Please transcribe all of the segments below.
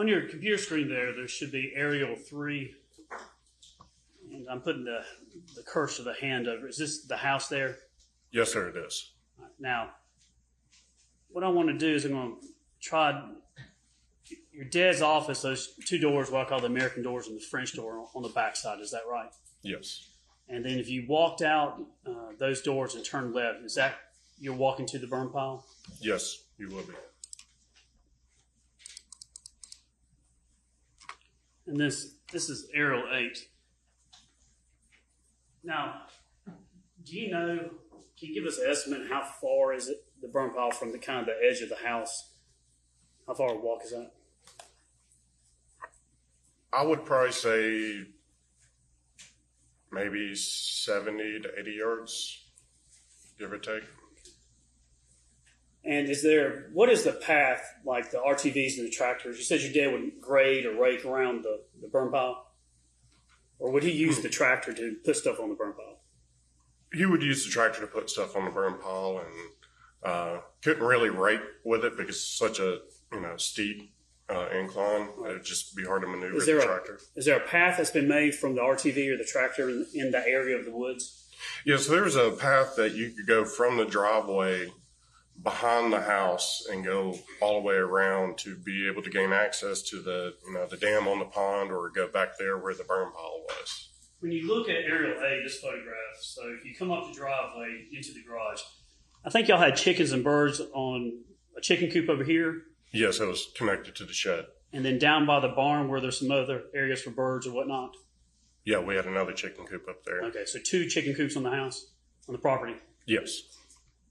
On your computer screen there should be aerial 3. And I'm putting the cursor, the hand over. Is this the house there? Yes, sir, it is. Now, what I want to do is I'm going to try your dad's office, those 2 doors, what I call the American doors, and the French door on the back side. Is that right? Yes. And then if you walked out those doors and turned left, is that you're walking to the burn pile? Yes, you will be. And this is aerial 8. Now, do you know, can you give us an estimate how far is it, the burn pile, from the kind of the edge of the house? How far a walk is that? I would probably say maybe 70 to 80 yards, give or take. And what is the path, like the RTVs and the tractors? You said your dad would grade or rake around the burn pile? Or would he use the tractor to put stuff on the burn pile? He would use the tractor to put stuff on the burn pile, and couldn't really rake with it because it's such a steep incline. It would just be hard to maneuver the tractor. Is there a path that's been made from the RTV or the tractor in the area of the woods? Yeah, so there's a path that you could go from the driveway behind the house and go all the way around to be able to gain access to the dam on the pond, or go back there where the burn pile was. When you look at aerial A, this photograph, so if you come up the driveway into the garage, I think y'all had chickens and birds on a chicken coop over here. Yes, it was connected to the shed. And then down by the barn where there's some other areas for birds or whatnot. Yeah, we had another chicken coop up there. Okay, so 2 chicken coops on the house, on the property. Yes.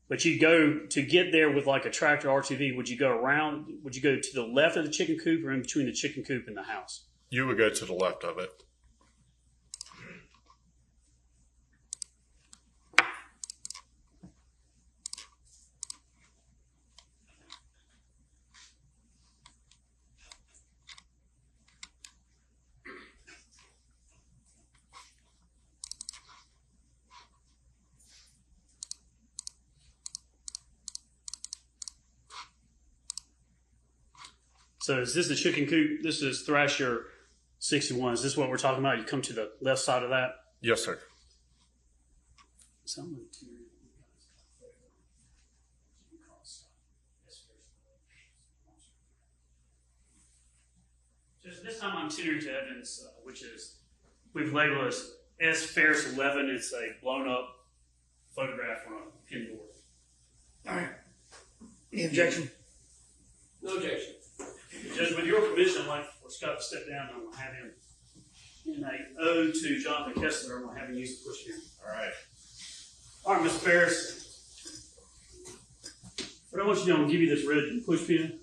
But you go to get there with like a tractor RTV, would you go to the left of the chicken coop or in between the chicken coop and the house? You would go to the left of it. So is this the chicken coop? This is Thrasher 61. Is this what we're talking about? You come to the left side of that? Yes, sir. Just this time I'm tutoring to evidence, which is, we've labeled as S. Farris 11. It's a blown up photograph from a pin board. All right. Any objection? No objection. Judge, with your permission, I'd like for Scott to step down, and I'm going to have him, in a ode to Jonathan Kessler, I'm going to have him use the push pin. All right. All right, Mr. Farris. What I want you to do, I'm going to give you this red push pin.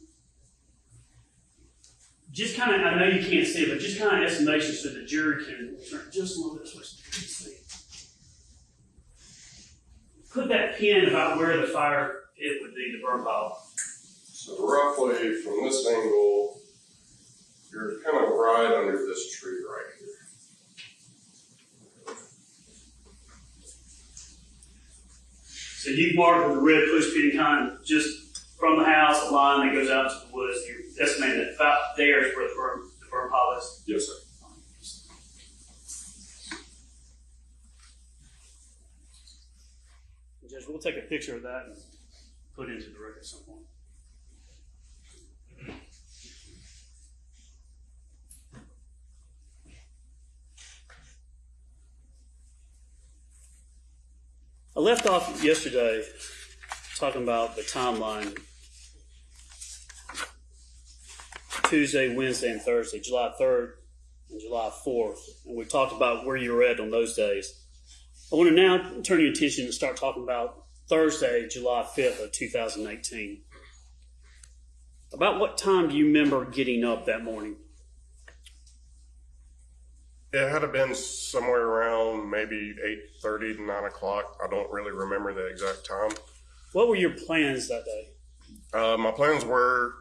Just kind of, I know you can't see it, but just kind of estimation so the jury can turn just a little bit this way so you can see. Put that pin about where the fire pit would be, the burn pile. So roughly from this angle, you're kind of right under this tree right here. So you've marked with the red push pin kind of just from the house, a line that goes out to the woods. You're estimating that about there is where the burn pile is? Yes, sir. Judge, we'll take a picture of that and put it into the record at some point. I left off yesterday talking about the timeline. Tuesday, Wednesday, and Thursday, July 3rd and July 4th. And we talked about where you were at on those days. I want to now turn your attention and start talking about Thursday, July 5th of 2018. About what time do you remember getting up that morning? It had been somewhere around maybe 8:30 to 9 o'clock. I don't really remember the exact time. What were your plans that day? My plans were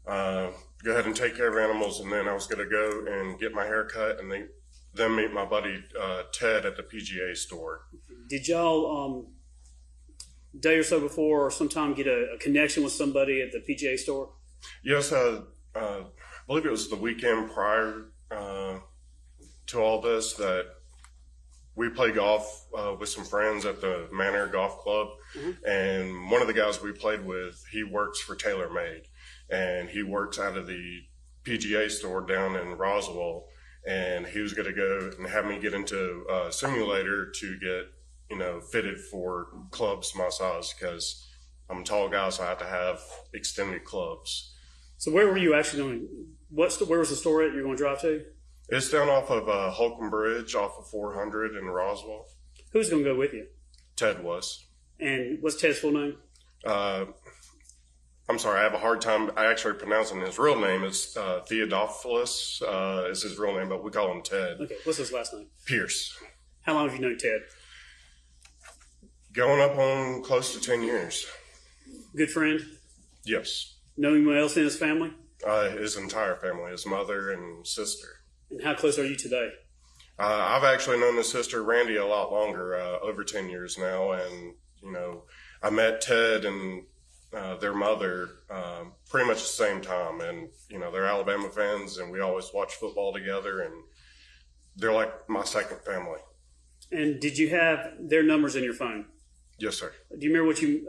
go ahead and take care of animals, and then I was going to go and get my hair cut and then meet my buddy Ted at the PGA store. Did y'all, a day or so before or sometime get a connection with somebody at the PGA store? Yes, believe it was the weekend prior to all this that we played golf with some friends at the Manor Golf Club. And one of the guys we played with, he works for TaylorMade, and he works out of the PGA store down in Roswell. And he was going to go and have me get into a simulator to get, fitted for clubs my size, because I'm a tall guy, so I have to have extended clubs. So where were you actually going? Where was the store at you're going to drive to? It's down off of Holcomb Bridge, off of 400 in Roswell. Who's going to go with you? Ted was. And what's Ted's full name? I'm sorry, I have a hard time actually pronouncing his real name. It's Theodophilus is his real name, but we call him Ted. Okay, what's his last name? Pierce. How long have you known Ted? Going up on close to 10 years. Good friend? Yes. Know anyone else in his family? His entire family, his mother and sister. And how close are you today? I've actually known his sister Randy a lot longer, over 10 years now. And, I met Ted and their mother pretty much at the same time. And, they're Alabama fans, and we always watch football together. And they're like my second family. And did you have their numbers in your phone? Yes, sir. Do you remember what you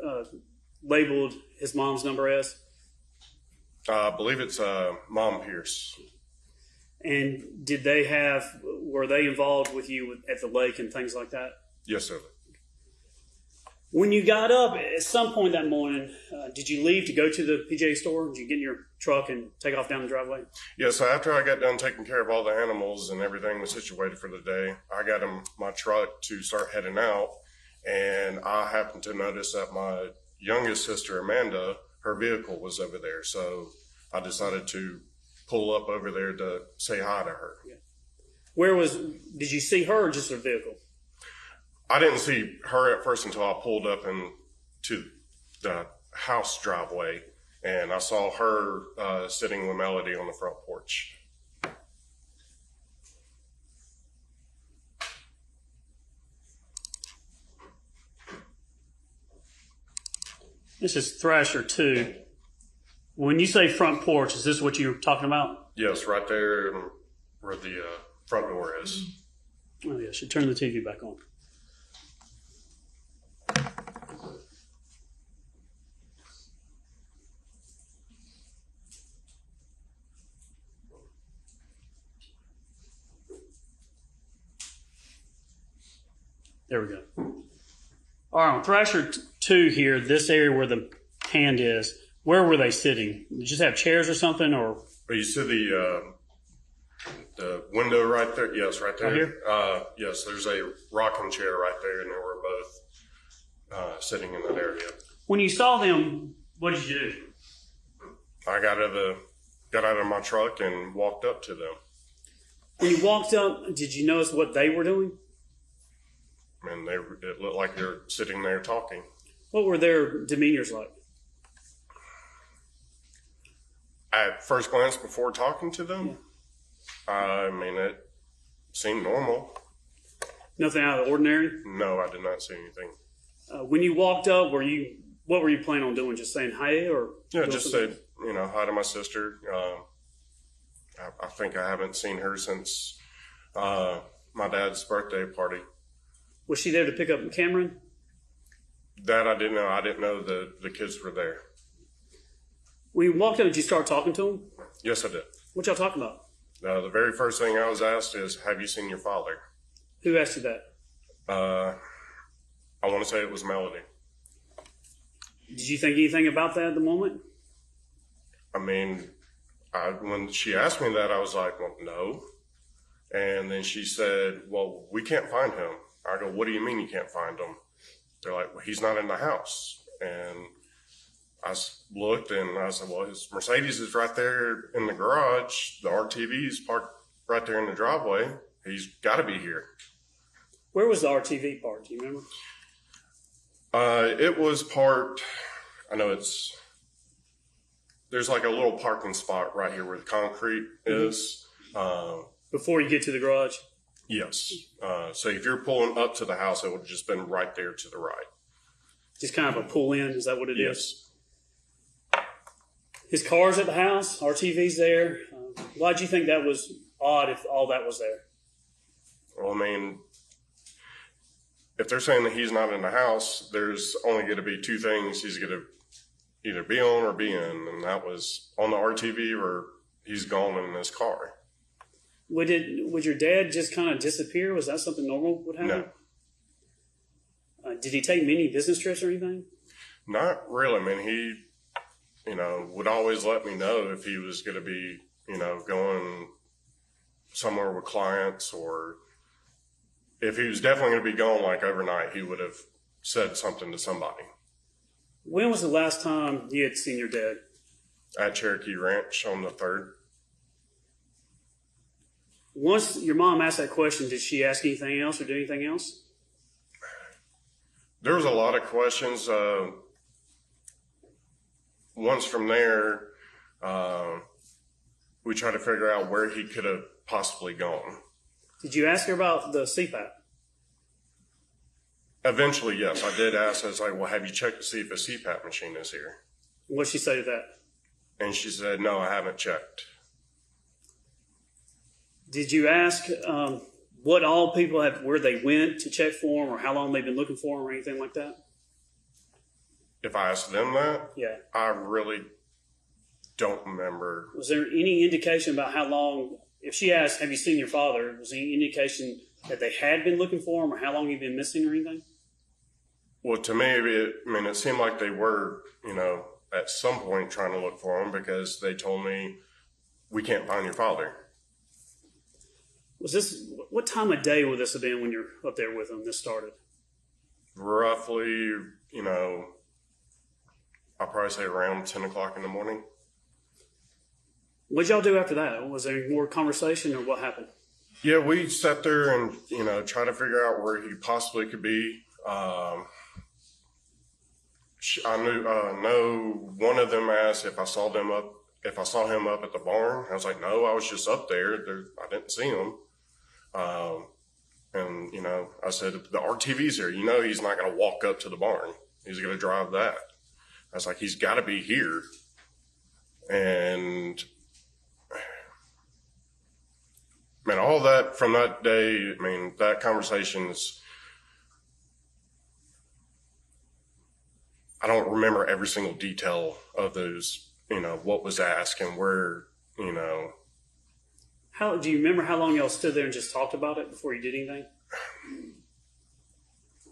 labeled his mom's number as? I believe it's Mom Pierce. And were they involved with you at the lake and things like that? Yes, sir. When you got up at some point that morning, did you leave to go to the PGA store? Did you get in your truck and take off down the driveway? Yeah, so after I got done taking care of all the animals and everything was situated for the day, I got in my truck to start heading out. And I happened to notice that my youngest sister, Amanda, her vehicle was over there. So I decided to pull up over there to say hi to her. Yeah. Did you see her or just her vehicle? I didn't see her at first until I pulled up into the house driveway, and I saw her sitting with Melody on the front porch. This is Thrasher 2. When you say front porch, is this what you're talking about? Yes, right there where the front door is. Oh, yeah, I should turn the TV back on. There we go. All right, on Thrasher 2 here, this area where the hand is, where were they sitting? Did you just have chairs or something, or? But you see the window right there? Yes, right there. Right here? Yes, there's a rocking chair right there, and they were both sitting in that area. When you saw them, what did you do? I got out of my truck and walked up to them. When you walked up, did you notice what they were doing? And it looked like they're sitting there talking. What were their demeanors like? At first glance, before talking to them, I mean, it seemed normal. Nothing out of the ordinary? No, I did not see anything. When you walked up, what were you planning on doing? Just saying hi, or? Yeah, just said, hi to my sister. I think I haven't seen her since my dad's birthday party. Was she there to pick up Cameron? That I didn't know. I didn't know the kids were there. When you walked up, did you start talking to them? Yes, I did. What y'all talking about? The very first thing I was asked is, have you seen your father? Who asked you that? I want to say it was Melody. Did you think anything about that at the moment? I mean, when she asked me that, I was like, well, no. And then she said, well, we can't find him. I go, what do you mean you can't find him? They're like, well, he's not in the house. And I looked and I said, well, his Mercedes is right there in the garage. The RTV is parked right there in the driveway. He's got to be here. Where was the RTV parked? Do you remember? It was parked, I know there's like a little parking spot right here where the concrete is. Before you get to the garage? Yes. So if you're pulling up to the house, it would have just been right there to the right. Just kind of a pull in, is that what it is? His car's at the house, RTV's there. Why'd you think that was odd if all that was there? Well, I mean, if they're saying that he's not in the house, there's only going to be two things he's going to either be on or be in, and that was on the RTV or he's gone in his car. Would your dad just kind of disappear? Was that something normal would happen? No. Did he take many business trips or anything? Not really. I mean, he, would always let me know if he was going to be, going somewhere with clients, or if he was definitely going to be going like overnight, he would have said something to somebody. When was the last time you had seen your dad? At Cherokee Ranch on the 3rd. Once your mom asked that question, did she ask anything else or do anything else? There was a lot of questions. Once from there, we tried to figure out where he could have possibly gone. Did you ask her about the CPAP? Eventually, yes. I did ask. I was like, well, have you checked to see if a CPAP machine is here? What did she say to that? And she said, no, I haven't checked. Did you ask what all people have, where they went to check for him, or how long they've been looking for him, or anything like that? If I asked them that, Yeah. I really don't remember. Was there any indication about how long, if she asked, have you seen your father, was there any indication that they had been looking for him, or how long he'd been missing or anything? Well, to me, it seemed like they were, at some point trying to look for him, because they told me, we can't find your father. What time of day would this have been when you're up there with him, this started? Roughly, I'll probably say around 10 o'clock in the morning. What'd y'all do after that? Was there more conversation, or what happened? Yeah, we sat there and, try to figure out where he possibly could be. I know one of them asked if I saw him up at the barn. I was like, no, I was just up there. I didn't see him. And, I said, the RTV's here. He's not going to walk up to the barn. He's going to drive that. I was like, he's got to be here. And, man, all that from that day, that conversation is, I don't remember every single detail of those, what was asked and where, How do you remember how long y'all stood there and just talked about it before you did anything?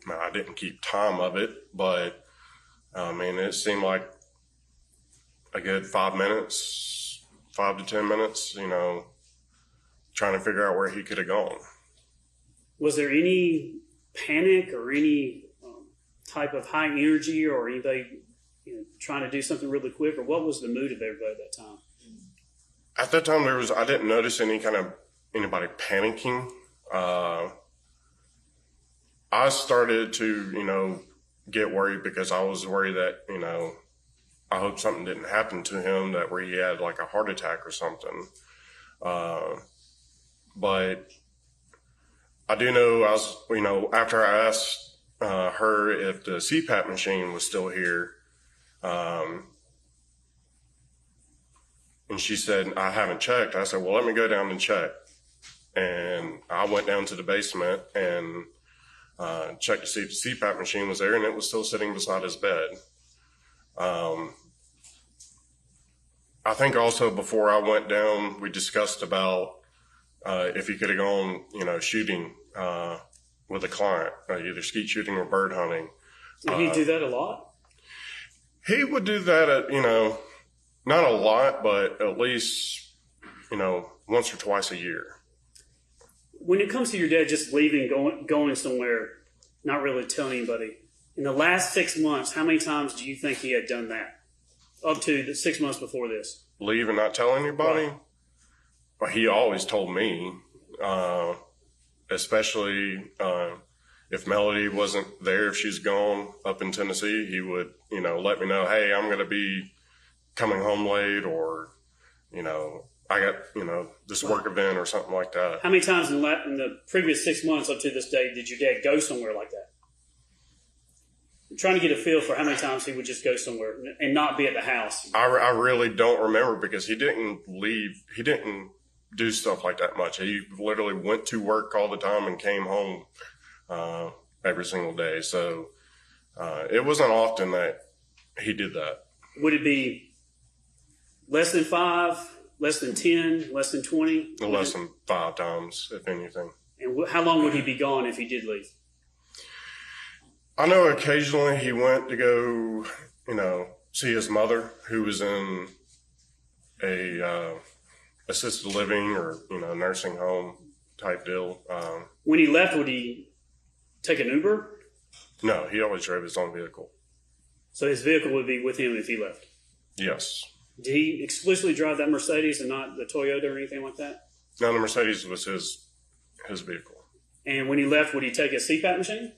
I didn't keep time of it, but it seemed like a good 5 to 10 minutes, trying to figure out where he could have gone. Was there any panic or any type of high energy, or anybody trying to do something really quick, or what was the mood of everybody at that time? At that time, I didn't notice anybody panicking. I started to, get worried, because I was worried that, I hope something didn't happen to him, that where he had like a heart attack or something. But I do know after I asked her if the CPAP machine was still here, and she said, I haven't checked. I said, well, let me go down and check. And I went down to the basement and checked to see if the CPAP machine was there, and it was still sitting beside his bed. I think also before I went down, we discussed about if he could have gone, shooting with a client, either skeet shooting or bird hunting. Did he do that a lot? He would do that at, not a lot, but at least, once or twice a year. When it comes to your dad just leaving, going somewhere, not really telling anybody, in the last 6 months, how many times do you think he had done that? Up to the 6 months before this? Leave and not tell anybody? Right. Well, he always told me, especially if Melody wasn't there, if she's gone up in Tennessee, he would, let me know, hey, I'm going to be coming home late, or, I got, this work event or something like that. How many times in the previous 6 months up to this day did your dad go somewhere like that? trying to get a feel for how many times he would just go somewhere and not be at the house. I really don't remember because he didn't leave. He didn't do stuff like that much. He literally went to work all the time and came home every single day. So it wasn't often that he did that. Would it be less than 5, less than 10, less than 20? Less than 5 times, if anything. And how long would he be gone if he did leave? I know occasionally he went to go, see his mother, who was in a assisted living or, nursing home type deal. When he left, would he take an Uber? No, he always drove his own vehicle. So his vehicle would be with him if he left? Yes. Did he exclusively drive that Mercedes and not the Toyota or anything like that? No, the Mercedes was his vehicle. And when he left, would he take a CPAP machine?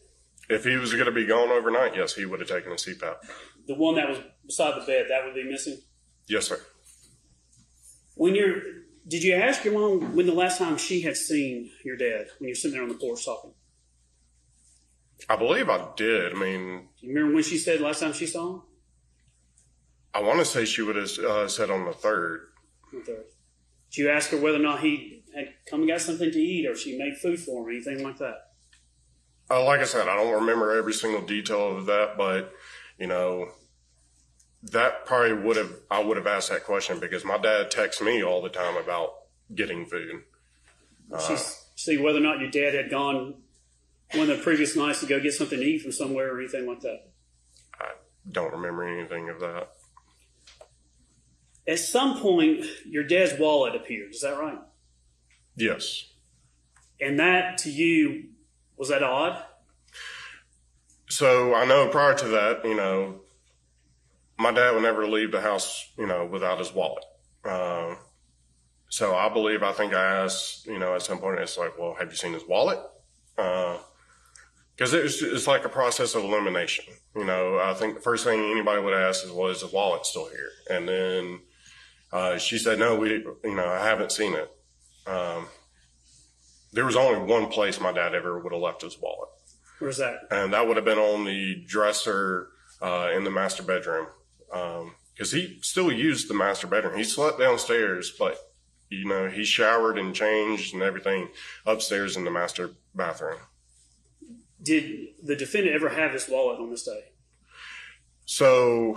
If he was going to be gone overnight, yes, he would have taken a CPAP. The one that was beside the bed, that would be missing? Yes, sir. Did you ask your mom when the last time she had seen your dad when you're sitting there on the porch talking? I believe I did. I mean, Do you remember when she said last time she saw him? I want to say she would have said on the 3rd. Did you ask her whether or not he had come and got something to eat, or if she made food for him, or anything like that? Like I said, I don't remember every single detail of that, but, that probably I would have asked that question because my dad texts me all the time about getting food. See whether or not your dad had gone one of the previous nights to go get something to eat from somewhere or anything like that. I don't remember anything of that. At some point, your dad's wallet appeared. Is that right? Yes. And that, to you, was that odd? So I know prior to that, my dad would never leave the house, without his wallet. So I think I asked, at some point, it's like, well, have you seen his wallet? Because it's like a process of elimination. I think the first thing anybody would ask is, well, is his wallet still here? And then she said, no, I haven't seen it. There was only one place my dad ever would have left his wallet. Where's that? And that would have been on the dresser in the master bedroom. Because he still used the master bedroom. He slept downstairs, but, he showered and changed and everything upstairs in the master bathroom. Did the defendant ever have his wallet on this day? So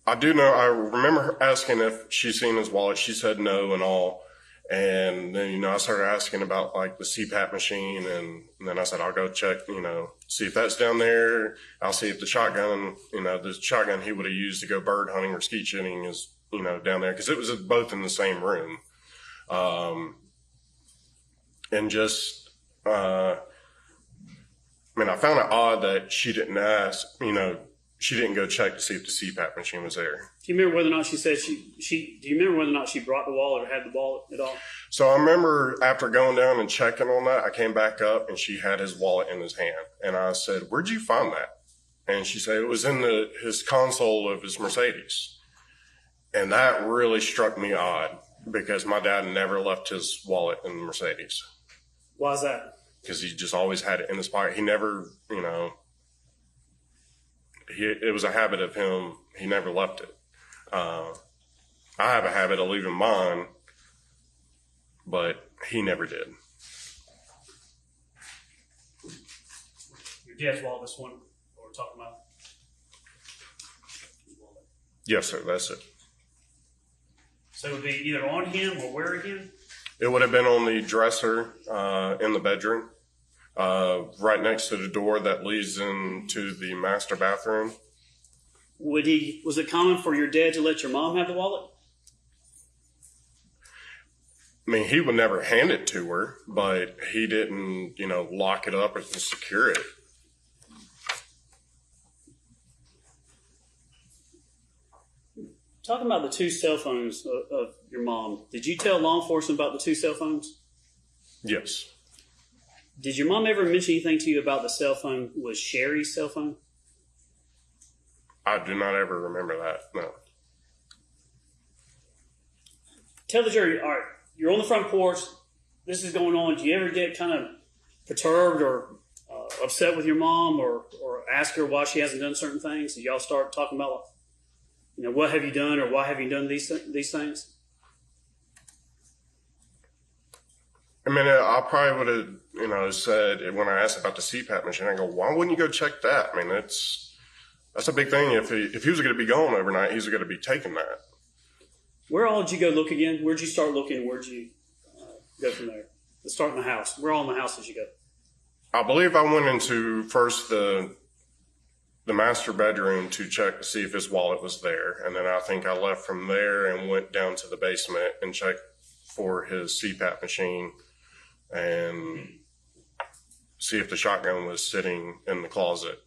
I remember her asking if she'd seen his wallet. She said no and all. And then, I started asking about like the CPAP machine. And then I said, I'll go check, see if that's down there. I'll see if the shotgun, the shotgun he would have used to go bird hunting or skeet shooting is, down there. Cause it was both in the same room. And just, I found it odd that she didn't ask, she didn't go check to see if the CPAP machine was there. Do you remember whether or not she said do you remember whether or not she brought the wallet or had the wallet at all? So I remember after going down and checking on that, I came back up and she had his wallet in his hand. And I said, where'd you find that? And she said it was in his console of his Mercedes. And that really struck me odd because my dad never left his wallet in the Mercedes. Why is that? Because he just always had it in his pocket. He never, it was a habit of him. He never left it. I have a habit of leaving mine, but he never did. Your dad's wallet, this one we're talking about? Yes, sir. That's it. So it would be either on him or where again? It would have been on the dresser in the bedroom, right next to the door that leads into the master bathroom. Was it common for your dad to let your mom have the wallet? He would never hand it to her, but he didn't, lock it up or secure it. Talking about the 2 cell phones of your mom, did you tell law enforcement about the 2 cell phones? Yes. Did your mom ever mention anything to you about the cell phone was Sherry's cell phone? I do not ever remember that, no. Tell the jury, all right, you're on the front porch, this is going on. Do you ever get kind of perturbed or upset with your mom or ask her why she hasn't done certain things? Did y'all start talking about, what have you done or why have you done these things? I mean, I probably would have, said when I asked about the CPAP machine, I go, why wouldn't you go check that? I mean, that's a big thing. If he was going to be gone overnight, he's going to be taking that. Where all did you go look again? Where'd you start looking? Where'd you go from there? Let's start in the house. Where all in the house did you go? I believe I went into first the master bedroom to check to see if his wallet was there. And then I think I left from there and went down to the basement and checked for his CPAP machine and see if the shotgun was sitting in the closet.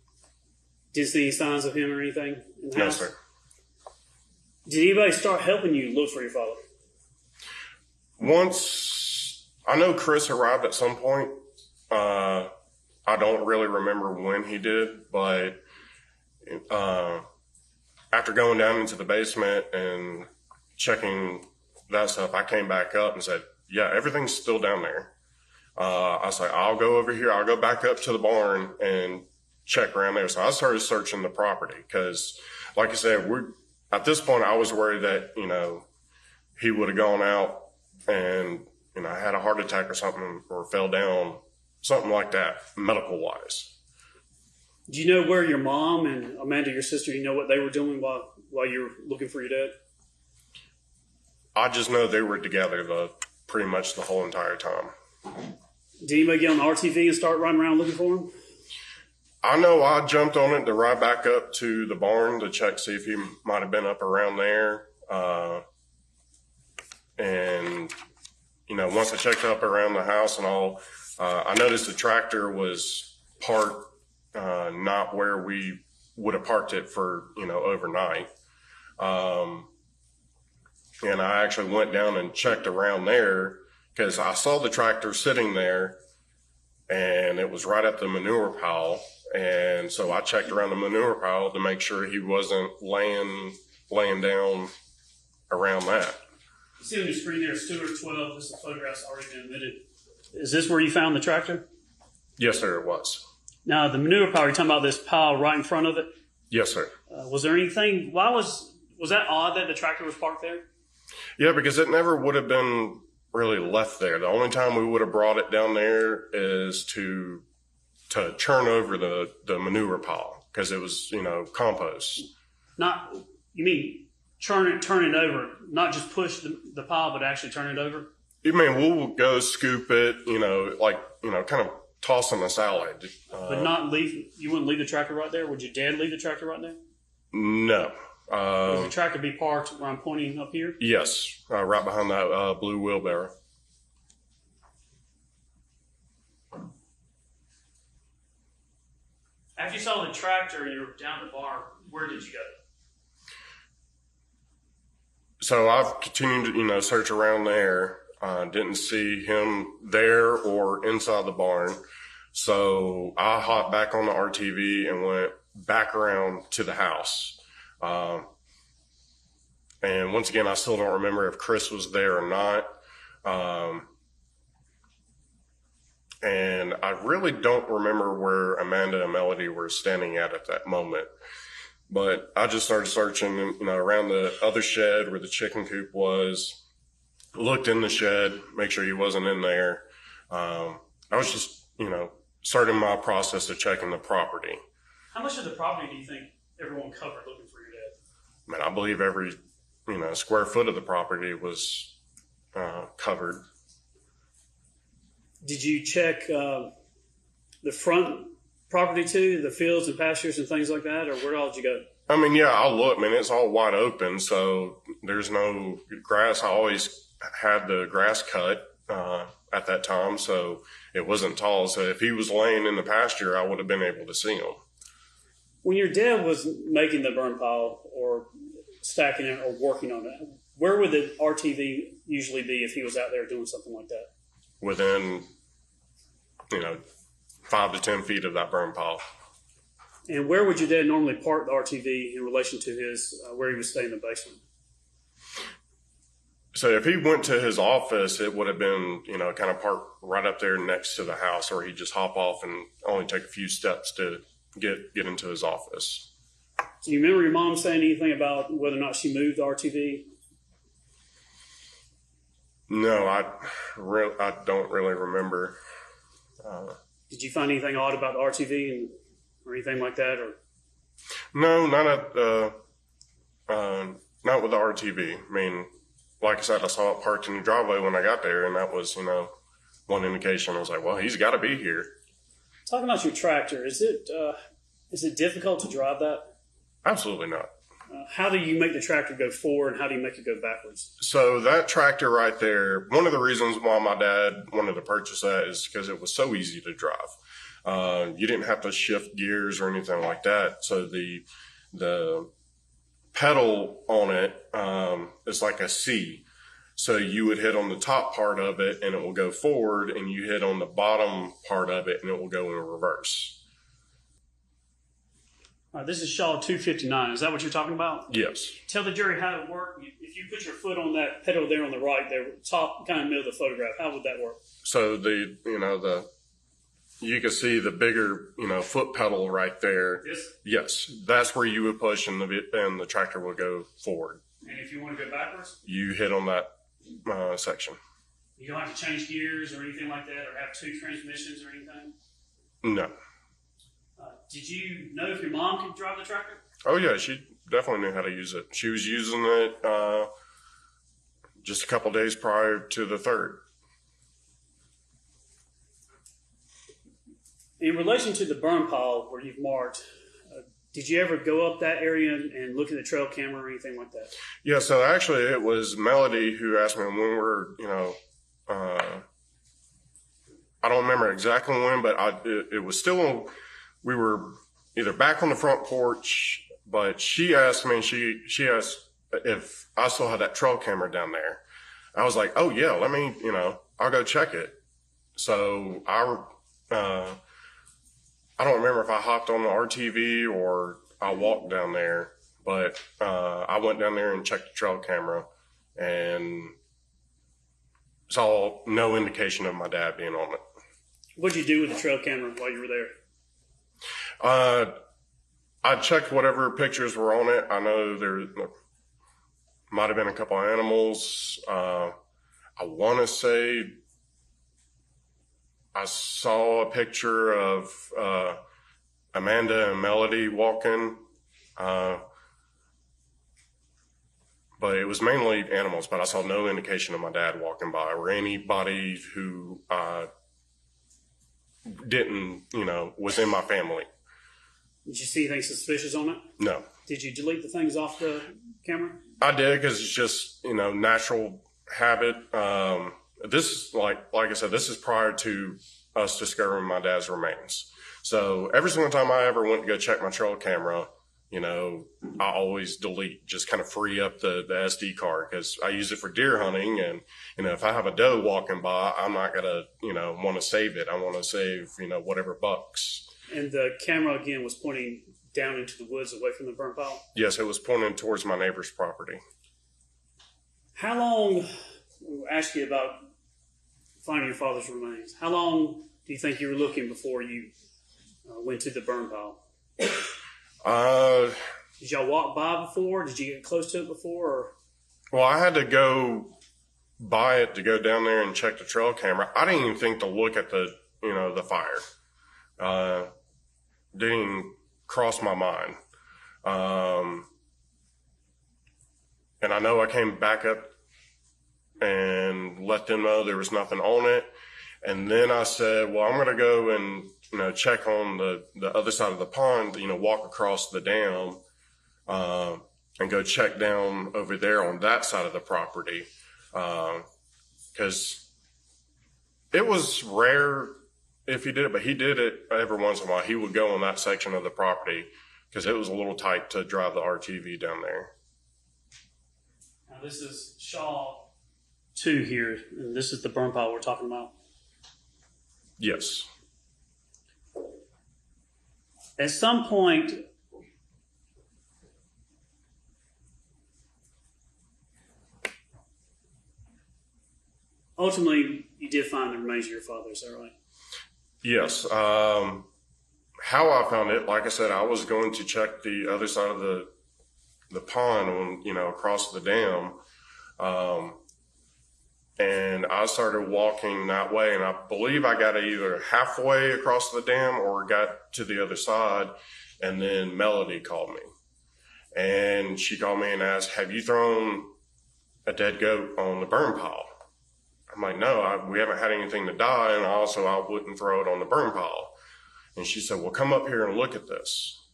Did you see any signs of him or anything in the house? No, sir. Did anybody start helping you look for your father? Once, I know Chris arrived at some point. I don't really remember when he did, but after going down into the basement and checking that stuff, I came back up and said, yeah, everything's still down there. I was like, I'll go over here. I'll go back up to the barn and check around there. So I started searching the property because, like I said, at this point, I was worried that, he would have gone out and, had a heart attack or something or fell down, something like that, medical wise. Do you know where your mom and Amanda, your sister, what they were doing while you were looking for your dad? I just know they were together pretty much the whole entire time. Did anybody get on the RTV and start running around looking for him? I know I jumped on it to ride back up to the barn to check, see if he might have been up around there. And, once I checked up around the house and all, I noticed the tractor was parked not where we would have parked it for, overnight. And I actually went down and checked around there because I saw the tractor sitting there and it was right at the manure pile. And so I checked around the manure pile to make sure he wasn't laying down around that. You see on your screen there, Stewart 12, this is a photograph's already been admitted. Is this where you found the tractor? Yes, sir, it was. Now, the manure pile, you're talking about this pile right in front of it? Yes, sir. Was there anything, was that odd that the tractor was parked there? Yeah, because it never would have been really left there. The only time we would have brought it down there is to churn over the manure pile because it was, compost. You mean turn it over, not just push the pile, but actually turn it over? You mean we'll go scoop it, kind of toss in a salad. But you wouldn't leave the tractor right there? Would your dad leave the tractor right there? No. Would the tractor be parked where I'm pointing up here? Yes, right behind that blue wheelbarrow. After you saw the tractor and you were down the bar, where did you go? So I've continued to, search around there. Didn't see him there or inside the barn. So I hopped back on the RTV and went back around to the house. And once again, I still don't remember if Chris was there or not. And I really don't remember where Amanda and Melody were standing at that moment. But I just started searching, around the other shed where the chicken coop was, looked in the shed, make sure he wasn't in there. I was just, starting my process of checking the property. How much of the property do you think everyone covered looking for your dad? I mean, I believe every, square foot of the property was covered. Did you check the front property too, the fields and pastures and things like that, or where all did you go? I mean, yeah, I'll look. I mean, it's all wide open, so there's no grass. I always had the grass cut at that time, so it wasn't tall. So if he was laying in the pasture, I would have been able to see him. When your dad was making the burn pile or stacking it or working on it, where would the RTV usually be if he was out there doing something like that? Within, 5 to 10 feet of that burn pile. And where would your dad normally park the RTV in relation to his where he would stay in the basement? So if he went to his office, it would have been, kind of parked right up there next to the house, or he'd just hop off and only take a few steps to get into his office. Do you remember your mom saying anything about whether or not she moved the RTV? No, I don't really remember. Did you find anything odd about the RTV or anything like that? Or No, not with the RTV. I mean, like I said, I saw it parked in the driveway when I got there, and that was, one indication. I was like, well, he's got to be here. Talking about your tractor, is it difficult to drive that? Absolutely not. How do you make the tractor go forward, and how do you make it go backwards? So that tractor right there, one of the reasons why my dad wanted to purchase that is because it was so easy to drive. You didn't have to shift gears or anything like that. So the pedal on it is like a C. So you would hit on the top part of it and it will go forward, and you hit on the bottom part of it and it will go in reverse. This is Shaw 259. Is that what you're talking about? Yes. Tell the jury how it worked. If you put your foot on that pedal there on the right, there, top kind of middle of the photograph, how would that work? So you can see the bigger, foot pedal right there. This? Yes, that's where you would push, and the tractor would go forward. And if you want to go backwards? You hit on that section. You don't have to change gears or anything like that, or have two transmissions or anything? No. Did you know if your mom could drive the tractor? Oh yeah, she definitely knew how to use it. She was using it just a couple days prior to the 3rd. In relation to the burn pile where you've marked, did you ever go up that area and look at the trail camera or anything like that? Yeah, so actually it was Melody who asked me when we were, I don't remember exactly when, but it was still, we were either back on the front porch, but she asked me, she asked if I still had that trail camera down there. I was like, oh yeah, let me, I'll go check it. So I don't remember if I hopped on the RTV or I walked down there, but I went down there and checked the trail camera and saw no indication of my dad being on it. What'd you do with the trail camera while you were there? I checked whatever pictures were on it. I know there might have been a couple of animals. I want to say I saw a picture of Amanda and Melody walking, but it was mainly animals. But I saw no indication of my dad walking by or anybody who didn't, was in my family. Did you see anything suspicious on it? No. Did you delete the things off the camera? I did, because it's just, natural habit. This, like I said, this is prior to us discovering my dad's remains. So every single time I ever went to go check my trail camera, I always delete, just kind of free up the SD card, because I use it for deer hunting. And, if I have a doe walking by, I'm not going to, want to save it. I want to save, whatever bucks. And the camera, again, was pointing down into the woods away from the burn pile? Yes, it was pointing towards my neighbor's property. How long, I'll ask you about finding your father's remains. How long do you think you were looking before you went to the burn pile? Did y'all walk by before? Did you get close to it before? Or? Well, I had to go by it to go down there and check the trail camera. I didn't even think to look at the fire. Didn't even cross my mind. And I know I came back up and let them know there was nothing on it. And then I said, well, I'm going to go and, check on the other side of the pond, walk across the dam, and go check down over there on that side of the property. 'Cause it was rare if he did it, but he did it every once in a while. He would go on that section of the property because it was a little tight to drive the RTV down there. Now this is Shaw 2 here, and this is the burn pile we're talking about. Yes. At some point, ultimately, you did find the remains of your father. Is that right? Yes. How I found it, like I said, I was going to check the other side of the pond on, across the dam. And I started walking that way, and I believe I got either halfway across the dam or got to the other side, and then Melody called me. And she called me and asked, have you thrown a dead goat on the burn pile? I'm like, no, we haven't had anything to die, and also I wouldn't throw it on the burn pile. And she said, well, come up here and look at this.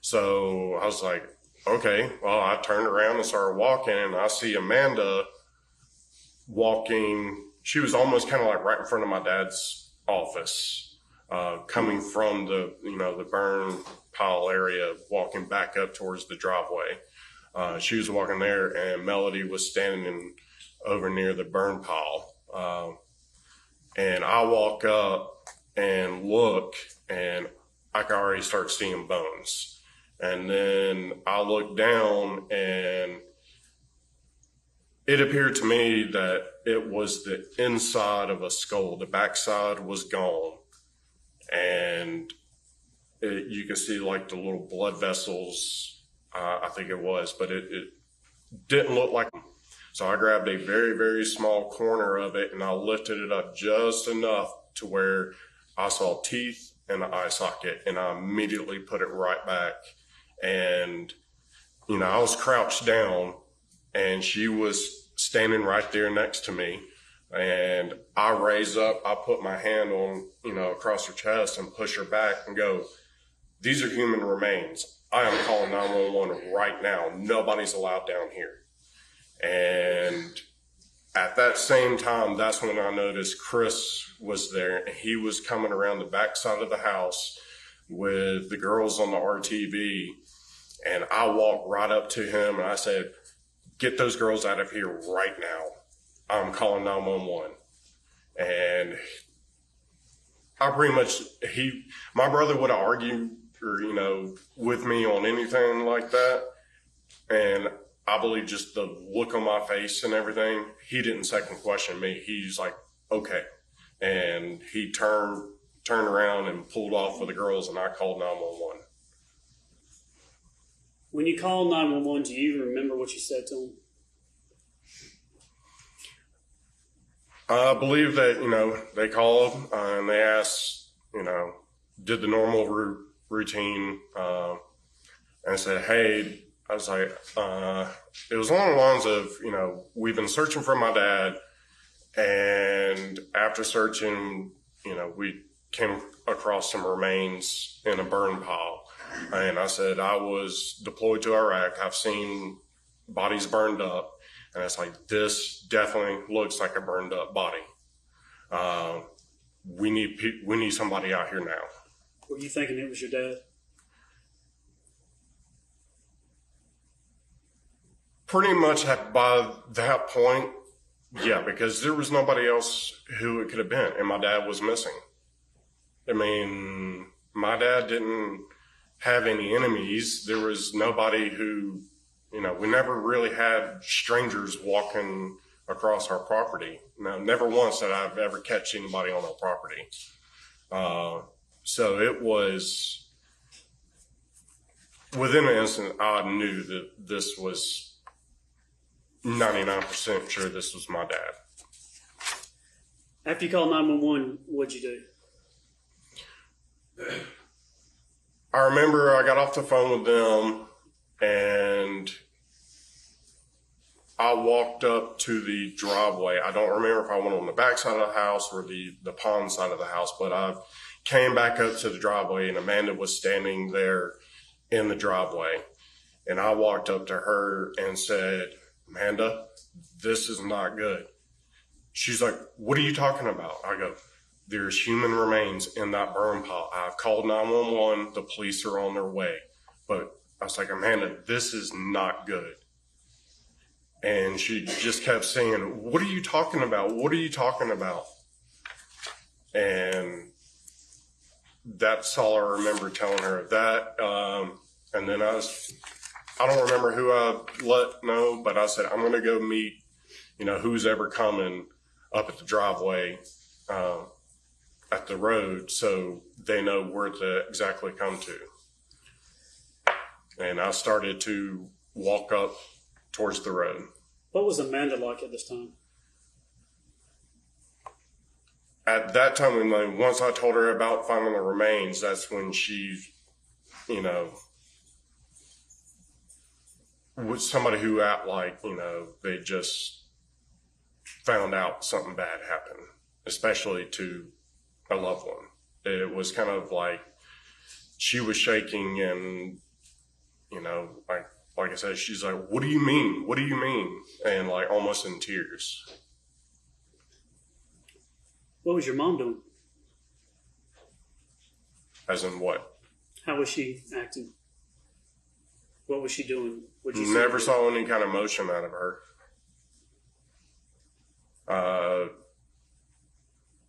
So I was like, okay. Well, I turned around and started walking, and I see Amanda walking. She was almost kind of like right in front of my dad's office, coming from the burn pile area, walking back up towards the driveway. She was walking there, and Melody was standing over near the burn pile. And I walk up and look, and I can already start seeing bones. And then I look down, and it appeared to me that it was the inside of a skull. The backside was gone. And you could see like the little blood vessels, I think it was, but it didn't look like. So I grabbed a very, very small corner of it, and I lifted it up just enough to where I saw teeth and the eye socket, and I immediately put it right back. And, I was crouched down, and she was standing right there next to me. And I raise up, I put my hand on, across her chest and push her back and go, these are human remains. I am calling 911 right now. Nobody's allowed down here. And at that same time, that's when I noticed Chris was there, and he was coming around the back side of the house with the girls on the RTV. And I walked right up to him and I said, get those girls out of here right now. I'm calling 911. And I pretty much, my brother would have argued or, with me on anything like that. And I believe just the look on my face and everything, he didn't second question me. He's like, okay. And he turned around and pulled off with the girls, and I called 911. When you called 911, do you remember what you said to them? I believe that, they called and they asked, did the normal routine, and said, hey, I was like, it was along the lines of, we've been searching for my dad, and after searching, we came across some remains in a burn pile. And I said, I was deployed to Iraq. I've seen bodies burned up. And it's like, this definitely looks like a burned up body. We need somebody out here now. Were you thinking it was your dad? Pretty much by that point, yeah, because there was nobody else who it could have been. And my dad was missing. I mean, my dad didn't have any enemies. There was nobody who, we never really had strangers walking across our property. No, never once did I've ever catch anybody on our property. So it was, within an instant, I knew that this was 99% sure this was my dad. After you called 911, what'd you do? I remember I got off the phone with them, and I walked up to the driveway. I don't remember if I went on the back side of the house or the pond side of the house, but I came back up to the driveway, and Amanda was standing there in the driveway. And I walked up to her and said, Amanda, this is not good. She's like, what are you talking about? I go, there's human remains in that burn pile. I've called 911. The police are on their way. But I was like, Amanda, this is not good. And she just kept saying, what are you talking about? What are you talking about? And that's all I remember telling her that. And then I don't remember who I let know, but I said, I'm going to go meet, who's ever coming up at the driveway at the road so they know where to exactly come to. And I started to walk up towards the road. What was Amanda like at this time? At that time, once I told her about finding the remains, that's when she, was somebody who act like, they just found out something bad happened, especially to a loved one. It was kind of like she was shaking and, like I said, she's like, "What do you mean? What do you mean?" And like almost in tears. What was your mom doing? As in what? How was she acting? What was she doing? What'd you see Never her? saw any kind of emotion out of her.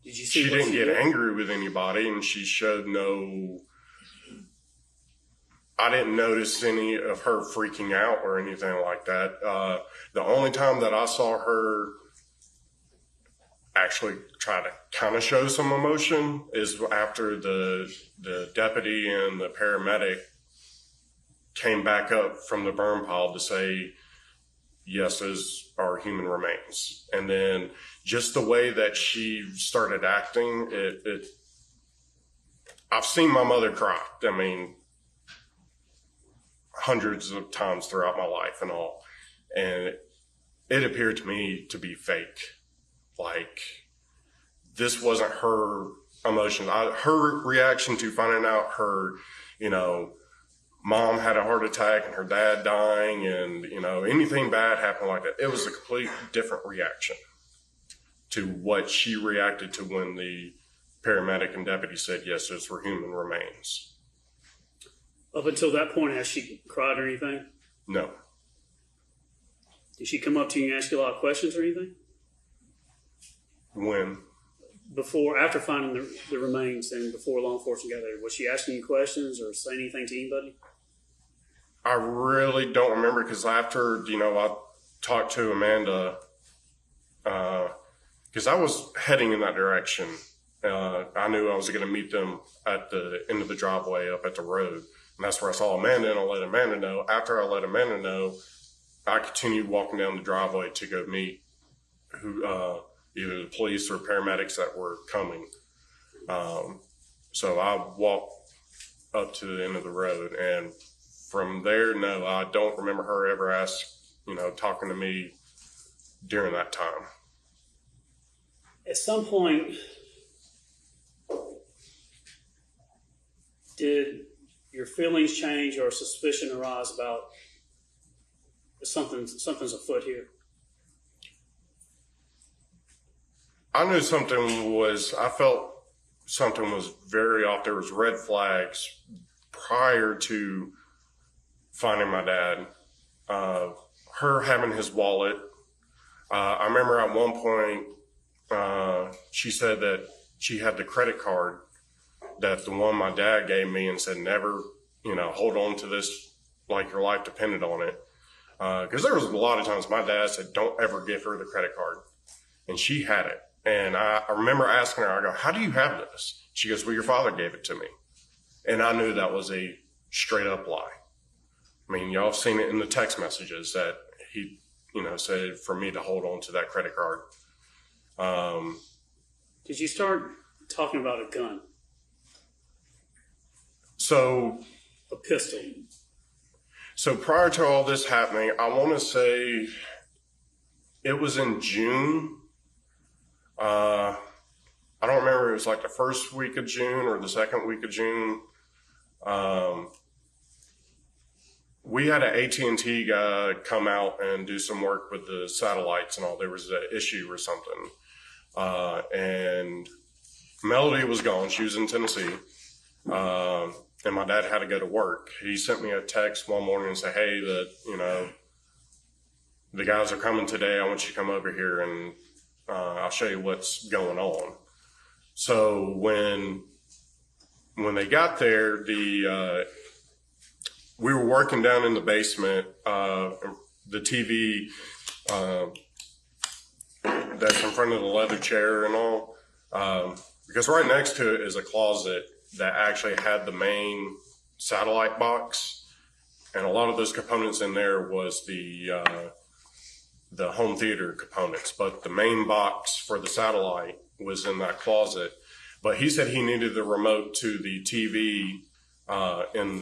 Did you see She what didn't get did? angry with anybody, and she showed no. I didn't notice any of her freaking out or anything like that. The only time that I saw her actually try to kind of show some emotion is after the deputy and the paramedic came back up from the burn pile to say, "Yes, those are human remains." And then just the way that she started acting, I've seen my mother cry. I mean, hundreds of times throughout my life and all. And it appeared to me to be fake. Like, this wasn't her emotion. Her reaction to finding out her, mom had a heart attack and her dad dying and, anything bad happened like that. It was a complete different reaction to what she reacted to when the paramedic and deputy said, "Yes, those were human remains." Up until that point, has she cried or anything? No. Did she come up to you and ask you a lot of questions or anything? When? After finding the remains and before law enforcement got there, was she asking you questions or saying anything to anybody? I really don't remember because after, I talked to Amanda, because I was heading in that direction. I knew I was going to meet them at the end of the driveway up at the road. And that's where I saw Amanda, and I let Amanda know. After I let Amanda know, I continued walking down the driveway to go meet either the police or paramedics that were coming. So I walked up to the end of the road, and from there, no, I don't remember her ever talking to me during that time. At some point, did your feelings change or suspicion arise about something's afoot here? I felt something was very off. There was red flags prior to finding my dad. Her having his wallet. I remember at one point, she said that she had the credit card that the one my dad gave me and said, "Never, hold on to this like your life depended on it." Because there was a lot of times my dad said, "Don't ever give her the credit card." And she had it. And I remember asking her, I go, "How do you have this?" She goes, "Well, your father gave it to me." And I knew that was a straight up lie. I mean, y'all have seen it in the text messages that he, said for me to hold on to that credit card. Did you start talking about a gun? So A pistol? So prior to all this happening, I want to say it was in June. I don't remember, it was like the first week of June or the second week of June. We had an AT&T guy come out and do some work with the satellites and all. There was an issue or something. And Melody was gone. She was in Tennessee. And my dad had to go to work. He sent me a text one morning and said, "Hey, the guys are coming today. I want you to come over here and I'll show you what's going on." So when they got there, we were working down in the basement. The TV, that's in front of the leather chair and all. Because right next to it is a closet that actually had the main satellite box, and a lot of those components in there was the home theater components, but the main box for the satellite was in that closet. But he said he needed the remote to the TV in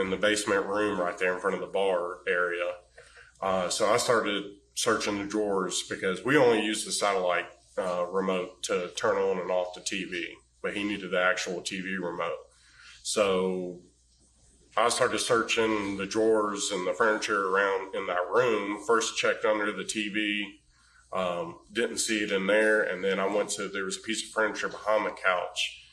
the basement room right there in front of the bar area. So I started searching the drawers because we only use the satellite remote to turn on and off the TV, but he needed the actual TV remote. So I started searching the drawers and the furniture around in that room. First checked under the TV, didn't see it in there. And then I went to, there was a piece of furniture behind the couch,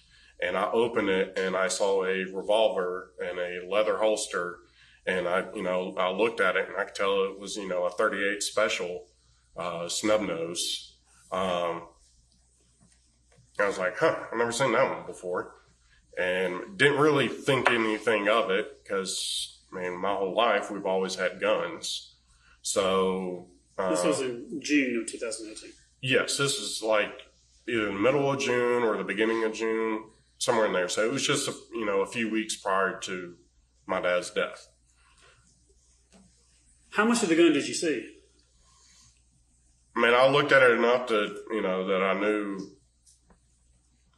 and I opened it and I saw a revolver and a leather holster. And I looked at it and I could tell it was, a 38 special, snub nose. I was like, I've never seen that one before. And didn't really think anything of it because, my whole life we've always had guns. So this was in June of 2018. Yes, this is like either the middle of June or the beginning of June, somewhere in there. So it was just a few weeks prior to my dad's death. How much of the gun did you see? I looked at it enough that that I knew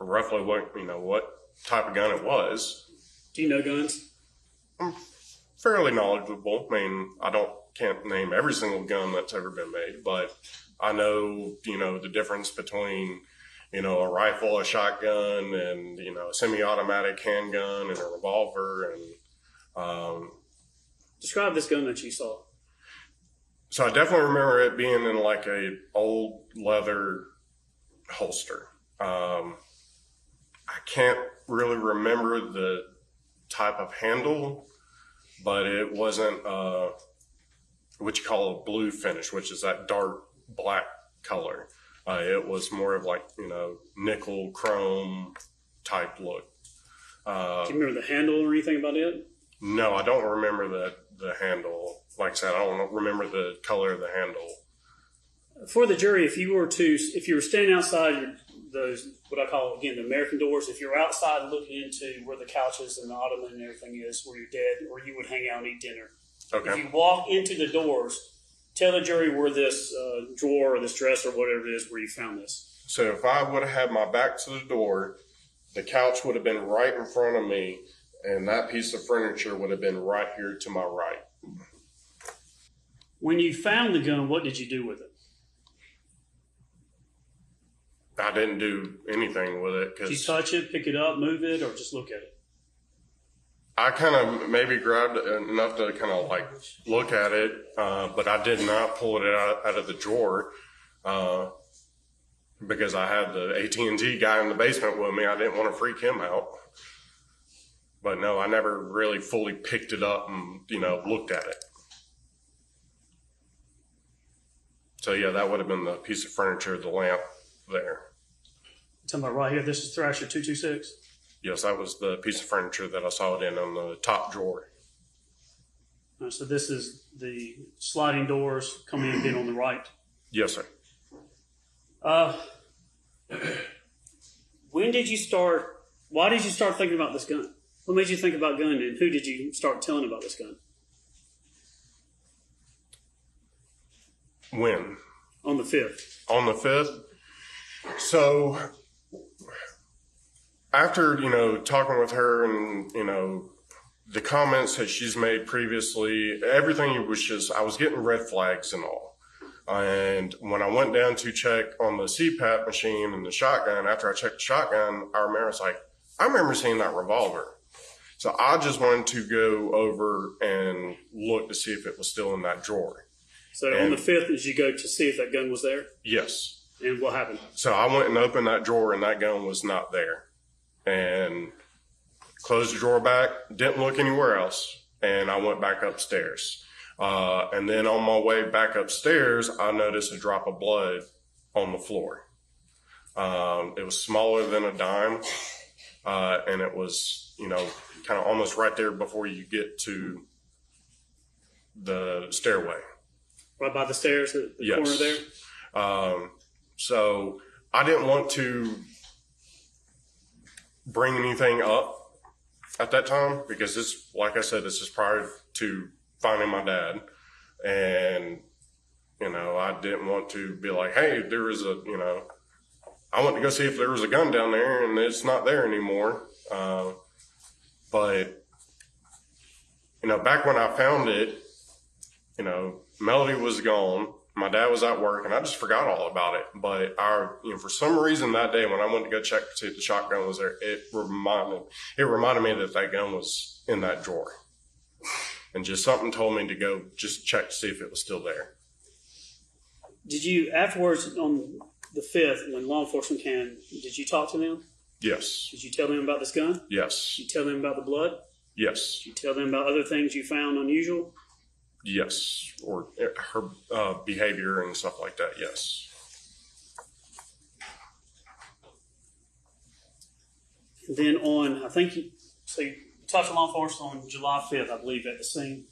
roughly what type of gun it was. Do you know guns? I'm fairly knowledgeable. Can't name every single gun that's ever been made, but I know, the difference between, a rifle, a shotgun, and, a semi-automatic handgun and a revolver. And describe this gun that you saw. So I definitely remember it being in like a old leather holster. I can't really remember the type of handle, but it wasn't what you call a blue finish, which is that dark black color. It was more of like, nickel chrome type look. Do you remember the handle or anything about it? No, I don't remember the handle. Like I said, I don't remember the color of the handle. For the jury, if you were standing outside those, what I call, again, the American doors, if you're outside looking into where the couches and the ottoman and everything is, where you're dead, or you would hang out and eat dinner. Okay. If you walk into the doors, tell the jury where this drawer or this dresser or whatever it is, where you found this. So if I would have had my back to the door, the couch would have been right in front of me, and that piece of furniture would have been right here to my right. When you found the gun, what did you do with it? I didn't do anything with it. Did you touch it, pick it up, move it, or just look at it? I kind of maybe grabbed it enough to kind of like look at it, but I did not pull it out of the drawer because I had the AT&T guy in the basement with me. I didn't want to freak him out. But no, I never really fully picked it up and, looked at it. So yeah, that would have been the piece of furniture, the lamp there. Talking about right here, this is Thrasher 226. Yes, that was the piece of furniture that I saw it in on the top drawer. All right, so this is the sliding doors coming in being on the right. Yes, sir. Why did you start thinking about this gun? What made you think about gun, and who did you start telling about this gun? When? On the 5th. On the 5th? So after, talking with her and, the comments that she's made previously, everything was just, I was getting red flags and all. And when I went down to check on the CPAP machine and the shotgun, after I checked the shotgun, I remember seeing that revolver. So I just wanted to go over and look to see if it was still in that drawer. So on the 5th, did you go to see if that gun was there? Yes. And what happened? So I went and opened that drawer, and that gun was not there. And closed the drawer back, didn't look anywhere else, and I went back upstairs. And then on my way back upstairs, I noticed a drop of blood on the floor. It was smaller than a dime, and it was, kind of almost right there before you get to the stairway. Right by the stairs at the corner there? So I didn't want to bring anything up at that time because this, like I said, this is prior to finding my dad. And, I didn't want to be like, hey, there is I went to go see if there was a gun down there and it's not there anymore. But, back when I found it, Melody was gone. My dad was at work and I just forgot all about it. But for some reason that day when I went to go check to see if the shotgun was there, it reminded me that gun was in that drawer. And just something told me to go just check to see if it was still there. Did you, afterwards on the 5th, when law enforcement came, did you talk to them? Yes. Did you tell them about this gun? Yes. Did you tell them about the blood? Yes. Did you tell them about other things you found unusual? Yes. Or her behavior and stuff like that, yes. And then you talked to law enforcement on July 5th, I believe, at the scene.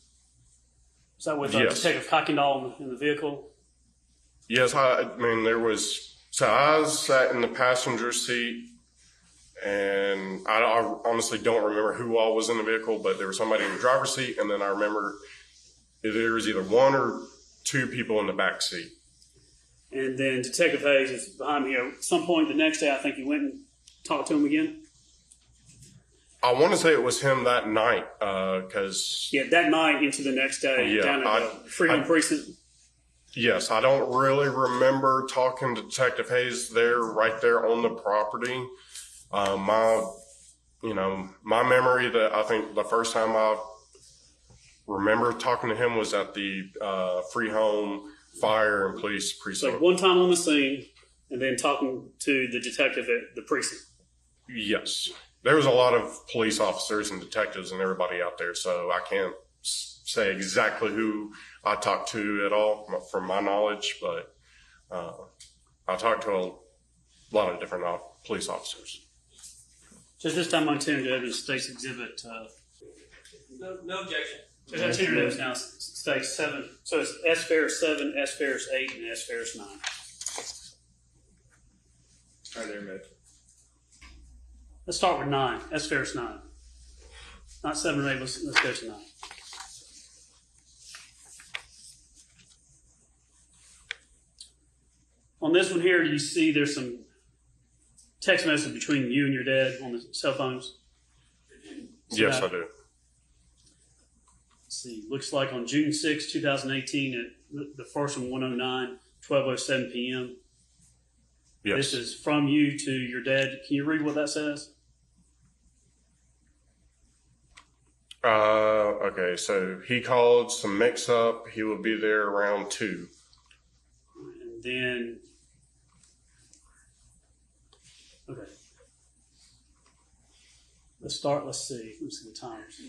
Is that with Yes. Detective Kuykendall in the vehicle? Yes, I sat in the passenger seat, and I honestly don't remember who all was in the vehicle, but there was somebody in the driver's seat, and then I remember there was either one or two people in the back seat. And then Detective Hayes is behind me. At some point the next day, I think you went and talked to him again. I want to say it was him that night, because that night into the next day, down at the Freedom Precinct. Yes, I don't really remember talking to Detective Hayes right there on the property. My memory that I think the first time I remember talking to him was at the Free Home Fire and Police Precinct. So one time on the scene, and then talking to the detective at the precinct. Yes. There was a lot of police officers and detectives and everybody out there, so I can't say exactly who I talked to at all from my knowledge, but I talked to a lot of different police officers. So this time on tentative evidence states exhibit. No objection. So that tentative evidence now states 7. So it's S Ferris 7, S Ferris 8, and S Ferris 9. All right, there, Mitch. Let's start with 9. S Ferris 9. Not 7 or 8. Let's go to 9. On this one here, do you see there's some text message between you and your dad on the cell phones? Yes, I do. Let's see. Looks like on June 6, 2018, at the first one, 109, 12:07 p.m. Yes. This is from you to your dad. Can you read what that says? Okay, so he called some mix-up. He will be there around 2. And then, okay. Let's see the times.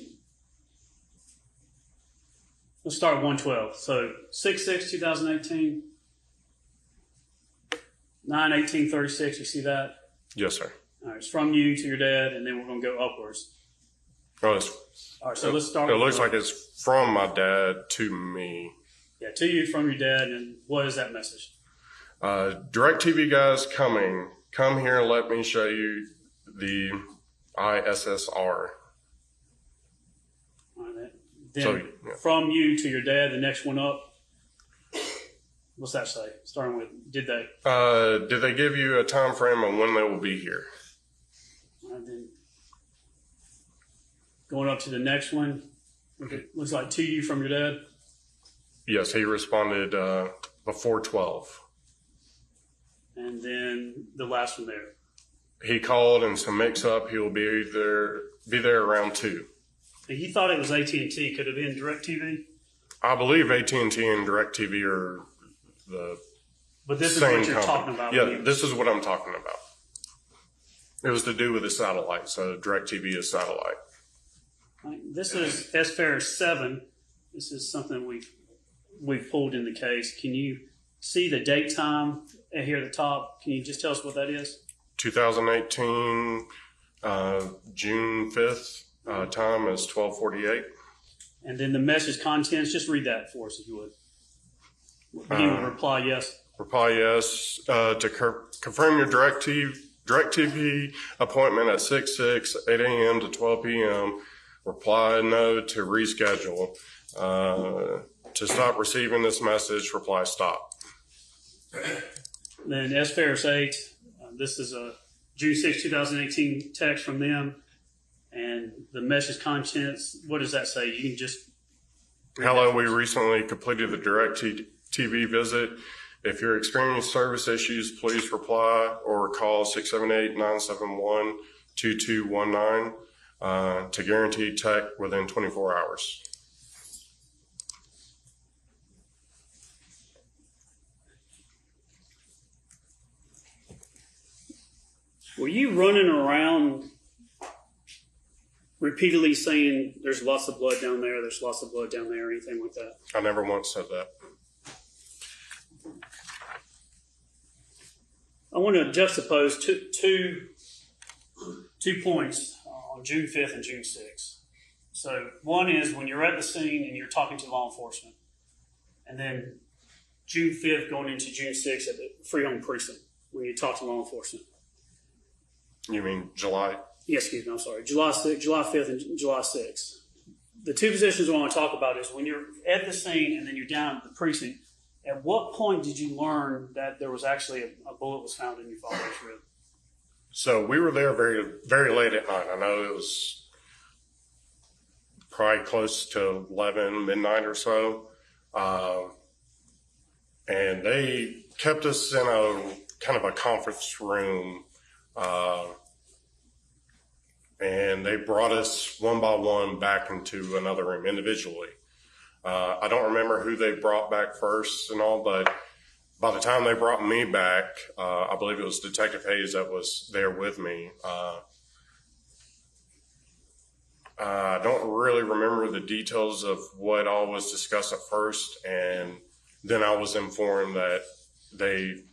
Let's start at 112. So 6/6/2018, 9/18/36. You see that? Yes, sir. All right, it's from you to your dad, and then we're going to go upwards. Oh, All right, so let's start. It looks like it's from my dad to me. Yeah, to you from your dad, and what is that message? DirecTV guys coming. Come here and let me show you the ISSR. All right, then from you to your dad, the next one up. What's that say? Starting with, did they give you a time frame on when they will be here? And then going up to the next one, looks like to you from your dad. Yes, he responded before 12. And then the last one there. He called and some mix-up. He will be there around 2. And he thought it was AT&T. Could it have been DirecTV? I believe AT&T and DirecTV are the But this same is what you're company. talking about. Yeah, this is what I'm talking about. It was to do with the satellite. So DirecTV is satellite. This is S Ferris 7. This is something we've pulled in the case. Can you see the date time here at the top? Can you just tell us what that is? 2018, June 5th, time is 12:48. And then the message contents, just read that for us if you would. He would reply yes. Reply yes. To confirm your DirecTV appointment at 8 a.m. to 12 p.m. Reply no to reschedule. To stop receiving this message, reply stop. Then S. Ferris 8, this is a June 6, 2018 text from them. And the message contents, what does that say? You can just... Hello, we recently completed the DirecTV visit. If you're experiencing service issues, please reply or call 678-971-2219 to guarantee tech within 24 hours. Were you running around repeatedly saying there's lots of blood down there, there's lots of blood down there, or anything like that? I never once said that. I want to juxtapose two points on June 5th and June 6th. So one is when you're at the scene and you're talking to law enforcement, and then June 5th going into June 6th at the Free Home Precinct when you talk to law enforcement. You mean July? Yes, excuse me, I'm sorry. July 5th and July 6th. The two positions I want to talk about is when you're at the scene and then you're down at the precinct, at what point did you learn that there was actually a bullet was found in your father's rib? So we were there very, very late at night. I know it was probably close to 11, midnight or so. And they kept us in a kind of a conference room. And they brought us one by one back into another room individually. I don't remember who they brought back first and all, but by the time they brought me back, I believe it was Detective Hayes that was there with me. I don't really remember the details of what all was discussed at first, and then I was informed that they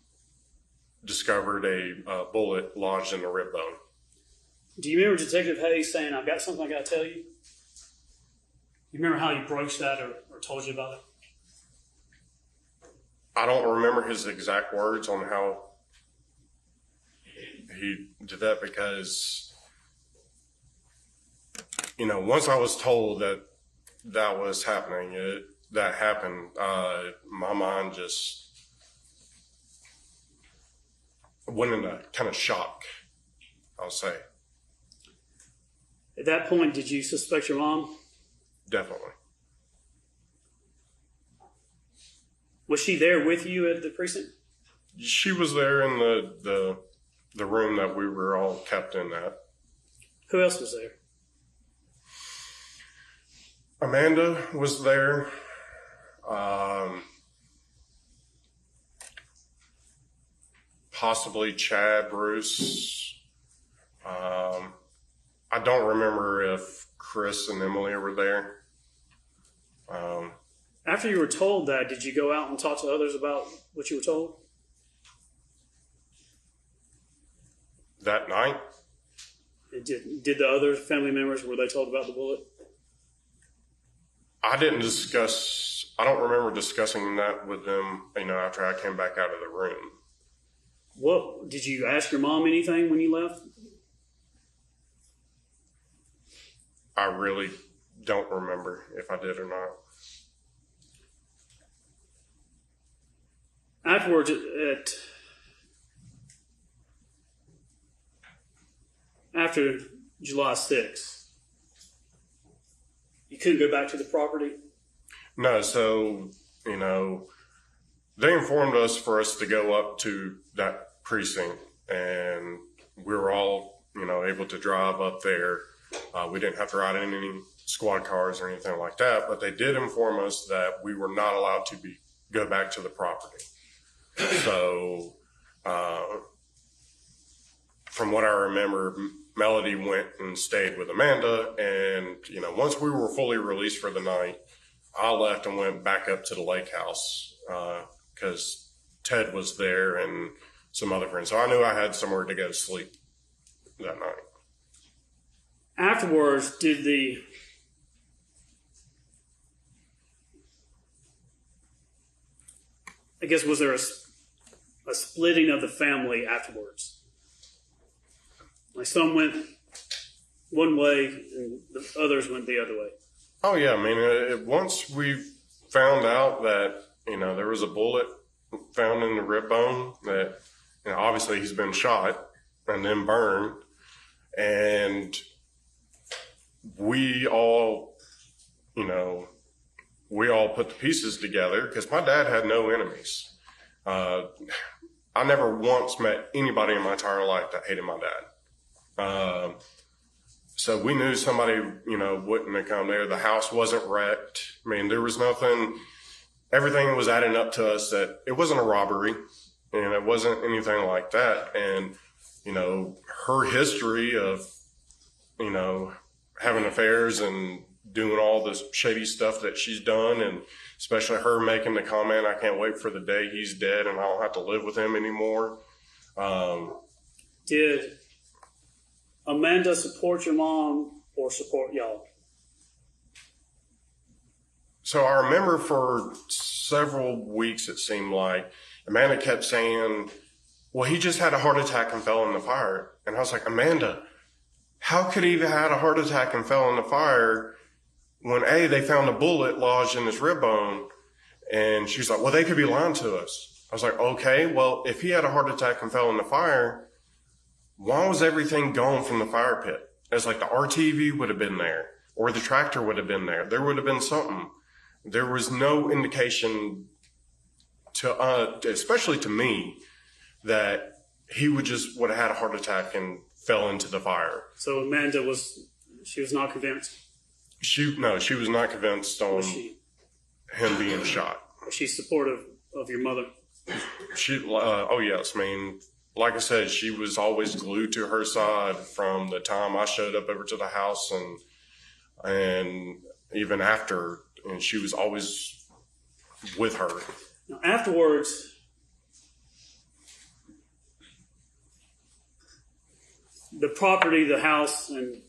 discovered a bullet lodged in the rib bone. Do you remember Detective Hayes saying, I've got something I got to tell you? You remember how he broached that or told you about it? I don't remember his exact words on how he did that because, you know, once I was told that that was happening, that happened, my mind just went into kind of shock, I'll say. At that point, did you suspect your mom? Definitely. Was she there with you at the precinct? She was there in the room that we were all kept in at. Who else was there? Amanda was there. Possibly Chad, Bruce. I don't remember if Chris and Emily were there. After you were told that, did you go out and talk to others about what you were told? That night? Did the other family members, were they told about the bullet? I don't remember discussing that with them, you know, after I came back out of the room. What, did you ask your mom anything when you left? I really don't remember if I did or not. Afterwards, after July 6th, you couldn't go back to the property? No, so, you know, they informed us for us to go up to that precinct, and we were all, you know, able to drive up there. We didn't have to ride in any squad cars or anything like that, but they did inform us that we were not allowed to go back to the property. So, from what I remember, Melody went and stayed with Amanda, and, you know, once we were fully released for the night, I left and went back up to the lake house because Ted was there and some other friends. So I knew I had somewhere to go to sleep that night. Afterwards, was there a splitting of the family afterwards? Like some went one way and the others went the other way. Oh yeah, I mean, once we found out that there was a bullet found in the rib bone, that obviously he's been shot and then burned, and we all put the pieces together because my dad had no enemies. I never once met anybody in my entire life that hated my dad. So we knew somebody, wouldn't have come there. The house wasn't wrecked. I mean, there was nothing. Everything was adding up to us that it wasn't a robbery and it wasn't anything like that. And, her history of, having affairs and doing all this shady stuff that she's done, and especially her making the comment, I can't wait for the day he's dead and I don't have to live with him anymore. Did Amanda support your mom or support y'all? So I remember for several weeks, it seemed like Amanda kept saying, well, he just had a heart attack and fell in the fire. And I was like, Amanda, how could he have had a heart attack and fell in the fire when they found a bullet lodged in his rib bone? And she's like, well, they could be lying to us. I was like, okay, well, if he had a heart attack and fell in the fire, why was everything gone from the fire pit? It's like the RTV would have been there, or the tractor would have been there. There would have been something. There was no indication to, especially to me, that he would have had a heart attack and fell into the fire. So Amanda was not convinced? She was not convinced on him being shot. Was she supportive of your mother? Oh yes. I mean, like I said, she was always glued to her side from the time I showed up over to the house and even after, and she was always with her. Now, afterwards, the property, the house, and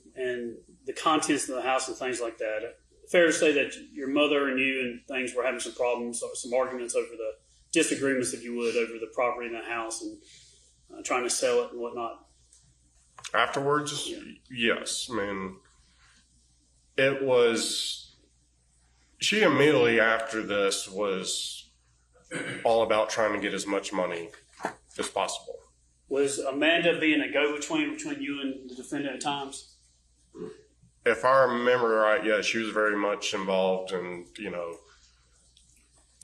the contents of the house and things like that, fair to say that your mother and you and things were having some problems or some arguments over the disagreements, if you would, over the property in the house and trying to sell it and whatnot? Afterwards? Yeah. Yes. I mean, it was, she immediately after this was all about trying to get as much money as possible. Was Amanda being a go-between between you and the defendant at times? If I remember right, yeah, she was very much involved, and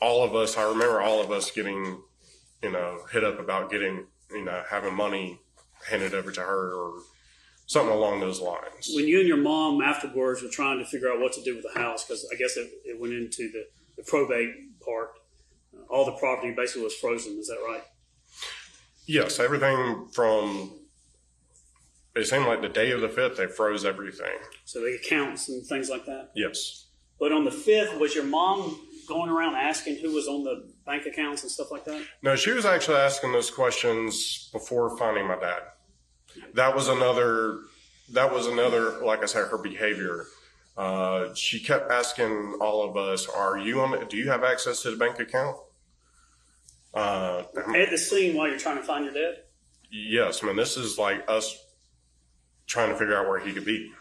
all of us. I remember all of us getting, hit up about getting, having money handed over to her or something along those lines. When you and your mom afterwards were trying to figure out what to do with the house, because I guess it went into the probate part, all the property basically was frozen. Is that right? Yes, everything from. It seemed like the day of the 5th, they froze everything. So the accounts and things like that? Yes. But on the 5th, was your mom going around asking who was on the bank accounts and stuff like that? No, she was actually asking those questions before finding my dad. That was another, like I said, her behavior. She kept asking all of us, do you have access to the bank account? At the scene while you're trying to find your dad? Yes, I mean, this is like us trying to figure out where he could be.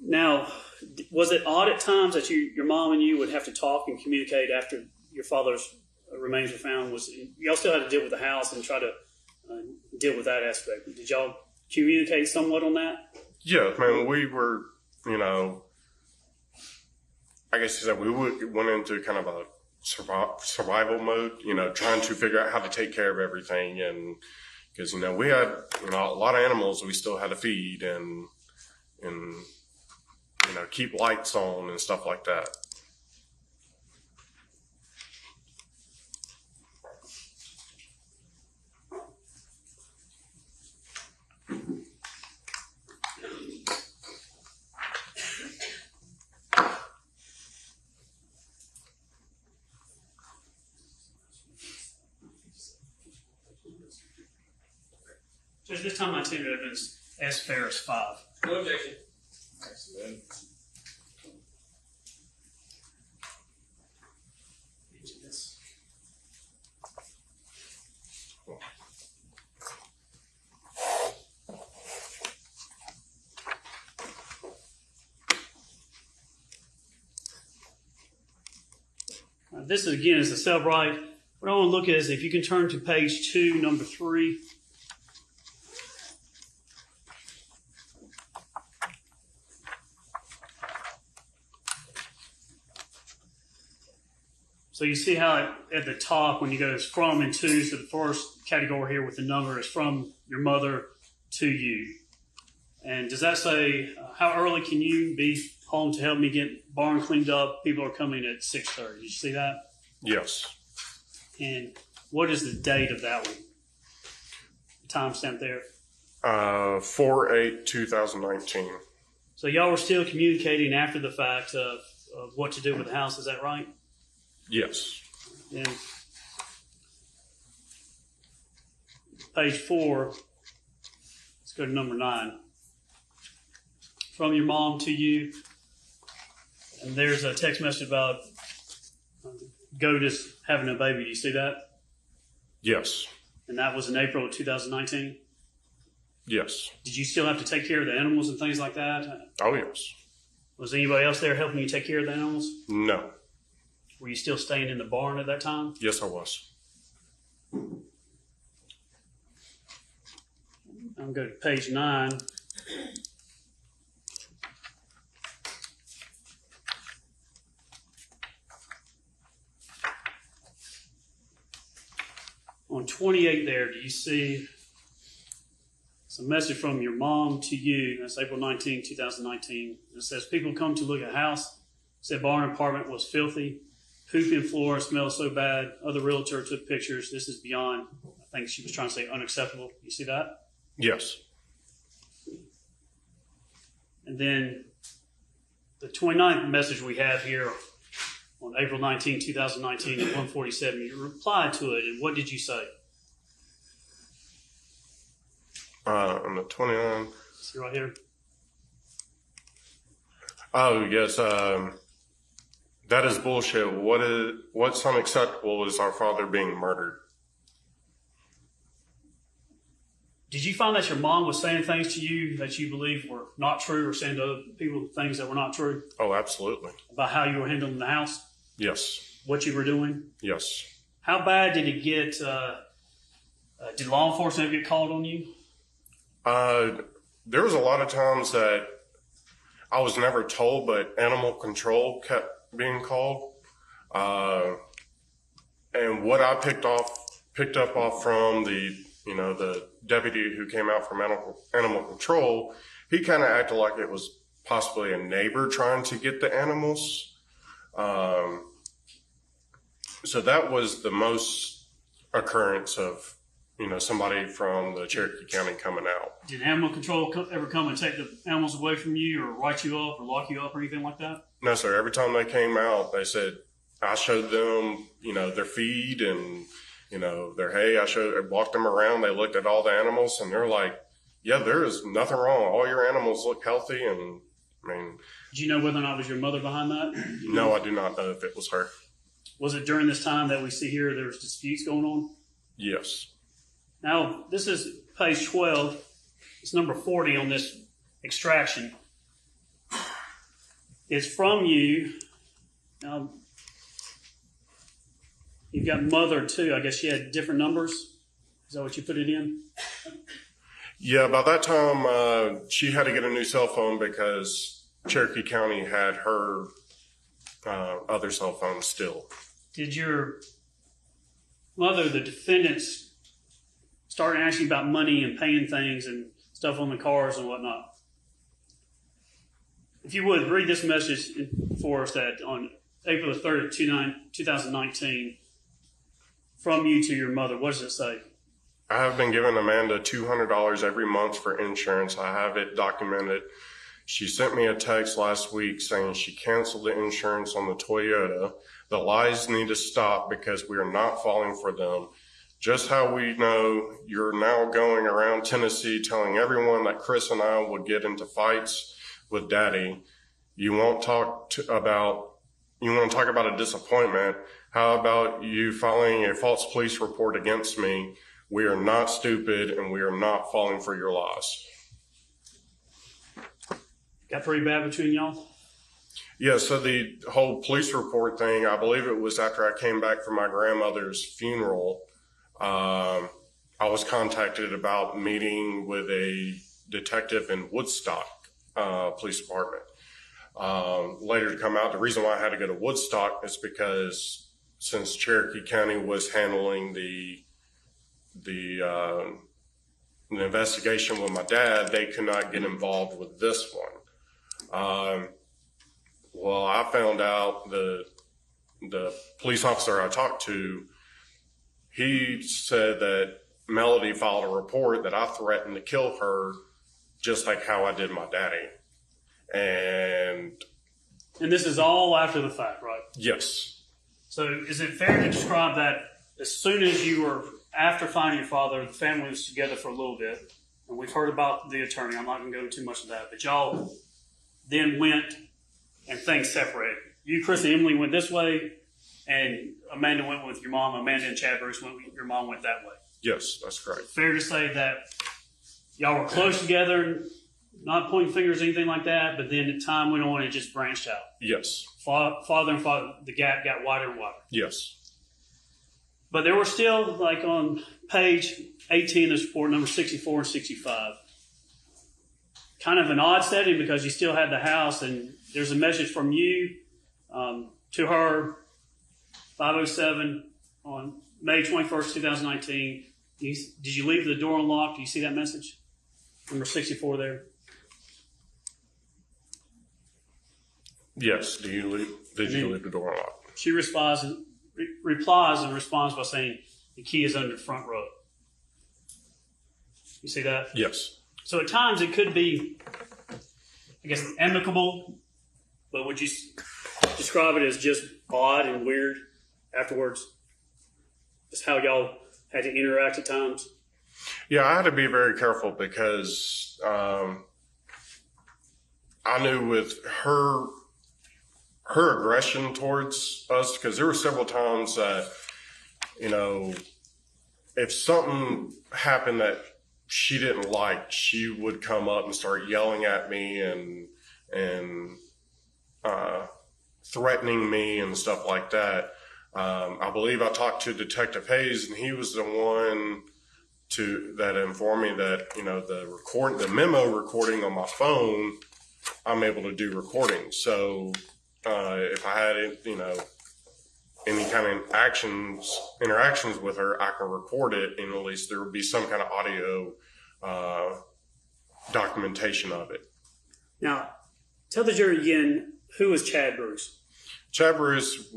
Now, was it odd at times that your mom and you would have to talk and communicate after your father's remains were found? Y'all still had to deal with the house and try to deal with that aspect. Did y'all communicate somewhat on that? Yeah, I mean, we were, I guess we went into kind of a survival mode, trying to figure out how to take care of everything. And because, we had, a lot of animals we still had to feed and keep lights on and stuff like that. Judge, this time I attended evidence S. Farris 5. No objection. Excellent. This is, again, is the cell-right. What I want to look at is if you can turn to page 2, number 3. So you see how at the top, when you go from and to, so the first category here with the number is from your mother to you. And does that say, how early can you be home to help me get barn cleaned up? People are coming at 6:30. Did you see that? Yes. And what is the date of that one? Timestamp there. 4/8/2019. So y'all were still communicating after the fact of what to do with the house. Is that right? Yes. And page 4, let's go to number 9. From your mom to you. And there's a text message about Godis having a baby. Do you see that? Yes. And that was in April of 2019? Yes. Did you still have to take care of the animals and things like that? Oh, yes. Was anybody else there helping you take care of the animals? No. Were you still staying in the barn at that time? Yes, I was. I'm going to go to page 9. On 28 there, do you see it's a message from your mom to you? That's April 19, 2019. It says, people come to look at house. Said barn apartment was filthy. Poop in floor, smelled so bad. Other realtor took pictures. This is beyond, I think she was trying to say unacceptable. You see that? Yes. And then the 29th message we have here on April 19, 2019 at 1:47, you replied to it, and what did you say? On the 29. See right here? Oh, yes. That is bullshit. What's unacceptable is our father being murdered. Did you find that your mom was saying things to you that you believe were not true, or saying to other people things that were not true Oh, absolutely. about how you were handling the house, Yes. what you were doing? Yes. How bad did it get? Did law enforcement ever get called on you? There was a lot of times that I was never told, but animal control kept being called. And what I picked up from the deputy who came out from animal control, he kind of acted like it was possibly a neighbor trying to get the animals. So that was the most occurrence of, somebody from the Cherokee County coming out. Did animal control ever come and take the animals away from you, or write you up, or lock you up, or anything like that? No, sir. Every time they came out, they said, I showed them, their feed and, their hay. I walked them around. They looked at all the animals and they're like, yeah, there is nothing wrong. All your animals look healthy. And Did you know whether or not it was your mother behind that? No, I do not know if it was her. Was it during this time that we see here there was disputes going on? Yes. Now, this is page 12. It's number 40 on this extraction. It's from you. Now, you've got mother, too. I guess she had different numbers. Is that what you put it in? Yeah, by that time, she had to get a new cell phone because Cherokee County had her other cell phone still. Did your mother, the defendants, start asking about money and paying things and stuff on the cars and whatnot? If you would, read this message for us that on April the 3rd, 2019, from you to your mother. What does it say? I have been giving Amanda $200 every month for insurance. I have it documented. She sent me a text last week saying she canceled the insurance on the Toyota. The lies need to stop because we are not falling for them. Just how we know you're now going around Tennessee telling everyone that Chris and I would get into fights with Daddy. You want to talk about a disappointment. How about you filing a false police report against me? We are not stupid and we are not falling for your lies. Got pretty bad between y'all? Yeah, so the whole police report thing, I believe it was after I came back from my grandmother's funeral. I was contacted about meeting with a detective in Woodstock Police Department. Later to come out, the reason why I had to go to Woodstock is because since Cherokee County was handling the investigation with my dad, they could not get involved with this one. Well, I found out the police officer I talked to, he said that Melody filed a report that I threatened to kill her just like how I did my daddy. And this is all after the fact, right? yes. So is it fair to describe that as soon as you were after finding your father, the family was together for a little bit, and we've heard about the attorney. I'm not going to go into too much of that, but y'all then went and things separated. You, Chris, and Emily went this way, and Amanda went with your mom. Amanda and Chad Bruce went. Your mom went that way. Yes, that's correct. Fair to say that y'all were close together, not pointing fingers or anything like that, but then as time went on, it just branched out. Yes. Father and father, the gap got wider and wider. Yes. But there were still, like on page 18 of this report, number 64 and 65, kind of an odd setting because you still had the house, and there's a message from you to her, 5:07 on May 21st, 2019. Did you leave the door unlocked? Do you see that message? Number 64 there. Yes. Did you leave the door unlocked? She replies and responds by saying the key is under the front row. You see that? Yes. So at times it could be, I guess, amicable, but would you describe it as just odd and weird afterwards? Just how y'all had to interact at times? Yeah, I had to be very careful because I knew with her aggression towards us, because there were several times that, if something happened that she didn't like, she would come up and start yelling at me and threatening me and stuff like that. I believe I talked to Detective Hayes, and he was the one that informed me that the memo recording on my phone, I'm able to do recording. So if I had any kind of interactions with her, I can record it, and at least there would be some kind of audio documentation of it. Now, tell the jury again, who was Chad Bruce? Chad Bruce,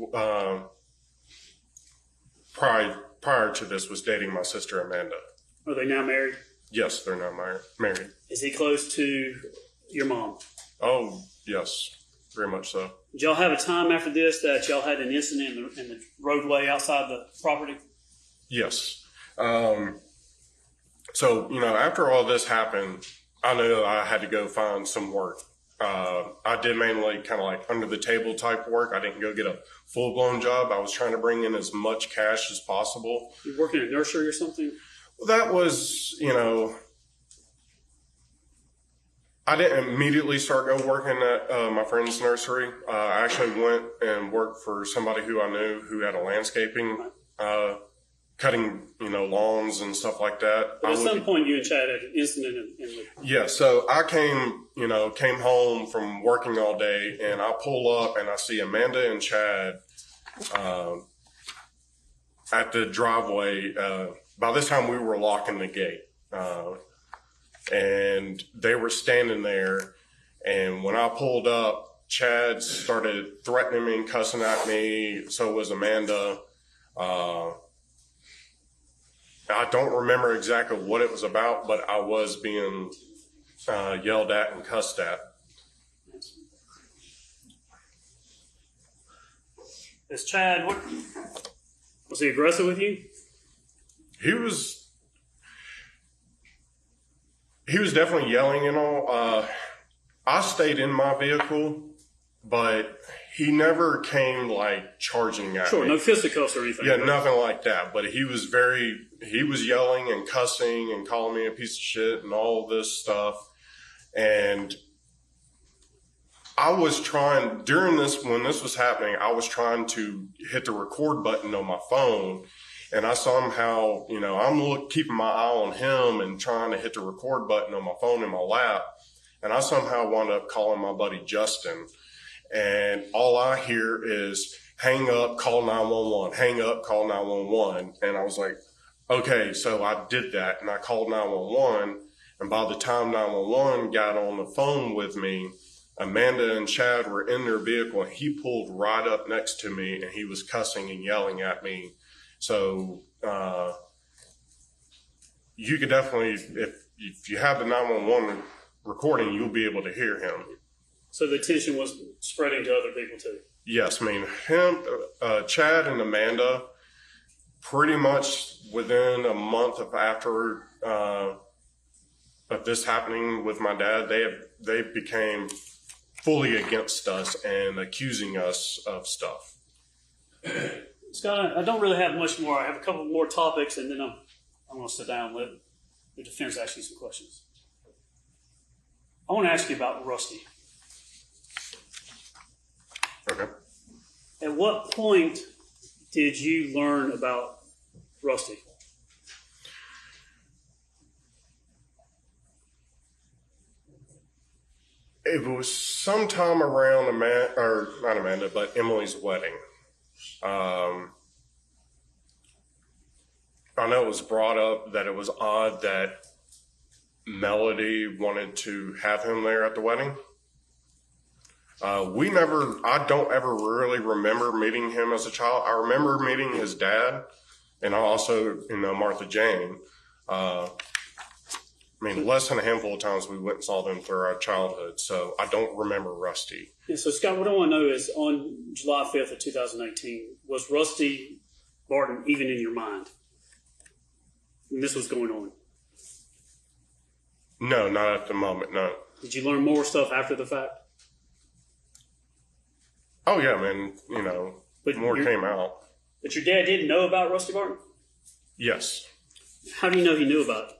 prior to this, was dating my sister Amanda. Are they now married? Yes, they're now married. Is he close to your mom? Oh, yes, very much so. Did y'all have a time after this that y'all had an incident in the roadway outside the property? Yes. So, after all this happened, I knew I had to go find some work. I did mainly kind of like under the table type work. I didn't go get a full blown job. I was trying to bring in as much cash as possible. You working in a nursery or something? Well, that was, I didn't immediately start working at my friend's nursery. I actually went and worked for somebody who I knew who had a landscaping, cutting, lawns and stuff like that. But at some point you and Chad had an incident in the... Yeah, so I came home from working all day, and I pull up and I see Amanda and Chad at the driveway. By this time we were locking the gate. And they were standing there, and when I pulled up, Chad started threatening me and cussing at me. So was Amanda. I don't remember exactly what it was about, but I was being yelled at and cussed at. As Chad, was he aggressive with you? He was definitely yelling and all. I stayed in my vehicle, but he never came like charging at me. Sure, no fisticuffs or anything. Yeah, nothing like that. But he was yelling and cussing and calling me a piece of shit and all this stuff. And I was trying during this, when this was happening, I was trying to hit the record button on my phone, and I somehow, I'm keeping my eye on him and trying to hit the record button on my phone in my lap, and I somehow wound up calling my buddy Justin, and all I hear is hang up, call 911, hang up, call 911, and I was like, okay, so I did that, and I called 911, and by the time 911 got on the phone with me, Amanda and Chad were in their vehicle, and he pulled right up next to me, and he was cussing and yelling at me. So you could definitely, if you have the 911 recording, you'll be able to hear him. So the tension was spreading to other people too? Yes. I mean, him, Chad and Amanda, pretty much within a month after of this happening with my dad, they became fully against us and accusing us of stuff. Scott, I don't really have much more. I have a couple more topics, and then I'm going to sit down and let the defense ask you some questions. I want to ask you about Rusty. Okay. At what point did you learn about Rusty? It was sometime around not Amanda, but Emily's wedding. I know it was brought up that it was odd that Melody wanted to have him there at the wedding. I don't ever really remember meeting him as a child. I remember meeting his dad, and I also, Martha Jane. Less than a handful of times we went and saw them through our childhood, so I don't remember Rusty. Yeah, so, Scott, what I want to know is, on July 5th of 2018, was Rusty Barton even in your mind when this was going on? No, not at the moment, no. Did you learn more stuff after the fact? Oh, yeah, man, But more came out. But your dad didn't know about Rusty Barton? Yes. How do you know he knew about it?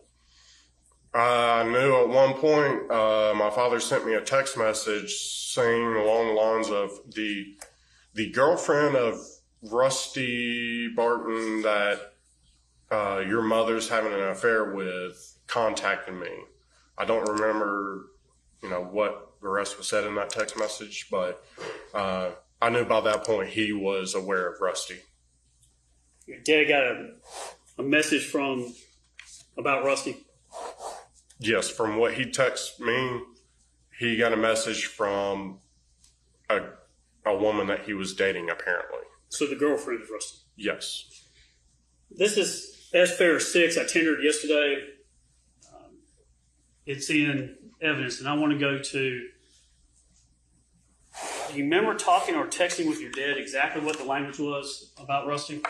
I knew at one point my father sent me a text message saying along the lines of the girlfriend of Rusty Barton that your mother's having an affair with contacted me. I don't remember, what the rest was said in that text message, but I knew by that point he was aware of Rusty. Your dad got a message about Rusty? Yes, from what he texted me, he got a message from a woman that he was dating, apparently. So the girlfriend of Rusty? Yes. This is S-Fair 6. I tendered yesterday. It's in evidence, and I want to go to... Do you remember talking or texting with your dad exactly what the language was about Rusty?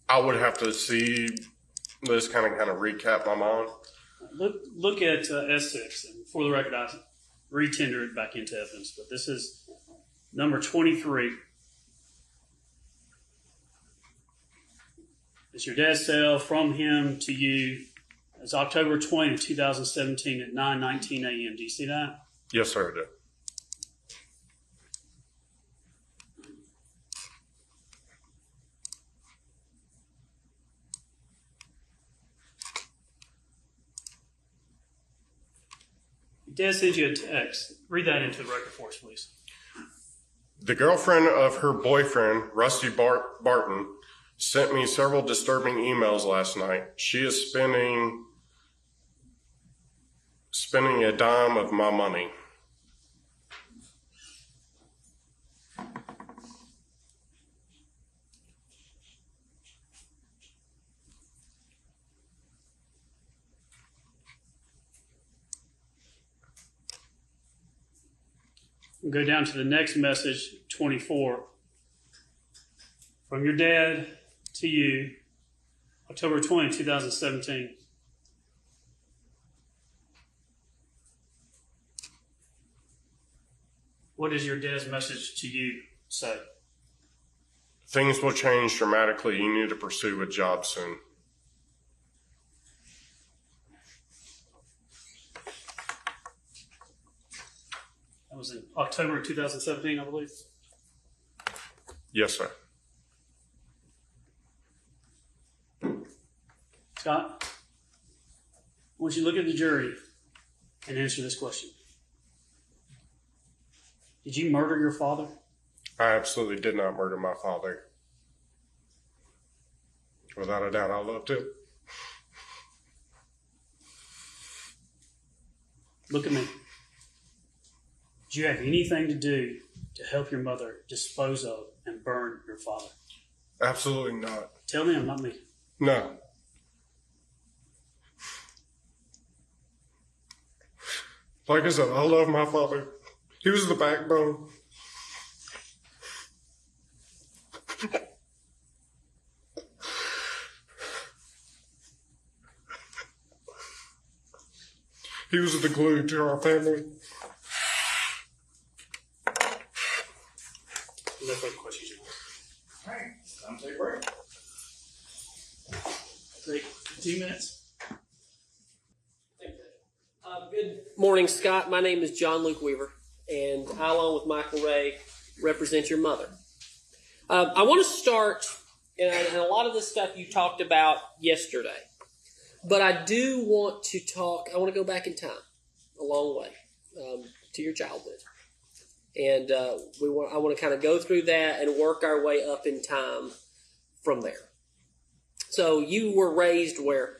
I would have to see this kind of recap my mind. Look at S6, and for the record, I re-tendered it back into evidence, but this is number 23. It's your dad's sale from him to you. It's October 20th, 2017 at 9:19 a.m. Do you see that? Yes, sir, I do. Dad sent you a text. Read that into the record for us, please. The girlfriend of her boyfriend, Rusty Barton, sent me several disturbing emails last night. She is spending a dime of my money. We'll go down to the next message, 24. From your dad to you, October 20, 2017. What does your dad's message to you say? Things will change dramatically. You need to pursue a job soon. was in October of 2017, I believe. Yes, sir. Scott, I want you to look at the jury and answer this question. Did you murder your father? I absolutely did not murder my father. Without a doubt, I loved him. Look at me. Did you have anything to do to help your mother dispose of and burn your father? Absolutely not. Tell them, not me. No. Like I said, I love my father. He was the backbone. He was the glue to our family. No further questions. All right, time to take a break. Take 2 minutes. Good morning, Scott. My name is John Luke Weaver, and I, along with Michael Ray, represent your mother. I want to start, and a lot of this stuff you talked about yesterday, but I do want to I want to go back in time a long way to your childhood. And I want to kind of go through that and work our way up in time from there. So you were raised where?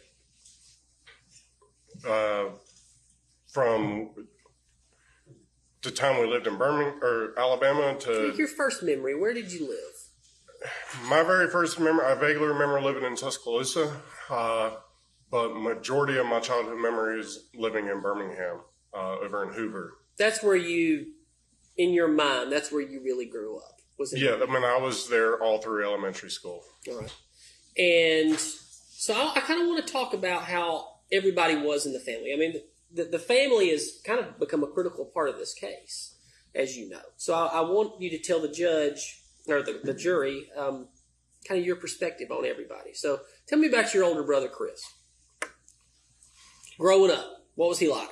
From the time we lived in Birmingham or Alabama to Your first memory, where did you live? my very first memory, I vaguely remember living in Tuscaloosa, but majority of my childhood memory is living in Birmingham, over in Hoover. That's where you, in your mind, that's where you really grew up. Was it? Yeah, I mean, I was there all through elementary school. All right. And so I kind of want to talk about how everybody was in the family. I mean, the family has kind of become a critical part of this case, as you know. So I want you to tell the judge or the jury kind of your perspective on everybody. So tell me about your older brother, Chris. Growing up, what was he like?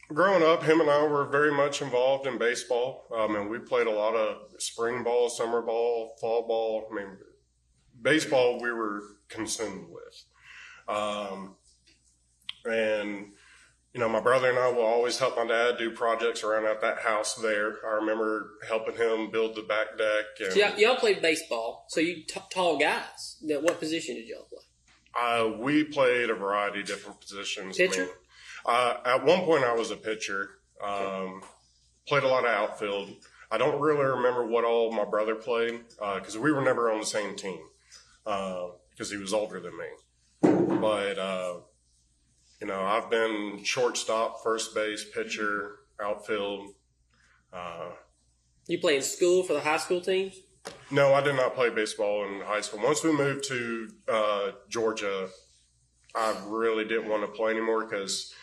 Growing up, him and I were very much involved in baseball. And we played a lot of spring ball, summer ball, fall ball. I mean, baseball we were consumed with. And, you know, my brother and I will always help my dad do projects around at that house there. I remember helping him build the back deck. And So y'all played baseball, so you tall guys. Now, what position did y'all play? we played a variety of different positions. Pitcher? At one point, I was a pitcher. Played a lot of outfield. I don't really remember what all my brother played because we were never on the same team because he was older than me. But you know, I've been shortstop, first base, pitcher, outfield. You play in school for the high school teams? No, I did not play baseball in high school. Once we moved to Georgia, I really didn't want to play anymore because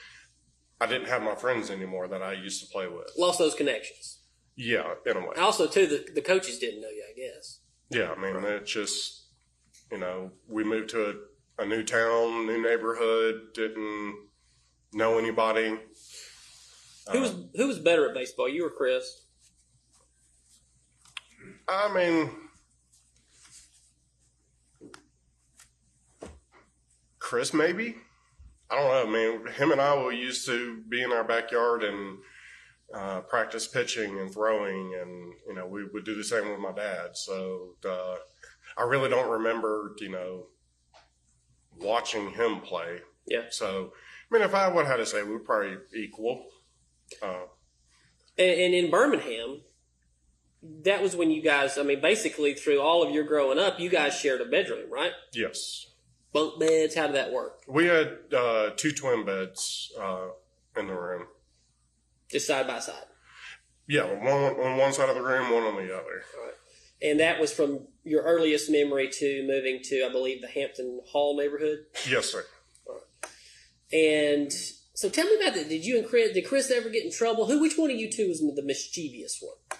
I didn't have my friends anymore that I used to play with. Lost those connections. Yeah, in a way. Also, too, the coaches didn't know you, I guess. Yeah, I mean, it's just, you know, we moved to a new town, new neighborhood, didn't know anybody. Who was better at baseball, you or Chris? I mean, Chris maybe. I don't know. I mean, him and I were used to be in our backyard and practice pitching and throwing, and you know, we would do the same with my dad. So I really don't remember, you know, watching him play. Yeah. So, I mean, if I would have to say, we're probably equal. And in Birmingham, that was when you guys, I mean, basically through all of your growing up, you guys shared a bedroom, right? Yes. Bunk beds, how did that work? We had 2 twin beds in the room. Just side by side. Yeah, one on one side of the room, one on the other. All right. And that was from your earliest memory to moving to, I believe, the Hampton Hall neighborhood? Yes, sir. All right. And so tell me about that. Did Chris ever get in trouble? Which one of you two was the mischievous one?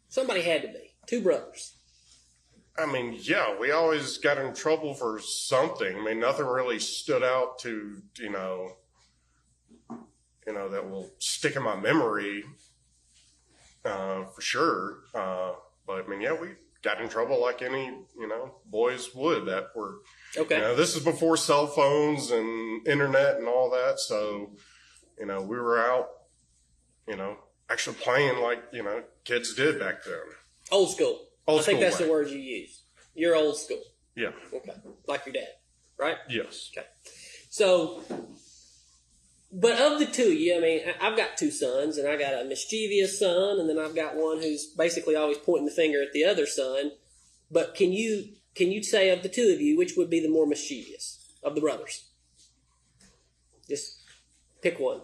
Somebody had to be. 2 brothers. I mean, yeah, we always got in trouble for something. I mean, nothing really stood out to, you know, that will stick in my memory for sure. But I mean, yeah, we got in trouble like any, boys would that were, Okay. This is before cell phones and internet and all that. So, we were out, actually playing like, kids did back then. Old school. Old I think school that's way. the word you use. You're old school. Yeah. Okay. Like your dad, right? Yes. Okay. So, but of the two of you, I mean, I've got two sons, and I got a mischievous son, and then I've got one who's basically always pointing the finger at the other son. But can you say of the two of you, which would be the more mischievous of the brothers? Just pick one.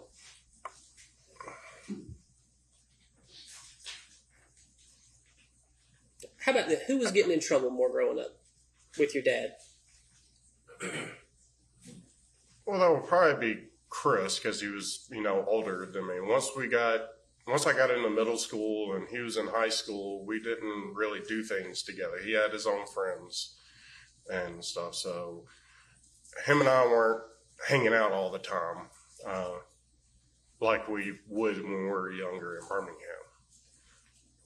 How about this? Who was getting in trouble more growing up with your dad? Well, that would probably be Chris because he was, older than me. Once I got into middle school and he was in high school, we didn't really do things together. He had his own friends and stuff. So him and I weren't hanging out all the time like we would when we were younger in Birmingham.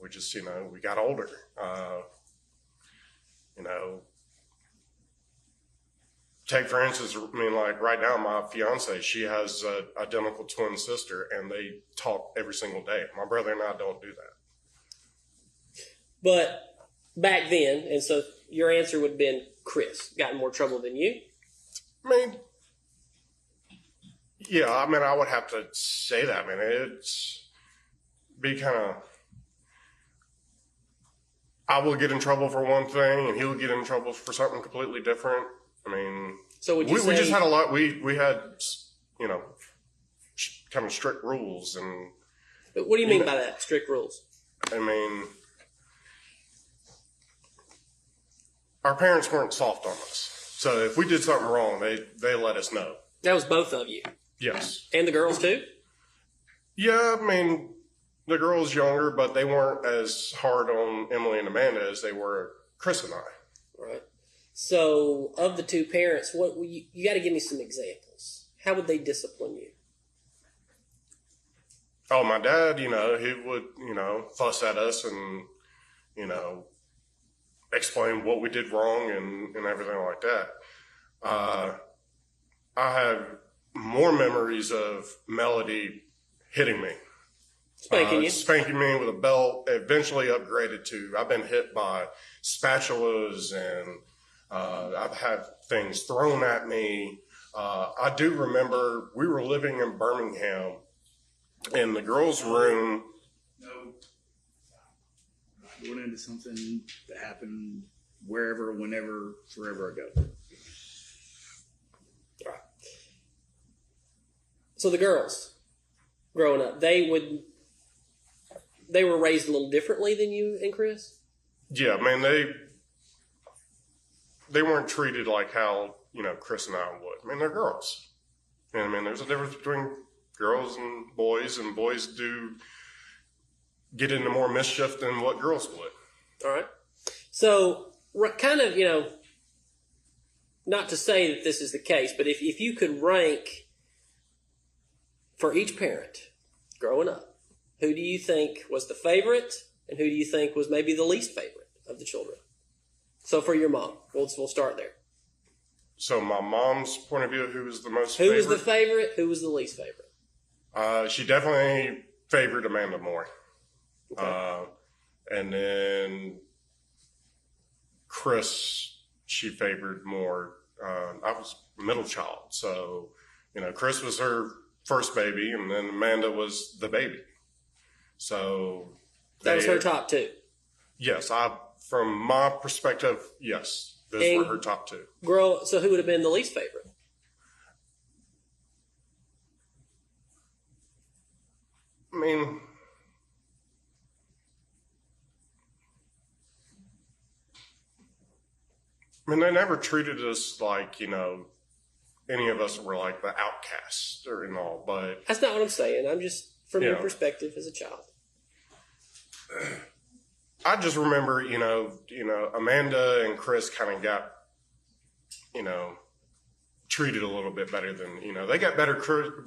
We just, we got older. Take for instance, like right now, my fiance, she has an identical twin sister, and they talk every single day. My brother and I don't do that. But back then, and so your answer would have been Chris, got in more trouble than you? I mean, yeah, I would have to say that. It's be kind of, I will get in trouble for one thing, and he'll get in trouble for something completely different. So would you we say, just had a lot. We had, kind of strict rules, and what do you mean by that? Strict rules? Our parents weren't soft on us. So if we did something wrong, they let us know. That was both of you, Yes. and the girls too. Yeah, the girls younger, but they weren't as hard on Emily and Amanda as they were Chris and I. Right. So, of the two parents, what you got to give me some examples. How would they discipline you? Oh, my dad, he would, fuss at us and, explain what we did wrong and everything like that. I have more memories of Melody hitting me. Spanking you? Spanking me with a belt, eventually upgraded to, I've been hit by spatulas and I've had things thrown at me. I do remember we were living in Birmingham in the girls' room. No. Going into something that happened wherever, whenever, forever ago. Right. So the girls, growing up, they were raised a little differently than you and Chris? Yeah, they weren't treated like how, Chris and I would. They're girls. And there's a difference between girls and boys do get into more mischief than what girls would. All right. So, kind of, not to say that this is the case, but if you could rank for each parent growing up, who do you think was the favorite and who do you think was maybe the least favorite of the children? So for your mom, we'll start there. So my mom's point of view, who was the most Who favorite? was the favorite? Who was the least favorite? She definitely favored Amanda more. Okay. And then Chris, she favored more. I was middle child. So, Chris was her first baby, and then Amanda was the baby. So That was her top two. Yes, from my perspective, yes, those were her top two. So who would have been the least favorite? They never treated us like, any of us were like the outcasts or and all, but That's not what I'm saying. I'm just from your Yeah. perspective as a child. I just remember, Amanda and Chris kind of got, treated a little bit better than, they got better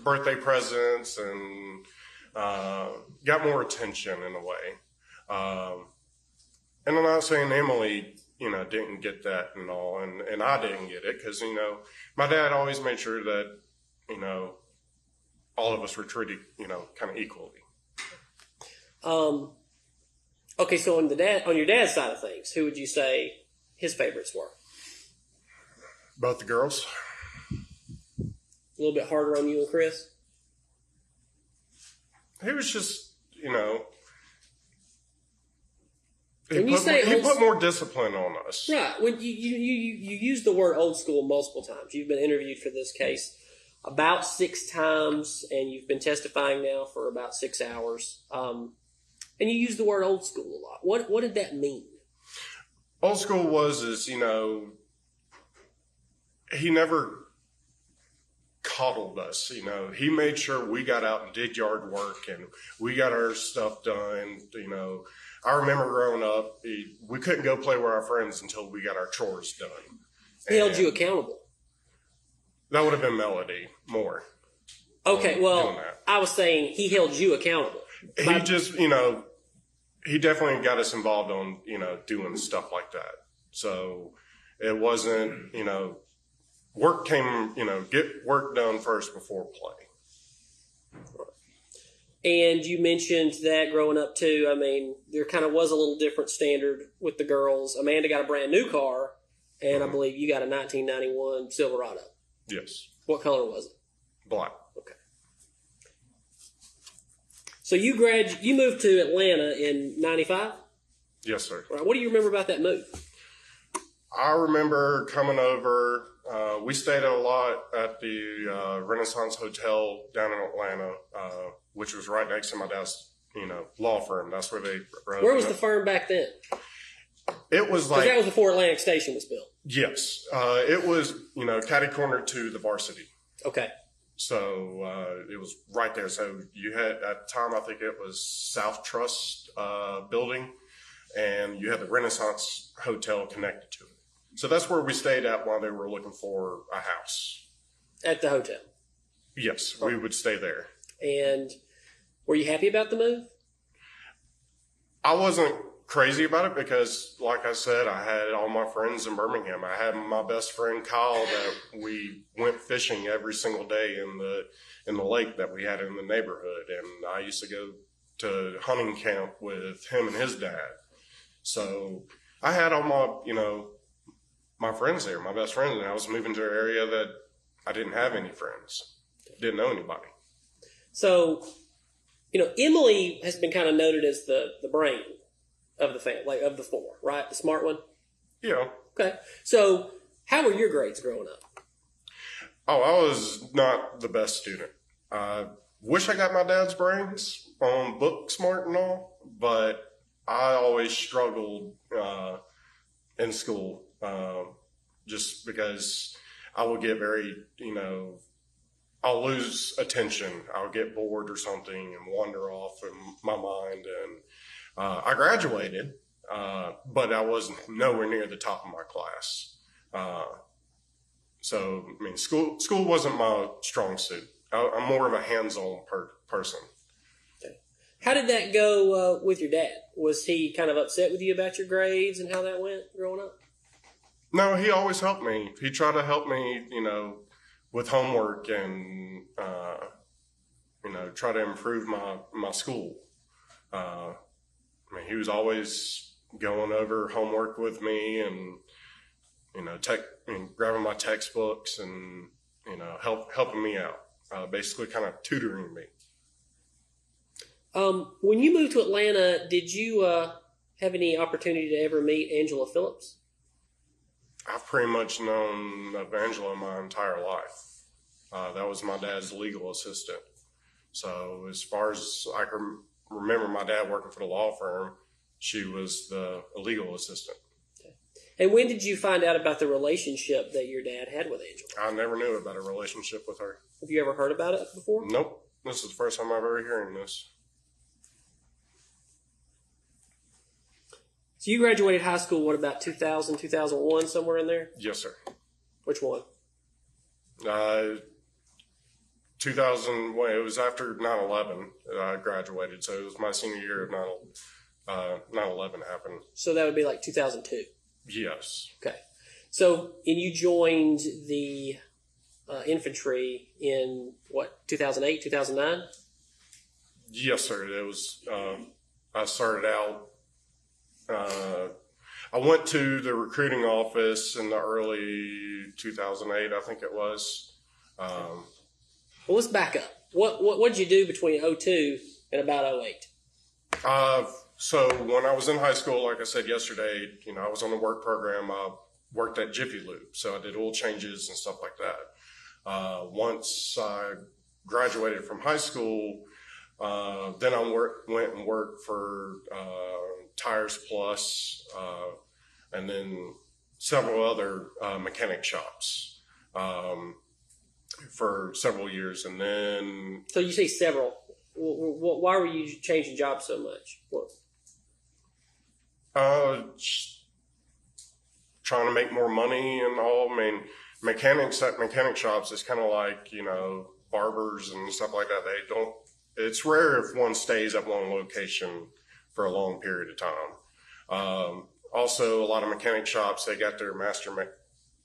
birthday presents and got more attention in a way. And I'm not saying Emily, didn't get that and all, and I didn't get it because, my dad always made sure that, all of us were treated, kind of equally. Okay, so on your dad's side of things, who would you say his favorites were? Both the girls. A little bit harder on you and Chris? He was just, When you say he put more discipline on us. Right. When you use the word old school multiple times. You've been interviewed for this case about 6 times, and you've been testifying now for about 6 hours. And you use the word old school a lot. What did that mean? Old school is, he never coddled us. He made sure we got out and did yard work and we got our stuff done. I remember growing up, we couldn't go play with our friends until we got our chores done. He held you accountable. That would have been Melody more. Okay, well, I was saying he held you accountable. He just, he definitely got us involved on, doing stuff like that. So it wasn't, work came, get work done first before play. And you mentioned that growing up too, there kind of was a little different standard with the girls. Amanda got a brand new car, and I believe you got a 1991 Silverado. Yes. What color was it? Black. Okay. So you moved to Atlanta in 95? Yes, sir. Right. What do you remember about that move? I remember coming over. We stayed a lot at the Renaissance Hotel down in Atlanta, which was right next to my dad's, law firm. That's where they wrote. Where was the firm back then? It was like, that was before Atlantic Station was built. Yes. It was, catty corner to the Varsity. Okay. So it was right there. So you had, at the time, I think it was South Trust building, and you had the Renaissance Hotel connected to it. So that's where we stayed at while they were looking for a house. At the hotel? Yes, we would stay there. And were you happy about the move? I wasn't crazy about it because, like I said, I had all my friends in Birmingham. I had my best friend Kyle that we went fishing every single day in the lake that we had in the neighborhood, and I used to go to hunting camp with him and his dad. So I had all my my friends there, my best friends, and I was moving to an area that I didn't have any friends, didn't know anybody. So, Emily has been kind of noted as the brain of the family, like of the 4, right? The smart one? Yeah. Okay. So, how were your grades growing up? Oh, I was not the best student. I wish I got my dad's brains on book smart and all, but I always struggled in school just because I would get very, I'll lose attention. I'll get bored or something and wander off in my mind. And I graduated, but I was nowhere near the top of my class. So, school wasn't my strong suit. I'm more of a hands-on person. Okay. How did that go with your dad? Was he kind of upset with you about your grades and how that went growing up? No, he always helped me. He tried to help me, with homework and, try to improve my school. He was always going over homework with me and, grabbing my textbooks and, helping me out, basically kind of tutoring me. When you moved to Atlanta, did you have any opportunity to ever meet Angela Phillips? I've pretty much known of Angela my entire life. That was my dad's legal assistant. So as far as I can remember my dad working for the law firm, she was the legal assistant. Okay. And when did you find out about the relationship that your dad had with Angela? I never knew about a relationship with her. Have you ever heard about it before? Nope. This is the first time I've ever hearing this. So you graduated high school, what, about 2000, 2001, somewhere in there? Yes, sir. Which one? 2000, well, it was after 9/11 that I graduated, so it was my senior year of 9/11 happened. So that would be like 2002. Yes. Okay. So, and you joined the infantry in what, 2008, 2009? Yes, sir. It was, I started out, I went to the recruiting office in the early 2008, I think it was. Well, let's back up. What did you do between 02 and about 08? So when I was in high school, like I said yesterday, I was on the work program. I worked at Jiffy Lube, so I did oil changes and stuff like that. Once I graduated from high school, then I went and worked for Tires Plus, and then several other mechanic shops for several years. And then... So you say several. Why were you changing jobs so much? Trying to make more money and all. I mean, mechanic shops is kind of like, barbers and stuff like that. It's rare if one stays at one location for a long period of time. Also, a lot of mechanic shops, they got their master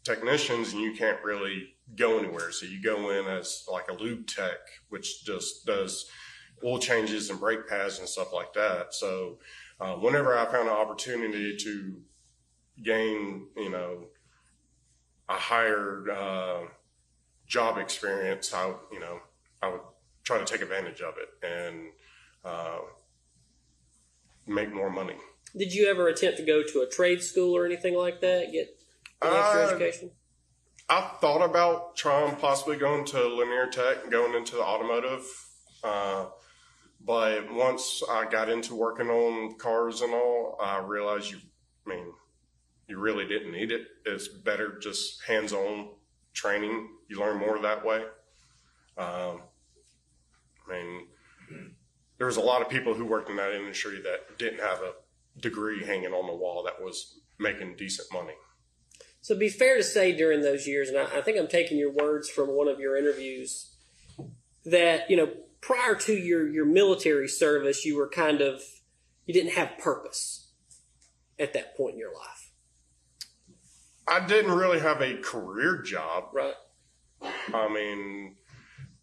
technicians, and you can't really go anywhere. So you go in as like a lube tech, which just does oil changes and brake pads and stuff like that. So whenever I found an opportunity to gain, a higher job experience, I would try to take advantage of it and make more money. Did you ever attempt to go to a trade school or anything like that? Get an extra education? I thought about trying possibly going to linear tech and going into the automotive. But once I got into working on cars and all, I realized you really didn't need it. It's better just hands-on training. You learn more that way. There was a lot of people who worked in that industry that didn't have a degree hanging on the wall that was making decent money. So it'd be fair to say during those years, and I think I'm taking your words from one of your interviews, that, prior to your military service, you didn't have purpose at that point in your life. I didn't really have a career job. Right.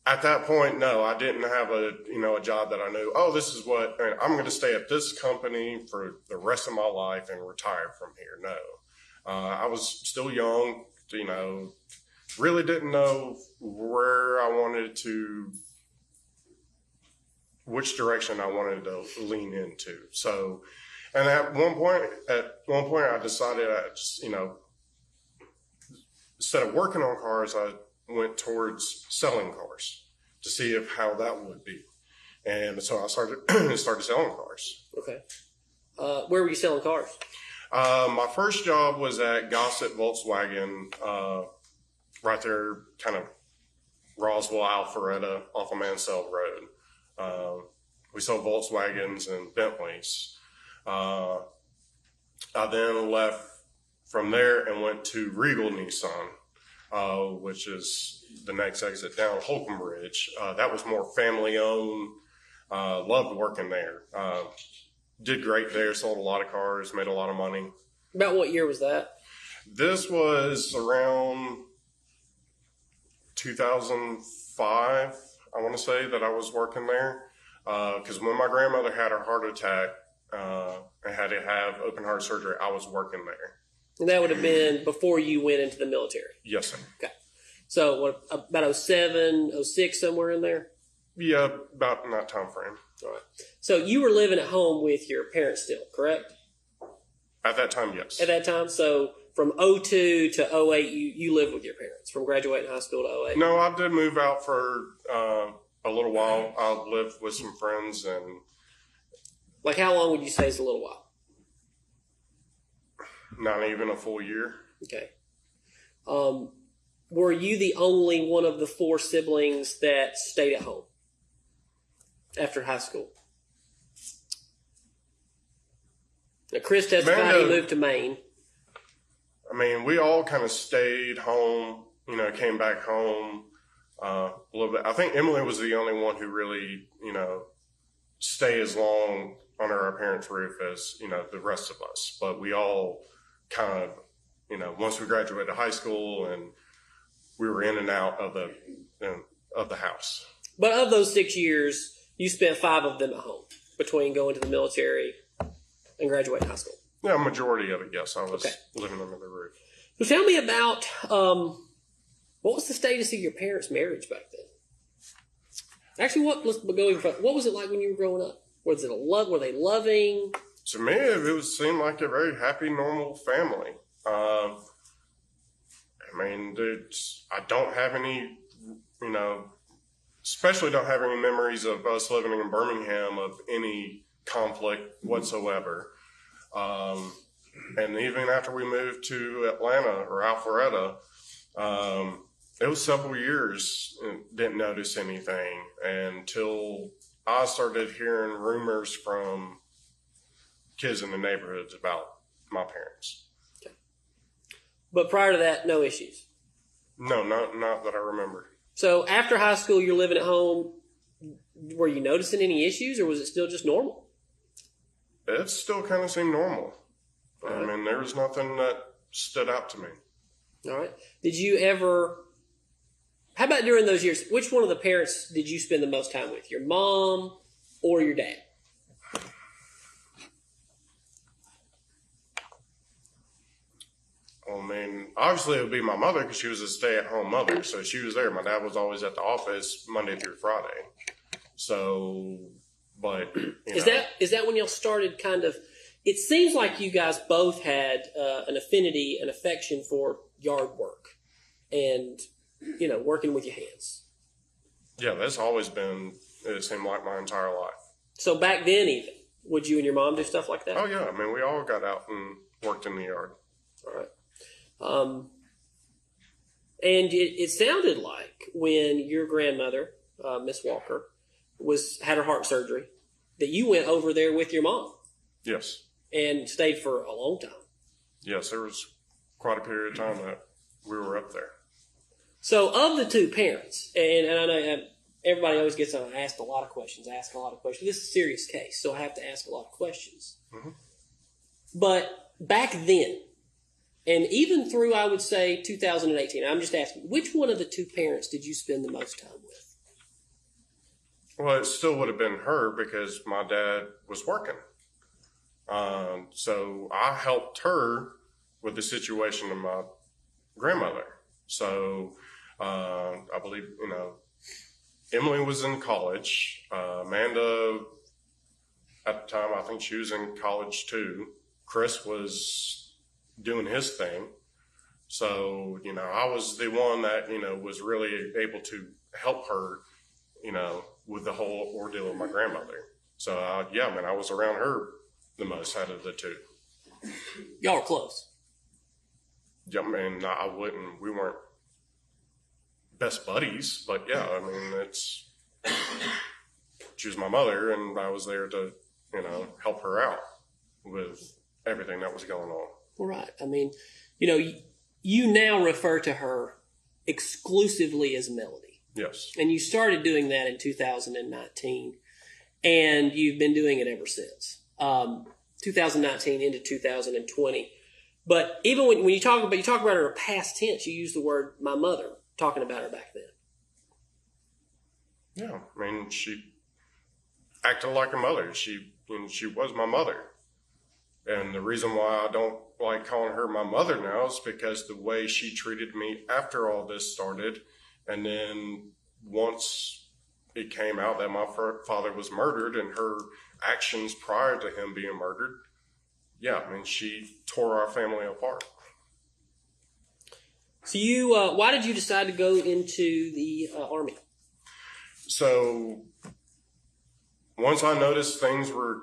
At that point, no, I didn't have a job that I knew, this is what, I'm going to stay at this company for the rest of my life and retire from here. No. I was still young, really didn't know where I wanted to, which direction I wanted to lean into. So, and at one point I decided I just, instead of working on cars, I went towards selling cars to see how that would be. And so I started selling cars. Okay. Where were you selling cars? My first job was at Gossett Volkswagen, right there, kind of Roswell, Alpharetta, off of Mansell Road. We sold Volkswagens and Bentleys. I then left from there and went to Regal Nissan, which is the next exit down Holcomb Ridge. That was more family owned. Loved working there. Did great there, sold a lot of cars, made a lot of money. About what year was that? This was around 2005, I want to say, that I was working there. Because when my grandmother had her heart attack and had to have open heart surgery, I was working there. And that would have been before you went into the military? Yes, sir. Okay. So what, about 07, 06, somewhere in there? Yeah, about in that time frame. All right. So you were living at home with your parents still, correct? At that time, yes. At that time? So from 02 to 08, you lived with your parents, from graduating high school to 08? No, I did move out for a little while. I lived with some friends. And like, how long would you say is a little while? Not even a full year. Okay. Were you the only one of the four siblings that stayed at home after high school? Now, Chris testified he moved to Maine. I mean, we all kind of stayed home came back home a little bit. I think Emily was the only one who really, stay as long under our parents' roof as, the rest of us. But we all kind of, once we graduated high school and we were in and out of the house. But of those 6 years, you spent 5 of them at home between going to the military and graduating high school. Yeah, majority of it, yes. I was living under the roof. So tell me about what was the status of your parents' marriage back then? Actually, what was it like when you were growing up? Was it were they loving? To me, it seemed like a very happy, normal family. I don't have any, especially don't have any memories of us living in Birmingham of any conflict whatsoever. And even after we moved to Atlanta or Alpharetta, it was several years and didn't notice anything until I started hearing rumors from kids in the neighborhoods about my parents. Okay. But prior to that, no issues? No, not that I remember. So after high school, you're living at home. Were you noticing any issues, or was it still just normal? It still kind of seemed normal. All right. There was nothing that stood out to me. All right. Did you ever... How about during those years, which one of the parents did you spend the most time with, your mom or your dad? Obviously it would be my mother because she was a stay-at-home mother, so she was there. My dad was always at the office Monday through Friday. So, but is that when y'all started kind of? It seems like you guys both had an affinity, an affection for yard work, and working with your hands. Yeah, that's always been. It seemed like my entire life. So back then, even would you and your mom do stuff like that? Oh yeah, we all got out and worked in the yard. All right. And it sounded like when your grandmother, Miss Walker, had her heart surgery, that you went over there with your mom. Yes. And stayed for a long time. Yes, there was quite a period of time that we were up there. So of the two parents, and I know everybody always gets asked a lot of questions, This is a serious case, so I have to ask a lot of questions. Mm-hmm. But back then, and even through, I would say, 2018, I'm just asking, which one of the two parents did you spend the most time with? Well, it still would have been her because my dad was working. So I helped her with the situation of my grandmother. So I believe, Emily was in college. Amanda, at the time, I think she was in college too. Chris was doing his thing. So, I was the one that, was really able to help her, with the whole ordeal of my grandmother. So, I was around her the most out of the two. Y'all are close. Yeah, we weren't best buddies, but she was my mother and I was there to, help her out with everything that was going on. Right. You now refer to her exclusively as Melody. Yes. And you started doing that in 2019, and you've been doing it ever since. 2019 into 2020. But even when you talk about her in past tense, you use the word "my mother," talking about her back then. Yeah, she acted like a mother. She was my mother. And the reason why I don't like calling her my mother now is because the way she treated me after all this started, and then once it came out that my father was murdered and her actions prior to him being murdered, she tore our family apart. So why did you decide to go into the Army? So once I noticed things were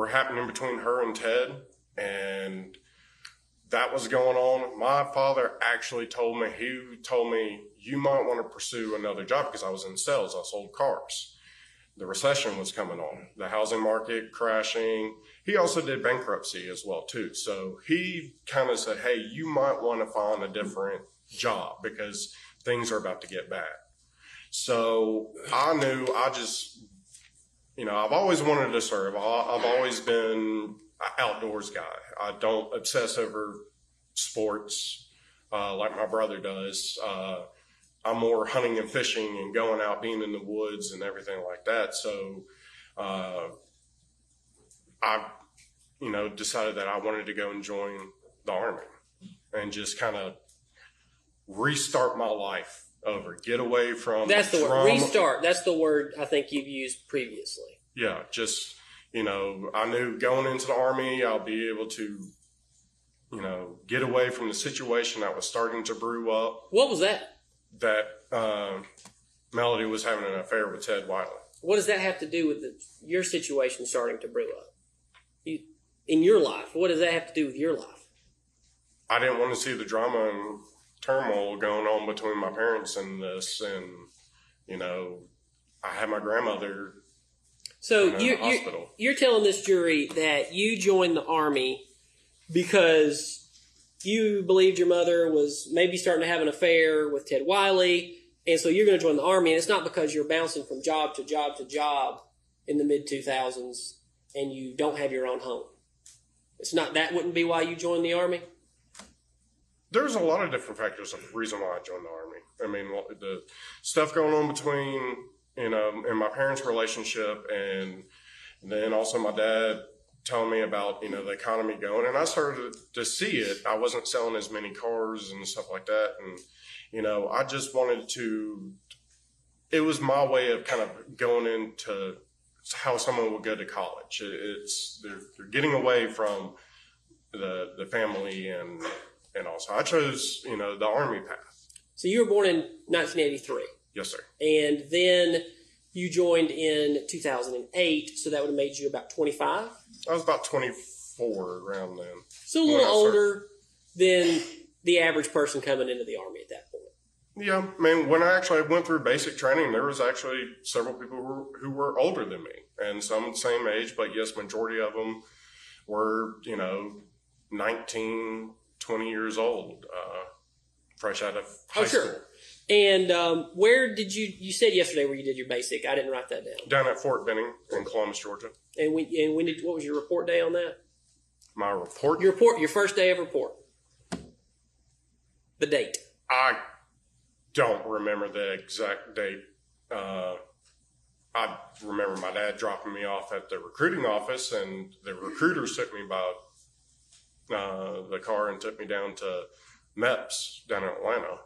happening between her and Ted, and that was going on, my father actually told me, you might want to pursue another job because I was in sales. I sold cars. the recession was coming on, the housing market crashing. He also did bankruptcy as well too. So he kind of said, hey, you might want to find a different job because things are about to get bad. So I knew I've always wanted to serve. I've always been an outdoors guy. I don't obsess over sports like my brother does. I'm more hunting and fishing and going out, being in the woods and everything like that. So I decided that I wanted to go and join the Army and just kind of restart my life over, get away from That's the drama. word, restart. That's the word I think you've used previously. Yeah, just, I knew going into the Army, I'll be able to, get away from the situation that was starting to brew up. What was that? That Melody was having an affair with Ted Wiley. What does that have to do with your situation starting to brew up? In your life, what does that have to do with your life? I didn't want to see the drama and turmoil going on between my parents and this, and I had my grandmother So in the hospital. You're telling this jury that you joined the Army because you believed your mother was maybe starting to have an affair with Ted Wiley, and so you're going to join the Army, and it's not because you're bouncing from job to job to job in the mid-2000s and you don't have your own home. It's not, that wouldn't be why you joined the Army? There's a lot of different factors of the reason why I joined the Army. I mean, the stuff going on between, in my parents' relationship, and then also my dad telling me about, the economy going, and I started to see it. I wasn't selling as many cars and stuff like that. And, I just wanted to, it was my way of kind of going into how someone would go to college. They're getting away from the family and also I chose, the Army path. So you were born in 1983. Yes, sir. And then you joined in 2008, so that would have made you about 25? I was about 24 around then. So a little older than the average person coming into the Army at that point. Yeah, I mean, when I actually went through basic training, there was actually several people who were older than me, and some the same age, but yes, majority of them were, 19, 20 years old, fresh out of high school. And where did you said yesterday where you did your basic. I didn't write that down. Down at Fort Benning in Columbus, Georgia. And what was your report day on that? My report? Your first day of report. The date. I don't remember the exact date. I remember my dad dropping me off at the recruiting office, and the recruiters took me by the car and took me down to MEPS down in Atlanta.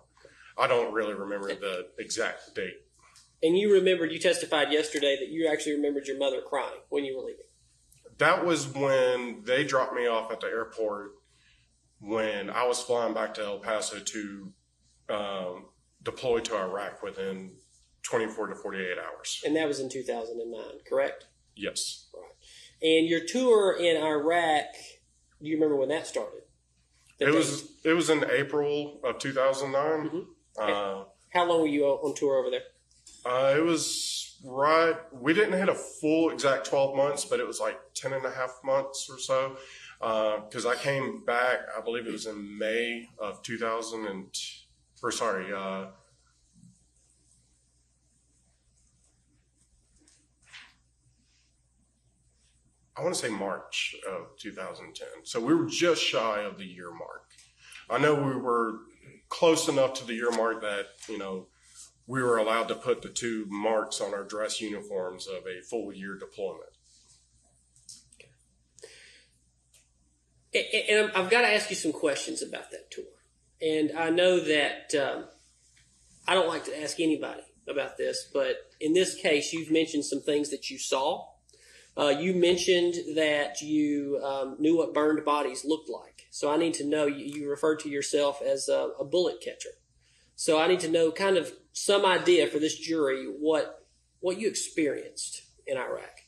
I don't really remember the exact date. And you testified yesterday that you actually remembered your mother crying when you were leaving. That was when they dropped me off at the airport when I was flying back to El Paso to deploy to Iraq within 24 to 48 hours. And that was in 2009, correct? Yes. Right. And your tour in Iraq, do you remember when that started? It was in April of 2009. Mm-hmm. How long were you on tour over there? It was we didn't hit a full exact 12 months, but it was like 10 and a half months or so. Because I came back, I believe it was in May of 2000 I want to say March of 2010. So we were just shy of the year mark. I know we were close enough to the year mark that, we were allowed to put the 2 marks on our dress uniforms of a full year deployment. And I've got to ask you some questions about that tour. And I know that I don't like to ask anybody about this, but in this case, you've mentioned some things that you saw. You mentioned that you knew what burned bodies looked like. So I need to know, you referred to yourself as a bullet catcher. So I need to know kind of some idea for this jury what you experienced in Iraq.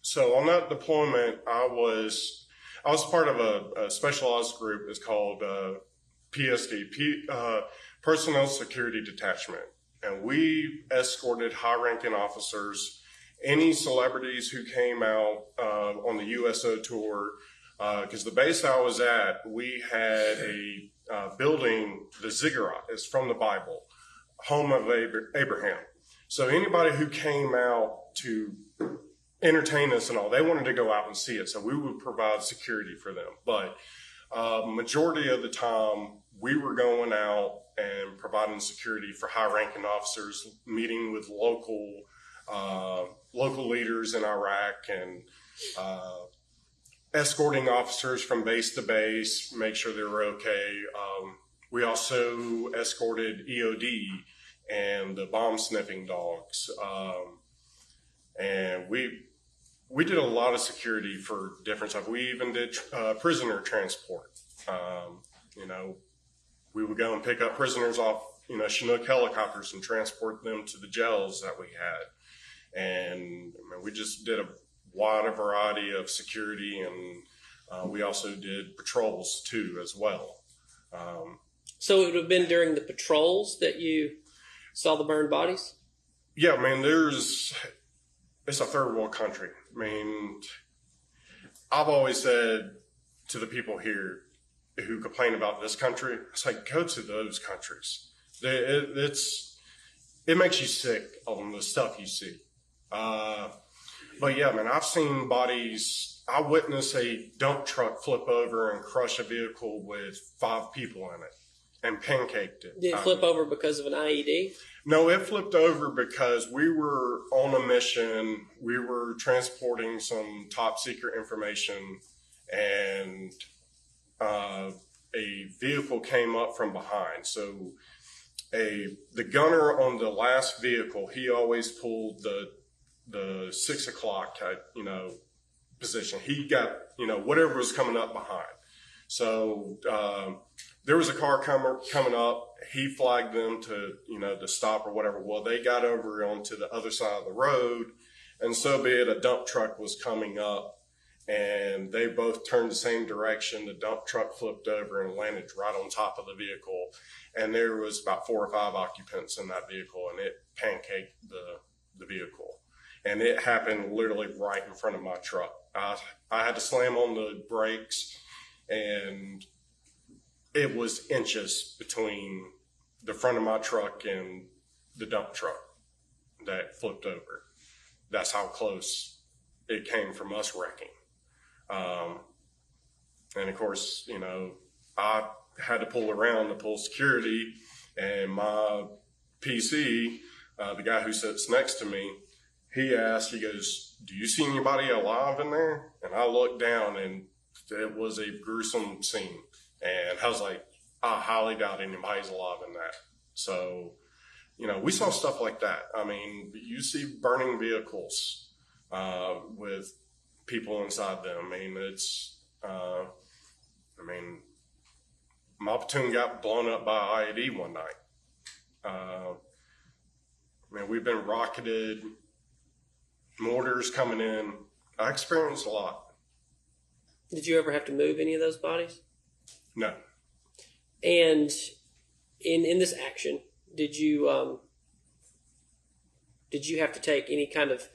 So on that deployment, I was part of a specialized group. It's called PSD, Personnel Security Detachment. And we escorted high-ranking officers any celebrities who came out on the USO tour, because the base I was at, we had a building, the ziggurat is from the Bible, home of Abraham. So anybody who came out to entertain us and all, they wanted to go out and see it. So we would provide security for them. But majority of the time, we were going out and providing security for high-ranking officers, meeting with local leaders in Iraq, and escorting officers from base to base, make sure they were okay. We also escorted EOD and the bomb sniffing dogs, and we did a lot of security for different stuff. We even did prisoner transport. We would go and pick up prisoners off, Chinook helicopters and transport them to the jails that we had. And we just did a wide variety of security, and we also did patrols too as well. So it would have been during the patrols that you saw the burned bodies? Yeah, it's a third world country. I've always said to the people here who complain about this country, it's like, go to those countries. It makes you sick on the stuff you see. But yeah, I've seen bodies. I witnessed a dump truck flip over and crush a vehicle with 5 people in it and pancaked it. Did it flip over because of an IED? No, it flipped over because we were on a mission. We were transporting some top secret information, and a vehicle came up from behind. So the gunner on the last vehicle, he always pulled the 6 o'clock position. He got whatever was coming up behind. So there was a car coming up. He flagged them to stop or whatever. Well, they got over onto the other side of the road, and so be it. A dump truck was coming up, and they both turned the same direction. The dump truck flipped over and landed right on top of the vehicle, and there was about 4 or 5 occupants in that vehicle, and it pancaked the vehicle. And it happened literally right in front of my truck. I had to slam on the brakes, and it was inches between the front of my truck and the dump truck that flipped over. That's how close it came from us wrecking. And of course, I had to pull around to pull security, and my PC, the guy who sits next to me, he goes, "Do you see anybody alive in there?" And I looked down, and it was a gruesome scene. And I was like, I highly doubt anybody's alive in that. So, we saw stuff like that. You see burning vehicles with people inside them. My platoon got blown up by IED one night. We've been rocketed, mortars coming in. I experienced a lot. Did you ever have to move any of those bodies? No. And in this action, did you have to take any kind of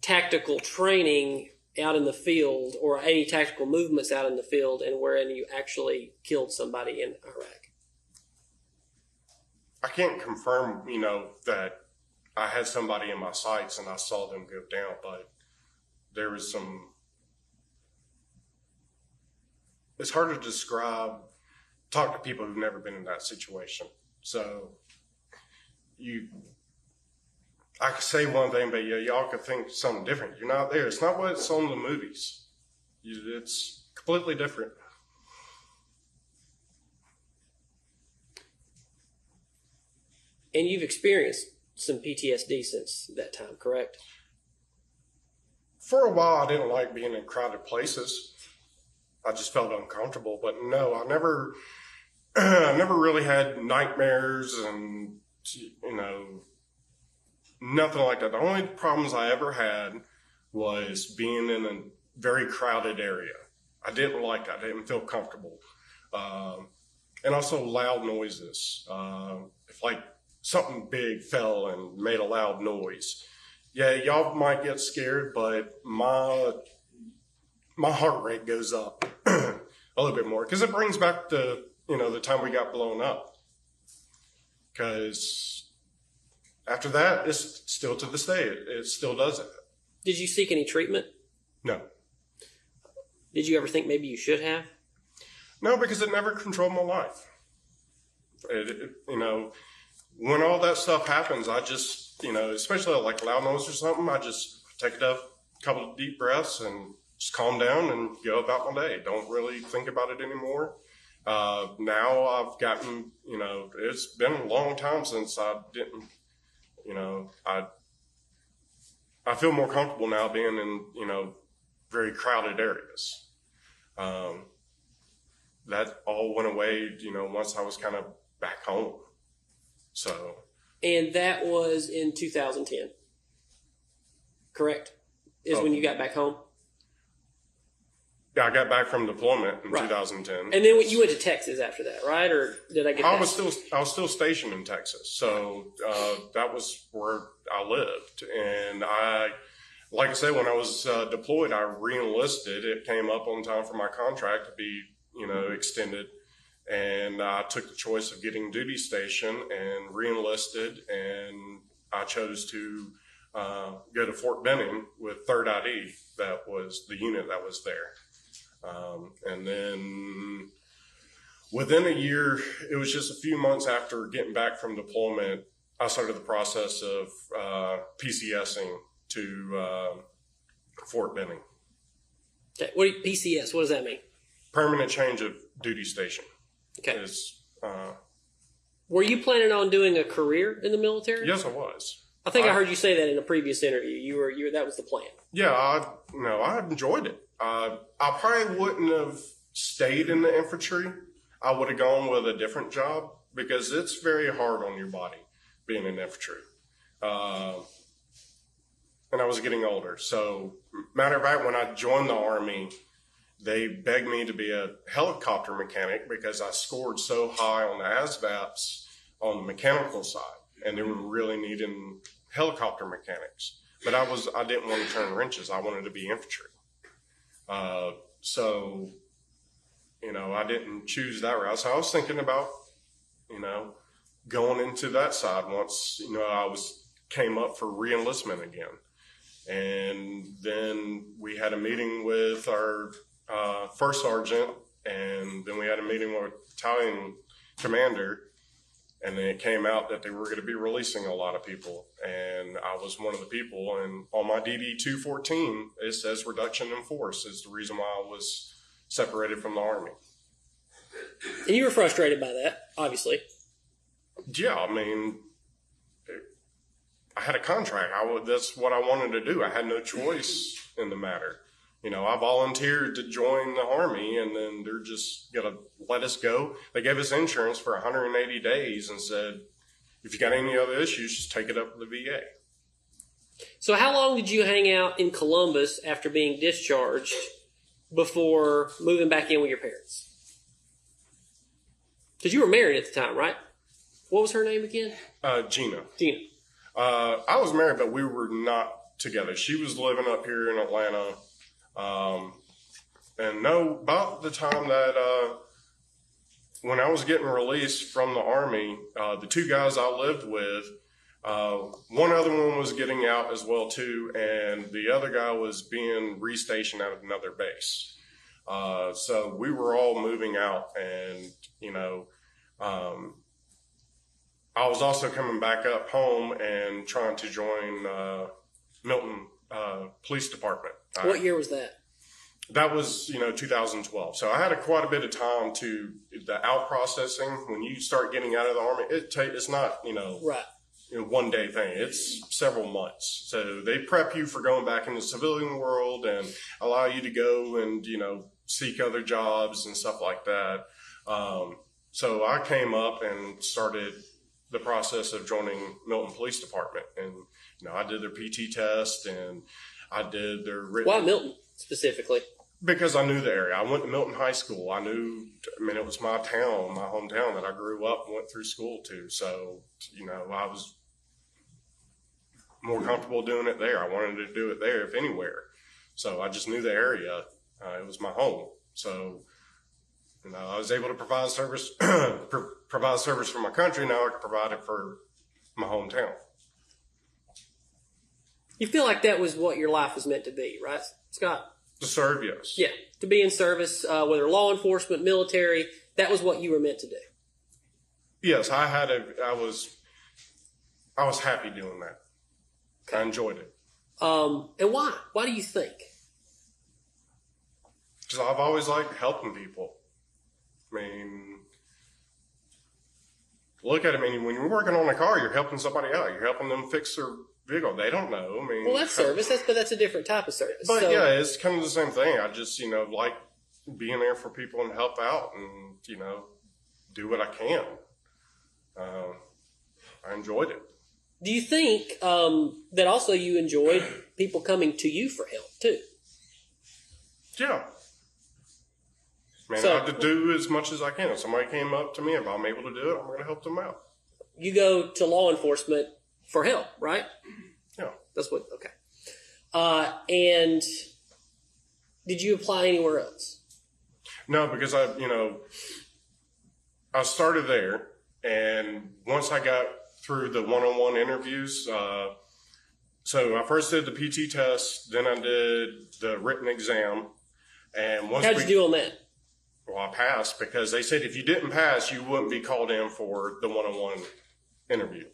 tactical training out in the field, or any tactical movements out in the field, and wherein you actually killed somebody in Iraq? I can't confirm, that I had somebody in my sights and I saw them go down, but there was some. It's hard to describe. Talk to people who've never been in that situation. So I could say one thing, but y'all could think something different. You're not there. It's not what's on the movies. It's completely different. And you've experienced some PTSD since that time, correct? For a while, I didn't like being in crowded places. I just felt uncomfortable. But no, I never really had nightmares and, nothing like that. The only problems I ever had was being in a very crowded area. I didn't like that. I didn't feel comfortable. And also loud noises. If something big fell and made a loud noise, Yeah, y'all might get scared, but my heart rate goes up a little bit more because it brings back the time we got blown up. Because after that, it's still to this day, it still does it. Did you seek any treatment? No. Did you ever think maybe you should have? No, because it never controlled my life. When all that stuff happens, I just, especially like loud noise or something, I just take a couple of deep breaths and just calm down and go about my day. Don't really think about it anymore. Now I've gotten, it's been a long time since I didn't, I feel more comfortable now being in, very crowded areas. That all went away, once I was kind of back home. So. And that was in 2010, correct? Is when you got back home? Yeah, I got back from deployment in Right. 2010. And then you went to Texas after that, right? Or did I get that? I was still stationed in Texas, so that was where I lived. And like I said, when I was deployed, I re-enlisted. It came up on time for my contract to be, extended, and I took the choice of getting duty station and re-enlisted, and I chose to go to Fort Benning with 3rd ID. That was the unit that was there. And then within a year, it was just a few months after getting back from deployment, I started the process of PCSing to Fort Benning. Okay. PCS, what does that mean? Permanent change of duty station. Okay. Were you planning on doing a career in the military? Yes, I was. I think I heard you say that in a previous interview. You were that was the plan. Yeah, I enjoyed it. I probably wouldn't have stayed in the infantry. I would have gone with a different job because it's very hard on your body being in infantry. And I was getting older. So, matter of fact, when I joined the Army, they begged me to be a helicopter mechanic because I scored so high on the ASVABs on the mechanical side, and they were really needing helicopter mechanics. But I didn't want to turn wrenches. I wanted to be infantry. So, I didn't choose that route. So I was thinking about, going into that side once, I came up for re-enlistment again. And then we had a meeting with our first sergeant, and then we had a meeting with battalion commander, and then it came out that they were going to be releasing a lot of people, and I was one of the people. And on my DD 214, it says reduction in force is the reason why I was separated from the Army. And you were frustrated by that, obviously. Yeah, I mean, I had a contract. That's what I wanted to do. I had no choice in the matter. I volunteered to join the Army, and then they're just going to let us go. They gave us insurance for 180 days and said, if you got any other issues, just take it up with the VA. So how long did you hang out in Columbus after being discharged before moving back in with your parents? Because you were married at the time, right? What was her name again? Gina. Gina. I was married, but we were not together. She was living up here in Atlanta. About the time that when I was getting released from the Army, the two guys I lived with, one other one was getting out as well too, and the other guy was being restationed at another base. So we were all moving out, and I was also coming back up home and trying to join Milton Police Department. What year was that? That was, 2012. So I had quite a bit of time to the out processing. When you start getting out of the Army, it's not, Right. One day thing. It's several months. So they prep you for going back in the civilian world and allow you to go and, seek other jobs and stuff like that. So I came up and started the process of joining Milton Police Department. And, I did their PT test, and I did their written. Why Milton specifically? Because I knew the area. I went to Milton High School. It was my town, my hometown that I grew up and went through school to. So, I was more comfortable doing it there. I wanted to do it there, if anywhere. So I just knew the area. It was my home. So, I was able to provide service, provide service for my country. Now I can provide it for my hometown. You feel like that was what your life was meant to be, right, Scott? To serve, yes. Yeah, to be in service, whether law enforcement, military, that was what you were meant to do. Yes, I was happy doing that. I enjoyed it. And why? Why do you think? Because I've always liked helping people. I mean, look at it. I mean, when you're working on a car, you're helping somebody out. You're helping them fix their vehicle. They don't know. I mean, well, that's service. But that's a different type of service. But yeah, it's kind of the same thing. I just, like being there for people and help out and, do what I can. I enjoyed it. Do you think that also you enjoyed people coming to you for help too? Yeah. Man, I have to do as much as I can. If somebody came up to me, if I'm able to do it, I'm going to help them out. You go to law enforcement for help, right? Yeah. That's what, okay. And did you apply anywhere else? No, because I started there, and once I got through the one-on-one interviews, so I first did the PT test, then I did the written exam, and once how'd you do on that? Well, I passed because they said if you didn't pass, you wouldn't be called in for the one-on-one interview.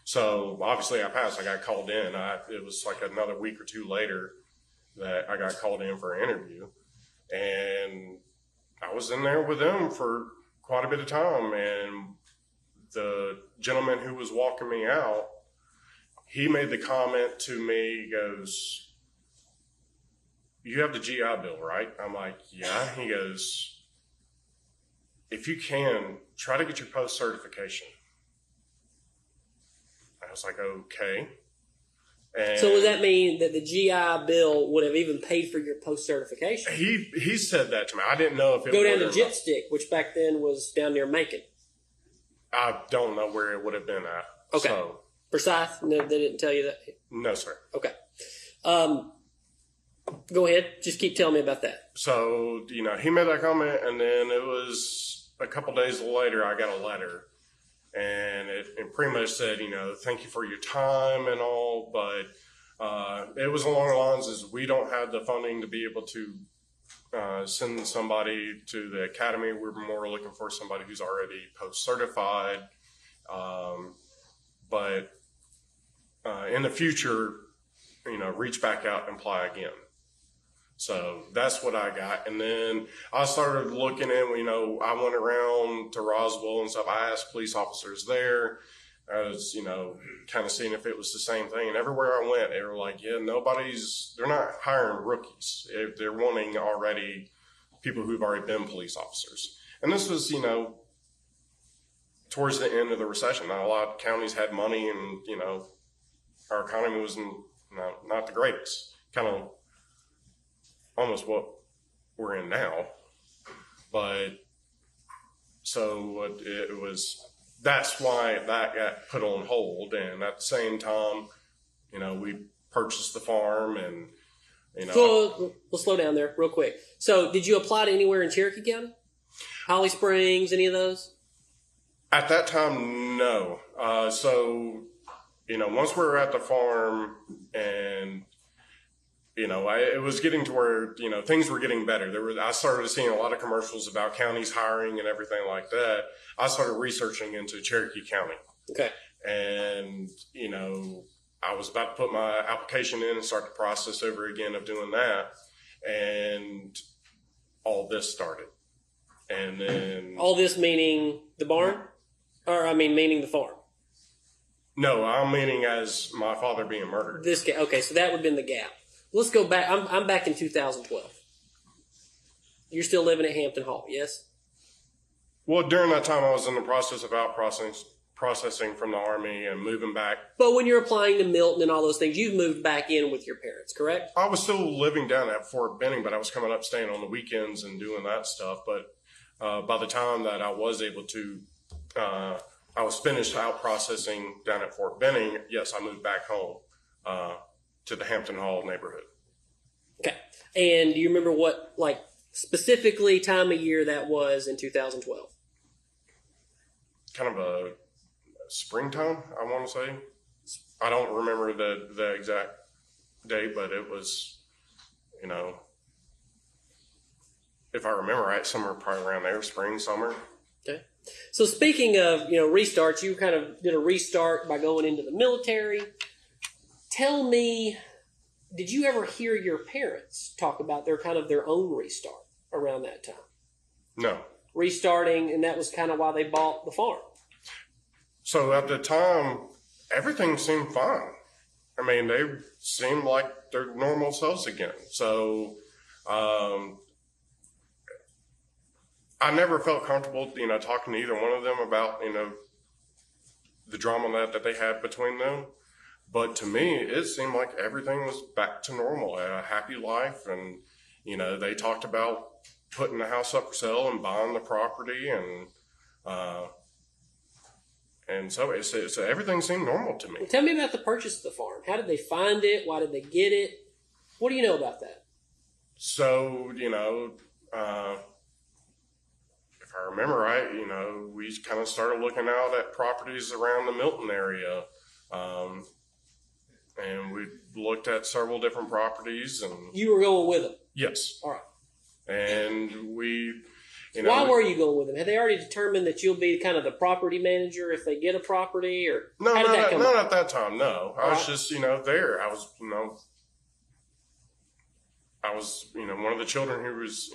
So obviously I passed. I got called in. It was like another week or two later that I got called in for an interview. And I was in there with them for quite a bit of time. And the gentleman who was walking me out, he made the comment to me, he goes, "You have the GI Bill, right?" I'm like, "Yeah." He goes, "If you can, try to get your post certification." I was like, "Okay." And so would that mean that the GI Bill would have even paid for your post certification? He said that to me. I didn't know if it go would down to have. Gypstick, which back then was down near Macon. I don't know where it would have been at. Okay. So, Forsyth? No, they didn't tell you that? no, sir. Okay. Go ahead. Just keep telling me about that. So, he made that comment, and then it was a couple days later, I got a letter. And it pretty much said, "Thank you for your time and all," but it was along the lines as we don't have the funding to be able to send somebody to the academy. We're more looking for somebody who's already post-certified. But in the future, reach back out and apply again. So that's what I got. And then I started looking at, I went around to Roswell and stuff. I asked police officers there. I was, kind of seeing if it was the same thing. And everywhere I went, they were like, "Yeah, they're not hiring rookies. They're wanting already people who've already been police officers." And this was, towards the end of the recession. Not a lot of counties had money and, our economy was not the greatest. Kind of almost what we're in now. But so that's why that got put on hold. And at the same time, we purchased the farm and, So we'll slow down there real quick. So did you apply to anywhere in Cherokee County? Holly Springs, any of those? At that time, no. So, once we were at the farm and, it was getting to where, things were getting better. I started seeing a lot of commercials about counties hiring and everything like that. I started researching into Cherokee County. Okay. And, I was about to put my application in and start the process over again of doing that. And all this started. And then... All this meaning the barn? Or, meaning the farm? No, I'm meaning as my father being murdered. Okay, so that would have been the gap. Let's go back. I'm back in 2012. You're still living at Hampton Hall, yes? Well, during that time, I was in the process of out processing from the Army and moving back. But when you're applying to Milton and all those things, you've moved back in with your parents, correct? I was still living down at Fort Benning, but I was coming up, staying on the weekends and doing that stuff. But by the time that I was able to, I was finished out processing down at Fort Benning, yes, I moved back home. to the Hampton Hall neighborhood. Okay. And do you remember what, like, specifically time of year that was in 2012? Kind of a springtime, I want to say. I don't remember the exact date, but it was, you know, if I remember right, somewhere probably around there, spring, summer. Okay. So speaking of, restarts, you kind of did a restart by going into the military. Tell me, did you ever hear your parents talk about their own restart around that time? No. Restarting, and that was kind of why they bought the farm. So at the time, everything seemed fine. I mean, they seemed like their normal selves again. So I never felt comfortable, talking to either one of them about, the drama that they had between them. But to me, it seemed like everything was back to normal, a happy life. And, they talked about putting the house up for sale and buying the property. And so everything seemed normal to me. Well, tell me about the purchase of the farm. How did they find it? Why did they get it? What do you know about that? So, if I remember right, we kind of started looking out at properties around the Milton area. And we looked at several different properties. And you were going with them? Yes. All right. And we, why were you going with them? Had they already determined that you'll be kind of the property manager if they get a property, or no, how did that come not up? at that time. No, I was just, there. I was, one of the children who was,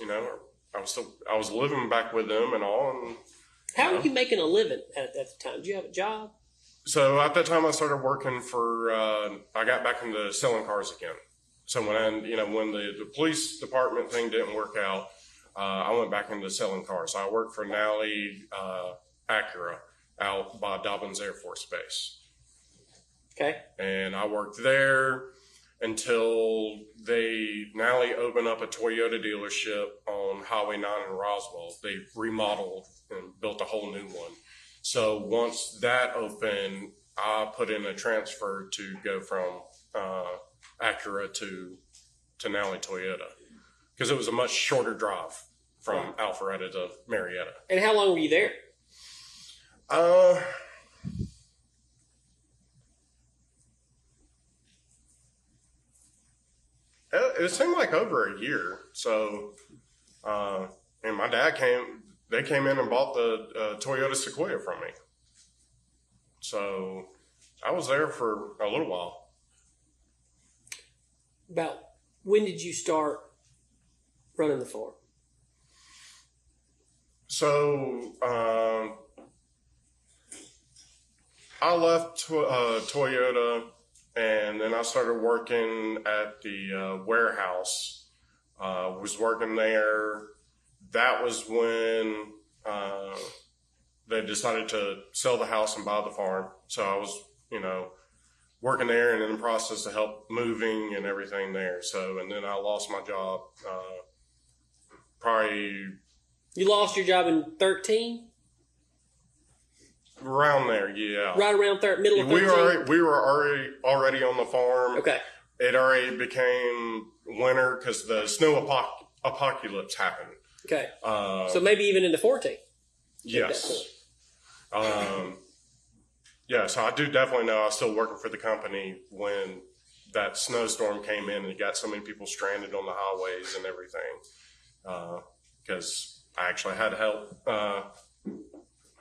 I was living back with them and all. And how were you making a living at the time? Did you have a job? So at that time, I started working for. I got back into selling cars again. So when the police department thing didn't work out, I went back into selling cars. I worked for Nally Acura out by Dobbins Air Force Base. Okay. And I worked there until Nally opened up a Toyota dealership on Highway 9 in Roswell. They remodeled and built a whole new one. So once that opened, I put in a transfer to go from Acura to Nally Toyota, because it was a much shorter drive from Alpharetta to Marietta. And how long were you there? It seemed like over a year. So, and my dad came in and bought the Toyota Sequoia from me. So I was there for a little while. About when did you start running the farm? So I left Toyota, and then I started working at the warehouse. Was working there. That was when they decided to sell the house and buy the farm. So I was, working there and in the process of help moving and everything there. So, and then I lost my job probably... You lost your job in 13? Around there, yeah. Right around middle of 13? We were already on the farm. Okay. It already became winter because the snow apocalypse happened. Okay. So maybe even into 14? Yes. Yeah, so I do definitely know I was still working for the company when that snowstorm came in and got so many people stranded on the highways and everything. Because I actually had to help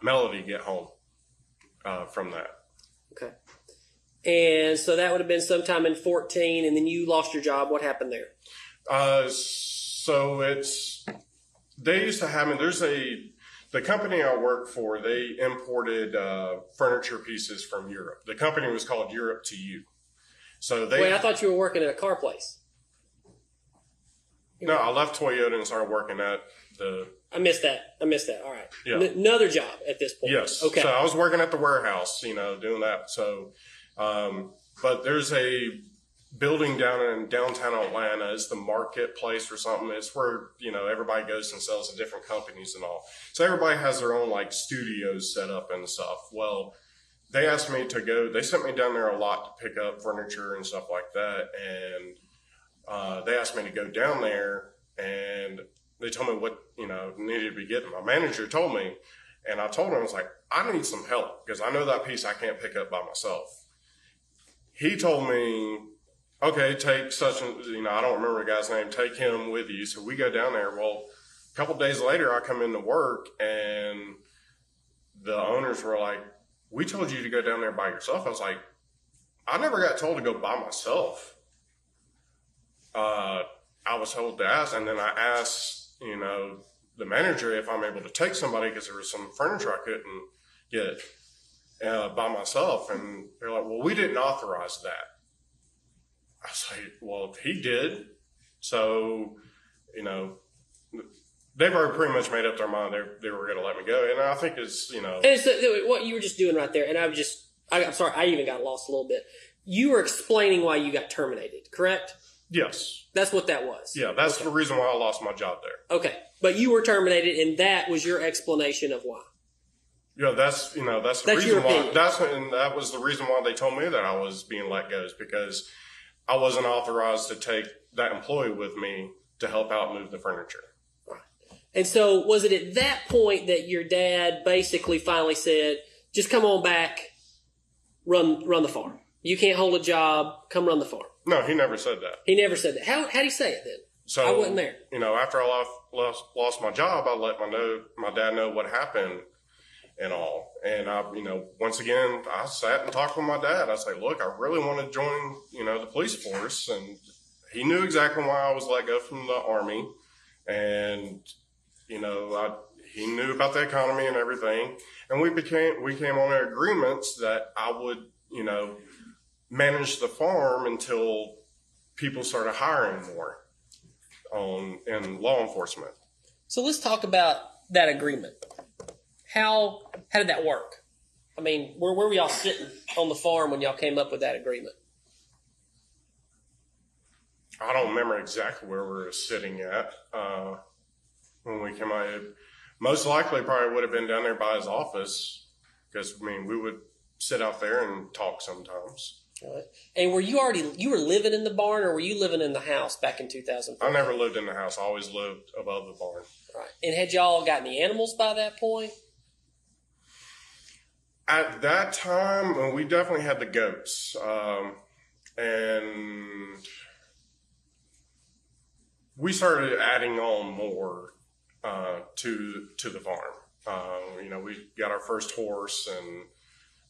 Melody get home from that. Okay. And so that would have been sometime in 14, and then you lost your job. What happened there? So they used to have, the company I work for, they imported furniture pieces from Europe. The company was called Europe to You. So Wait, I thought you were working at a car place. No, I left Toyota and started working at the... I missed that. All right. Yeah. Another job at this point. Yes. Okay. So I was working at the warehouse, doing that. So, but there's a building down in downtown Atlanta. It's the marketplace or something. It's where, everybody goes and sells to different companies and all. So everybody has their own studios set up and stuff. Well, they asked me to go. They sent me down there a lot to pick up furniture and stuff like that, and they asked me to go down there, and they told me what needed to be getting. My manager told me, and I told him, I was like, I need some help because I know that piece I can't pick up by myself. He told me, okay, take such and I don't remember the guy's name. Take him with you. So we go down there. Well, a couple of days later, I come into work, and the owners were like, we told you to go down there by yourself. I was like, I never got told to go by myself. I was told to ask, and then I asked, the manager if I'm able to take somebody because there was some furniture I couldn't get by myself. And they're like, well, we didn't authorize that. I was like, well, he did. So, they've already pretty much made up their mind they were going to let me go. And I think it's, And it's what you were just doing right there. And I'm sorry, I even got lost a little bit. You were explaining why you got terminated, correct? Yes. That's what that was. Yeah, that's the reason why I lost my job there. Okay. But you were terminated, and that was your explanation of why. Yeah, that's the reason why. That was the reason why they told me that I was being let go, is because I wasn't authorized to take that employee with me to help out move the furniture. Right. And so was it at that point that your dad basically finally said, just come on back, run the farm. You can't hold a job, come run the farm. No, he never said that. He never said that. How did he say it then? So, I wasn't there. After I lost my job, I let my dad know what happened and all. And once again, I sat and talked with my dad. I said, look, I really want to join, the police force. And he knew exactly why I was let go from the Army. And, he knew about the economy and everything. And we came on agreements that I would, manage the farm until people started hiring more in law enforcement. So let's talk about that agreement. How did that work? I mean, where were y'all sitting on the farm when y'all came up with that agreement? I don't remember exactly where we were sitting at when we came out. Most likely probably would have been down there by his office because, we would sit out there and talk sometimes. Right. And were you were living in the barn, or were you living in the house back in 2004? I never lived in the house. I always lived above the barn. Right. And had y'all got any animals by that point? At that time, we definitely had the goats. And we started adding on more to the farm. We got our first horse, and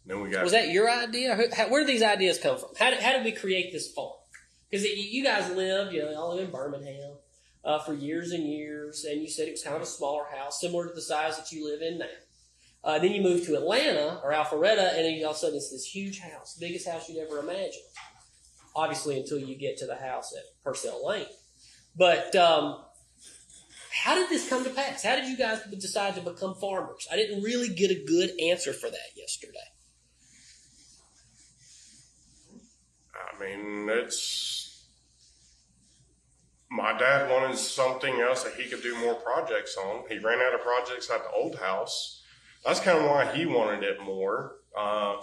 then we got... Was that your idea? Where did these ideas come from? How did we create this farm? Because you guys lived, y'all live in Birmingham for years and years, and you said it was kind of a smaller house, similar to the size that you live in now. Then you moved to Atlanta or Alpharetta, and then all of a sudden it's this huge house, biggest house you'd ever imagine. Obviously, until you get to the house at Purcell Lane. But how did this come to pass? How did you guys decide to become farmers? I didn't really get a good answer for that yesterday. My dad wanted something else that he could do more projects on. He ran out of projects at the old house. That's kind of why he wanted it more. I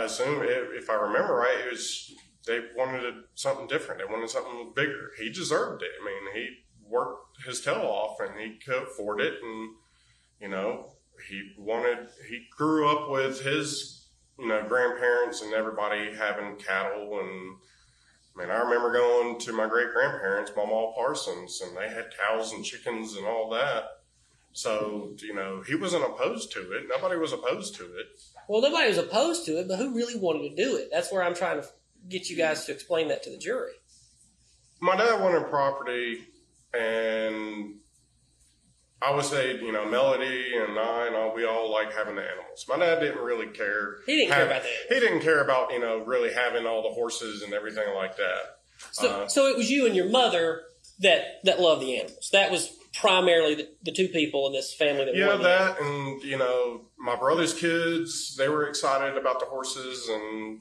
assume, if I remember right, they wanted something different. They wanted something bigger. He deserved it. He worked his tail off, and he could afford it. And, he grew up with his, grandparents and everybody having cattle. And, I remember going to my great-grandparents, Mama Parsons, and they had cows and chickens and all that. So, he wasn't opposed to it. Nobody was opposed to it. Well, nobody was opposed to it, but who really wanted to do it? That's where I'm trying to get you guys to explain that to the jury. My dad wanted property, and I would say, Melody and we all like having the animals. My dad didn't really care. He didn't care about that. He didn't care about, really having all the horses and everything like that. So it was you and your mother that loved the animals. That was primarily the two people in this family that wanted that, and, my brother's kids, they were excited about the horses, and,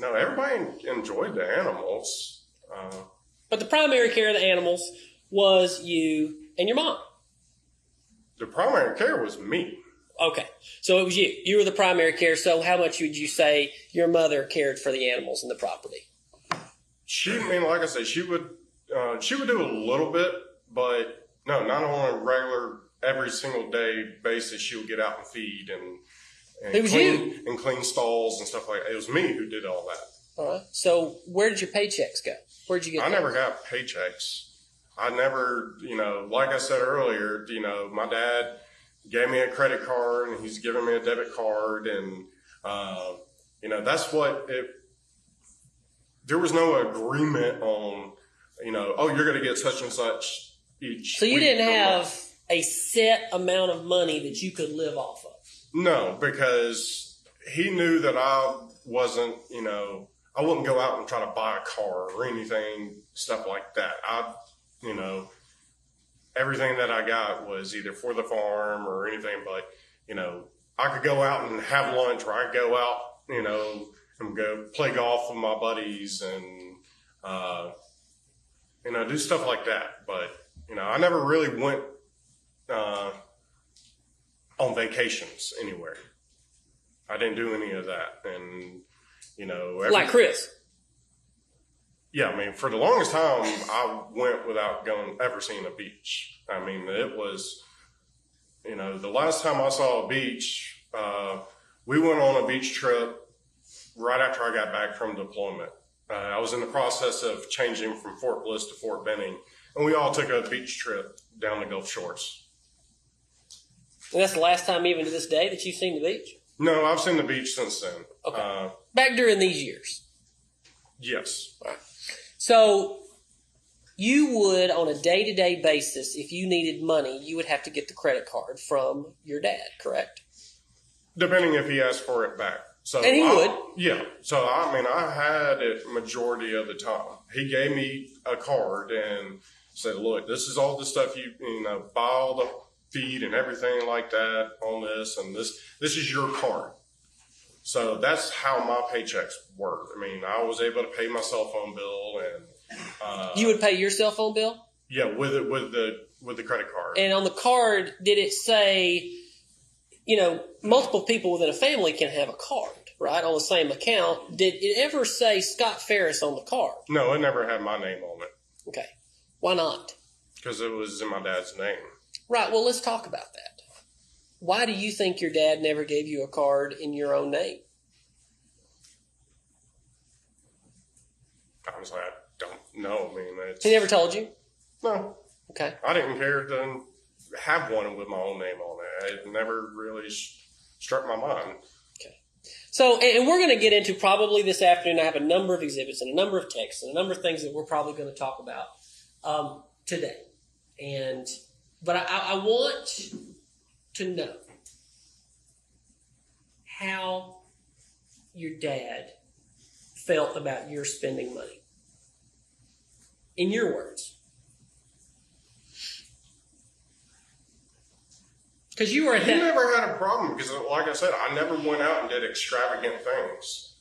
everybody enjoyed the animals. But the primary care of the animals was you and your mom. The primary care was me. Okay. So it was you. You were the primary care. So how much would you say your mother cared for the animals and the property? Like I said, she would do a little bit, but no, not on a regular, every single day basis. She would get out and feed and It was you. and clean stalls and stuff like that. It was me who did all that. All right. So where did your paychecks go? Where did you get I those? never got paychecks. I never, like I said earlier, my dad gave me a credit card and he's giving me a debit card. And, that's what there was no agreement on, oh, you're going to get such and such each. So you week didn't or have month. a set amount of money that you could live off of? No, because he knew that I wasn't, I wouldn't go out and try to buy a car or anything, stuff like that. Everything that I got was either for the farm or anything, but, I could go out and have lunch, or I could go out, and go play golf with my buddies and, do stuff like that. But, I never really went, on vacations anywhere. I didn't do any of that. And, Like Chris. Yeah, I mean, for the longest time, I went without ever seeing a beach. I mean, it was, the last time I saw a beach, we went on a beach trip right after I got back from deployment. I was in the process of changing from Fort Bliss to Fort Benning, and we all took a beach trip down the Gulf Shores. And that's the last time, even to this day, that you've seen the beach? No, I've seen the beach since then. Okay. Back during these years? Yes. All right. So you would, on a day-to-day basis, if you needed money, you would have to get the credit card from your dad, correct? Depending if he asked for it back. So And he would. Yeah. So, I had it majority of the time. He gave me a card and said, look, this is all the stuff you buy all the feed and everything like that on this, and this is your card. So that's how my paychecks work. I mean, I was able to pay my cell phone bill, and You would pay your cell phone bill? yeah, with the credit card. And on the card, did it say, multiple people within a family can have a card, right, on the same account? Did it ever say Scott Farris on the card? No, it never had my name on it Okay. Why not? because it was in my dad's name. Right. Well, let's talk about that. Why do you think your dad never gave you a card in your own name? Honestly, I don't know. I mean, He never told you? No. Okay. I didn't care to have one with my own name on it. It never really struck my mind. Okay. So, and we're going to get into probably this afternoon. I have a number of exhibits and a number of texts and a number of things that we're probably going to talk about today. But I want to know how your dad felt about your spending money. In your words. Because you were at He that. never had a problem because, like I said, I never went out and did extravagant things.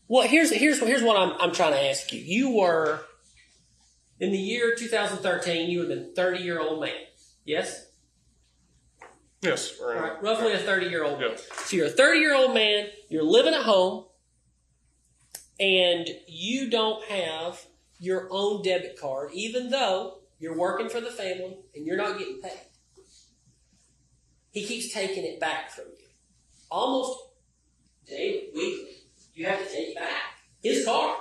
Well, here's what I'm trying to ask you. You were, in the year 2013, you were the 30-year-old man. Yes? Yes. All right, roughly a 30-year-old man. Yeah. So you're a 30-year-old man, you're living at home, and you don't have your own debit card, even though you're working for the family and you're not getting paid. He keeps taking it back from you. Almost daily, weekly. You have to take it back. His card.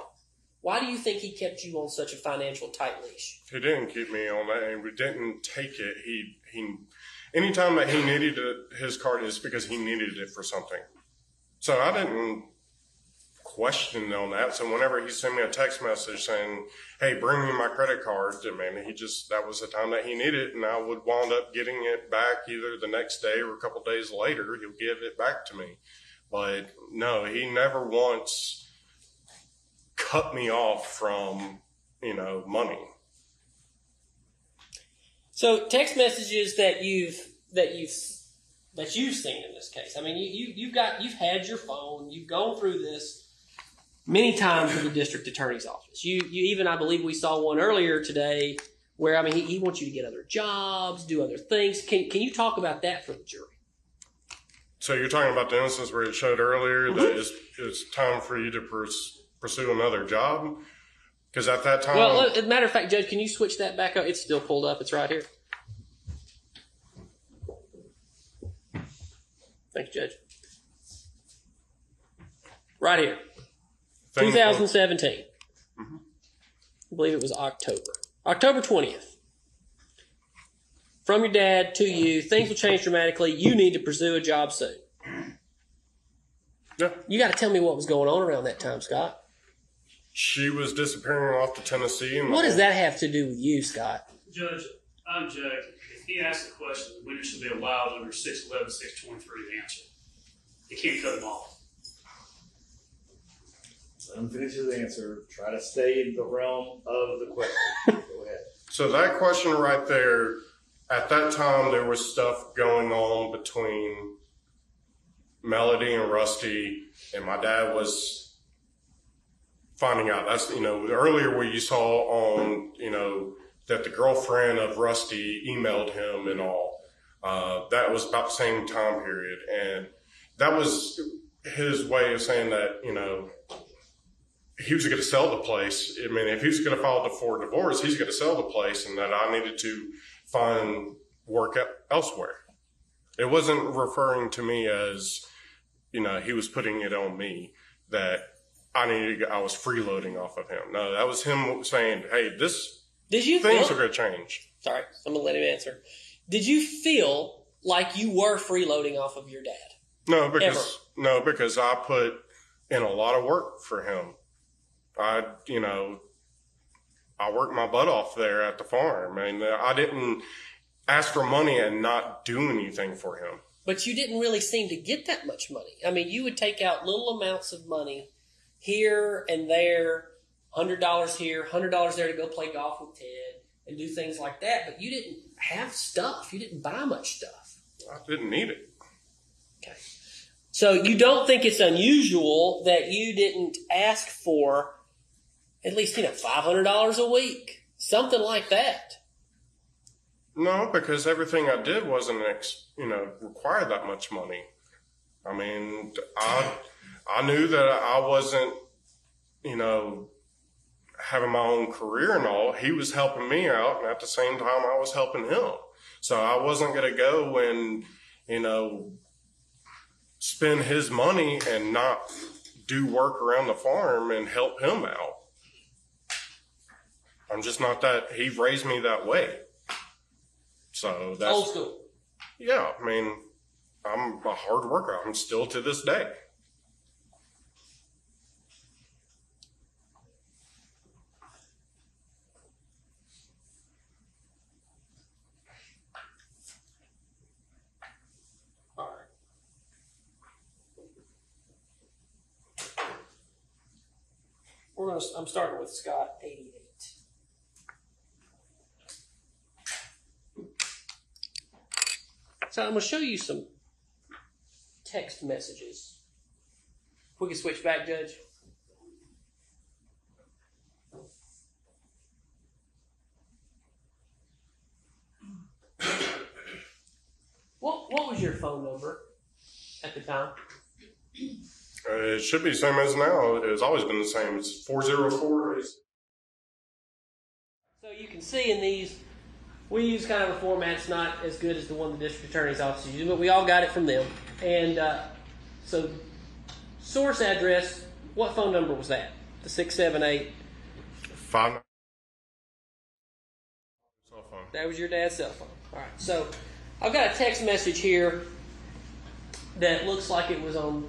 Why do you think he kept you on such a financial tight leash? He didn't keep me on that, and we didn't take it. He anytime that he needed his card is because he needed it for something. So I didn't question on that. So whenever he sent me a text message saying, "Hey, bring me my credit card," man, that was the time that he needed it, and I would wind up getting it back either the next day or a couple days later. He'll give it back to me. But no, he never once cut me off from, money. So text messages that you've seen in this case. I mean, you've had your phone. You've gone through this many times with the district attorney's office. You even, I believe we saw one earlier today where, he wants you to get other jobs, do other things. Can you talk about that for the jury? So you're talking about the instance where it showed earlier that it's time for you to pursue another job? Because at that time... Well, as a matter of fact, Judge, can you switch that back up? It's still pulled up. It's right here. Thank you, Judge. Right here. 2017. I believe it was October. October 20th. From your dad to you, things will change dramatically. You need to pursue a job soon. Yeah. You got to tell me what was going on around that time, Scott. She was disappearing off to Tennessee. And What does that have to do with you, Scott? Judge, I'm Judge. If he asks a question, the witness should be allowed under 611, 623 to answer. You can't cut him off. Let him finish his answer. Try to stay in the realm of the question. Go ahead. So that question right there, at that time, there was stuff going on between Melody and Rusty, and my dad was finding out. That's, earlier where you saw on, that the girlfriend of Rusty emailed him and all. That was about the same time period. And that was his way of saying that, he was going to sell the place. I mean, if he was going to file for divorce, he's going to sell the place, and that I needed to find work elsewhere. It wasn't referring to me as, he was putting it on me that I was freeloading off of him. No, that was him saying, hey, things are going to change. Sorry, I'm going to let him answer. Did you feel like you were freeloading off of your dad? No, because I put in a lot of work for him. I worked my butt off there at the farm, and I didn't ask for money and not do anything for him. But you didn't really seem to get that much money. I mean, you would take out little amounts of money here and there, $100 here, $100 there to go play golf with Ted and do things like that. But you didn't have stuff. You didn't buy much stuff. I didn't need it. Okay. So you don't think it's unusual that you didn't ask for at least, $500 a week, something like that? No, because everything I did wasn't, require that much money. I mean, I knew that I wasn't, having my own career and all. He was helping me out, and at the same time, I was helping him. So I wasn't going to go and, spend his money and not do work around the farm and help him out. I'm just not that. He raised me that way. So that's old school. Yeah, I mean, I'm a hard worker. I'm still to this day. All right. I'm starting with Scott 88. So I'm going to show you some text messages. We can switch back, Judge. What was your phone number at the time? It should be the same as now. It's always been the same. It's 404. So you can see in these, we use kind of a format that's not as good as the one the district attorney's office uses, but we all got it from them. And so source address, what phone number was that? The 678? 5. Cell phone. That was your dad's cell phone. All right. So I've got a text message here that looks like it was on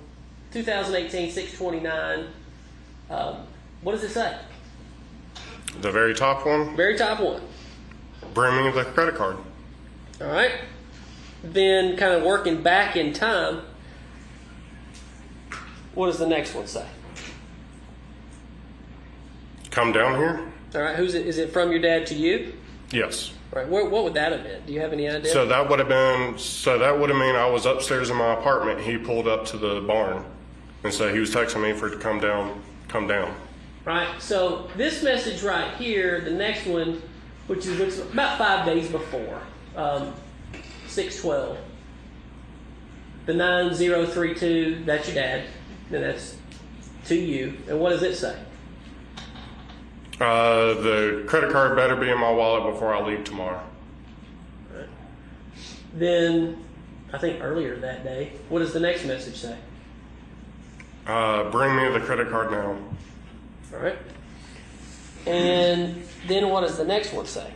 2018 6/29. What does it say? The very top one? Very top one. Bring me the credit card. All right. Then kind of working back in time, what does the next one say? Come down here? All right. Who's it? Is it from your dad to you? Yes. All right. What would that have been? Do you have any idea? So that would have mean I was upstairs in my apartment. He pulled up to the barn. And so he was texting me for it to come down. Right. So this message right here, the next one, which is about 5 days before, 6/12. the 9032, that's your dad, and that's to you. And what does it say? The credit card better be in my wallet before I leave tomorrow. Right. Then, I think earlier that day, what does the next message say? Bring me the credit card now. All right. And then what does the next one say?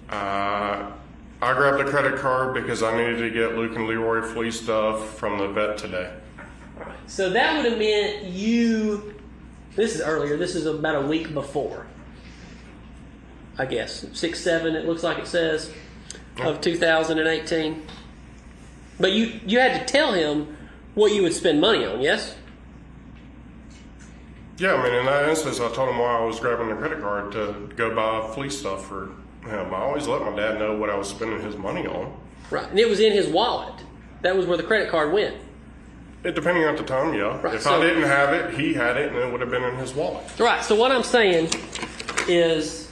I grabbed the credit card because I needed to get Luke and Leroy flea stuff from the vet today. All right. So that would have meant you, this is earlier, this is about a week before, I guess. 6/7, it looks like it says, of 2018. But you had to tell him what you would spend money on, yes? Yeah, I mean, in that instance, I told him why I was grabbing the credit card to go buy flea stuff for him. I always let my dad know what I was spending his money on. Right, and it was in his wallet. That was where the credit card went. It depending on the time, yeah. Right, if so, I didn't have it, he had it, and it would have been in his wallet. Right, so what I'm saying is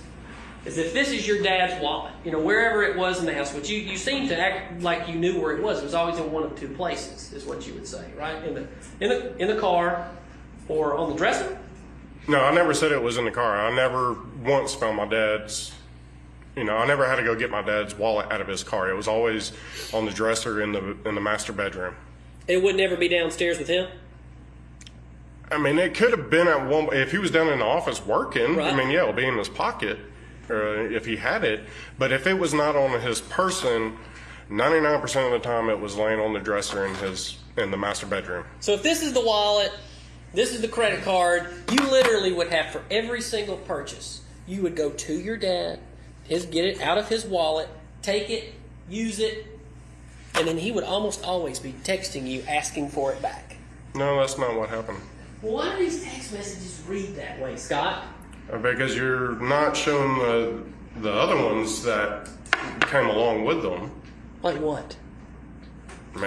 if this is your dad's wallet, wherever it was in the house, which you seem to act like you knew where it was. It was always in one of two places, is what you would say, right? In the car or on the dresser? No, I never said it was in the car. I never once found my dad's, I never had to go get my dad's wallet out of his car. It was always on the dresser in the master bedroom. It would never be downstairs with him? I mean, it could have been at one, if he was down in the office working, right. I mean, yeah, it'll be in his pocket. If he had it, but if it was not on his person, 99% of the time it was laying on the dresser in the master bedroom. So if this is the wallet, this is the credit card, you literally would have, for every single purchase, you would go to your dad, get it out of his wallet, take it, use it, and then he would almost always be texting you asking for it back. No, that's not what happened. Well, why do these text messages read that way, Scott? Because you're not showing the other ones that came along with them. Like what? I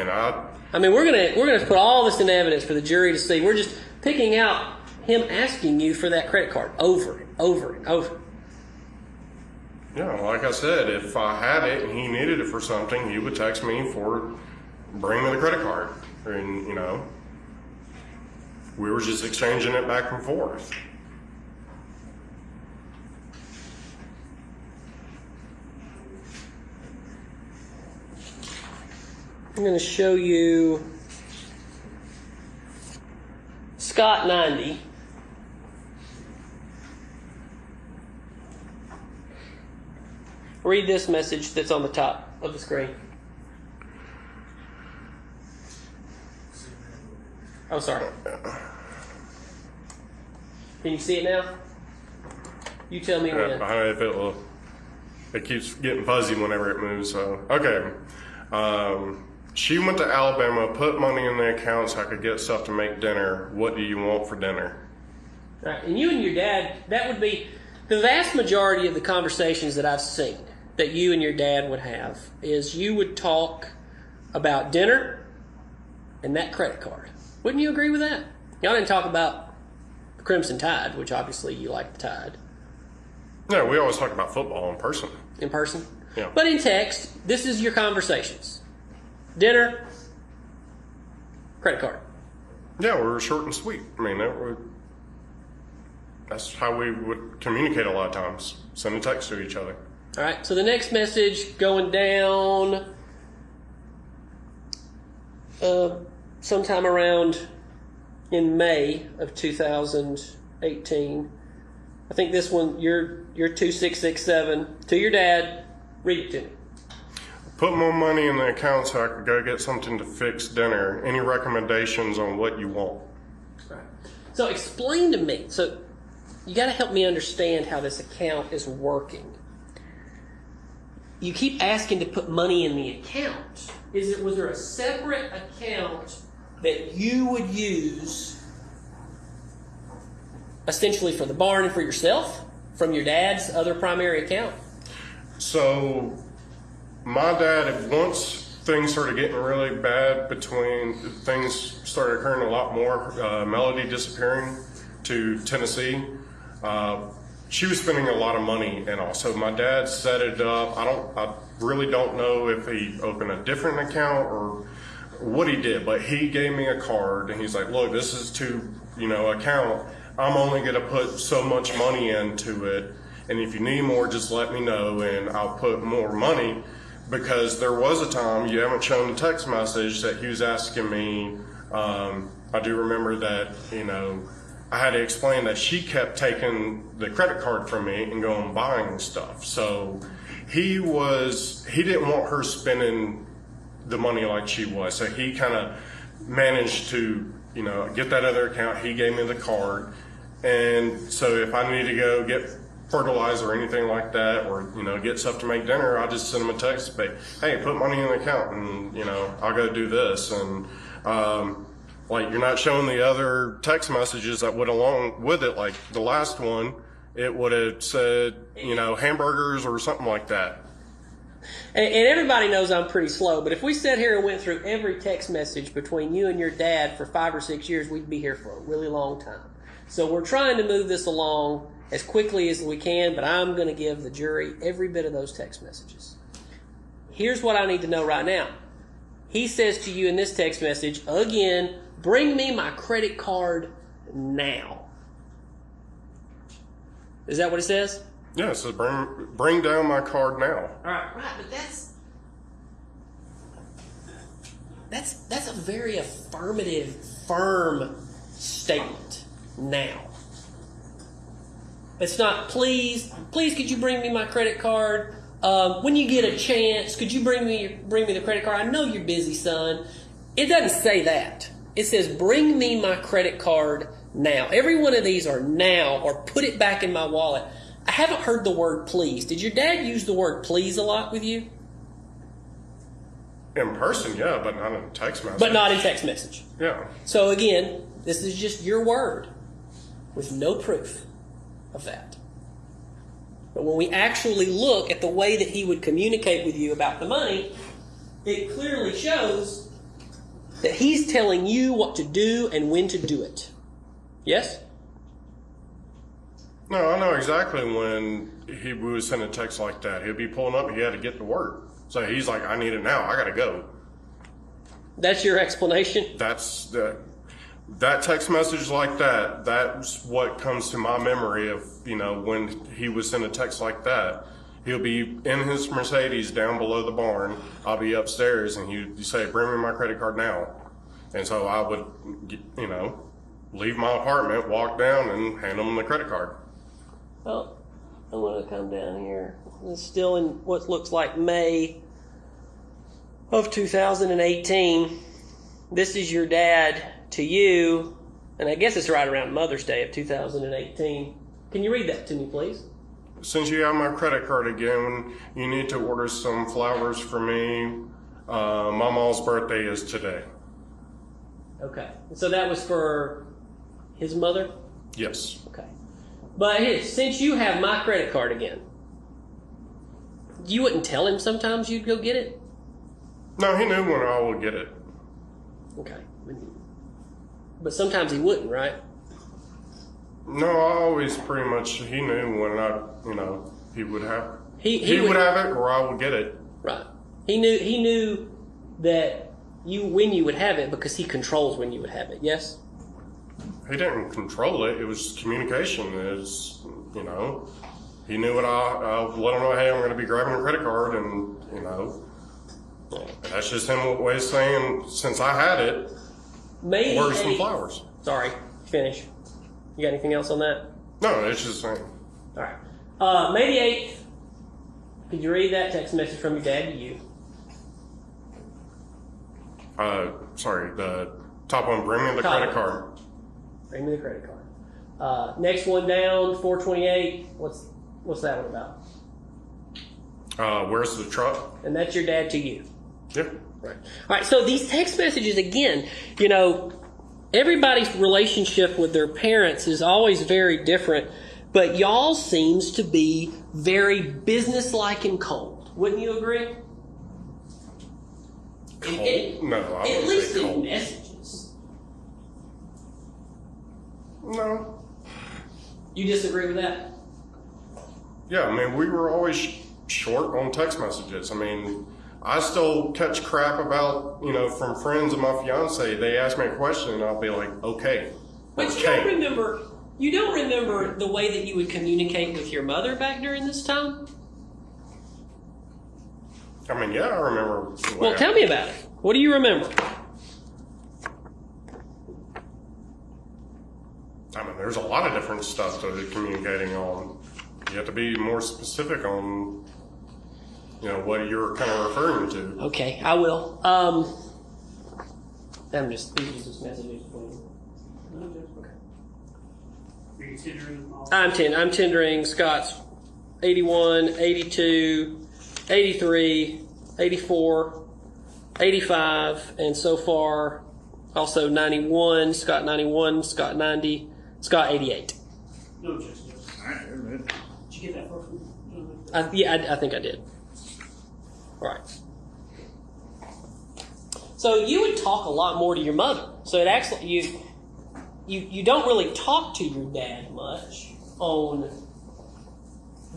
mean, we're gonna put all this in evidence for the jury to see. We're just picking out him asking you for that credit card over and over and over. Yeah, like I said, if I had it and he needed it for something, he would text me bring me the credit card. And, we were just exchanging it back and forth. I'm going to show you Scott 90. Read this message that's on the top of the screen. Oh, sorry. Can you see it now? You tell me when. If it keeps getting fuzzy whenever it moves. So okay. She went to Alabama, put money in the account so I could get stuff to make dinner. What do you want for dinner? Right. And you and your dad, that would be the vast majority of the conversations that I've seen that you and your dad would have is you would talk about dinner and that credit card. Wouldn't you agree with that? Y'all didn't talk about the Crimson Tide, which obviously you like the Tide. No, we always talk about football in person. In person? Yeah. But in text, this is your conversations. Dinner, credit card. Yeah, we were short and sweet. I mean, that's how we would communicate a lot of times. Send a text to each other. All right, so the next message going down sometime around in May of 2018. I think this one, you're 2667 to your dad. Read it to me. Put more money in the account so I could go get something to fix dinner. Any recommendations on what you want? Right. So explain to me. So you got to help me understand how this account is working. You keep asking to put money in the account. Was there a separate account that you would use essentially for the barn and for yourself from your dad's other primary account? So my dad, once things started getting really bad, things started occurring a lot more, Melody disappearing to Tennessee, she was spending a lot of money and all. So my dad set it up. I really don't know if he opened a different account or what he did, but he gave me a card and he's like, look, this is to, account. I'm only going to put so much money into it. And if you need more, just let me know and I'll put more money. Because there was a time, you haven't shown the text message, that he was asking me, I do remember that, I had to explain that she kept taking the credit card from me and going buying stuff. So he didn't want her spending the money like she was. So he kind of managed to, get that other account. He gave me the card. And so if I need to go get fertilizer or anything like that, or, get stuff to make dinner, I'll just send him a text, but hey, put money in the account and, I'll go do this. And, you're not showing the other text messages that went along with it. Like the last one, it would have said, hamburgers or something like that. And everybody knows I'm pretty slow, but if we sat here and went through every text message between you and your dad for 5 or 6 years, we'd be here for a really long time. So we're trying to move this along as quickly as we can, but I'm going to give the jury every bit of those text messages. Here's what I need to know right now. He says to you in this text message, again, bring me my credit card now. Is that what it says? Yeah, it says bring down my card now. All right, but that's a very affirmative, firm statement now. It's not, please, could you bring me my credit card? When you get a chance, could you bring me the credit card? I know you're busy, son. It doesn't say that. It says, bring me my credit card now. Every one of these are now, or put it back in my wallet. I haven't heard the word please. Did your dad use the word please a lot with you? In person, yeah, but not in text message. But not in text message. Yeah. So again, this is just your word with no proof of that. But when we actually look at the way that he would communicate with you about the money, it clearly shows that he's telling you what to do and when to do it. Yes? No, I know exactly when he would send a text like that. He'd be pulling up and he had to get to work. So he's like, I need it now. I got to go. That's your explanation? That text message like that, that's what comes to my memory of, when he would send a text like that. He'll be in his Mercedes down below the barn. I'll be upstairs and he'd say, bring me my credit card now. And so I would, leave my apartment, walk down and hand him the credit card. Well, I'm going to come down here. It's still in what looks like May of 2018. This is your dad to you, and I guess it's right around Mother's Day of 2018. Can you read that to me, please? Since you have my credit card again, you need to order some flowers for me. My mom's birthday is today. Okay. So that was for his mother? Yes. Okay. But since you have my credit card again, you wouldn't tell him sometimes you'd go get it? No, he knew when I would get it. Okay. But sometimes he wouldn't, right? No, I always pretty much, he knew when he would have he would have it or I would get it. Right. He knew that when you would have it because he controls when you would have it, yes? He didn't control it. It was communication. He knew what I let him know, hey, I'm going to be grabbing a credit card and, that's just him way saying, since I had it, order some flowers. Sorry, finish. You got anything else on that? No, it's just saying. All right. May the 8th, could you read that text message from your dad to you? Sorry, the top one, bring me the credit card. Bring me the credit card. Next one down, 428. What's that one about? Where's the truck? And that's your dad to you. Yeah. Right. All right. So these text messages, again, everybody's relationship with their parents is always very different, but y'all seems to be very businesslike and cold. Wouldn't you agree? Cold? No, I at wouldn't least say in cold. messages. No. You disagree with that? Yeah, I mean, we were always short on text messages. I mean, I still catch crap about, from friends of my fiance. They ask me a question and I'll be like, okay. But okay. you don't remember the way that you would communicate with your mother back during this time? I mean, yeah, I remember. Well, tell me about it. What do you remember? I mean, there's a lot of different stuff that they're communicating on. You have to be more specific on, what you're kind of referring to. Okay, I will. These are just messages for you. Are you tendering all? I'm tendering Scott's 81, 82, 83, 84, 85, and so far also 91, Scott 91, Scott 90, Scott 88. No objection. All right, wait a minute. Did you get that first one? I think I did. All right. So you would talk a lot more to your mother. So it actually you don't really talk to your dad much on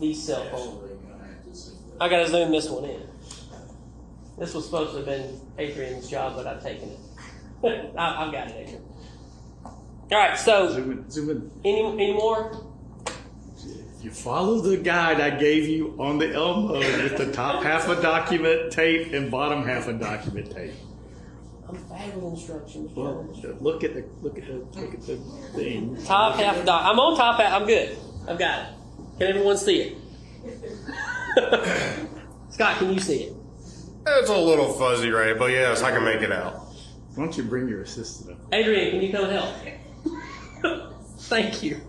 these cell phones. I got to zoom this one in. This was supposed to have been Adrian's job, but I've taken it. I've got it, Adrian. All right. So Zoom in. any more? You follow the guide I gave you on the Elmo with the top half a document tape and bottom half a document tape. I'm bad with instructions. Well, look at the thing. Top half doc. I'm on top half. I'm good. I've got it. Can everyone see it? Scott, can you see it? It's a little fuzzy, right? But yes, I can make it out. Why don't you bring your assistant up? Adrian, can you come help? Thank you.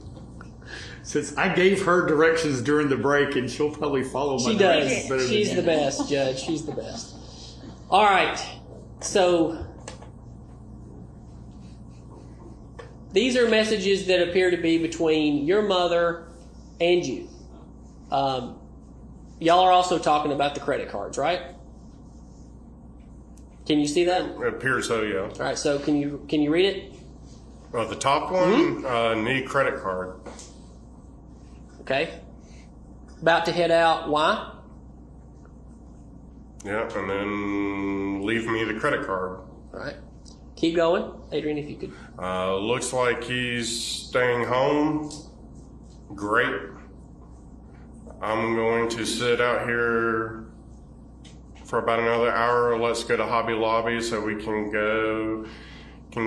Since I gave her directions during the break, and she'll probably follow my She directions better does. than She's you. the best, Judge. She's the best. All right. So these are messages that appear to be between your mother and you. Y'all are also talking about the credit cards, right? Can you see that? It appears so, yeah. All right. So can you read it? The top one, need credit card. Okay. About to head out. Why? Yeah, and then leave me the credit card. All right. Keep going. Adrian, if you could. Looks like he's staying home. Great. I'm going to sit out here for about another hour. Let's go to Hobby Lobby so we can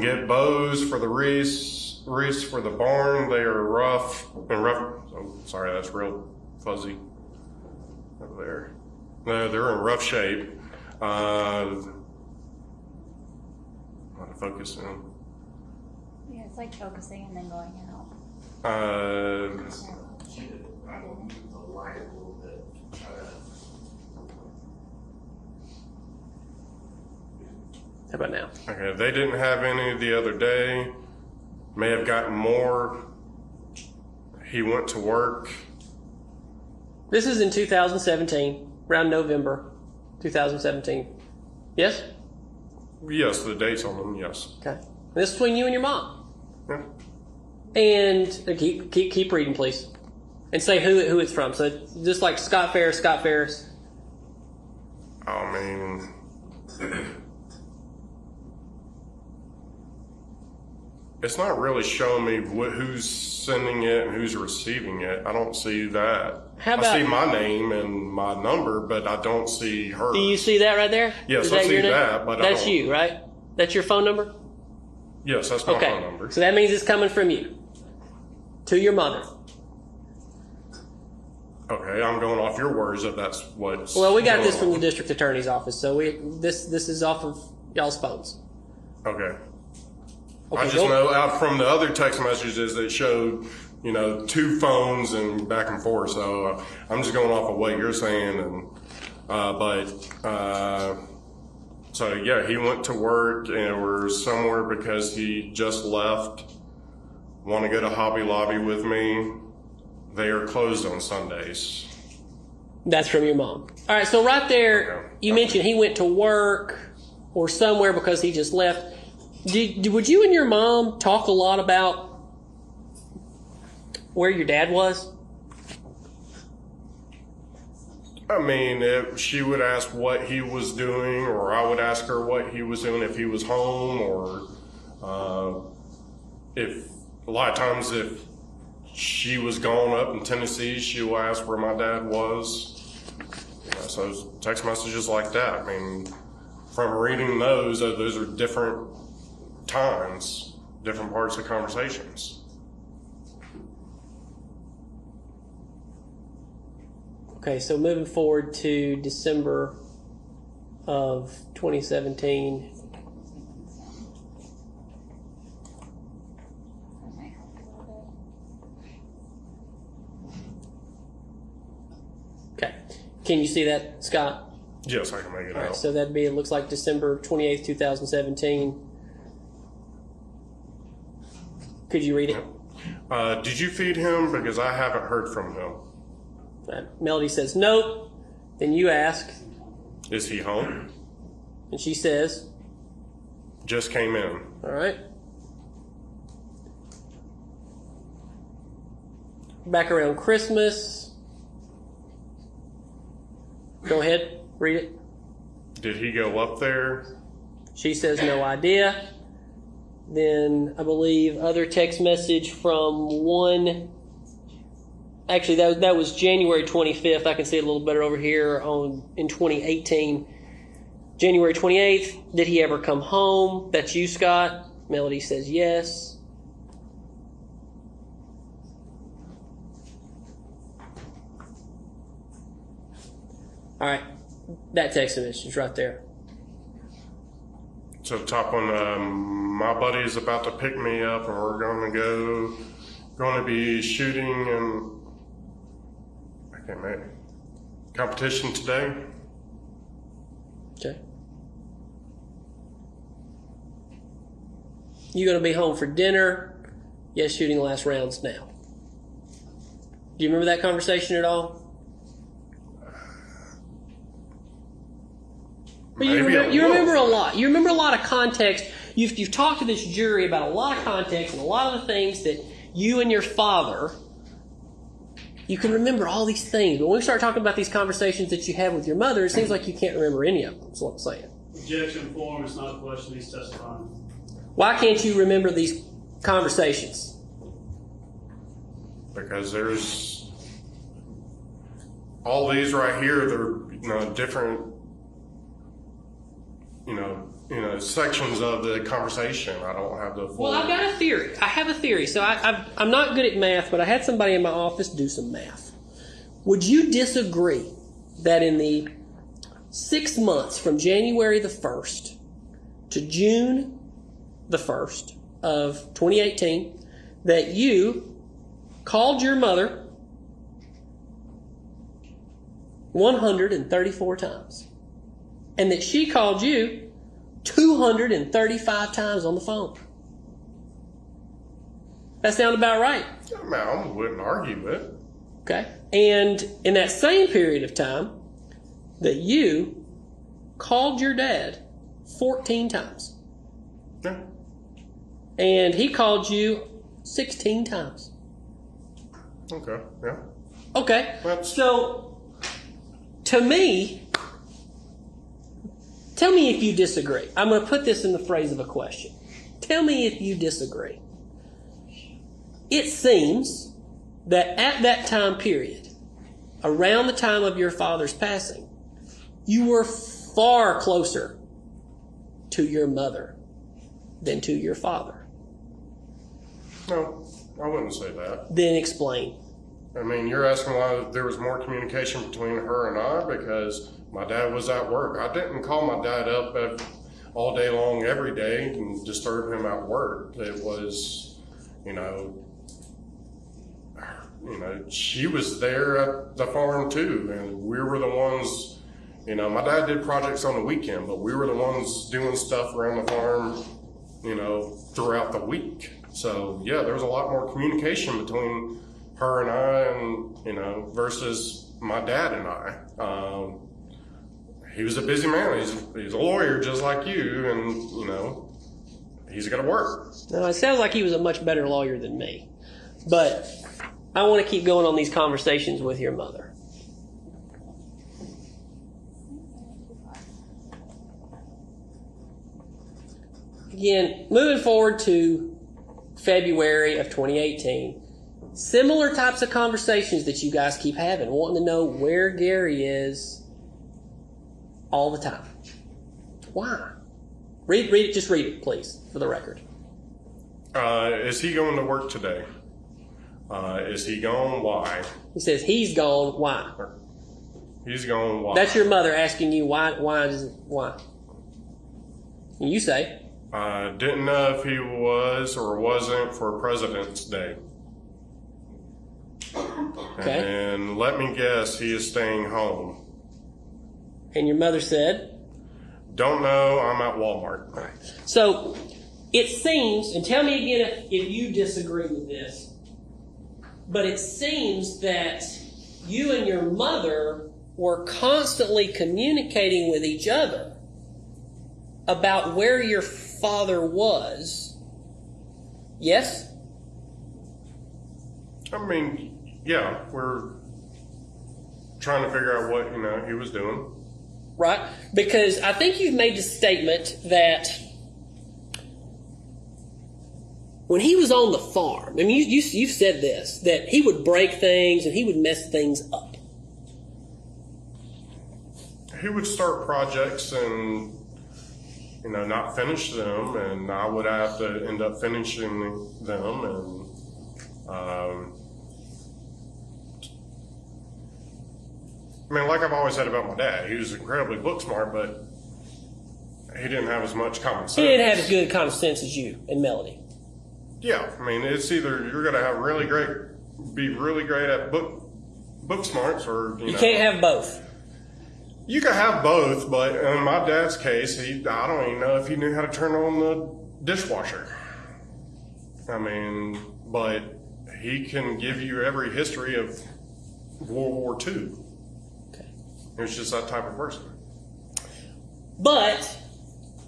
get bows for the wreaths for the barn. They are rough. Oh, sorry, that's real fuzzy over there. No, they're in rough shape. Want to focus in. Yeah, it's like focusing and then going out. How about now? Okay, they didn't have any the other day. May have gotten more. He went to work. This is in 2017, around November 2017. Yes? Yes, the dates on them, yes. Okay. This is between you and your mom. Yeah. And keep reading, please. And say who it's from. So just like Scott Farris. I mean, it's not really showing me who's sending it and who's receiving it. I don't see that. How about- I see my name and my number, but I don't see her. Do you see that right there? Yes, Is I see your name? that, but I that's don't- you, right? That's your phone number? Yes, that's my Okay. phone number. So that means it's coming from you to your mother. Okay, I'm going off your words that that's what's. Well, we got going this from on. the district attorney's office, so this is off of y'all's phones. Okay. Okay, I just go- know out from the other text messages that showed, two phones and back and forth. So I'm just going off of what you're saying, and so yeah, he went to work and we're somewhere because he just left. Want to go to Hobby Lobby with me? They are closed on Sundays. That's from your mom. All right, so right there, Okay. you mentioned he went to work or somewhere because he just left. Would you and your mom talk a lot about where your dad was? I mean, if she would ask what he was doing, or I would ask her what he was doing if he was home, or if a lot of times if she was gone up in Tennessee, she would ask where my dad was. So text messages like that. I mean, from reading those are different times, different parts of conversations. Okay, so moving forward to December of 2017. Okay, can you see that, Scott? Yes, I can make it All right, out. so that'd be, it looks like December 28th, 2017. Could you read it? Did you feed him? Because I haven't heard from him. Melody says, nope. Then you ask, Is he home? and she says, Just came in. all right. Back around Christmas. Go ahead, read it. Did he go up there? She says, no idea. Then I believe other text message from one. Actually, that was January 25th. I can see it a little better over here in 2018. January 28th, did he ever come home? That's you, Scott. Melody says yes. All right, that text message is right there. So top one, my buddy is about to pick me up, and we're going to be shooting and I can't make it. Competition today. Okay. You going to be home for dinner? Yes, shooting last rounds now. Do you remember that conversation at all? But you remember a lot. You remember a lot of context. You've talked to this jury about a lot of context and a lot of the things that you and your father, you can remember all these things. But when we start talking about these conversations that you have with your mother, it seems like you can't remember any of them. That's what I'm saying. Objection form, it's not a question, he's testifying. Why can't you remember these conversations? Because there's all these right here. They're different. Sections of the conversation. I don't have the full. Well, I've got a theory. I have a theory. So I'm not good at math, but I had somebody in my office do some math. Would you disagree that in the 6 months from January the 1st to June the 1st of 2018 that you called your mother 134 times and that she called you 235 times on the phone? That sound about right. I wouldn't argue it. Okay. And in that same period of time that you called your dad 14 times. Yeah. And he called you 16 times. Okay. Yeah. Okay. That's- So, to me, tell me if you disagree. I'm going to put this in the phrase of a question. Tell me if you disagree. It seems that at that time period, around the time of your father's passing, you were far closer to your mother than to your father. No, I wouldn't say that. Then explain. I mean, you're asking why there was more communication between her and I because my dad was at work. I didn't call my dad up all day long every day and disturb him at work. It was, she was there at the farm too, and we were the ones, my dad did projects on the weekend, but we were the ones doing stuff around the farm, throughout the week. So yeah, there was a lot more communication between her and I, and versus my dad and I. He was a busy man. He's a lawyer just like you, and he's got to work. Now, it sounds like he was a much better lawyer than me, but I want to keep going on these conversations with your mother. again, moving forward to February of 2018, similar types of conversations that you guys keep having, wanting to know where Gary is all the time. Why? Read it. Just read it, please, for the record. Is he going to work today? Is he gone? Why? He says he's gone. Why? He's gone. Why? That's your mother asking you why. And you say, didn't know if he was or wasn't for President's Day. okay. And let me guess, he is staying home. And your mother said, Don't know. I'm at Walmart. all right. So it seems, and tell me again if you disagree with this, but it seems that you and your mother were constantly communicating with each other about where your father was. Yes? I mean, yeah, we're trying to figure out what, he was doing. Right? Because I think you've made the statement that when he was on the farm, I mean, you've said this, that he would break things and he would mess things up. He would start projects and, not finish them, and I would have to end up finishing them. And like I've always said about my dad, he was incredibly book smart, but he didn't have as much common sense. He didn't have as good common sense as you and Melody. Yeah, it's either you're going to have be really great at book smarts, or you can't have both. You can have both, but in my dad's case, I don't even know if he knew how to turn on the dishwasher. But he can give you every history of World War II. Okay. He was just that type of person. But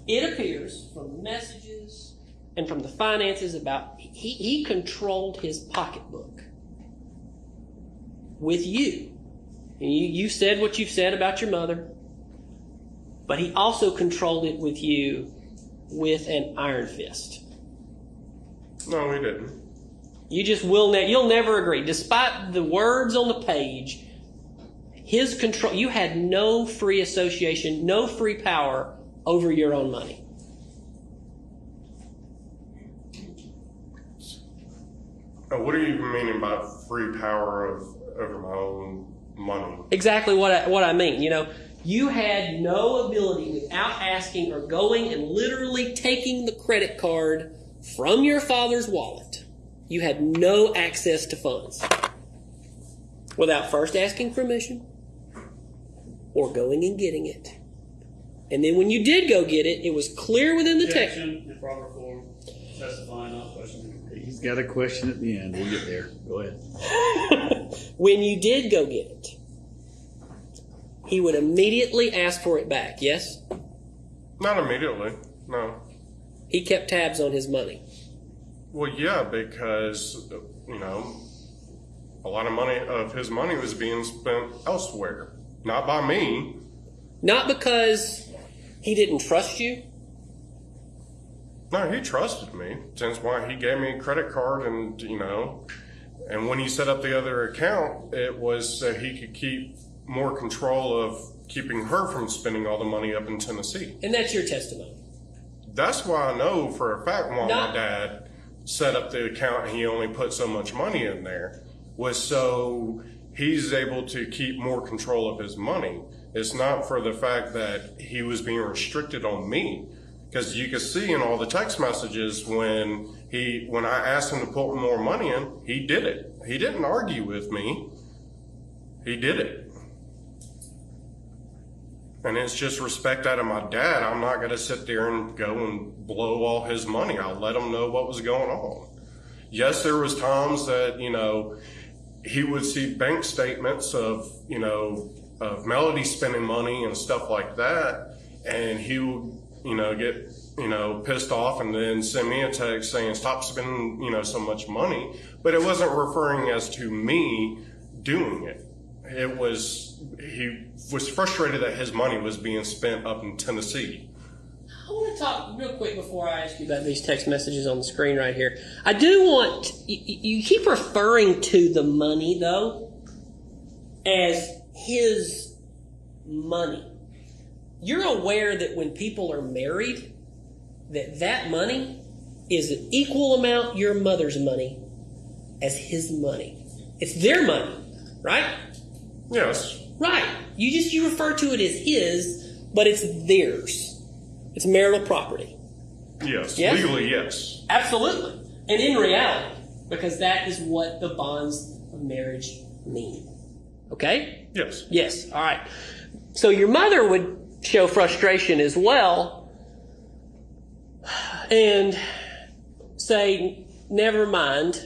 it appears from the messages and from the finances about he controlled his pocketbook with you. And you said what you've said about your mother, but he also controlled it with you with an iron fist. No, he didn't. You just you'll never agree. Despite the words on the page, his control, you had no free association, no free power over your own money. What are you meaning by free power over my own money? Exactly what I mean. You had no ability without asking or going and literally taking the credit card from your father's wallet. You had no access to funds without first asking permission or going and getting it. And then when you did go get it, it was clear within the text. Objection in proper form. Testifying, not questioning. He's got a question at the end. We'll get there. Go ahead. When you did go get it, he would immediately ask for it back, yes? Not immediately, no. He kept tabs on his money. Well, yeah, because, a lot of his money was being spent elsewhere. Not by me. Not because he didn't trust you? No, he trusted me. That's why he gave me a credit card, and, and when he set up the other account, it was so he could keep more control of keeping her from spending all the money up in Tennessee. And that's your testimony. That's why I know for a fact why my dad set up the account and he only put so much money in there, was so he's able to keep more control of his money. It's not for the fact that he was being restricted on me. Because you can see in all the text messages when I asked him to put more money in, he did it. He didn't argue with me. He did it. And it's just respect out of my dad. I'm not going to sit there and go and blow all his money. I'll let him know what was going on. Yes, there was times that, he would see bank statements of Melody spending money and stuff like that. And he would, get, pissed off and then send me a text saying, stop spending, so much money. But it wasn't referring as to me doing it. He was frustrated that his money was being spent up in Tennessee. I want to talk real quick before I ask you about these text messages on the screen right here. I do want, you keep referring to the money, though, as his money. You're aware that when people are married, that money is an equal amount your mother's money as his money. It's their money, right? Yes. Right. You refer to it as his, but it's theirs. It's marital property. Yes. Yes? Legally, yes. Absolutely. And in reality, because that is what the bonds of marriage mean. Okay? Yes. Yes. All right. So your mother would show frustration as well and say, never mind,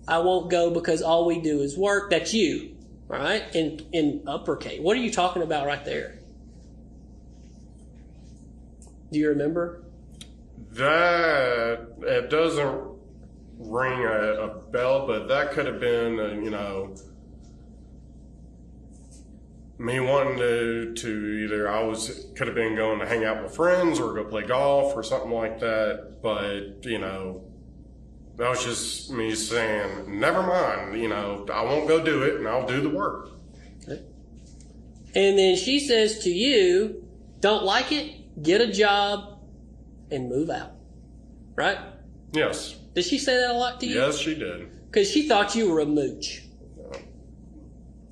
I won't go because all we do is work. That's you. All right? In uppercase. What are you talking about right there? Do you remember? That, it doesn't ring a bell, but that could have been, me wanting to either could have been going to hang out with friends or go play golf or something like that. But, that was just me saying, never mind, I won't go do it and I'll do the work. Okay. And then she says to you, don't like it? Get a job and move out. Right? Yes. Did she say that a lot to you? Yes, she did. Because she thought you were a mooch.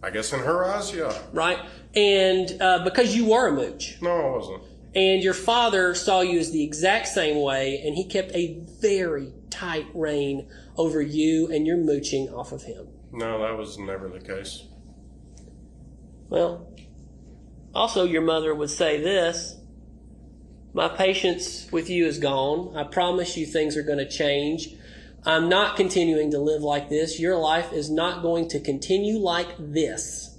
I guess in her eyes, yeah. Right? And because you were a mooch. No, I wasn't. And your father saw you as the exact same way, and he kept a very tight rein over you and your mooching off of him. No, that was never the case. Well, also your mother would say this, my patience with you is gone. I promise you things are going to change. I'm not continuing to live like this. Your life is not going to continue like this.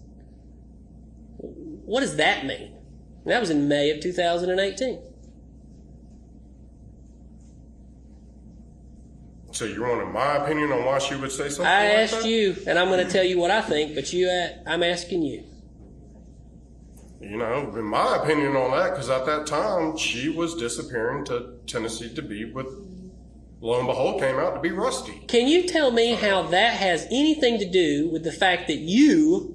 What does that mean? That was in May of 2018. So you wanted my opinion on why she would say something I like asked that? you, and I'm going to tell you what I think, but I'm asking you. In my opinion on that, because at that time, she was disappearing to Tennessee to be with, lo and behold, came out to be Rusty. Can you tell me how that has anything to do with the fact that you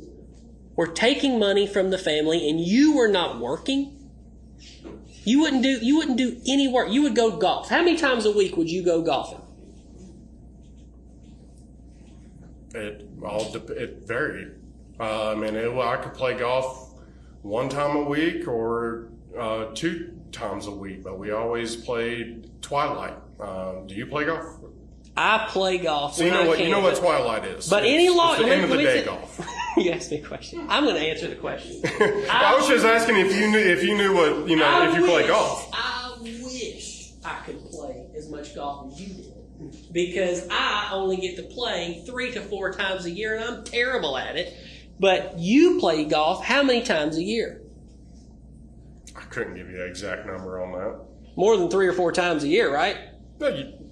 were taking money from the family and you were not working? You wouldn't do any work. You would go golf. How many times a week would you go golfing? It varied. I could play golf one time a week or 2 times a week, but we always played twilight. Do you play golf? I play golf. So you know what twilight is. But it's the end of the let me day say- golf. You asked me a question. I'm going to answer the question. I was just asking if you knew what if you play golf. I wish I could play as much golf as you did, because I only get to play 3 to 4 times a year, and I'm terrible at it. But you play golf how many times a year? I couldn't give you an exact number on that. More than 3 or 4 times a year, right?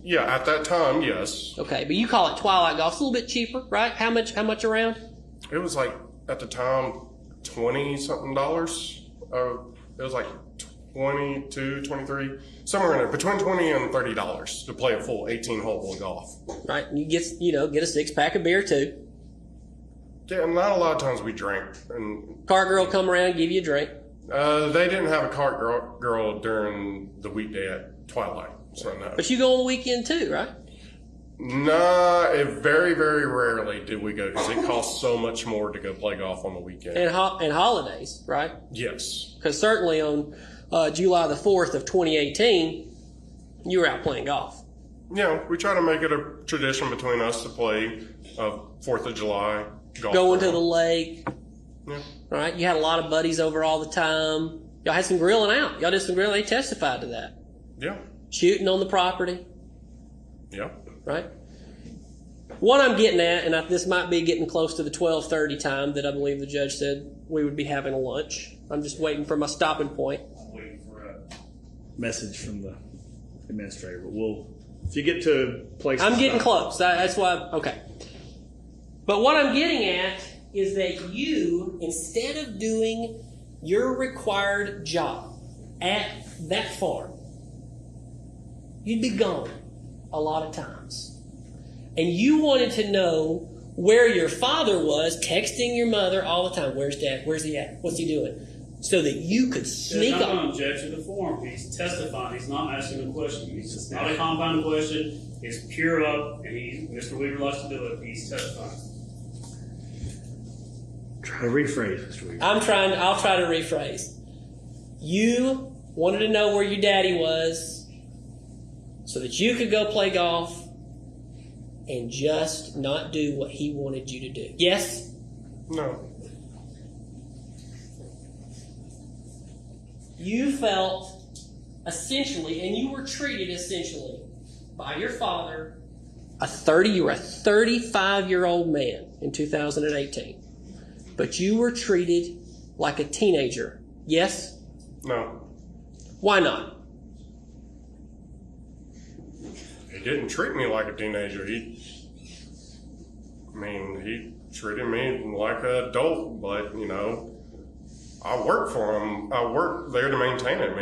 Yeah, at that time, yes. Okay, but you call it twilight golf. It's a little bit cheaper, right? How much around? It was like, at the time, $20-something. It was like 22, 23, somewhere in there, between $20 and $30 to play a full 18-hole of golf. Right, and you get a 6-pack of beer too. Yeah, and not a lot of times we drank. And Cart girl come around and give you a drink. they didn't have a cart girl during the weekday at twilight, so no. But you go on the weekend too, right? Nah, very, very rarely did we go because it costs so much more to go play golf on the weekend. And holidays, right? Yes. Because certainly on July the 4th of 2018, you were out playing golf. Yeah, we try to make it a tradition between us to play 4th of July golf. Going to the lake. Yeah. Right? You had a lot of buddies over all the time. Y'all had some grilling out. Y'all did some grilling. They testified to that. Yeah. Shooting on the property. Yeah. Right? What I'm getting at, and this might be getting close to the 12:30 time that I believe the judge said we would be having a lunch. I'm just waiting for my stopping point. I'm waiting for a message from the administrator, but if you get to places. I'm getting close. That's why, okay. But what I'm getting at is that you, instead of doing your required job at that farm, you'd be gone a lot of times. And you wanted to know where your father was, texting your mother all the time. Where's Dad? Where's he at? What's he doing? So that you could sneak up. He's not up. going to object to the form. He's testifying. He's not asking a question. It's not a compound question. It's pure up, and Mr. Weaver likes to do it. He's testifying. Try to rephrase, Mr. Weaver. I'll try to rephrase. You wanted to know where your daddy was so that you could go play golf and just not do what he wanted you to do. Yes? No. You felt essentially, and you were treated essentially by your father, you were a 35-year-old man in 2018, but you were treated like a teenager. Yes? No. Why not? He didn't treat me like a teenager. He treated me like an adult, but, I work for him. I work there to maintain it.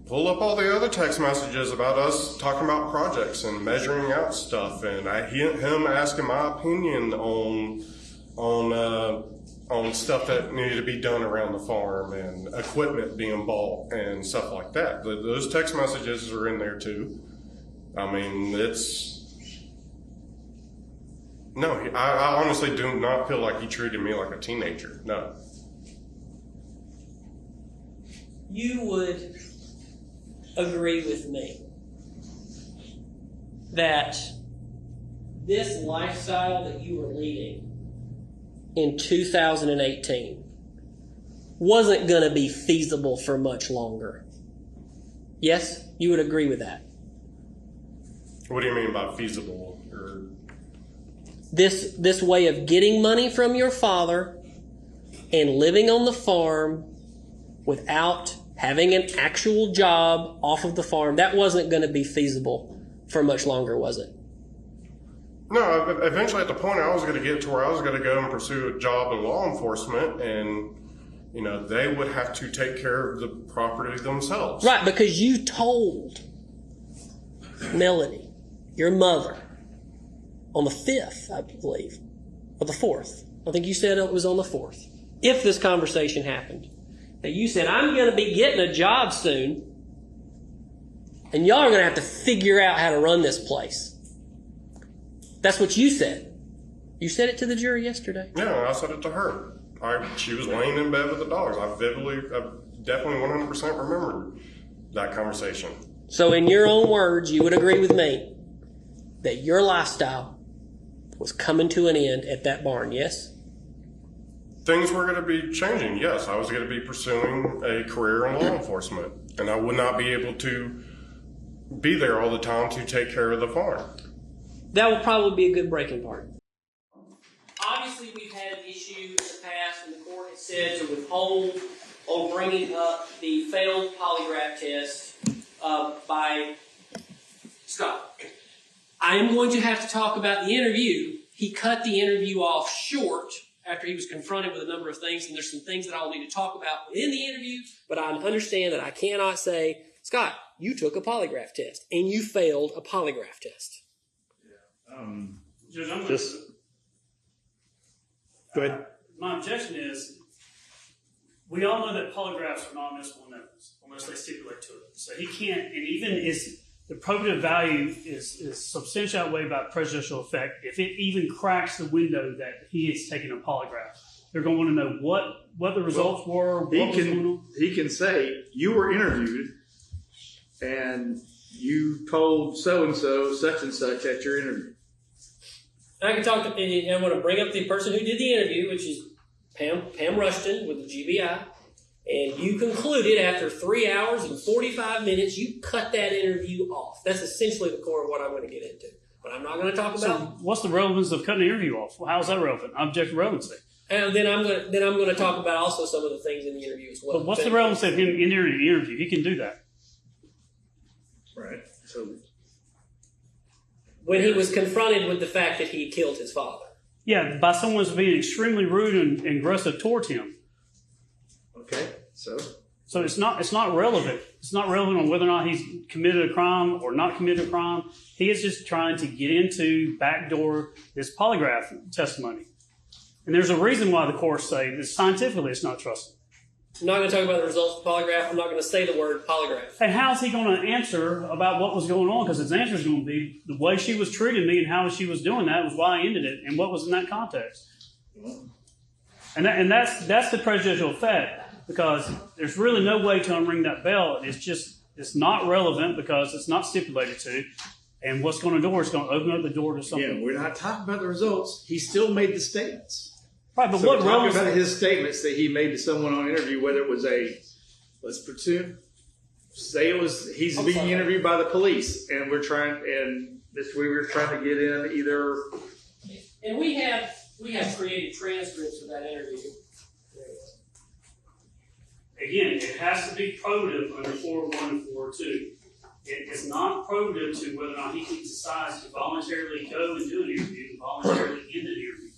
Pull up all the other text messages about us talking about projects and measuring out stuff, and him asking my opinion on stuff that needed to be done around the farm and equipment being bought and stuff like that. Those text messages are in there too. I honestly do not feel like he treated me like a teenager. No. You would agree with me that this lifestyle that you were leading in 2018 wasn't going to be feasible for much longer. Yes? You would agree with that? What do you mean by feasible? This way of getting money from your father and living on the farm without having an actual job off of the farm, that wasn't going to be feasible for much longer, was it? No, eventually at the point I was going to get to where I was going to go and pursue a job in law enforcement, and they would have to take care of the property themselves. Right, because you told Melody, your mother, on the 5th, I believe, or the 4th. I think you said it was on the 4th. If this conversation happened, that you said, I'm going to be getting a job soon, and y'all are going to have to figure out how to run this place. That's what you said. You said it to the jury yesterday. Yeah, I said it to her. She was laying in bed with the dogs. I definitely 100% remember that conversation. So in your own words, you would agree with me that your lifestyle was coming to an end at that barn, yes? Things were going to be changing, yes. I was going to be pursuing a career in law enforcement, and I would not be able to be there all the time to take care of the farm. That would probably be a good breaking point. Obviously, we've had an issue in the past, and the court has said to withhold on bringing up the failed polygraph test by Scott. I am going to have to talk about the interview. He cut the interview off short after he was confronted with a number of things, and there's some things that I'll need to talk about within the interview, but I understand that I cannot say, Scott, you took a polygraph test, and you failed a polygraph test. Judge, Go ahead. My objection is, we all know that polygraphs are not admissible in evidence unless they stipulate to it. So he can't, and even the probative value is substantially outweighed by prejudicial effect. If it even cracks the window that he is taking a polygraph, they're going to want to know what the results were. He can say, you were interviewed and you told so-and-so such and such at your interview. I can talk to, and I'm going to bring up the person who did the interview, which is Pam Rushton with the GBI. And you concluded after 3 hours and 45 minutes, you cut that interview off. That's essentially the core of what I'm going to get into. But I'm not going to talk about. So what's the relevance of cutting the interview off? Well, how is that relevant? Object relevancy. And then I'm going to talk about also some of the things in the interview as well. But what's the relevance of him in the interview? He can do that. Right. So when he was confronted with the fact that he killed his father. Yeah, by someone who's being extremely rude and aggressive towards him. Okay, so it's not relevant It's not relevant on whether or not he's committed a crime or not committed a crime. He is just trying to get into, backdoor this polygraph testimony. And there's a reason why the courts say that scientifically it's not trustable. I'm not going to talk about the results of the polygraph. I'm not going to say the word polygraph. And how is he going to answer about what was going on? Because his answer is going to be the way she was treating me and how she was doing that was why I ended it and what was in that context. And that's the prejudicial effect, because there's really no way to unring that bell. It's not relevant because it's not stipulated to. And what's going to do is going to open up the door to something. Yeah, we're not talking about the results. He still made the statements. Right, but So what we're talking relevance? about his statements that he made to someone on interview, whether it was let's presume, say it was, he's being interviewed by the police, and Mr. Weaver's trying to get in either. And we have created transcripts of that interview. Again, it has to be probative under 401 and 402. It's not probative to whether or not he decides to voluntarily go and do an interview and voluntarily end an interview.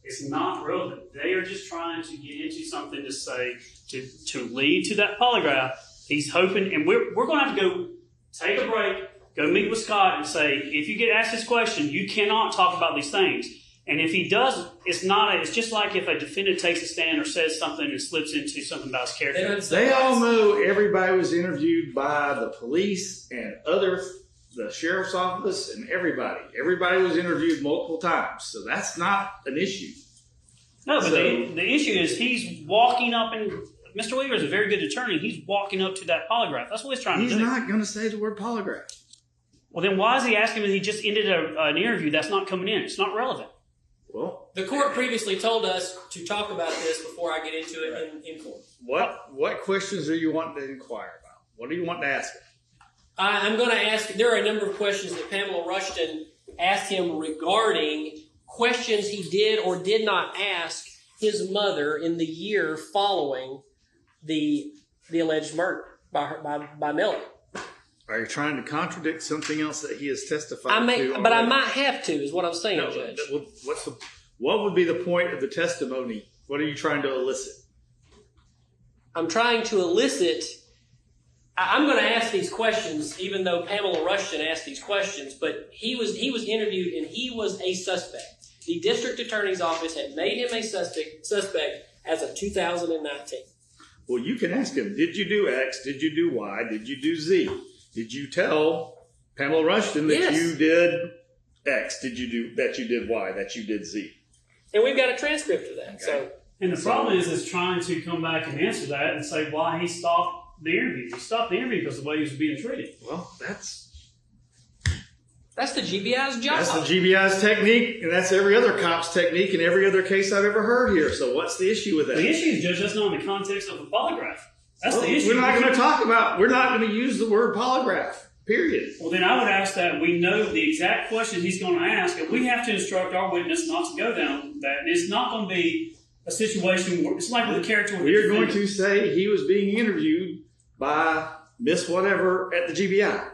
It's not relevant. They are just trying to get into something to say, to lead to that polygraph. He's hoping, and we're going to have to go take a break, go meet with Scott and say, if you get asked this question, you cannot talk about these things. And if he does, it's just like if a defendant takes a stand or says something and slips into something about his character. They all know everybody was interviewed by the police and the sheriff's office and everybody. Everybody was interviewed multiple times, so that's not an issue. No, but the issue is he's walking up, and Mr. Weaver is a very good attorney. He's walking up to that polygraph. That's what he's trying to do. He's not going to say the word polygraph. Well, then why is he asking when he just ended an interview that's not coming in? It's not relevant. Well, The court previously told us to talk about this before I get into it in court. what questions are you wanting to inquire about? What do you want to ask him? I'm going to ask, there are a number of questions that Pamela Rushton asked him regarding questions he did or did not ask his mother in the year following the alleged murder by Melanie. Are you trying to contradict something else that he has testified to? But I might have to, is what I'm saying, No, Judge. what would be the point of the testimony? What are you trying to elicit? I'm trying to elicit. I'm going to ask these questions, even though Pamela Rushton asked these questions. But he was interviewed, and he was a suspect. The district attorney's office had made him a suspect as of 2019. Well, you can ask him, did you do X? Did you do Y? Did you do Z? Did you tell Pamela Rushton that you did X? Did you do that? You did Y? That you did Z? And we've got a transcript of that. Okay. So, and the problem is trying to come back and answer that and say why he stopped the interview. He stopped the interview because of the way he was being treated. Well, that's the GBI's job. That's the GBI's technique, and that's every other cop's technique in every other case I've ever heard here. So what's the issue with that? The issue is, Judge, that's not in the context of a polygraph. That's the issue. We're not going to use the word polygraph, period. Well, then I would ask that we know the exact question he's going to ask, and we have to instruct our witness not to go down that. And it's not going to be a situation where it's like with a character. We're going to say he was being interviewed by Miss Whatever at the GBI,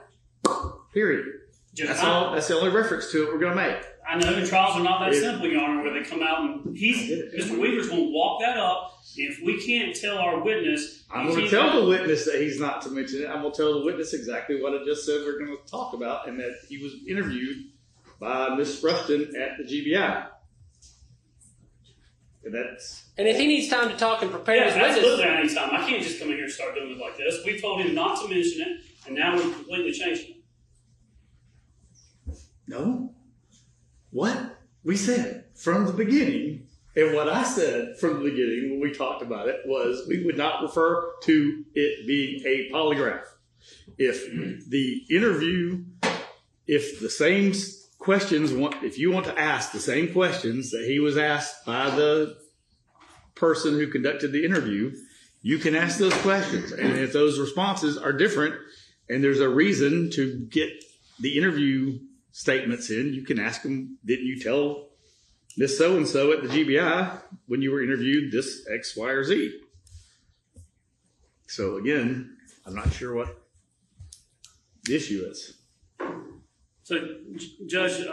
period. Judge, That's the only reference to it we're going to make. I know the trials are not that simple, Your Honor, where they come out and Mr. Weaver's going to walk that up. If we can't tell our witness, I'm going to tell the witness that he's not to mention it. I'm going to tell the witness exactly what I just said we're going to talk about, and that he was interviewed by Miss Rushton at the GBI. And if he needs time to talk and prepare his witness, absolutely, I need time. I can't just come in here and start doing it like this. We told him not to mention it, and now we're completely changing it. No. What we said from the beginning, and what I said from the beginning when we talked about it, was we would not refer to it being a polygraph. If the same questions, if you want to ask the same questions that he was asked by the person who conducted the interview, you can ask those questions. And if those responses are different and there's a reason to get the interview statements in, you can ask them, didn't you tell Miss So-and-so at the GBI when you were interviewed this X, Y, or Z? So again, I'm not sure what the issue is. So, Judge,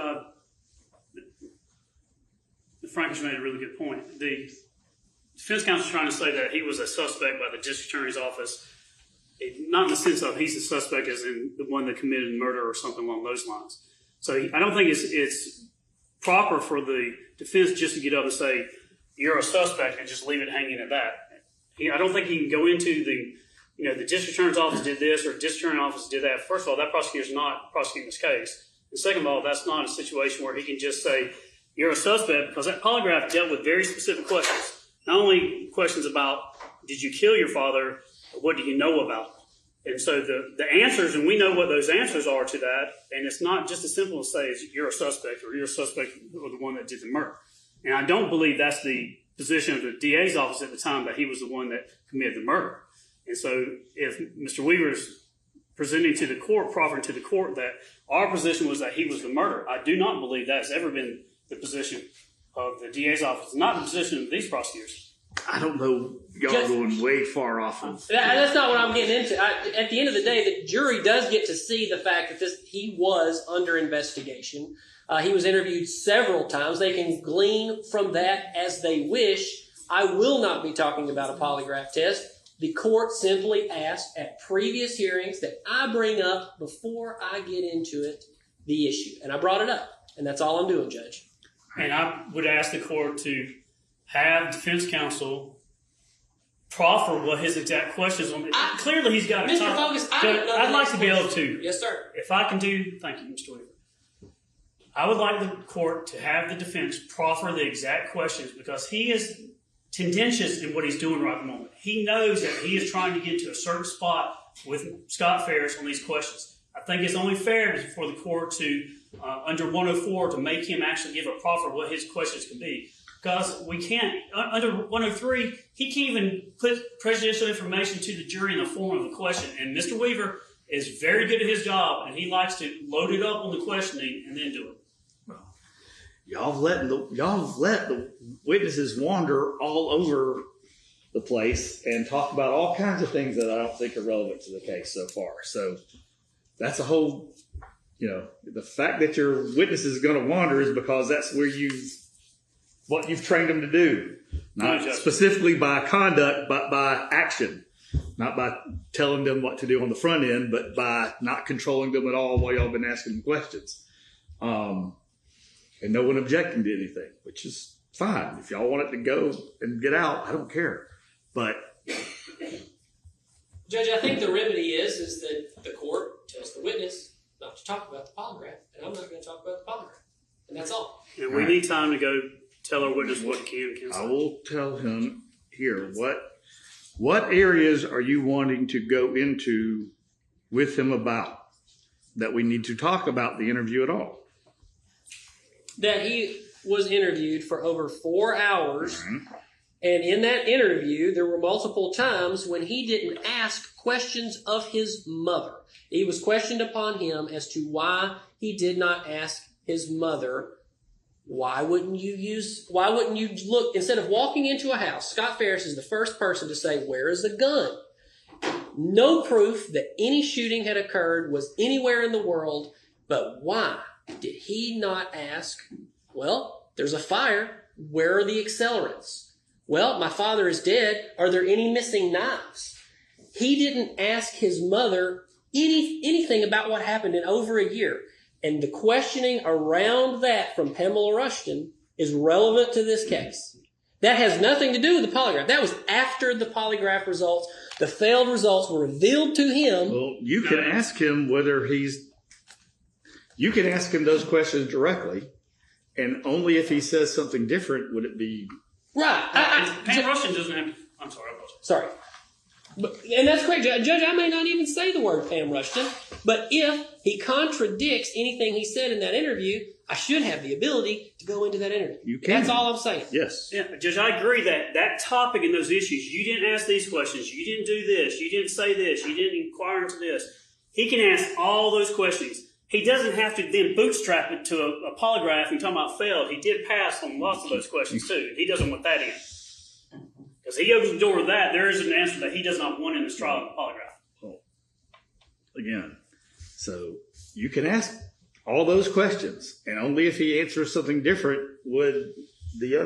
Frank has made a really good point. The defense counsel is trying to say that he was a suspect by the district attorney's office not in the sense of he's the suspect as in the one that committed murder or something along those lines. So I don't think it's proper for the defense just to get up and say, you're a suspect, and just leave it hanging at that. I don't think he can go into the district attorney's office did this or district attorney's office did that. First of all, that prosecutor's not prosecuting this case. And second of all, that's not a situation where he can just say, you're a suspect, because that polygraph dealt with very specific questions. Not only questions about, did you kill your father, or what do you know about him? And so the answers, and we know what those answers are to that, and it's not just as simple as say, you're a suspect, or you're a suspect or the one that did the murder. And I don't believe that's the position of the DA's office at the time, that he was the one that committed the murder. And so if Mr. Weaver's presenting to the court, proffering to the court that our position was that he was the murderer, I do not believe that's ever been the position of the DA's office, not the position of these prosecutors. I don't know. Y'all going way far off of. That's not what I'm getting into. At the end of the day, the jury does get to see the fact that he was under investigation. He was interviewed several times. They can glean from that as they wish. I will not be talking about a polygraph test. The court simply asked at previous hearings that I bring up before I get into it, the issue. And I brought it up. And that's all I'm doing, Judge. And I would ask the court to have defense counsel proffer what his exact questions on. Clearly, he's got to Mr. Focus, I'd like to be able to. Yes, sir. If I can do, thank you, Mr. Weaver. I would like the court to have the defense proffer the exact questions, because he is tendentious in what he's doing right at the moment. He knows that he is trying to get to a certain spot with Scott Farris on these questions. I think it's only fair for the court to, under 104, to make him actually give a proffer what his questions can be. Because we can't, under 103, he can't even put prejudicial information to the jury in the form of a question. And Mr. Weaver is very good at his job, and he likes to load it up on the questioning and then do it. Well, y'all let the witnesses wander all over the place and talk about all kinds of things that I don't think are relevant to the case so far. So that's a whole, the fact that your witness is going to wander is because that's where what you've trained them to do. Not specifically by conduct, but by action. Not by telling them what to do on the front end, but by not controlling them at all while y'all been asking them questions. And no one objecting to anything, which is fine. If y'all want it to go and get out, I don't care. But Judge, I think the remedy is that the court tells the witness not to talk about the polygraph, and I'm not going to talk about the polygraph. And that's all. And we need time to go tell our witness what can and can't say. I will tell him here, what areas are you wanting to go into with him about that we need to talk about the interview at all? That he was interviewed for over 4 hours. Mm-hmm. And in that interview, there were multiple times when he didn't ask questions of his mother. He was questioned upon him as to why he did not ask his mother, why wouldn't you look, instead of walking into a house, Scott Farris is the first person to say, where is the gun? No proof that any shooting had occurred was anywhere in the world, but why did he not ask, well, there's a fire, where are the accelerants? Well, my father is dead. Are there any missing knives? He didn't ask his mother anything about what happened in over a year. And the questioning around that from Pamela Rushton is relevant to this case. That has nothing to do with the polygraph. That was after the polygraph results. The failed results were revealed to him. Well, you can ask him you can ask him those questions directly, and only if he says something different would it be. Right. Pam Rushton doesn't have. I'm sorry. I apologize. Sorry. And that's correct, Judge. I may not even say the word Pam Rushton, but if he contradicts anything he said in that interview, I should have the ability to go into that interview. You can. That's all I'm saying. Yes. Yeah, Judge, I agree that topic and those issues, you didn't ask these questions, you didn't do this, you didn't say this, you didn't inquire into this. He can ask all those questions. He doesn't have to then bootstrap it to a polygraph and talk about failed. He did pass on lots of those questions too. He doesn't want that in. Because he opens the door to that, there is an answer that he does not want in this trial of the polygraph. Well, again, so you can ask all those questions, and only if he answers something different would the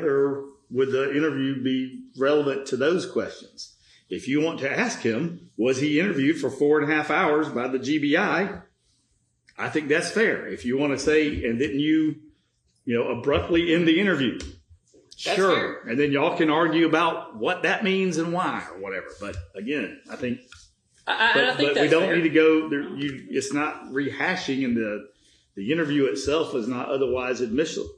interview be relevant to those questions. If you want to ask him, was he interviewed for 4.5 hours by the GBI? I think that's fair. If you want to say, and didn't you abruptly end the interview? That's Sure. fair. And then y'all can argue about what that means and why or whatever. But again, I think, I think but that's we don't fair. need to go there. It's not rehashing, and the interview itself is not otherwise admissible.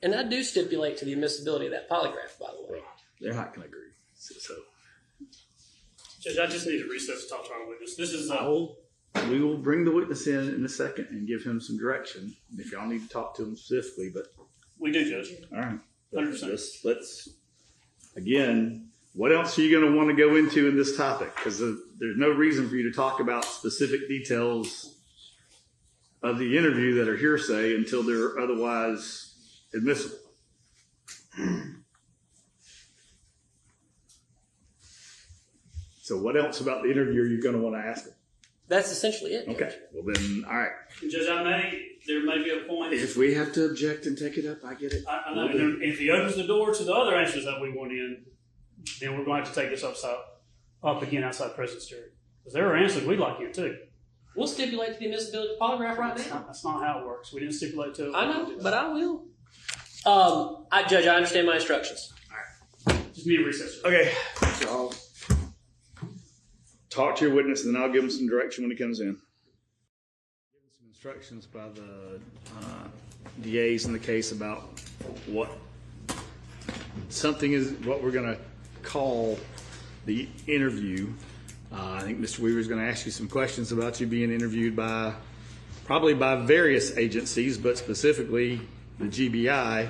And I do stipulate to the admissibility of that polygraph, by the way. They're not going to agree. So Judge, I just need to recess to talk to our witness. This is we will bring the witness in a second and give him some direction if y'all need to talk to him specifically. But we do, Judge. all right, 100%. let's again. What else are you going to want to go into in this topic? Because there's no reason for you to talk about specific details of the interview that are hearsay until they're otherwise admissible. So what else about the interview are you going to want to ask him? That's essentially it. Okay. Well then, all right. Judge, there may be a point. If we have to object and take it up, I get it. I know. And if he opens the door to the other answers that we want in, then we're going to have to take this up again outside President's jury. Because there are answers we'd like in too. We'll stipulate to the admissibility of the polygraph right now. That's not how it works. We didn't stipulate to it. I know, but I will. Judge, I understand my instructions. Just need a recess. Okay. So I'll talk to your witness, and then I'll give him some direction when he comes in. Give him some instructions by the DAs in the case about what we're going to call the interview. I think Mr. Weaver is going to ask you some questions about you being interviewed probably by various agencies, but specifically the GBI.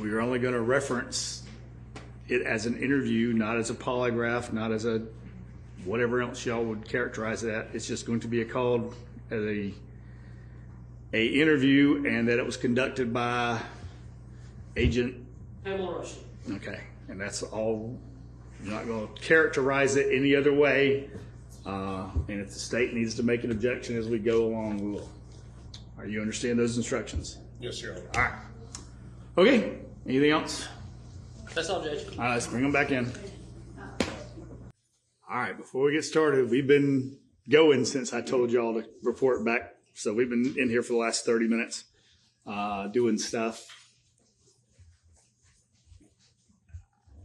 We are only going to reference it as an interview, not as a polygraph, not as a whatever else y'all would characterize it at. It's just going to be called as a interview, and that it was conducted by Agent. Pamela Russian. Okay, and that's all. You're not going to characterize it any other way. And if the state needs to make an objection as we go along, we will. Are you understand those instructions? Yes, Your Honor. All right. Okay. Anything else? That's all, Judge. All right, let's bring them back in. All right, before we get started, we've been going since I told y'all to report back. So we've been in here for the last 30 minutes doing stuff.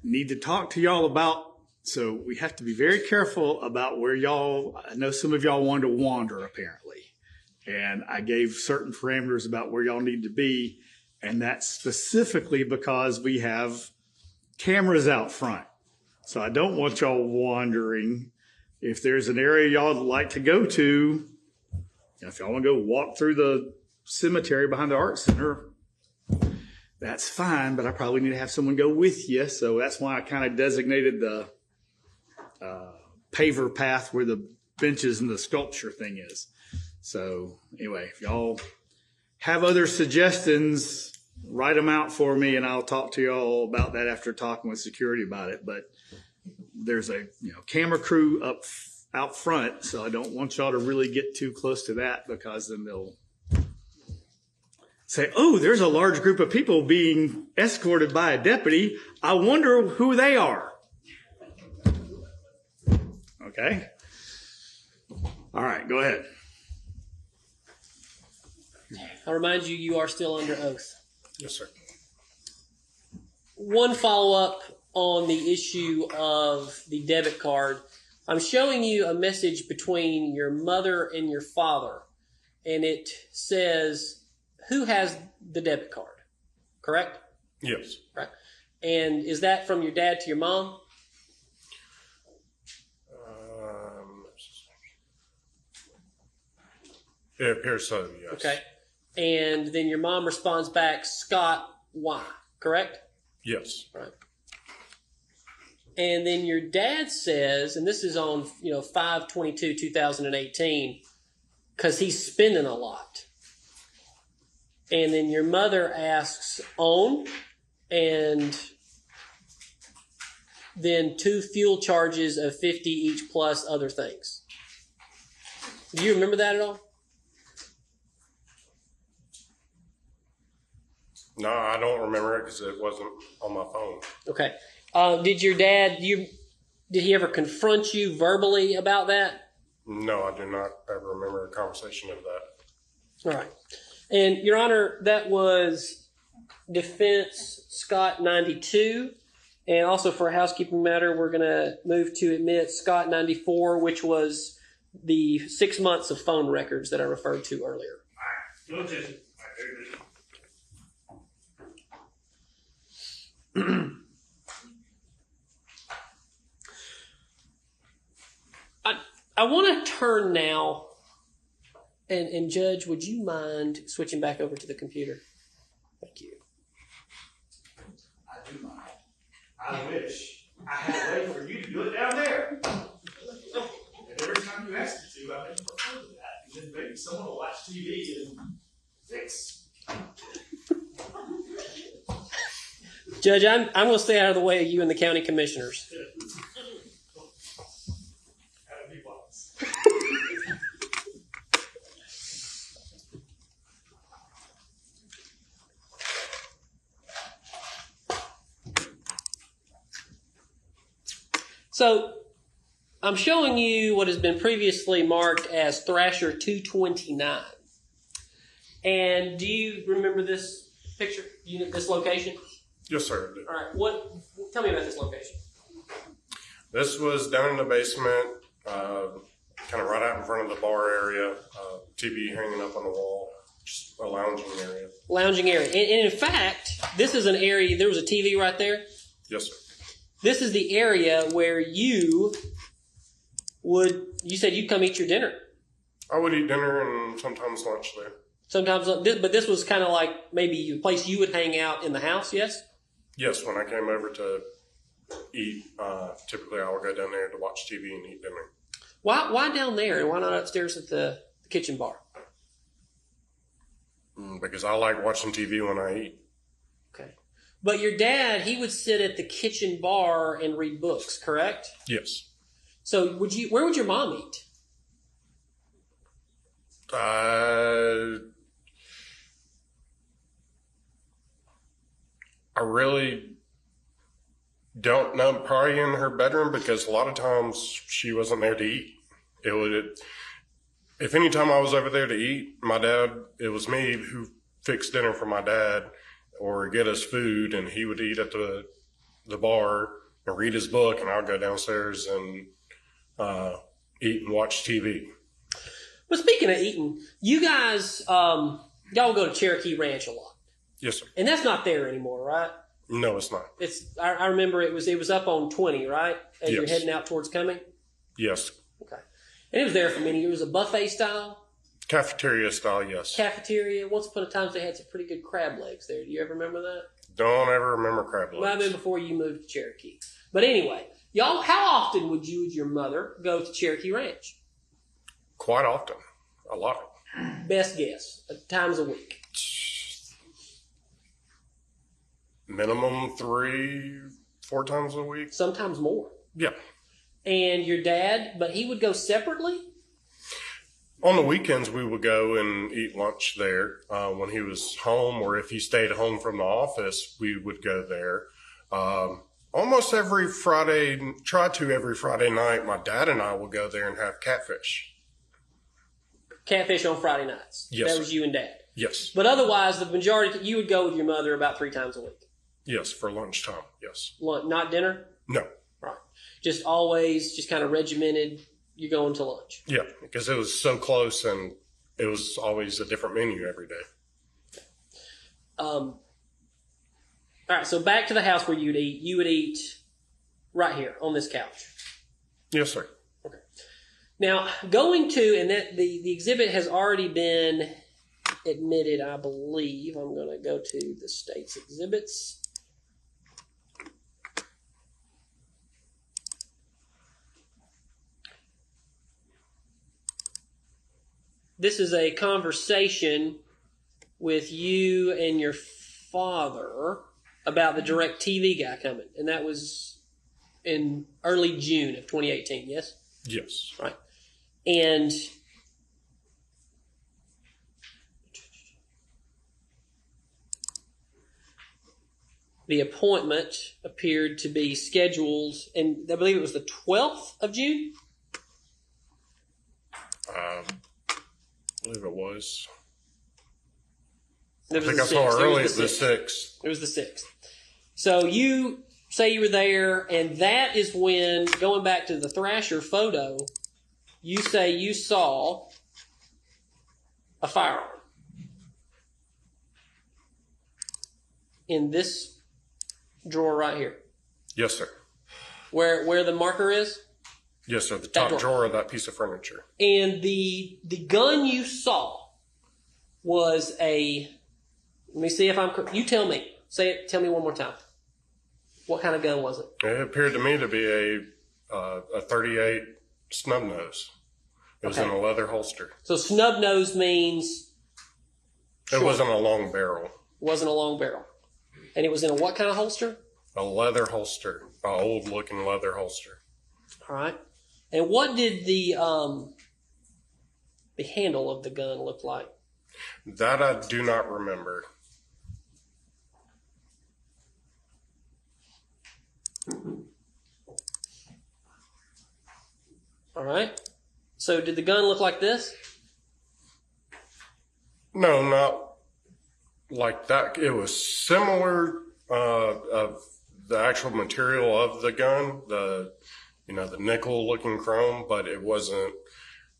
Need to talk to y'all about, so we have to be very careful about where y'all, I know some of y'all wanted to wander apparently. And I gave certain parameters about where y'all need to be. And that's specifically because we have cameras out front. So I don't want y'all wandering. If there's an area y'all would like to go to, if y'all want to go walk through the cemetery behind the art center, that's fine, but I probably need to have someone go with you. So that's why I kind of designated the paver path where the benches and the sculpture thing is. So anyway, if y'all have other suggestions, write them out for me, and I'll talk to y'all about that after talking with security about it. But there's a camera crew out front, so I don't want y'all to really get too close to that, because then they'll say, oh, there's a large group of people being escorted by a deputy. I wonder who they are. Okay. All right, go ahead. I remind you, you are still under oath. Yes, sir. One follow-up on the issue of the debit card. I'm showing you a message between your mother and your father, and it says, who has the debit card? Correct? Yes. Right. And is that from your dad to your mom? It appears so, yes. Okay. And then your mom responds back, Scott Y. Correct? Yes. Right. And then your dad says, and this is on 5/22/2018, because he's spending a lot. And then your mother asks on, and then 2 fuel charges of $50 each plus other things. Do you remember that at all? No, I don't remember it because it wasn't on my phone. Okay. Did your dad, did he ever confront you verbally about that? No, I do not ever remember a conversation of that. All right. And, Your Honor, that was defense Scott 92. And also for a housekeeping matter, we're going to move to admit Scott 94, which was the 6 months of phone records that I referred to earlier. Go ahead. I want to turn now, and Judge, would you mind switching back over to the computer? Thank you. I do mind. I wish I had a way for you to do it down there. And every time you ask me to, I make prefer to that. And then maybe someone will watch TV and fix. Judge, I'm going to stay out of the way of you and the county commissioners. So, I'm showing you what has been previously marked as Thrasher 229. And do you remember this picture, this location? Yes, sir. All right. Tell me about this location. This was down in the basement, kind of right out in front of the bar area, TV hanging up on the wall, just a lounging area. Lounging area. And in fact, this is an area, there was a TV right there. Yes, sir. This is the area where you said you'd come eat your dinner. I would eat dinner and sometimes lunch there. Sometimes, but this was kind of like maybe a place you would hang out in the house, yes? Yes, when I came over to eat, typically I would go down there to watch TV and eat dinner. Why down there and why not upstairs at the kitchen bar? Because I like watching TV when I eat. Okay. But your dad, he would sit at the kitchen bar and read books, correct? Yes. So where would your mom eat? I really don't know. Probably in her bedroom, because a lot of times she wasn't there to eat. If any time I was over there to eat, it was me who fixed dinner for my dad or get us food, and he would eat at the bar and read his book, and I would go downstairs and eat and watch TV. But speaking of eating, you guys, y'all go to Cherokee Ranch a lot. Yes, sir. And that's not there anymore, right? No, it's not. I remember it was up on 20, right? As you're Yes. heading out towards Cumming? Yes. Okay. And it was there for many years. It was a buffet style? Cafeteria style, yes. Cafeteria. Once upon a time, they had some pretty good crab legs there. Do you ever remember that? Don't ever remember crab legs. Might have been before you moved to Cherokee. But anyway, y'all, how often would you and your mother go to Cherokee Ranch? Quite often. A lot. Best guess. Times a week. Minimum 3-4 times a week. Sometimes more. Yeah. And your dad, but he would go separately? On the weekends, we would go and eat lunch there. When he was home, or if he stayed home from the office, we would go there. Almost every Friday night, my dad and I would go there and have catfish. Catfish on Friday nights. Yes, that was you and Dad. Yes. But otherwise, the majority, you would go with your mother about 3 times a week. Yes, for lunchtime. Yes. Lunch, not dinner? No. Right. Just always, just kind of regimented, you're going to lunch. Yeah, because it was so close, and it was always a different menu every day. All right, so back to the house where you would eat right here on this couch. Yes, sir. Okay. Now, going to, and that the exhibit has already been admitted, I believe. I'm going to go to the state's exhibits. This is a conversation with you and your father about the DirecTV guy coming. And that was in early June of 2018, yes? Yes. Right. And the appointment appeared to be scheduled, and I believe it was the 12th of June? I believe it was. It was I think the I saw 6th. early It as the was the 6th. 6th. It was the 6th. So you say you were there, and that is when, going back to the Thrasher photo, you say you saw a firearm in this drawer right here. Yes, sir. Where the marker is? Yes, sir. The That top drawer. drawer of that piece of furniture. And the gun you saw was a, let me see if I'm, you tell me. Say it, tell me one more time. What kind of gun was it? It appeared to me to be a 38 snub nose. It was Okay. in a leather holster. So snub nose means It wasn't a long barrel. wasn't a long barrel. And it was in a what kind of holster? A leather holster. An old looking leather holster. All right. And what did the handle of the gun look like? That I do not remember. All right. So did the gun look like this? No, not like that. It was similar of the actual material of the gun, the nickel looking chrome, but it wasn't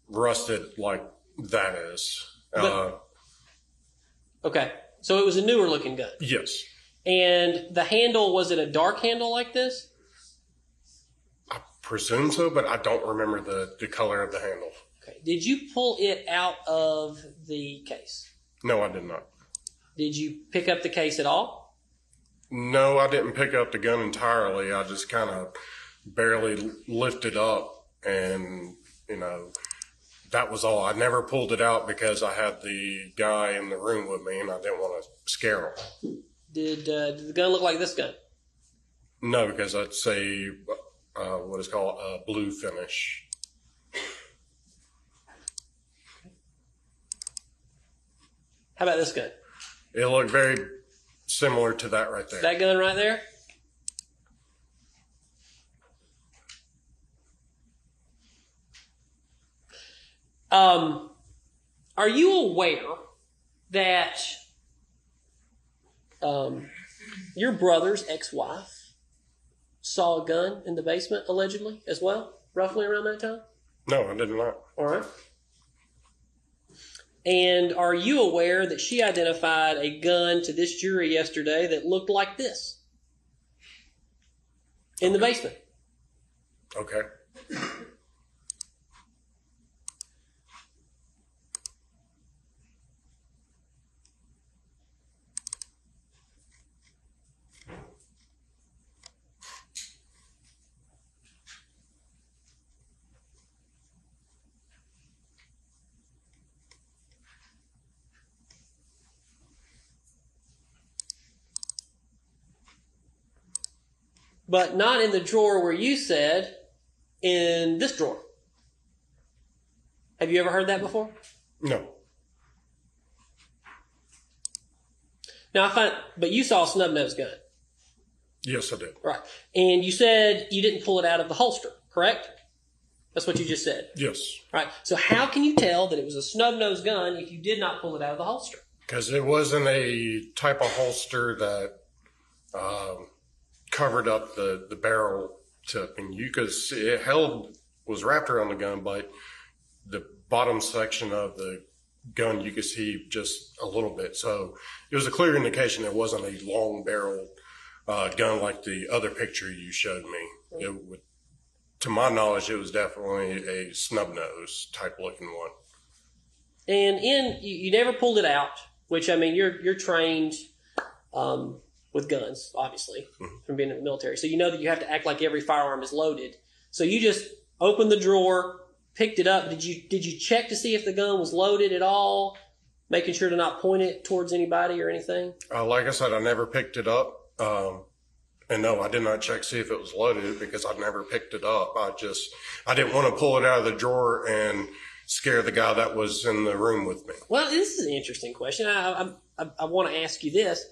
rusted like that is. Okay. So it was a newer looking gun. Yes. And the handle, was it a dark handle like this? I presume so, but I don't remember the color of the handle. Okay. Did you pull it out of the case? No, I did not. Did you pick up the case at all? No, I didn't pick up the gun entirely. I just kind of barely lifted up, and that was all. I never pulled it out because I had the guy in the room with me, and I didn't want to scare him. Did the gun look like this gun? No, because I'd say what is called a blue finish. How about this gun? It looked very similar to that right there. That gun right there? Are you aware that your brother's ex-wife saw a gun in the basement, allegedly, as well, roughly around that time? No, I did not. All right. And are you aware that she identified a gun to this jury yesterday that looked like this in the basement? Okay. But not in the drawer where you said, in this drawer. Have you ever heard that before? No. Now, but you saw a snub-nosed gun. Yes, I did. Right. And you said you didn't pull it out of the holster, correct? That's what you just said. Yes. Right. So how can you tell that it was a snub-nosed gun if you did not pull it out of the holster? Because it wasn't a type of holster that covered up the barrel tip, and you could see it was wrapped around the gun, but the bottom section of the gun you could see just a little bit. So it was a clear indication it wasn't a long barrel gun like the other picture you showed me. To my knowledge, it was definitely a snub nose type looking one. And you never pulled it out, which, I mean, you're trained with guns, obviously, from being in the military. So you know that you have to act like every firearm is loaded. So you just opened the drawer, picked it up. Did you check to see if the gun was loaded at all, making sure to not point it towards anybody or anything? Like I said, I never picked it up. And no, I did not check to see if it was loaded because I'd never picked it up. I didn't want to pull it out of the drawer and scare the guy that was in the room with me. Well, this is an interesting question. I want to ask you this.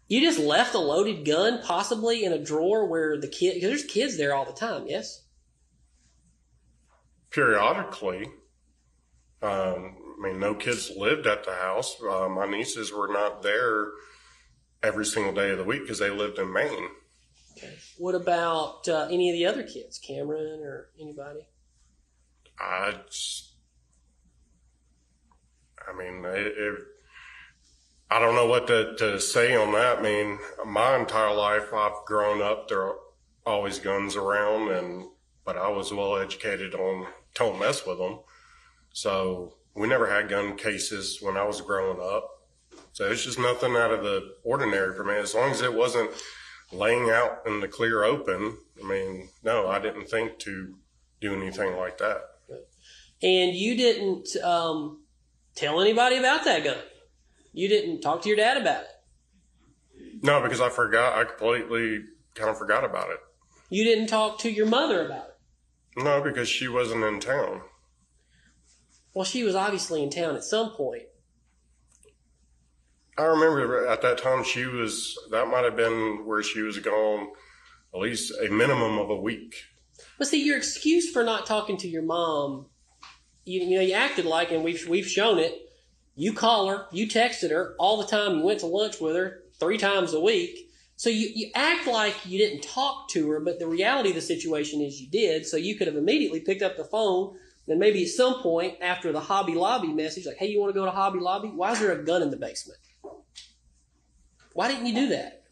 You just left a loaded gun possibly in a drawer where the kid, because there's kids there all the time, yes? Periodically. No kids lived at the house. My nieces were not there every single day of the week because they lived in Maine. Okay. What about any of the other kids, Cameron or anybody? I don't know what to say on that. My entire life I've grown up, there are always guns around, but I was well educated on don't mess with them. So we never had gun cases when I was growing up. So it's just nothing out of the ordinary for me. As long as it wasn't laying out in the clear open, no, I didn't think to do anything like that. And you didn't tell anybody about that gun? You didn't talk to your dad about it? No, because I forgot. I completely kind of forgot about it. You didn't talk to your mother about it? No, because she wasn't in town. Well, she was obviously in town at some point. I remember at that time that might have been where she was gone at least a minimum of a week. But see, your excuse for not talking to your mom, you acted like, and we've shown it, you call her, you texted her all the time, you went to lunch with her 3 times a week. So you act like you didn't talk to her, but the reality of the situation is you did. So you could have immediately picked up the phone, then maybe at some point after the Hobby Lobby message, like, hey, you want to go to Hobby Lobby? Why is there a gun in the basement? Why didn't you do that?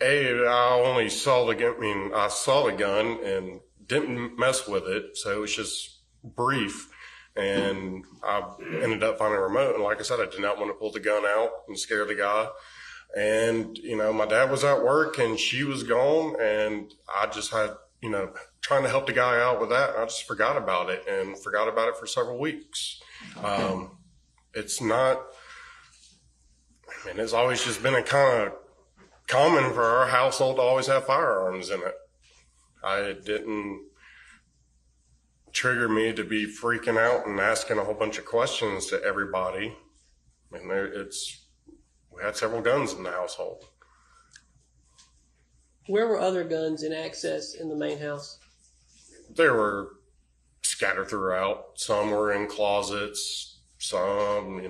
I only saw the gun. I saw the gun and didn't mess with it, so it was just brief. And I ended up finding a remote. And like I said, I did not want to pull the gun out and scare the guy. And, my dad was at work and she was gone. And I just had, trying to help the guy out with that. And I just forgot about it for several weeks. It's not, it's always just been a kind of common for our household to always have firearms in it. It didn't trigger me to be freaking out and asking a whole bunch of questions to everybody. We had several guns in the household. Where were other guns in access in the main house? They were scattered throughout. Some were in closets, some,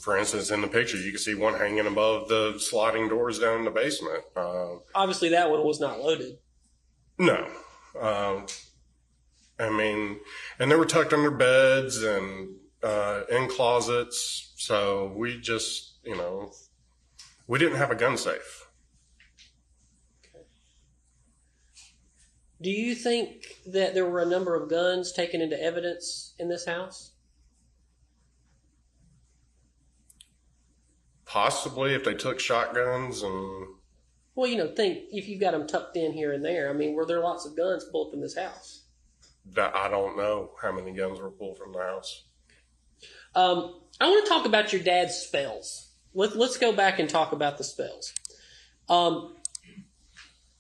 for instance, in the picture, you can see one hanging above the sliding doors down in the basement. Obviously, that one was not loaded. No. And they were tucked under beds and in closets. So we just, we didn't have a gun safe. Okay. Do you think that there were a number of guns taken into evidence in this house? Possibly, if they took shotguns and... Well, think if you've got them tucked in here and there. Were there lots of guns pulled from this house? I don't know how many guns were pulled from the house. I want to talk about your dad's spells. Let's go back and talk about the spells.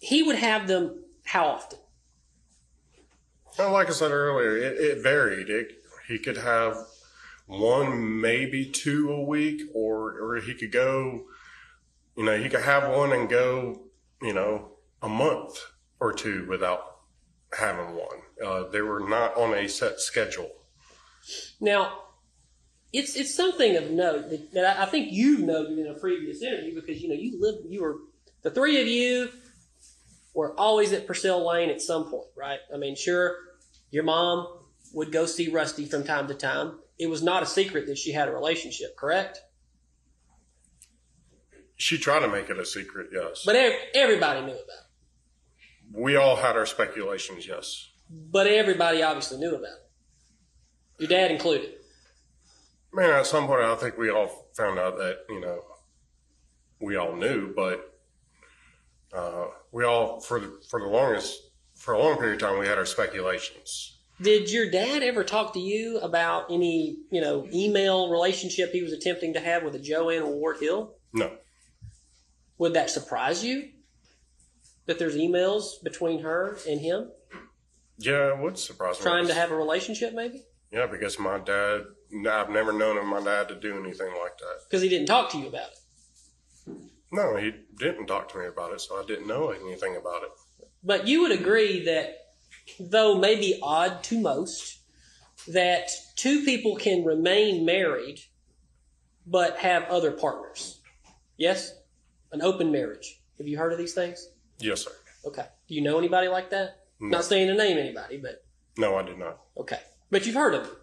He would have them how often? Well, like I said earlier, it varied. He could have 1, maybe 2 a week, or he could go, he could have one and go, a month or 2 without having one. They were not on a set schedule. Now, it's something of note that I think you've noted in a previous interview because, the 3 of you were always at Purcell Lane at some point, right? Sure, your mom would go see Rusty from time to time. It was not a secret that she had a relationship, correct? She tried to make it a secret, yes. But everybody knew about it. We all had our speculations, yes. But everybody obviously knew about it. Your dad included. At some point, I think we all found out that, we all knew, but we all, for a long period of time, we had our speculations. Did your dad ever talk to you about any, email relationship he was attempting to have with a Joanne Ward Hill? No. Would that surprise you? That there's emails between her and him? Yeah, it would surprise me. Trying to have a relationship, maybe? Yeah, because my dad, I've never known of my dad to do anything like that. Because he didn't talk to you about it. No, he didn't talk to me about it, so I didn't know anything about it. But you would agree that, though maybe odd to most, that two people can remain married but have other partners. Yes? An open marriage. Have you heard of these things? Yes, sir. Okay. Do you know anybody like that? No. Not saying to name anybody, but No, I did not. okay. But you've heard of them.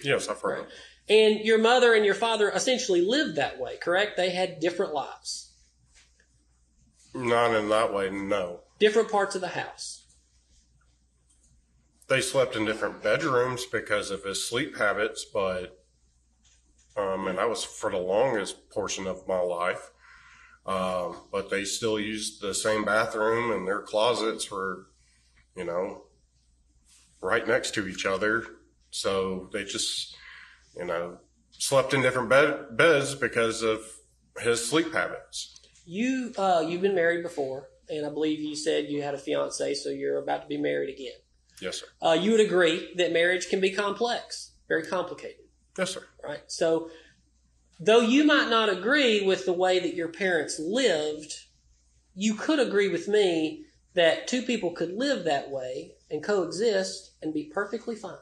Yes, I've heard of it. And your mother and your father essentially lived that way, correct? They had different lives. Not in that way, no. Different parts of the house. They slept in different bedrooms because of his sleep habits, but and that was for the longest portion of my life. But they still used the same bathroom, and their closets were, right next to each other. So they just, slept in different beds because of his sleep habits. You've been married before, and I believe you said you had a fiance, so you're about to be married again. Yes, sir. You would agree that marriage can be complex, very complicated. Yes, sir. Right? So, though you might not agree with the way that your parents lived, you could agree with me that two people could live that way and coexist and be perfectly fine.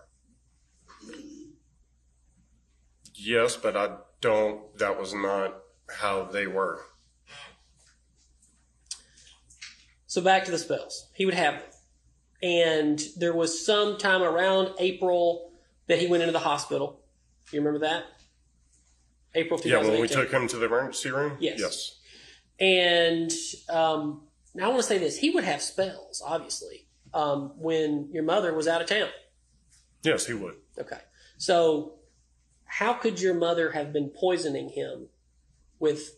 Yes, but that was not how they were. So back to the spells. He would have them. And there was some time around April that he went into the hospital. You remember that? April 2018. Yeah, when we took him to the emergency room? Yes. Yes. And now I want to say this. He would have spells, obviously, when your mother was out of town. Yes, he would. Okay. So how could your mother have been poisoning him with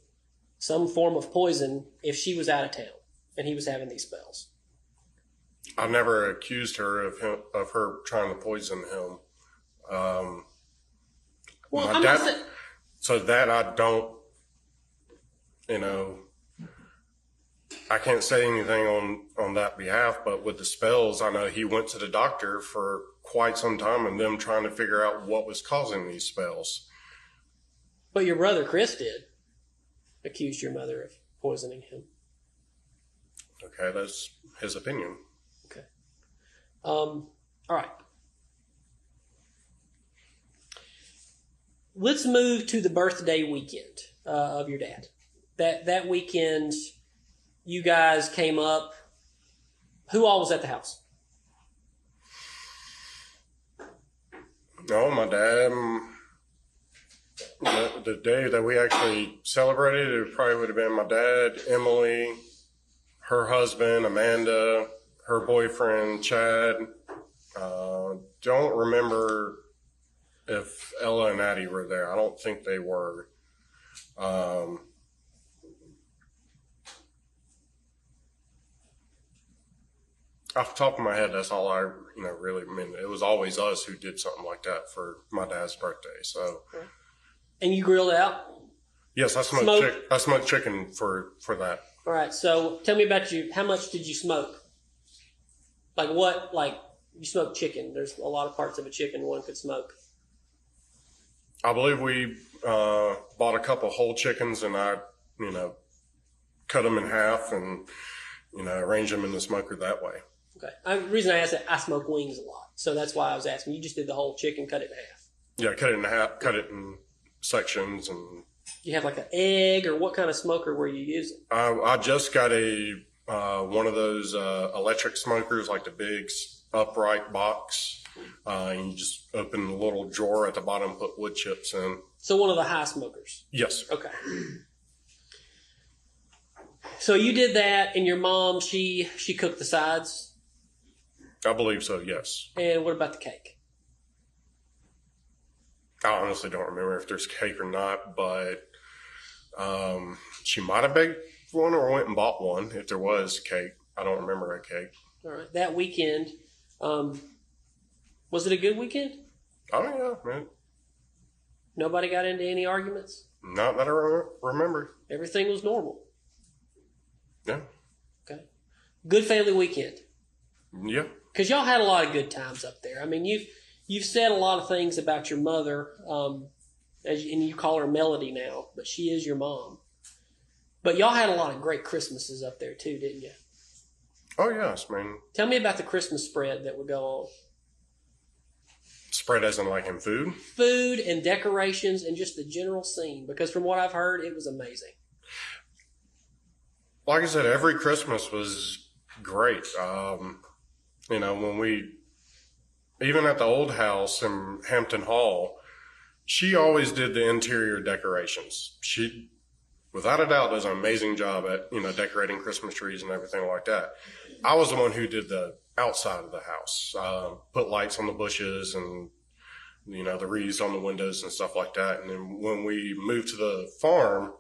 some form of poison if she was out of town and he was having these spells? I never accused her of her trying to poison him. Well, my I'm dad, not saying... So that I don't, I can't say anything on that behalf, but with the spells, I know he went to the doctor for quite some time and them trying to figure out what was causing these spells. But your brother Chris did accuse your mother of poisoning him. Okay, that's his opinion. Okay. All right. Let's move to the birthday weekend of your dad. That weekend, you guys came up. Who all was at the house? No, my dad. The day that we actually celebrated, it probably would have been my dad, Emily, her husband, Amanda, her boyfriend, Chad. Don't remember if Ella and Addie were there. I don't think they were. Off the top of my head, that's all I really mean. It was always us who did something like that for my dad's birthday. So, And you grilled out? yes, I smoked chicken for that. All right. So tell me about you. How much did you smoke? Like what? Like you smoked chicken. There's a lot of parts of a chicken one could smoke. I believe we bought a couple whole chickens, and I, cut them in half and, arrange them in the smoker that way. Okay. The reason I asked that, I smoke wings a lot. So that's why I was asking. You just did the whole chicken, cut it in half. Yeah, cut it in half, cut it in sections. And You have like an egg, or what kind of smoker were you using? I just got one of those electric smokers, like the big upright box. And you just open the little drawer at the bottom, put wood chips in. So one of the high smokers. Yes. Okay. So you did that, and your mom, she cooked the sides? I believe so, yes. And what about the cake? I honestly don't remember if there's cake or not, but she might have baked one or went and bought one if there was cake. I don't remember a cake. All right. That weekend, was it a good weekend? Oh, yeah, man. Nobody got into any arguments? Not that I remember. Everything was normal? Yeah. Okay. Good family weekend? Yeah. Because y'all had a lot of good times up there. I mean, You've said a lot of things about your mother, and you call her Melody now, but she is your mom. But y'all had a lot of great Christmases up there too, didn't you? Oh, yes, man. Tell me about the Christmas spread that would go on. Spread as in like in food? Food and decorations and just the general scene, because from what I've heard, it was amazing. Like I said, every Christmas was great. When even at the old house in Hampton Hall, she always did the interior decorations. She, without a doubt, does an amazing job at, decorating Christmas trees and everything like that. I was the one who did the outside of the house, put lights on the bushes and, the wreaths on the windows and stuff like that. And then when we moved to the farm,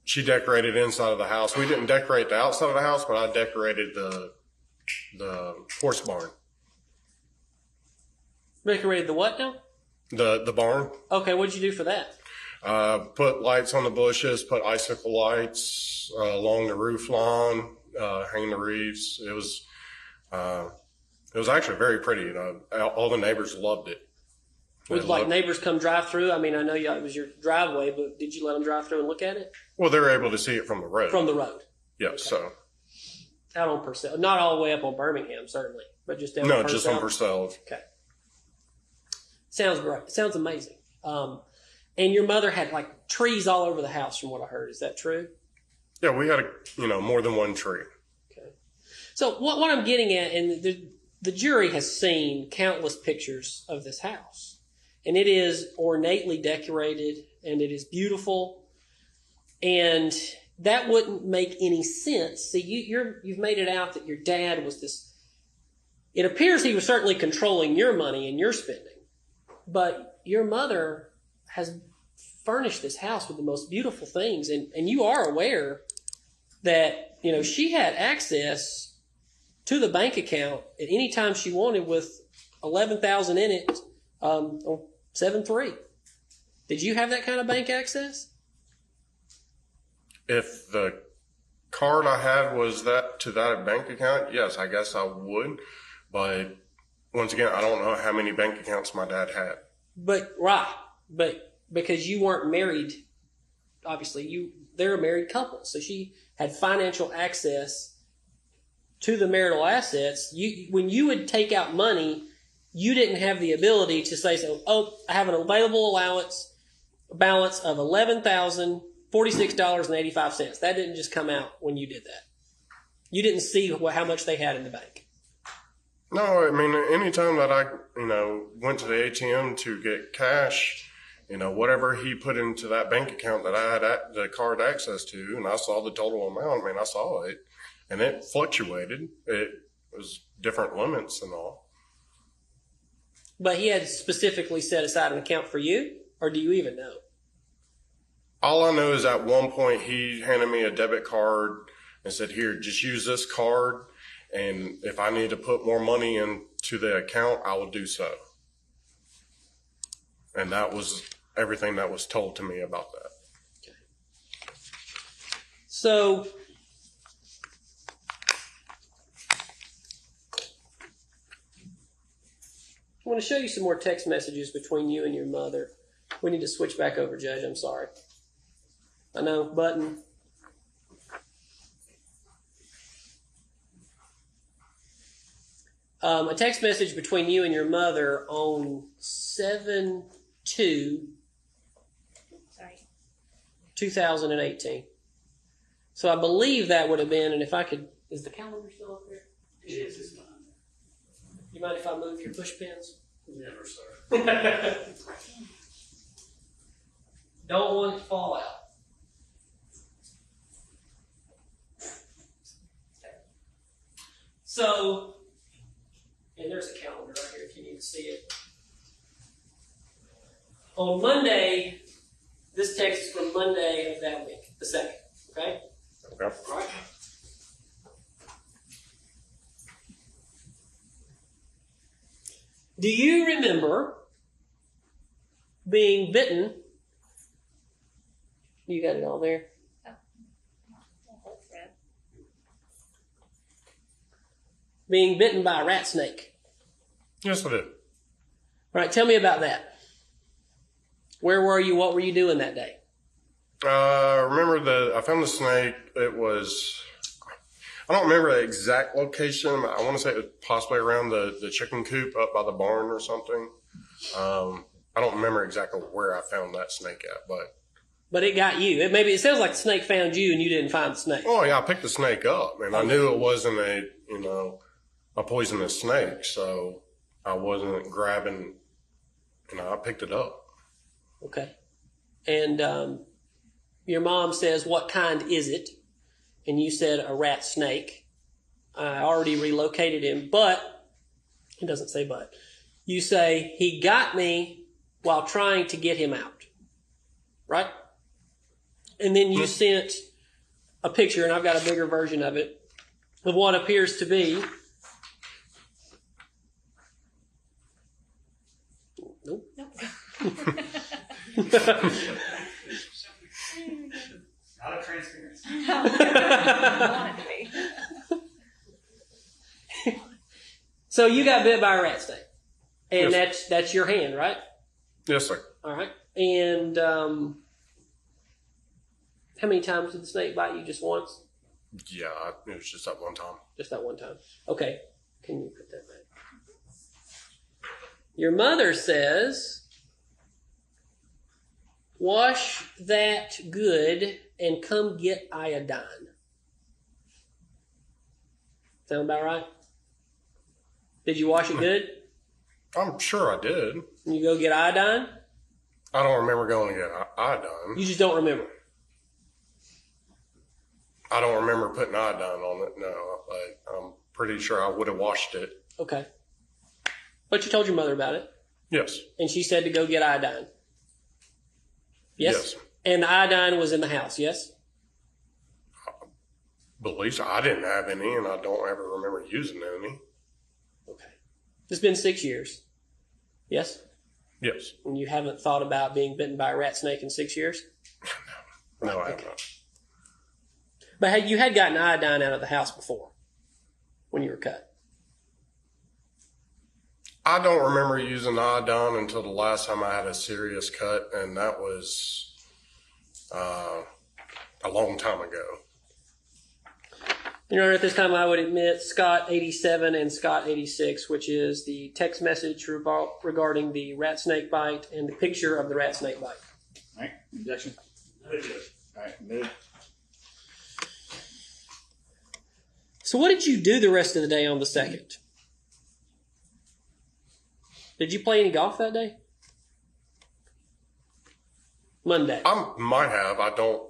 she decorated inside of the house. We didn't decorate the outside of the house, but I decorated the horse barn. Decorated the what now? The barn. Okay, what'd you do for that? Put lights on the bushes, put icicle lights along the roof line, hang the wreaths. It was actually very pretty. All the neighbors loved it. Would neighbors come drive through? I mean, I know it was your driveway, but did you let them drive through and look at it? Well, they were able to see it from the road. From the road. Yeah, okay. So. Out on Purcell. Not all the way up on Birmingham, certainly, but just down on on Purcell. Just on Purcell. Okay. Sounds great. Sounds amazing. And your mother had like trees all over the house from what I heard. Is that true? Yeah, we had more than one tree. Okay. So what I'm getting at, and the jury has seen countless pictures of this house. And it is ornately decorated, and it is beautiful. And that wouldn't make any sense. See, you've made it out that your dad was this. It appears he was certainly controlling your money and your spending. But your mother has furnished this house with the most beautiful things. And you are aware that, she had access to the bank account at any time she wanted with $11,000 in it, on 7/3. Did you have that kind of bank access? If the card I had was to that bank account, yes, I guess I would. But once again, I don't know how many bank accounts my dad had. But because you weren't married, obviously they're a married couple, so she had financial access to the marital assets. When you would take out money, you didn't have the ability to say, I have an available balance of $11,046.85. That didn't just come out when you did that. You didn't see how much they had in the bank. No, I mean, anytime that I, went to the ATM to get cash, whatever he put into that bank account that I had the card access to, and I saw the total amount, I saw it, and it fluctuated. It was different limits and all. But he had specifically set aside an account for you, or do you even know? All I know is at one point he handed me a debit card and said, here, just use this card. And if I need to put more money into the account, I will do so. And that was everything that was told to me about that. Okay. So, I want to show you some more text messages between you and your mother. We need to switch back over, Judge. I'm sorry. I know, button. A text message between you and your mother on 7/2/2018. So I believe that would have been, and if I could, is the calendar still up there? It is. It's fine. You mind if I move your push pins? Never, sir. Don't want it to fall out. So, and there's a calendar right here if you need to see it. On Monday, this text is from Monday of that week, the 2nd. Okay? Okay. All right. Do you remember being bitten? You got it all there? Being bitten by a rat snake. Yes, I did. All right, tell me about that. Where were you? What were you doing that day? Remember I found the snake. It was, I don't remember the exact location. I want to say it was possibly around the chicken coop up by the barn or something. I don't remember exactly where I found that snake at, But it got you. It sounds like the snake found you and you didn't find the snake. oh yeah, I picked the snake up, and I knew it wasn't a poisonous snake, so I wasn't grabbing. I picked it up. Okay. And your mom says, what kind is it? And you said a rat snake. I already relocated him, but it doesn't say but. You say, he got me while trying to get him out. Right? And then you sent a picture, and I've got a bigger version of it, of what appears to be. Nope. Not a transparency. So you got bit by a rat snake, and Yes. that's your hand, right? Yes, sir. All right. And how many times did the snake bite you? Just once? Yeah, it was just that one time. Just that one time. Okay. Can you put that back? Your mother says, wash that good and come get iodine. Sound about right? Did you wash it good? I'm sure I did. And you go get iodine? I don't remember going to get iodine. You just don't remember. I don't remember putting iodine on it, no. But I'm pretty sure I would have washed it. Okay. But you told your mother about it, Yes. and she said to go get iodine. Yes? Yes. And the iodine was in the house, yes? Believe so. I didn't have any, and I don't ever remember using any. Okay. It's been 6 years. Yes? Yes. And you haven't thought about being bitten by a rat snake in 6 years? No, I have not. But you had gotten iodine out of the house before when you were cut. I don't remember using iodine until the last time I had a serious cut, and that was a long time ago. Your Honor, at this time I would admit Scott 87 and Scott 86, which is the text message regarding the rat snake bite and the picture of the rat snake bite. All right. Objection. All right. Move. So what did you do the rest of the day on the 2nd? Did you play any golf that day? Monday. I might have. I don't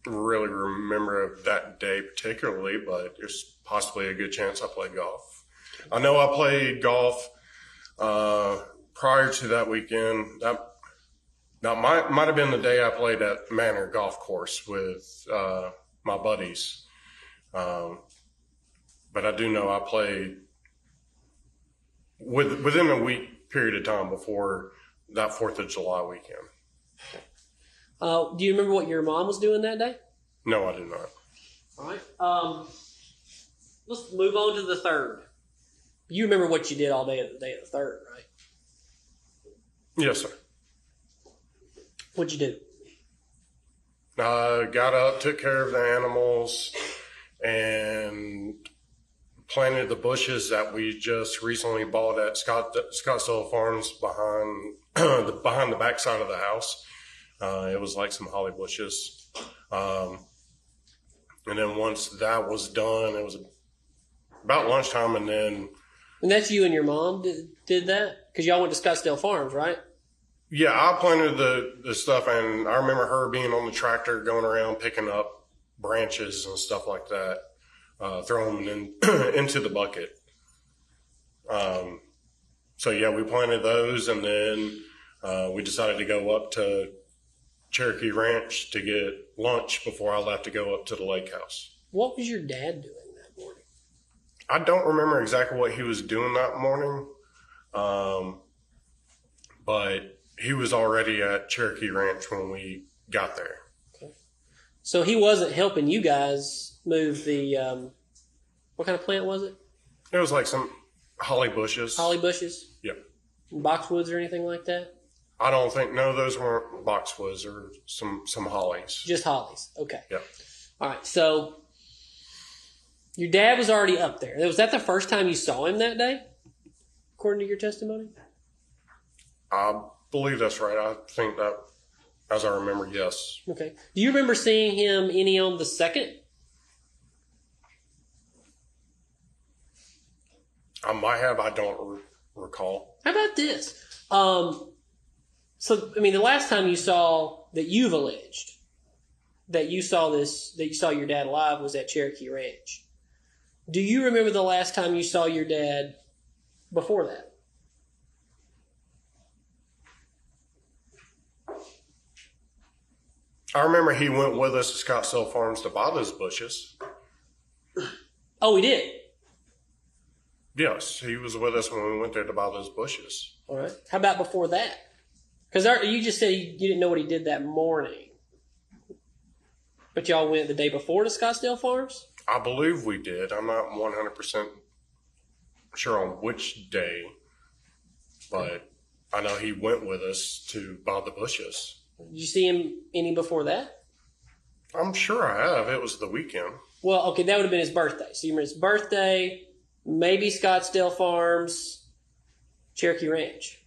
really remember that day particularly, but there's possibly a good chance I played golf. I know I played golf prior to that weekend. That might have been the day I played at Manor Golf Course with my buddies. But I do know I played within a week period of time before that 4th of July weekend. Do you remember what your mom was doing that day? No, I do not. All right. Let's move on to the 3rd. You remember what you did all day of the 3rd, right? Yes, sir. What'd you do? I got up, took care of the animals, and planted the bushes that we just recently bought at Scottsdale Farms behind the backside of the house. It was like some holly bushes. And then once that was done, it was about lunchtime, and then... And that's you and your mom did that? Because y'all went to Scottsdale Farms, right? Yeah, I planted the stuff, and I remember her being on the tractor going around picking up branches and stuff like that, throwing them into the bucket. So yeah, we planted those, and then we decided to go up to Cherokee Ranch to get lunch before I left to go up to the lake house. What was your dad doing that morning? I don't remember exactly what he was doing that morning, but he was already at Cherokee Ranch when we got there. Okay. So he wasn't helping you guys move the, what kind of plant was it? It was like Holly bushes. Holly bushes? Yeah. Boxwoods or anything like that? I don't think, no, those weren't boxwoods or some hollies. Just hollies. Okay. Yeah. All right. So your dad was already up there. Was that the first time you saw him that day, according to your testimony? I believe that's right. I think that, as I remember, yes. Okay. Do you remember seeing him any on the second? I might have. I don't recall. How about this? So, I mean, the last time you saw that you've alleged that you saw your dad alive was at Cherokee Ranch. Do you remember the last time you saw your dad before that? I remember he went with us to Scottsdale Farms to buy those bushes. Oh, he did? Yes, he was with us when we went there to buy those bushes. All right. How about before that? Because you just said you didn't know what he did that morning. But y'all went the day before to Scottsdale Farms? I believe we did. I'm not 100% sure on which day, but I know he went with us to buy the bushes. Did you see him any before that? I'm sure I have. It was the weekend. Well, okay, that would have been his birthday. So you remember his birthday, maybe Scottsdale Farms, Cherokee Ranch.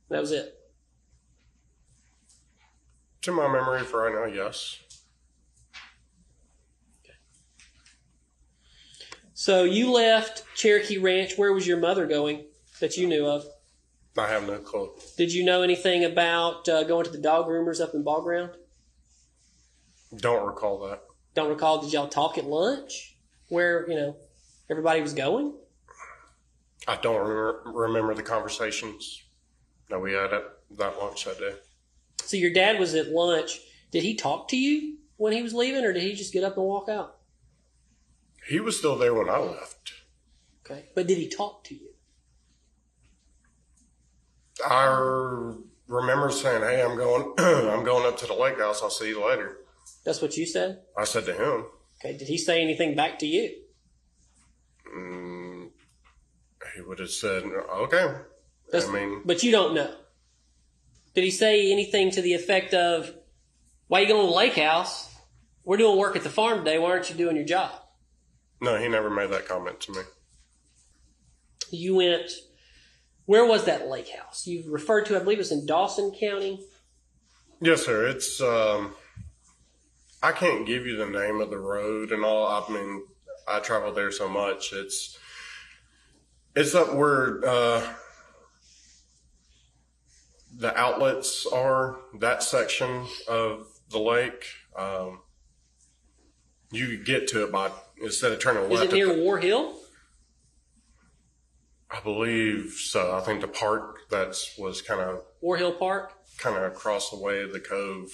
That was it. To my memory for right now, yes. So you left Cherokee Ranch. Where was your mother going that you knew of? I have no clue. Did you know anything about going to the dog groomers up in Ball Ground? Don't recall that. Don't recall. Did y'all talk at lunch where, everybody was going? I don't remember the conversations that we had at that lunch that day. So your dad was at lunch. Did he talk to you when he was leaving, or did he just get up and walk out? He was still there when I left. Okay. But did he talk to you? I remember saying, "Hey, I'm going I'm going up to the lake house. I'll see you later." That's what you said? I said to him. Okay. Did he say anything back to you? He would have said, "Okay." But you don't know. Did he say anything to the effect of, "Why are you going to the lake house? We're doing work at the farm today. Why aren't you doing your job?" No, he never made that comment to me. You went, where was that lake house? You referred to, I believe it's in Dawson County. Yes, sir. It's, I can't give you the name of the road and all. I mean, I travel there so much. It's up where, the outlets are, that section of the lake. You get to it by, instead of turning left. Is it near War Hill? I believe so. I think the park was kind of War Hill Park? kind of across the way of the cove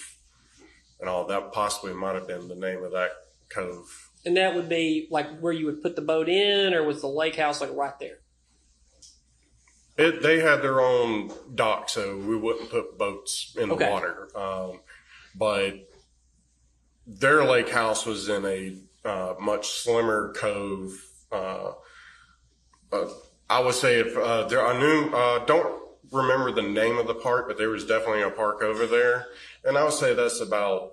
and all that. Possibly might have been the name of that cove. And that would be like where you would put the boat in, or was the lake house like right there? They had their own dock, so we wouldn't put boats in the water. But their lake house was in a much slimmer cove. I would say if don't remember the name of the park, but there was definitely a park over there. And I would say that's about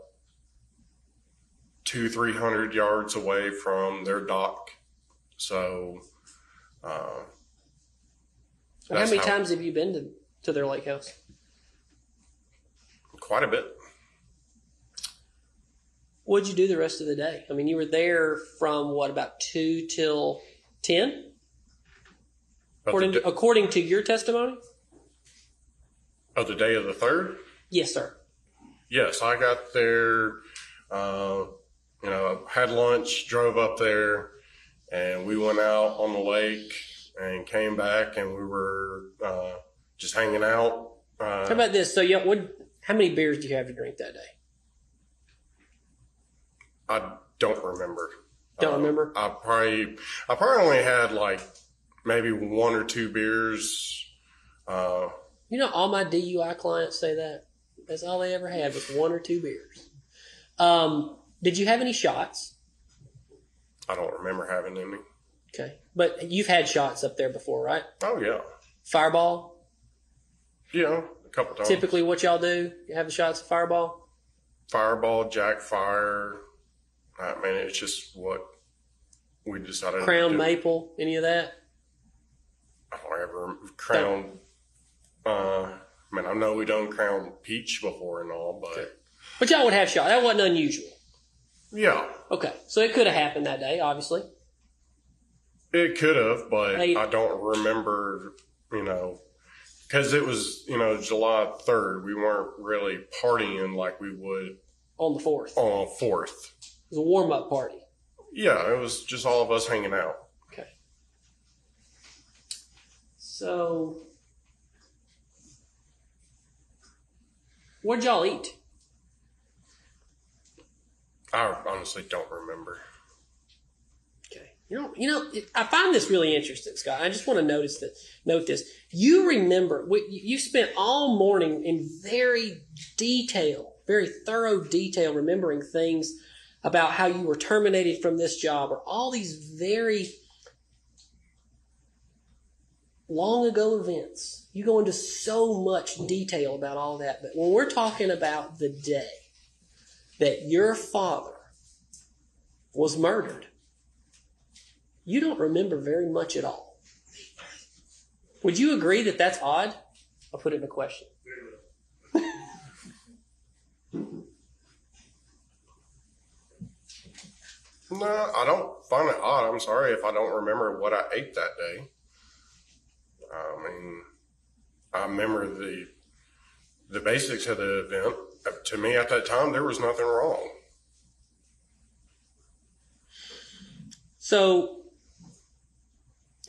200-300 yards away from their dock. So, How many times have you been to their lake house? Quite a bit. What'd you do the rest of the day? I mean, you were there from about 2 till 10? According to your testimony? Of the day of the 3rd? Yes, sir. Yes, I got there, had lunch, drove up there, and we went out on the lake and came back, and we were just hanging out. How about this? So, how many beers did you have to drink that day? I don't remember. Don't remember? I probably only had like maybe 1 or 2 beers. All my DUI clients say that. That's all they ever had was 1 or 2 beers. Did you have any shots? I don't remember having any. Okay. But you've had shots up there before, right? Oh, yeah. Fireball? Yeah, a couple times. Typically what y'all do? You have the shots of fireball? Fireball, jack fire. I mean, it's just what we decided Crown to do. maple? Any of that? However, crown. I mean, I know we done crown peach before and all, but But y'all would have shots. That wasn't unusual. yeah, Okay. So it could have happened that day, obviously. it could have, but Hey. I don't remember. Because it was July 3rd. We weren't really partying like we would On the 4th. on 4th. It was a warm-up party. Yeah, it was just all of us hanging out. Okay. So, what'd y'all eat? I honestly don't remember. Okay. I find this really interesting, Scott. I just want to note this. You remember, you spent all morning in very thorough detail remembering things about how you were terminated from this job or all these very long ago events. You go into so much detail about all that. But when we're talking about the day that your father was murdered, you don't remember very much at all. Would you agree that that's odd? I'll put it in a question. No, I don't find it odd. I'm sorry if I don't remember what I ate that day. I mean, I remember the basics of the event. To me, at that time, there was nothing wrong. So,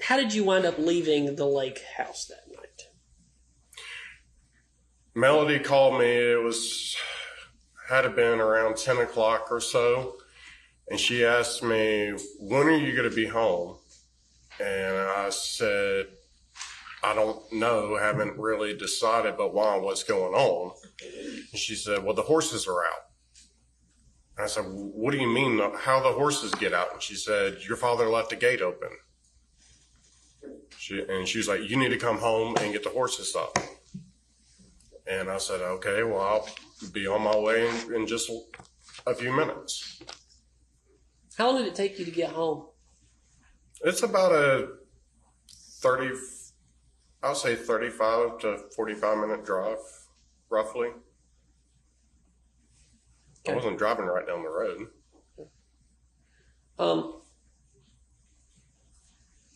how did you wind up leaving the lake house that night? Melody called me. Had to been around 10 o'clock or so. And she asked me, when are you going to be home? And I said, I don't know. Haven't really decided, but why? What's going on? And she said, well, the horses are out. And I said, what do you mean? How the horses get out? And she said, your father left the gate open. She was like, you need to come home and get the horses stopped. And I said, okay, well, I'll be on my way in just a few minutes. How long did it take you to get home? It's about a 35 to 45 minute drive, roughly. Okay. I wasn't driving right down the road.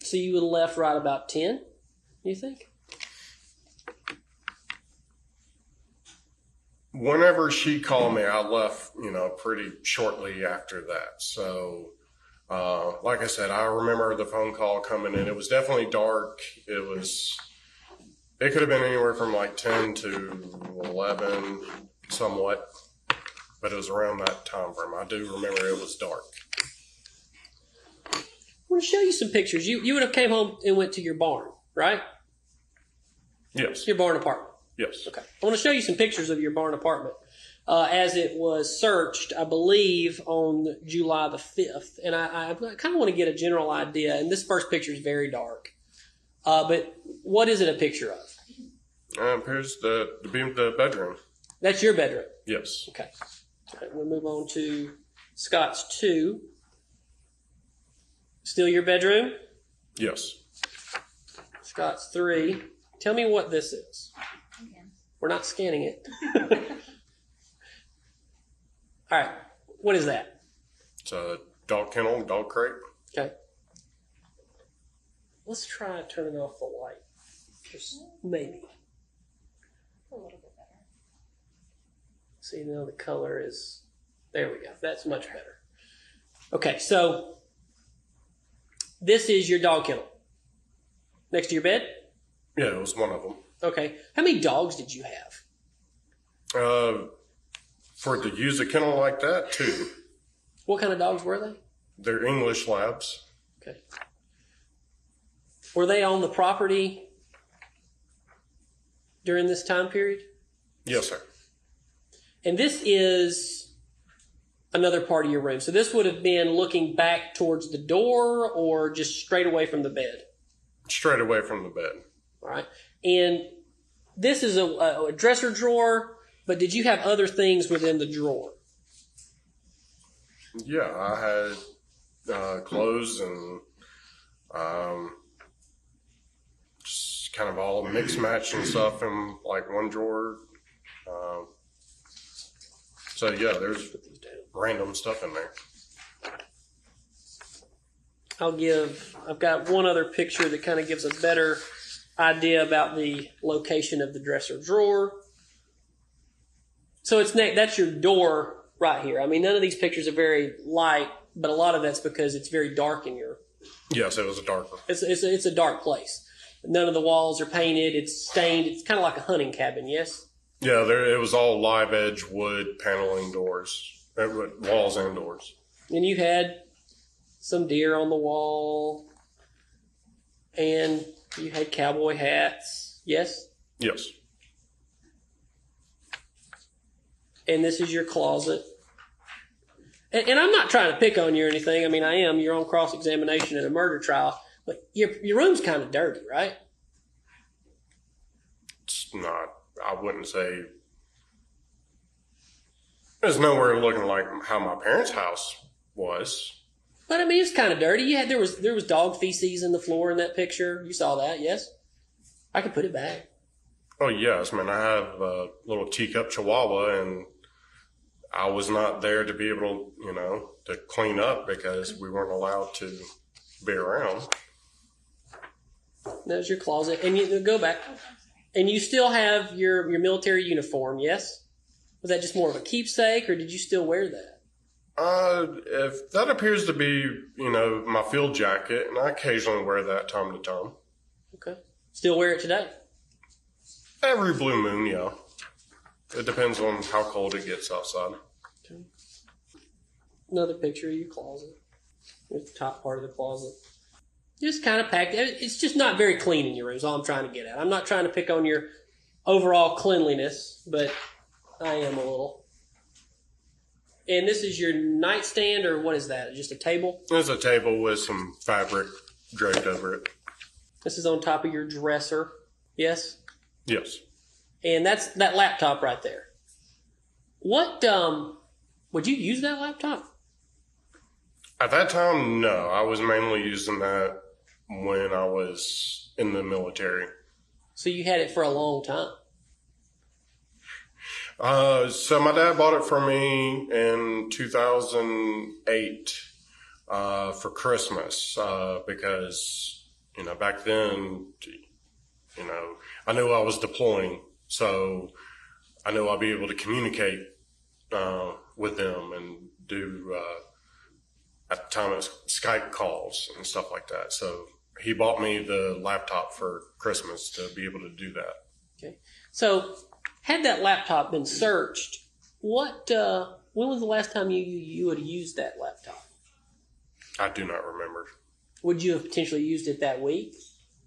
So you would have left right about 10, you think? Whenever she called me, I left, pretty shortly after that. So, like I said, I remember the phone call coming in. It was definitely dark. It could have been anywhere from like 10 to 11, somewhat, but it was around that time frame. I do remember it was dark. I want to show you some pictures. You would have came home and went to your barn, right? Yes. Your barn apartment. Yes. Okay. I want to show you some pictures of your barn apartment as it was searched, I believe, on July the 5th. And I kind of want to get a general idea. And this first picture is very dark. But what is it a picture of? Here's the bedroom. That's your bedroom. Yes. Okay. All right, we'll move on to Scott's 2. Still your bedroom? Yes. Scott's 3. Tell me what this is. We're not scanning it. All right. What is that? It's a dog kennel, dog crate. Okay. Let's try turning off the light. Just maybe. A little bit better. See, now the color is... There we go. That's much better. Okay, so this is your dog kennel. Next to your bed? Yeah, it was one of them. Okay. How many dogs did you have? For to use a kennel like that, 2. What kind of dogs were they? They're English labs. Okay. Were they on the property during this time period? Yes, sir. And this is another part of your room. So this would have been looking back towards the door or just straight away from the bed? Straight away from the bed. All right. And this is a dresser drawer, but did you have other things within the drawer? Yeah, I had clothes and just kind of all mixed matching stuff in like one drawer. So yeah, there's random stuff in there. I've got one other picture that kind of gives a better idea about the location of the dresser drawer. So that's your door right here. I mean, none of these pictures are very light, but a lot of that's because it's very dark in your. Yes, it was a dark one. It's a dark place. None of the walls are painted. It's stained. It's kind of like a hunting cabin. Yes. Yeah, it was all live edge wood paneling doors, walls and doors. And you had some deer on the wall, and you had cowboy hats. Yes. Yes. And this is your closet. And I'm not trying to pick on you or anything. I mean, I am. You're on cross-examination at a murder trial. But your room's kind of dirty, right? It's not, I wouldn't say, it's nowhere looking like how my parents' house was. But I mean, it's kind of dirty. There was dog feces in the floor in that picture. You saw that, yes? I could put it back. Oh, yes, man. I have a little teacup chihuahua, and I was not there to be able, to clean up because we weren't allowed to be around. There's your closet. And you go back. And you still have your military uniform, yes? Was that just more of a keepsake, or did you still wear that? If that appears to be, my field jacket, and I occasionally wear that time to time. Okay. Still wear it today? Every blue moon, yeah. It depends on how cold it gets outside. Okay. Another picture of your closet. Here's the top part of the closet. Just kind of packed. It's just not very clean in your room is all I'm trying to get at. I'm not trying to pick on your overall cleanliness, but I am a little. And this is your nightstand, or what is that? Just a table? There's a table with some fabric draped over it. This is on top of your dresser, yes? Yes. And that's that laptop right there. What, would you use that laptop? At that time, no. I was mainly using that when I was in the military. So you had it for a long time? So my dad bought it for me in 2008 for Christmas because, back then, I knew I was deploying, so I knew I'd be able to communicate with them and do, at the time it was Skype calls and stuff like that. So he bought me the laptop for Christmas to be able to do that. Okay. So had that laptop been searched, when was the last time you would have used that laptop? I do not remember. Would you have potentially used it that week?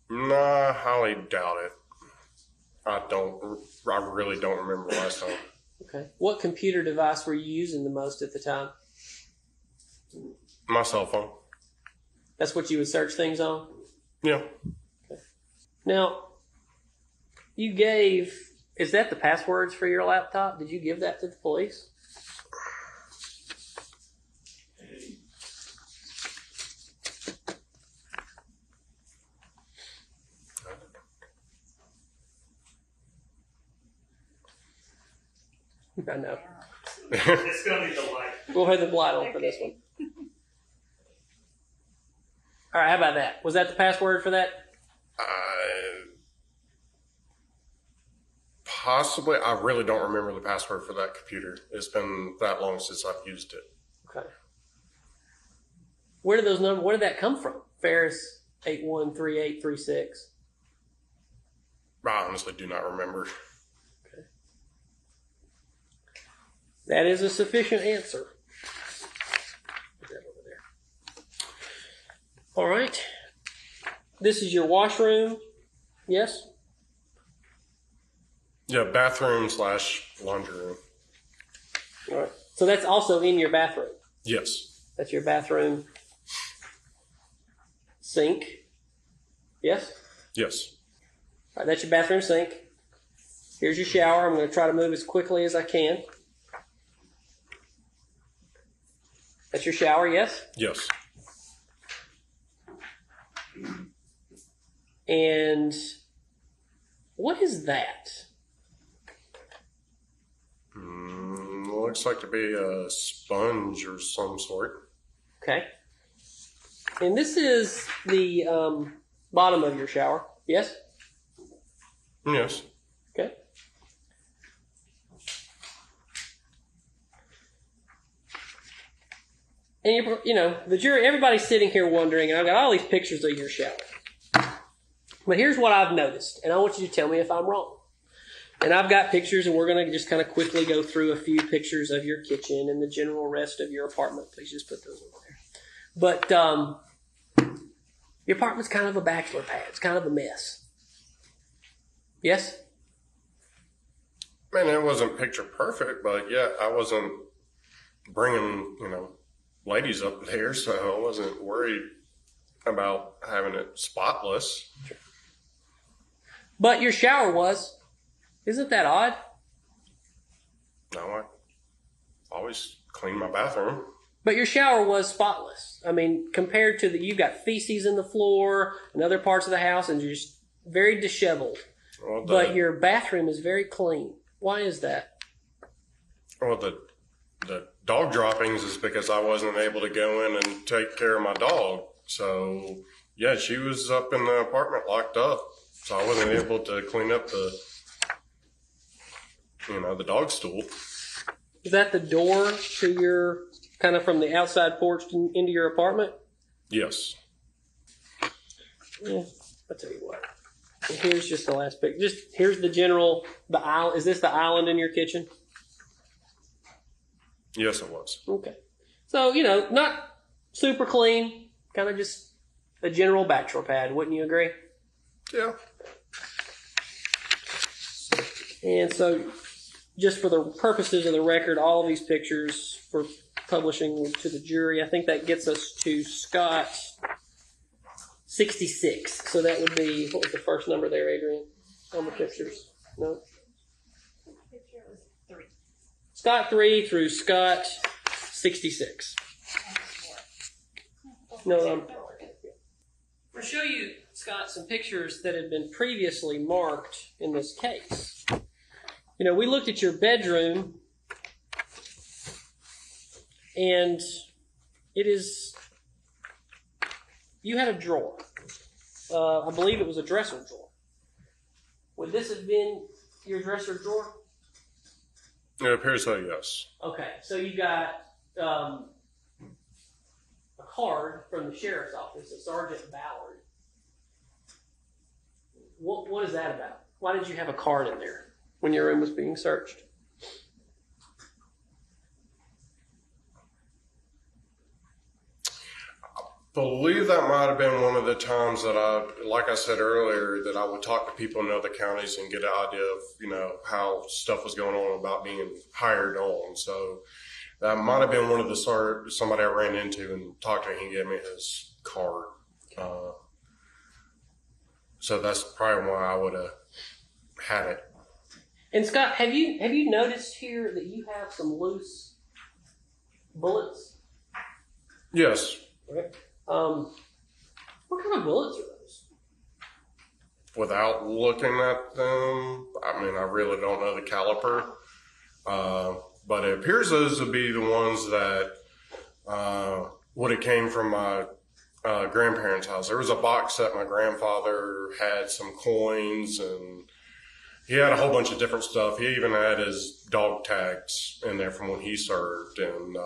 Nah, I highly doubt it. I really don't remember last time. Okay. What computer device were you using the most at the time? My cell phone. That's what you would search things on? Yeah. Okay. Now, is that the passwords for your laptop? Did you give that to the police? I know. It's going to need the light. Go ahead and the light on for this one. All right, how about that? Was that the password for that? Possibly. I really don't remember the password for that computer. It's been that long since I've used it. Okay. Where did that come from? Farris 813836. I honestly do not remember. Okay. That is a sufficient answer. Put that over there. All right. This is your washroom. Yes? Yeah, bathroom / laundry room. All right. So that's also in your bathroom. Yes. That's your bathroom sink. Yes? Yes. All right, that's your bathroom sink. Here's your shower. I'm going to try to move as quickly as I can. That's your shower, yes? Yes. And what is that? Looks like to be a sponge or some sort. Okay. And this is the bottom of your shower, yes? Yes. Okay. And the jury, everybody's sitting here wondering, and I've got all these pictures of your shower. But here's what I've noticed, and I want you to tell me if I'm wrong. And I've got pictures, and we're going to just kind of quickly go through a few pictures of your kitchen and the general rest of your apartment. Please just put those over there. But your apartment's kind of a bachelor pad. It's kind of a mess. Yes? Man, it wasn't picture perfect, but yeah, I wasn't bringing, ladies up there, so I wasn't worried about having it spotless. But your shower was. Isn't that odd? No, I always clean my bathroom. But your shower was spotless. I mean, compared to you've got feces in the floor and other parts of the house and just very disheveled. Well, But your bathroom is very clean. Why is that? Well, the dog droppings is because I wasn't able to go in and take care of my dog. So, yeah, she was up in the apartment locked up. So I wasn't able to clean up the dog stool. Is that the door to your, kind of from the outside porch into your apartment? Yes. Yeah, I'll tell you what. Here's just the last picture. Here's the aisle. Is this the island in your kitchen? Yes, it was. Okay. So, not super clean, kind of just a general bachelor pad. Wouldn't you agree? Yeah. And so, just for the purposes of the record, all of these pictures for publishing to the jury, I think that gets us to Scott 66. So that would be, what was the first number there, Adrian, on the pictures? No? Picture was 3. Scott 3 through Scott 66. No, I'm going to show you, Scott, some pictures that have been previously marked in this case. We looked at your bedroom, and you had a drawer. I believe it was a dresser drawer. Would this have been your dresser drawer? It appears so, yes. Okay, so you got a card from the sheriff's office of Sergeant Ballard. What is that about? Why did you have a card in there when your room was being searched? I believe that might have been one of the times that like I said earlier, that I would talk to people in other counties and get an idea of, how stuff was going on about being hired on. So that might have been one of the somebody I ran into and talked to. He gave me his card. So that's probably why I would have had it. And Scott, have you noticed here that you have some loose bullets? Yes. Okay. What kind of bullets are those? Without looking at them, I really don't know the caliper. But it appears those would be the ones that would have came from my grandparents' house. There was a box that my grandfather had some coins, and he had a whole bunch of different stuff. He even had his dog tags in there from when he served, and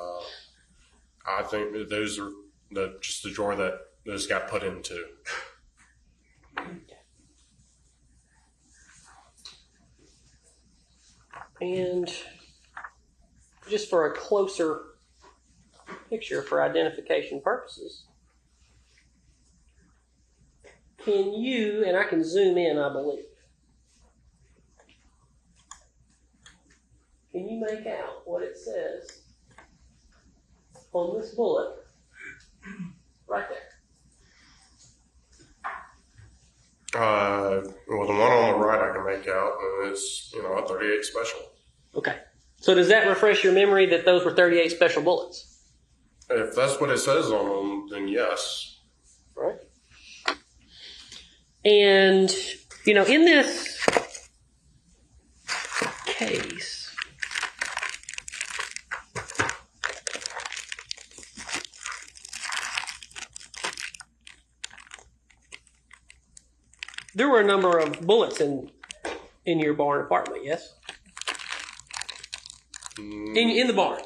I think that those are just the drawer that those got put into. And just for a closer picture for identification purposes, can you, and I can zoom in, I believe, can you make out what it says on this bullet right there? Well, the one on the right I can make out, and it's, a 38 special. Okay. So does that refresh your memory that those were 38 special bullets? If that's what it says on them, then yes. Right. And, in this case, there were a number of bullets in your barn apartment, yes? In the barn,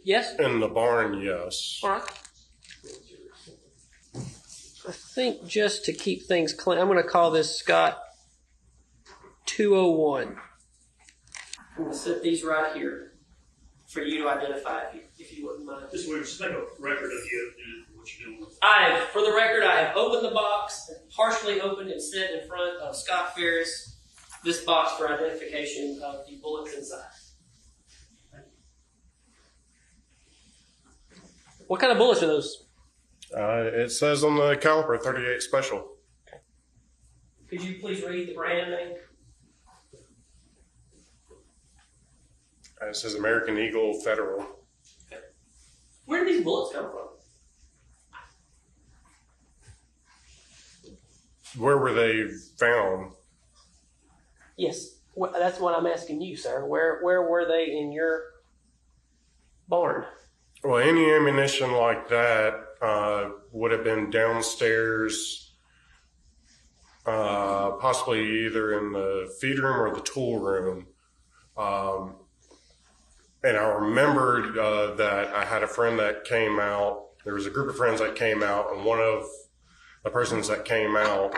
yes? In the barn, yes. All right. I think just to keep things clean, I'm going to call this Scott 201. I'm going to set these right here for you to identify if you wouldn't mind. Just make a record of you and what you're doing. For the record, I have opened the box, partially opened and set in front of Scott Farris this box for identification of the bullets inside. What kind of bullets are those? It says on the caliper 38 special. Could you please read the brand name? It says American Eagle Federal. Okay. Where did these bullets come from? Where were they found? Yes, that's what I'm asking you, sir. Where were they in your barn? Well, any ammunition like that would have been downstairs, possibly either in the feed room or the tool room. And I remembered that I had a friend that came out. There was a group of friends that came out, and one of the persons that came out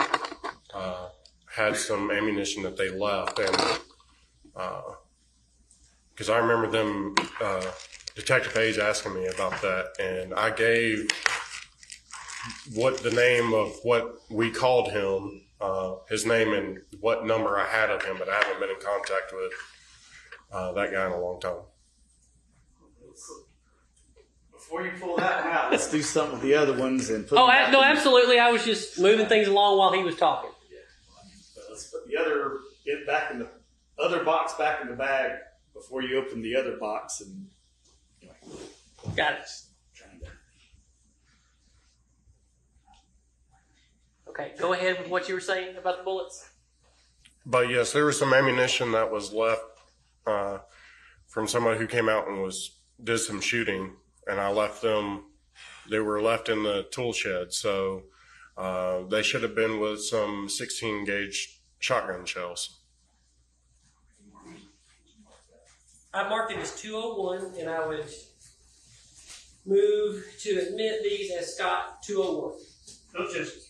had some ammunition that they left. And because I remember them, Detective Page asking me about that, and I gave the name of what we called him, his name and what number I had of him, but I haven't been in contact with that guy in a long time. Before you pull that out, let's do something with the other ones and put. No, absolutely. I was just moving things along while he was talking. So let's put the other back in the other box back in the bag before you open the other box and. Anyway. Got it. Okay, go ahead with what you were saying about the bullets. But yes, there was some ammunition that was left from somebody who came out and did some shooting, and I left them. They were left in the tool shed, so they should have been with some 16 gauge shotgun shells. I marked it as 201, and I would move to admit these as Scott 201. No objection.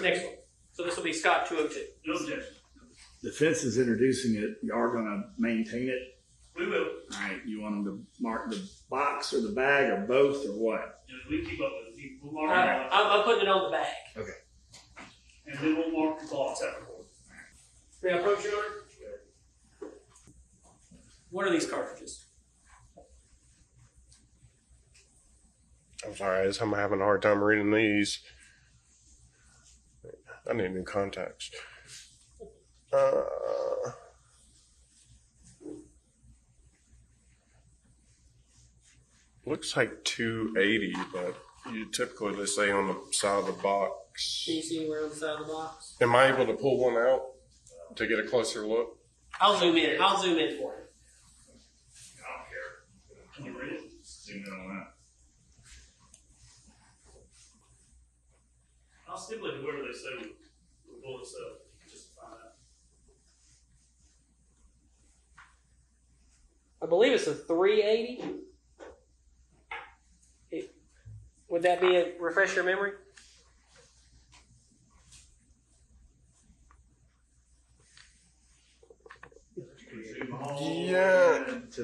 Next one. So this will be Scott 202. No objection. The fence is introducing it. You are going to maintain it. We will. All right. You want them to mark the box or the bag or both or what? We keep up with it. We'll mark it. I'm putting it on the bag. Okay. And then we'll mark the box afterward. May I approach, Your Honor? What are these cartridges? I'm sorry, I'm having a hard time reading these. I need new contacts. Looks like 280, but you typically they say on the side of the box. Can you see where on the side of the box? Am I able to pull one out to get a closer look? I'll zoom in. I'll zoom in for you. I don't care. Can you read it? Zoom in on that. I'll stipulate whoever they say the bullet itself, just to find out. I believe it's a 380. Would that be a refresh your memory? Yeah. To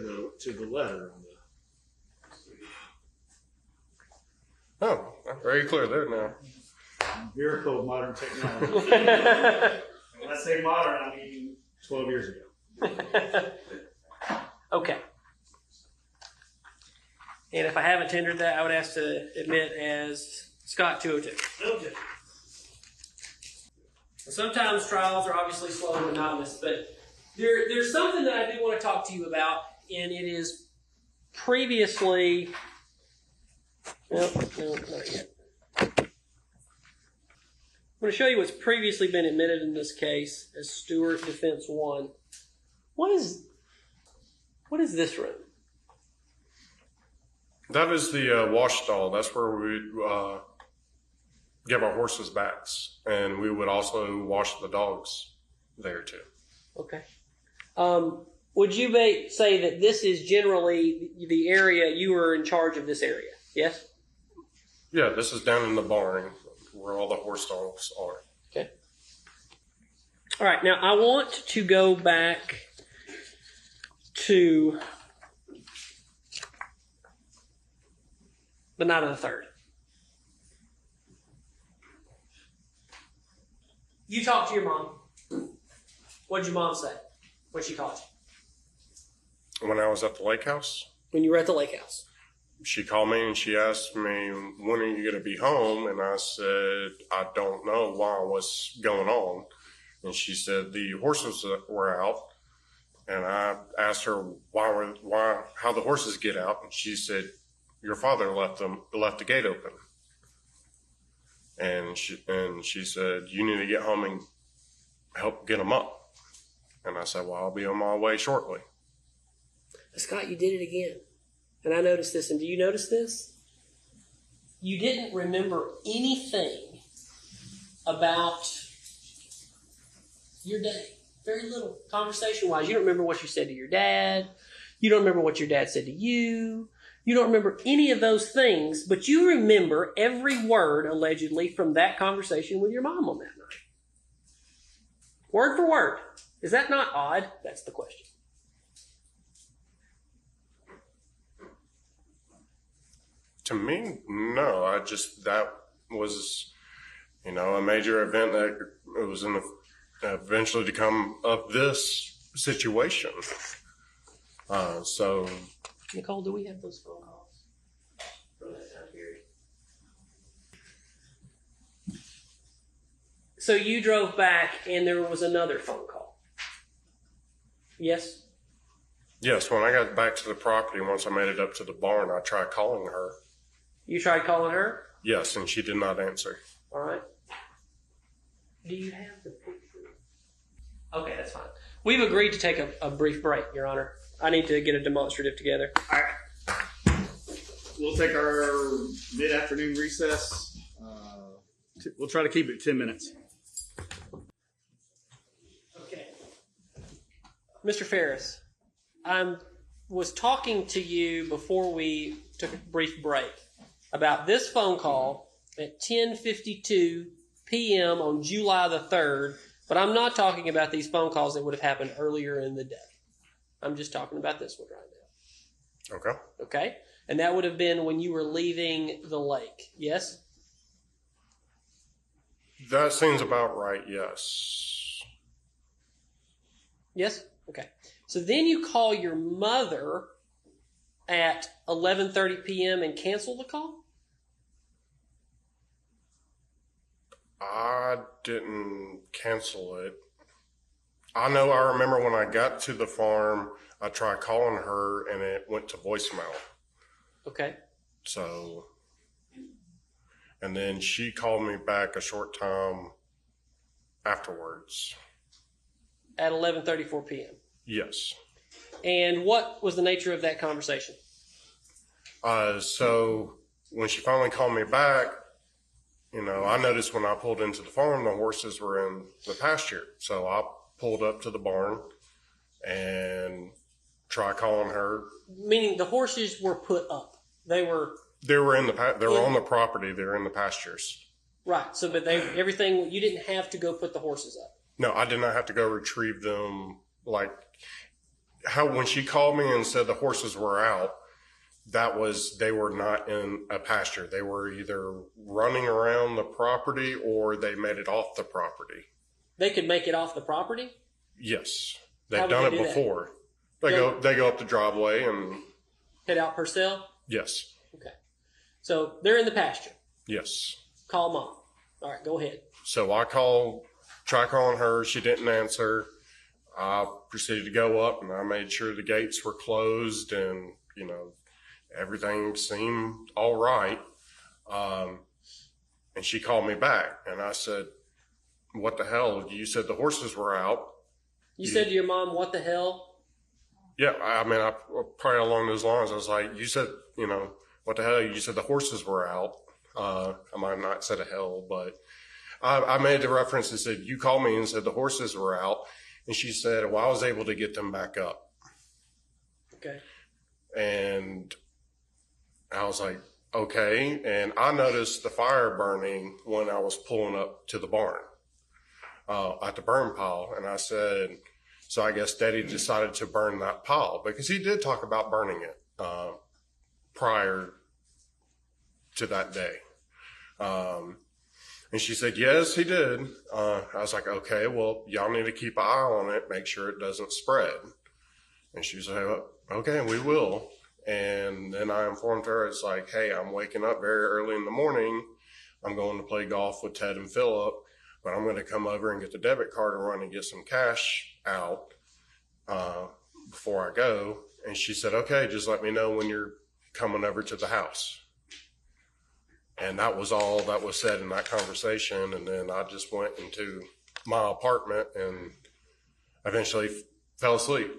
the letter. Oh, very clear there now. Miracle of modern technology. When I say modern, I mean 12 years ago. Okay. And if I haven't tendered that, I would ask to admit as Scott 202. Okay. Sometimes trials are obviously slow and monotonous, but there's something that I do want to talk to you about, and it is previously. No, not yet. I'm going to show you what's previously been admitted in this case as Stewart Defense 1. What is this room? That is the wash stall. That's where we give our horses baths, and we would also wash the dogs there too. Okay. Would you say that this is generally the area you were in charge of this area? Yes? Yeah, this is down in the barn where all the horse stalls are. Okay. All right. Now, I want to go back to the night of the 3rd. You talked to your mom. What did your mom say when she called you? When I was at the lake house, When you were at the lake house. she called me and she asked me, when are you going to be home? And I said, I don't know why, what's going on. And she said, the horses were out. And I asked her how the horses get out. And she said, your father left the gate open. And she said, you need to get home and help get them up. And I said, well, I'll be on my way shortly. Scott, you did it again. And I noticed this. And do you notice this? You didn't remember anything about your day. Very little conversation-wise. You don't remember what you said to your dad. You don't remember what your dad said to you. You don't remember any of those things, but you remember every word, allegedly, from that conversation with your mom on that night. Word for word. Is that not odd? That's the question. To me, no. That was, a major event that it was eventually to come of this situation. So, Nicole, do we have those phone calls from that time period? So you drove back and there was another phone call. Yes? yes, when I got back to the property, once I made it up to the barn, I tried calling her. You tried calling her? Yes, and she did not answer. All right. Do you have the picture? Okay, that's fine. We've agreed to take a brief break, Your Honor. I need to get a demonstrative together. All right. We'll take our mid-afternoon recess. We'll try to keep it 10 minutes. Okay. Mr. Farris, I was talking to you before we took a brief break about this phone call at 10:52 p.m. on July the 3rd, but I'm not talking about these phone calls that would have happened earlier in the day. I'm just talking about this one right now. Okay. Okay? And that would have been when you were leaving the lake. Yes? That seems about right, yes. Yes? Okay. So then you call your mother at 11:30 p.m. and cancel the call? I didn't cancel it. I remember when I got to the farm, I tried calling her and it went to voicemail. Okay. So, and then she called me back a short time afterwards. At 11:34 p.m. Yes. And what was the nature of that conversation? So when she finally called me back, I noticed when I pulled into the farm, the horses were in the pasture. So I pulled up to the barn and tried calling her. Meaning the horses were put up. They were on the property. They were in the pastures. right. So, but everything, you didn't have to go put the horses up. No, I did not have to go retrieve them. Like when she called me and said the horses were out, they were not in a pasture. They were either running around the property or they made it off the property. They could make it off the property? Yes. How They've would done they it do that? before. They go up the driveway and Head out Purcell? Yes. Okay. So they're in the pasture. Yes. Call mom. All right, go ahead. So I try calling her. She didn't answer. I proceeded to go up and I made sure the gates were closed and, everything seemed all right. And she called me back and I said, what the hell? You said the horses were out. You said to your mom, what the hell? Yeah, I probably along those lines. I was like, you said, what the hell? You said the horses were out. I might have not said a hell, but I made the reference and said, you called me and said the horses were out. And she said, well, I was able to get them back up. Okay. And I was like, okay. And I noticed the fire burning when I was pulling up to the barn at the burn pile. And I said, so I guess Daddy decided to burn that pile because he did talk about burning it prior to that day. And she said, yes, he did. I was like, okay, well, y'all need to keep an eye on it, make sure it doesn't spread. And she said, okay, we will. And then I informed her, it's like, hey, I'm waking up very early in the morning. I'm going to play golf with Ted and Philip, but I'm going to come over and get the debit card and run and get some cash out before I go. And she said, okay, just let me know when you're coming over to the house. And that was all that was said in that conversation. And then I just went into my apartment and eventually fell asleep.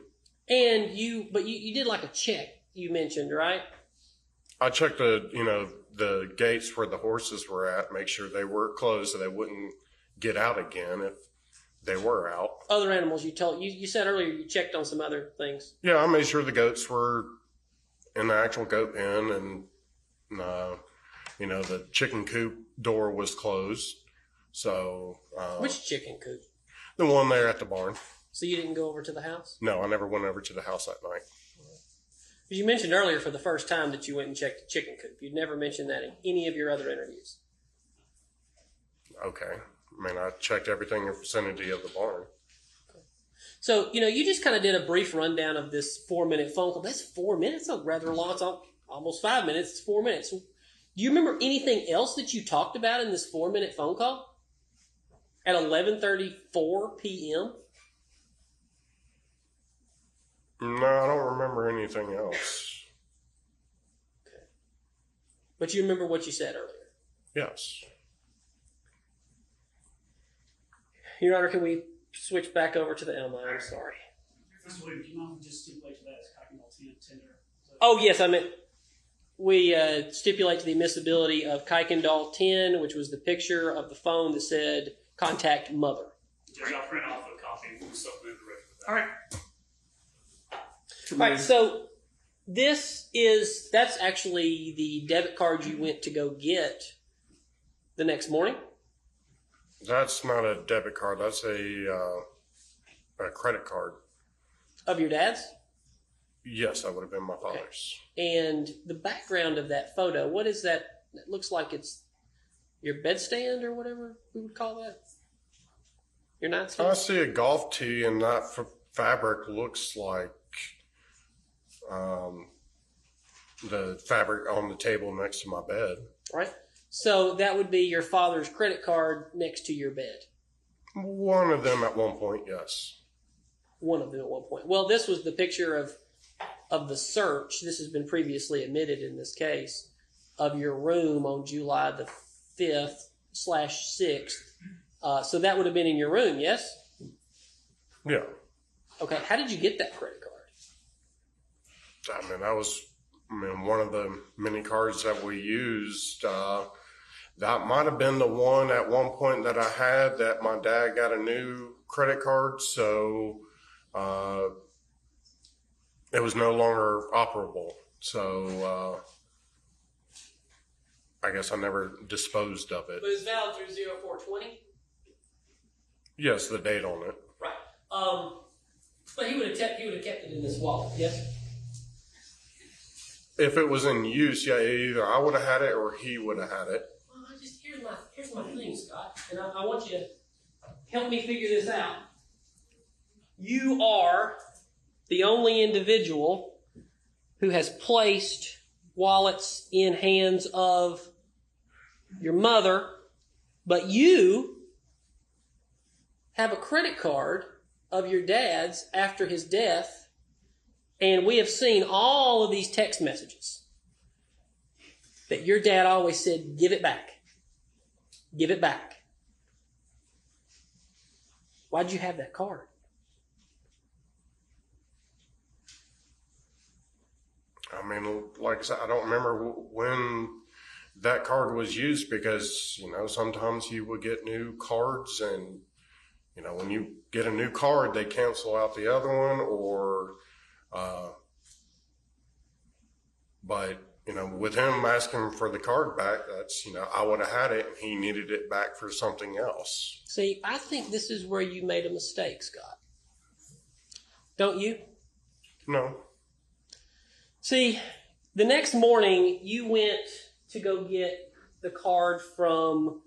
And you did like a check, you mentioned, right? I checked the gates where the horses were at, make sure they were closed so they wouldn't get out again if they were out. Other animals you said earlier you checked on some other things. Yeah, I made sure the goats were in the actual goat pen and, the chicken coop door was closed. So. Which chicken coop? The one there at the barn. So you didn't go over to the house? No, I never went over to the house that night. Because you mentioned earlier for the first time that you went and checked the chicken coop. You'd never mentioned that in any of your other interviews. Okay. I checked everything in vicinity of the barn. Okay. So, you just kind of did a brief rundown of this 4-minute phone call. That's 4 minutes? That's rather long. It's almost 5 minutes. It's 4 minutes. Do you remember anything else that you talked about in this 4-minute phone call? At 11:34 p.m.? No, I don't remember anything else. Okay. But you remember what you said earlier? Yes. Your Honor, can we switch back over to the M line? I'm sorry. Mr. Williams, you mind just stipulate to that as copying tender? Oh, yes, I meant we stipulate to the admissibility of Kuykendall 10, which was the picture of the phone that said, contact mother. Judge, I'll print off a copy and we'll supplement the record with that. All right. All right, so that's actually the debit card you went to go get the next morning? That's not a debit card. That's a credit card. Of your dad's? Yes, that would have been my father's. Okay. And the background of that photo, what is that? It looks like it's your bedstand or whatever we would call that. Your nightstand? I see a golf tee, and that fabric looks like the fabric on the table next to my bed. Right. So that would be your father's credit card next to your bed. One of them at one point, yes. One of them at one point. Well, this was the picture of the search. This has been previously admitted in this case of your room on July the 5th/6th. So that would have been in your room, yes? Yeah. Okay. How did you get that credit card? That was one of the many cards that we used. That might have been the one at one point that I had that my dad got a new credit card, so it was no longer operable. So I guess I never disposed of it. But it's valid through 0420? Yes, the date on it. Right. But he would have kept it in his wallet, yes? If it was in use, yeah, either I would have had it or he would have had it. Well, here's my thing, Scott, and I want you to help me figure this out. You are the only individual who has placed wallets in hands of your mother, but you have a credit card of your dad's after his death, and we have seen all of these text messages that your dad always said, give it back. Give it back. Why'd you have that card? I mean, like I said, I don't remember when that card was used because, sometimes he would get new cards and, when you get a new card, they cancel out the other one but, with him asking for the card back, that's, I would have had it and he needed it back for something else. See, I think this is where you made a mistake, Scott. Don't you? No. See, the next morning you went to go get the card from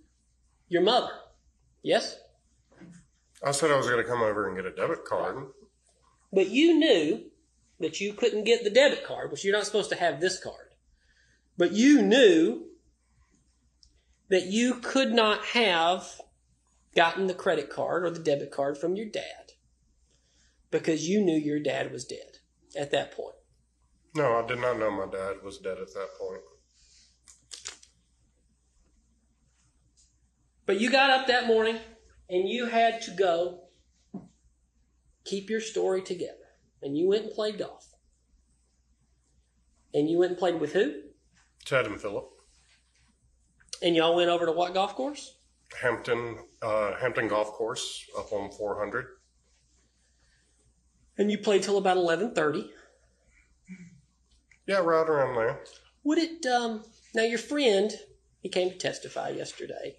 your mother. Yes? I said I was going to come over and get a debit card. But you knew that you couldn't get the debit card, which you're not supposed to have this card. But you knew that you could not have gotten the credit card or the debit card from your dad because you knew your dad was dead at that point. No, I did not know my dad was dead at that point. But you got up that morning and you had to go keep your story together. And you went and played golf. And you went and played with who? Ted and Phillip. And y'all went over to what golf course? Hampton Golf Course up on 400. And you played till about 11:30. Yeah, right around there. Would it, now your friend, he came to testify yesterday.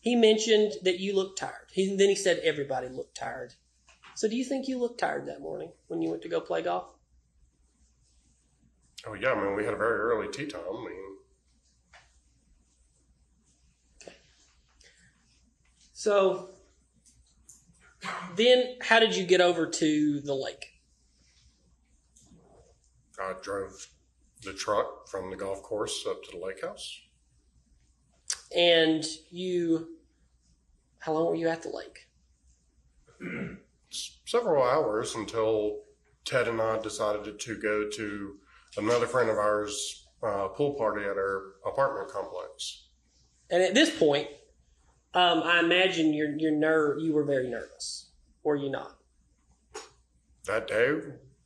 He mentioned that you looked tired. Then he said everybody looked tired. So do you think you looked tired that morning when you went to go play golf? Oh, yeah, I mean, we had a very early tee time. Okay. So then how did you get over to the lake? I drove the truck from the golf course up to the lake house. And how long were you at the lake? Several hours until Ted and I decided to go to another friend of ours' pool party at our apartment complex. And at this point, I imagine you were very nervous, were you not? That day,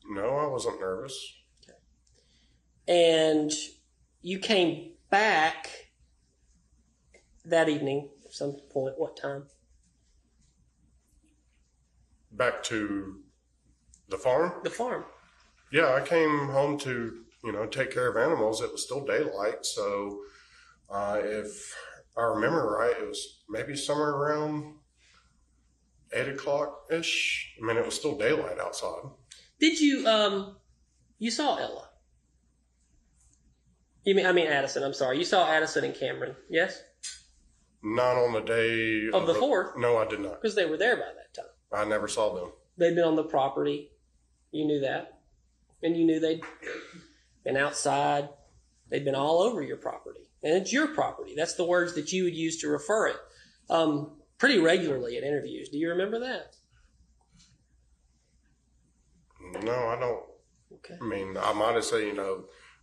no, I wasn't nervous. Okay. And you came back that evening at some point. What time? Back to the farm? The farm. Yeah, I came home to, take care of animals. It was still daylight. So if I remember right, it was maybe somewhere around 8 o'clock-ish. I mean, it was still daylight outside. Did you, you saw Ella? I mean Addison, I'm sorry. You saw Addison and Cameron, yes? Not on the day of the 4th? No, I did not. Because they were there by that time. I never saw them. They'd been on the property. You knew that. And you knew they'd been outside. They'd been all over your property. And it's your property. That's the words that you would use to refer it pretty regularly at interviews. Do you remember that? No, I don't. Okay. I mean, I might have said,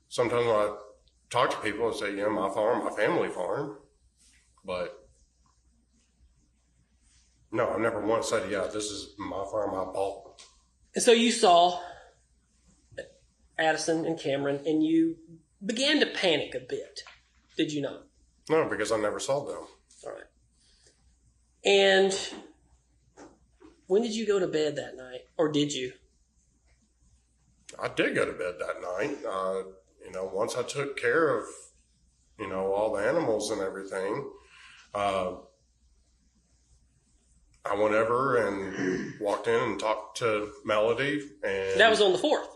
sometimes when I talk to people, I say, my farm, my family farm. But no, I've never once said, this is my farm I bought. And so you saw Addison and Cameron, and you began to panic a bit, did you not? No, because I never saw them. All right. And when did you go to bed that night? Or did you? I did go to bed that night. Once I took care of, all the animals and everything, I went over and walked in and talked to Melody. And that was on the 4th?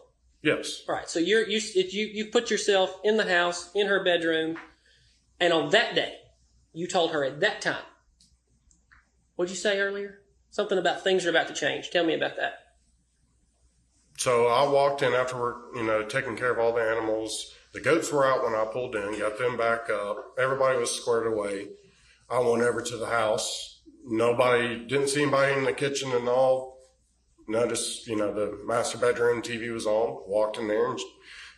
Yes. Right. So you put yourself in the house, in her bedroom, and on that day, you told her at that time. What did you say earlier? Something about things are about to change. Tell me about that. So I walked in after we're, taking care of all the animals. The goats were out when I pulled in, got them back up. Everybody was squared away. I went over to the house. Didn't see anybody in the kitchen and all. Noticed, the master bedroom TV was on. Walked in there and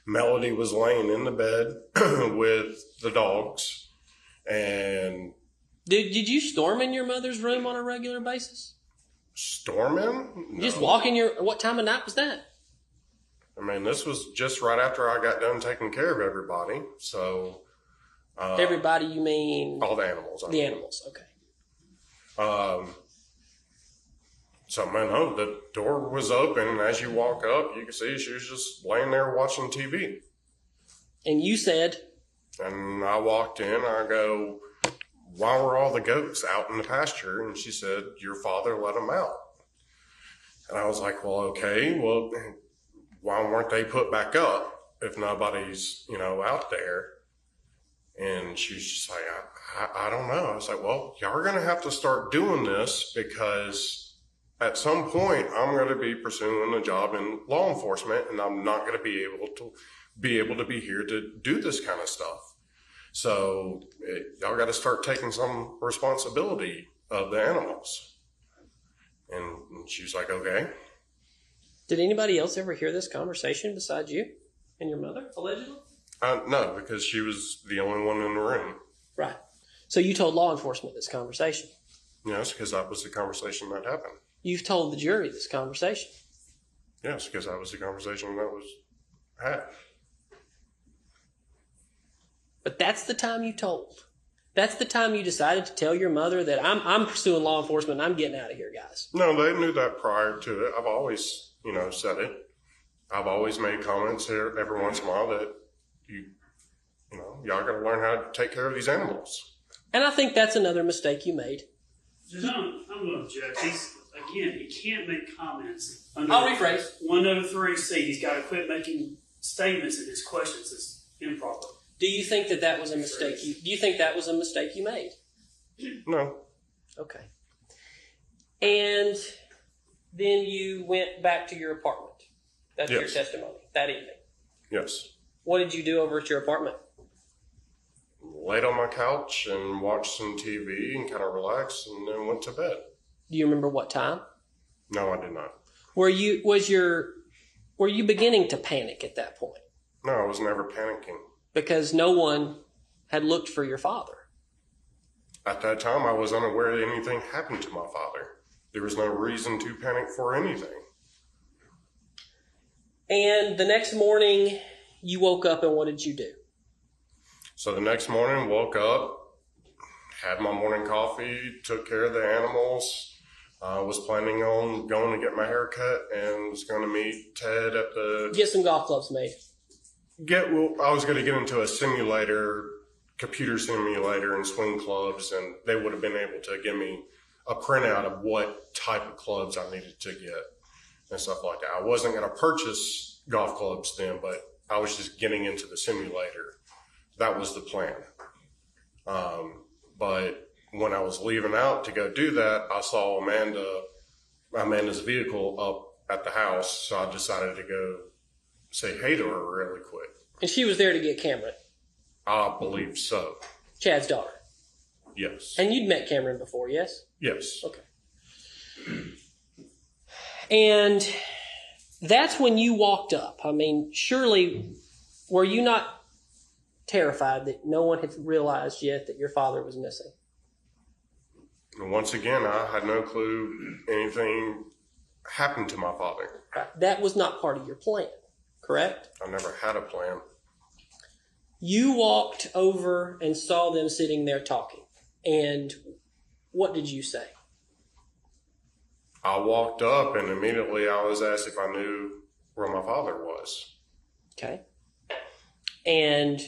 Melody was laying in the bed with the dogs. And Did you storm in your mother's room on a regular basis? storming? No. Just walk in what time of night was that? I mean, this was just right after I got done taking care of everybody. So, Everybody, you mean? all the animals. The animals, okay. So, man, the door was open, and as you walk up, you can see she was just laying there watching TV. And you said? And I walked in, I go, why were all the goats out in the pasture? And she said, your father let them out. And I was like, well, okay, why weren't they put back up if nobody's, out there? And she's just like, I don't know. I was like, well, y'all are going to have to start doing this because at some point I'm going to be pursuing a job in law enforcement and I'm not going to be able to be here to do this kind of stuff. So y'all got to start taking some responsibility of the animals. And she was like, okay. Did anybody else ever hear this conversation besides you and your mother, allegedly? No, because she was the only one in the room. Right. So you told law enforcement this conversation? Yes, because that was the conversation that happened. You've told the jury this conversation? Yes, because that was the conversation that was had. But that's the time you told. That's the time you decided to tell your mother that I'm pursuing law enforcement and I'm getting out of here, guys. No, they knew that prior to it. I've always, said it. I've always made comments here every once in a while that y'all got to learn how to take care of these animals. And I think that's another mistake you made. I'm going to object. He can't make comments. I'll rephrase. 103C, he's got to quit making statements in his questions. It's improper. Do you think that was a mistake? Do you think that was a mistake you made? No. Okay. And then you went back to your apartment. That's your testimony that evening. Yes. What did you do over at your apartment? Laid on my couch and watched some TV and kind of relaxed and then went to bed. Do you remember what time? No, I did not. Were you beginning to panic at that point? No, I was never panicking. Because no one had looked for your father. At that time, I was unaware that anything happened to my father. There was no reason to panic for anything. And the next morning, you woke up and what did you do? So the next morning, woke up, had my morning coffee, took care of the animals. Was planning on going to get my hair cut and was going to meet Ted at the... Get some golf clubs made. I was going to get into a simulator, computer simulator and swing clubs, and they would have been able to give me a printout of what type of clubs I needed to get and stuff like that. I wasn't going to purchase golf clubs then, but I was just getting into the simulator. That was the plan. But when I was leaving out to go do that, I saw Amanda's vehicle up at the house, so I decided to go say hey to her really quick. And she was there to get Cameron? I believe so. Chad's daughter? Yes. And you'd met Cameron before, yes? Yes. Okay. And that's when you walked up. I mean, surely, were you not terrified that no one had realized yet that your father was missing? And once again, I had no clue anything happened to my father. Right. That was not part of your plan, correct? I never had a plan. You walked over and saw them sitting there talking. And what did you say? I walked up and immediately I was asked if I knew where my father was. Okay. And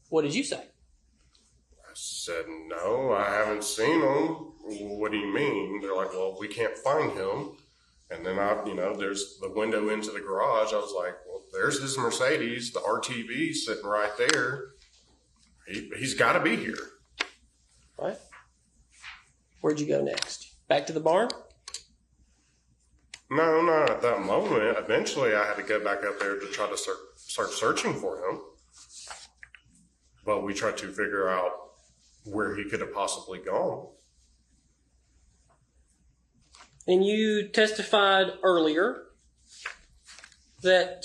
what did you say? I said, no, I haven't seen him. What do you mean? They're like, well, we can't find him. And then there's the window into the garage. I was like, well, there's his Mercedes, the RTV sitting right there. He's got to be here. Right. Where'd you go next? Back to the barn? No, not at that moment. Eventually, I had to go back up there to try to start searching for him. but we tried to figure out where he could have possibly gone. And you testified earlier that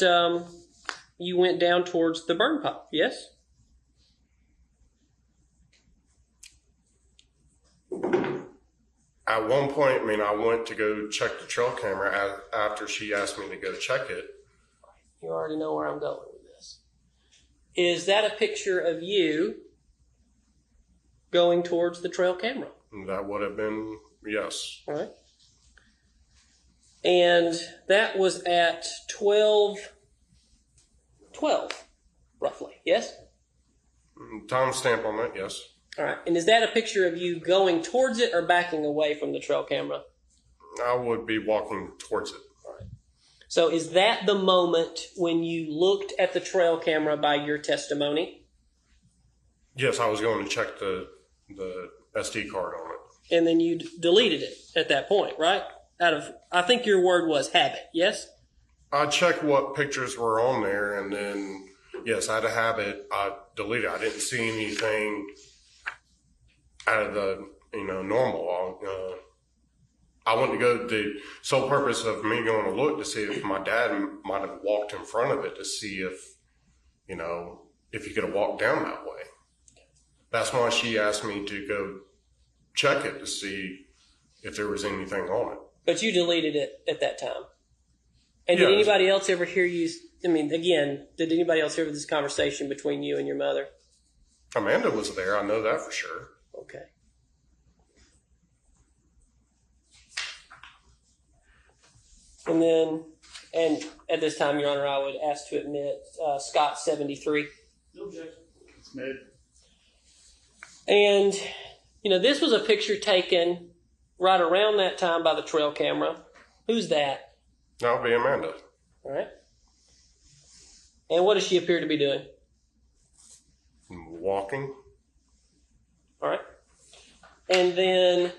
you went down towards the burn pile, yes? At one point, I went to go check the trail camera after she asked me to go check it. You already know where I'm going with this. Is that a picture of you going towards the trail camera? That would have been, yes. All right. And that was at 12, roughly, yes? Time stamp on that, yes. All right. And is that a picture of you going towards it or backing away from the trail camera? I would be walking towards it. All right. So is that the moment when you looked at the trail camera by your testimony? Yes, I was going to check the SD card on it. And then you deleted it at that point, right? I think your word was habit, yes? I checked what pictures were on there, and then, yes, out of habit, I deleted it. I didn't see anything out of the, normal. I went to go, the sole purpose of me going to look to see if my dad might have walked in front of it to see if he could have walked down that way. That's why she asked me to go check it to see if there was anything on it. But you deleted it at that time. And Yeah. did anybody else ever hear you? Did anybody else hear this conversation between you and your mother? Amanda was there. I know that for sure. Okay. And at this time, Your Honor, I would ask to admit Scott 73. No objection. It's made. And, this was a picture taken right around that time by the trail camera. Who's that? That would be Amanda. All right. And what does she appear to be doing? Walking. All right. And then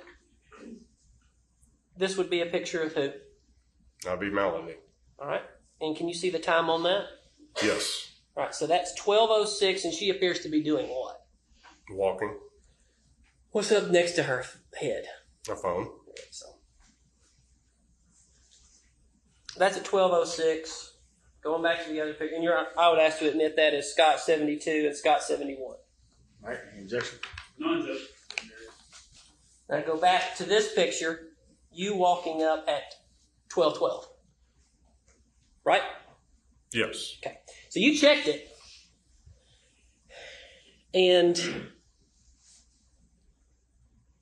this would be a picture of who? That'd be Melody. All right. And can you see the time on that? Yes. All right. So that's 12:06, and she appears to be doing what? Walking. What's up next to her head? A phone. So that's at 12:06. Going back to the other picture, and I would ask to admit that is Scott 72 and Scott 71. All right. Objection. No objection. Now go back to this picture, you walking up at 12:12. Right? Yes. Okay. So you checked it. And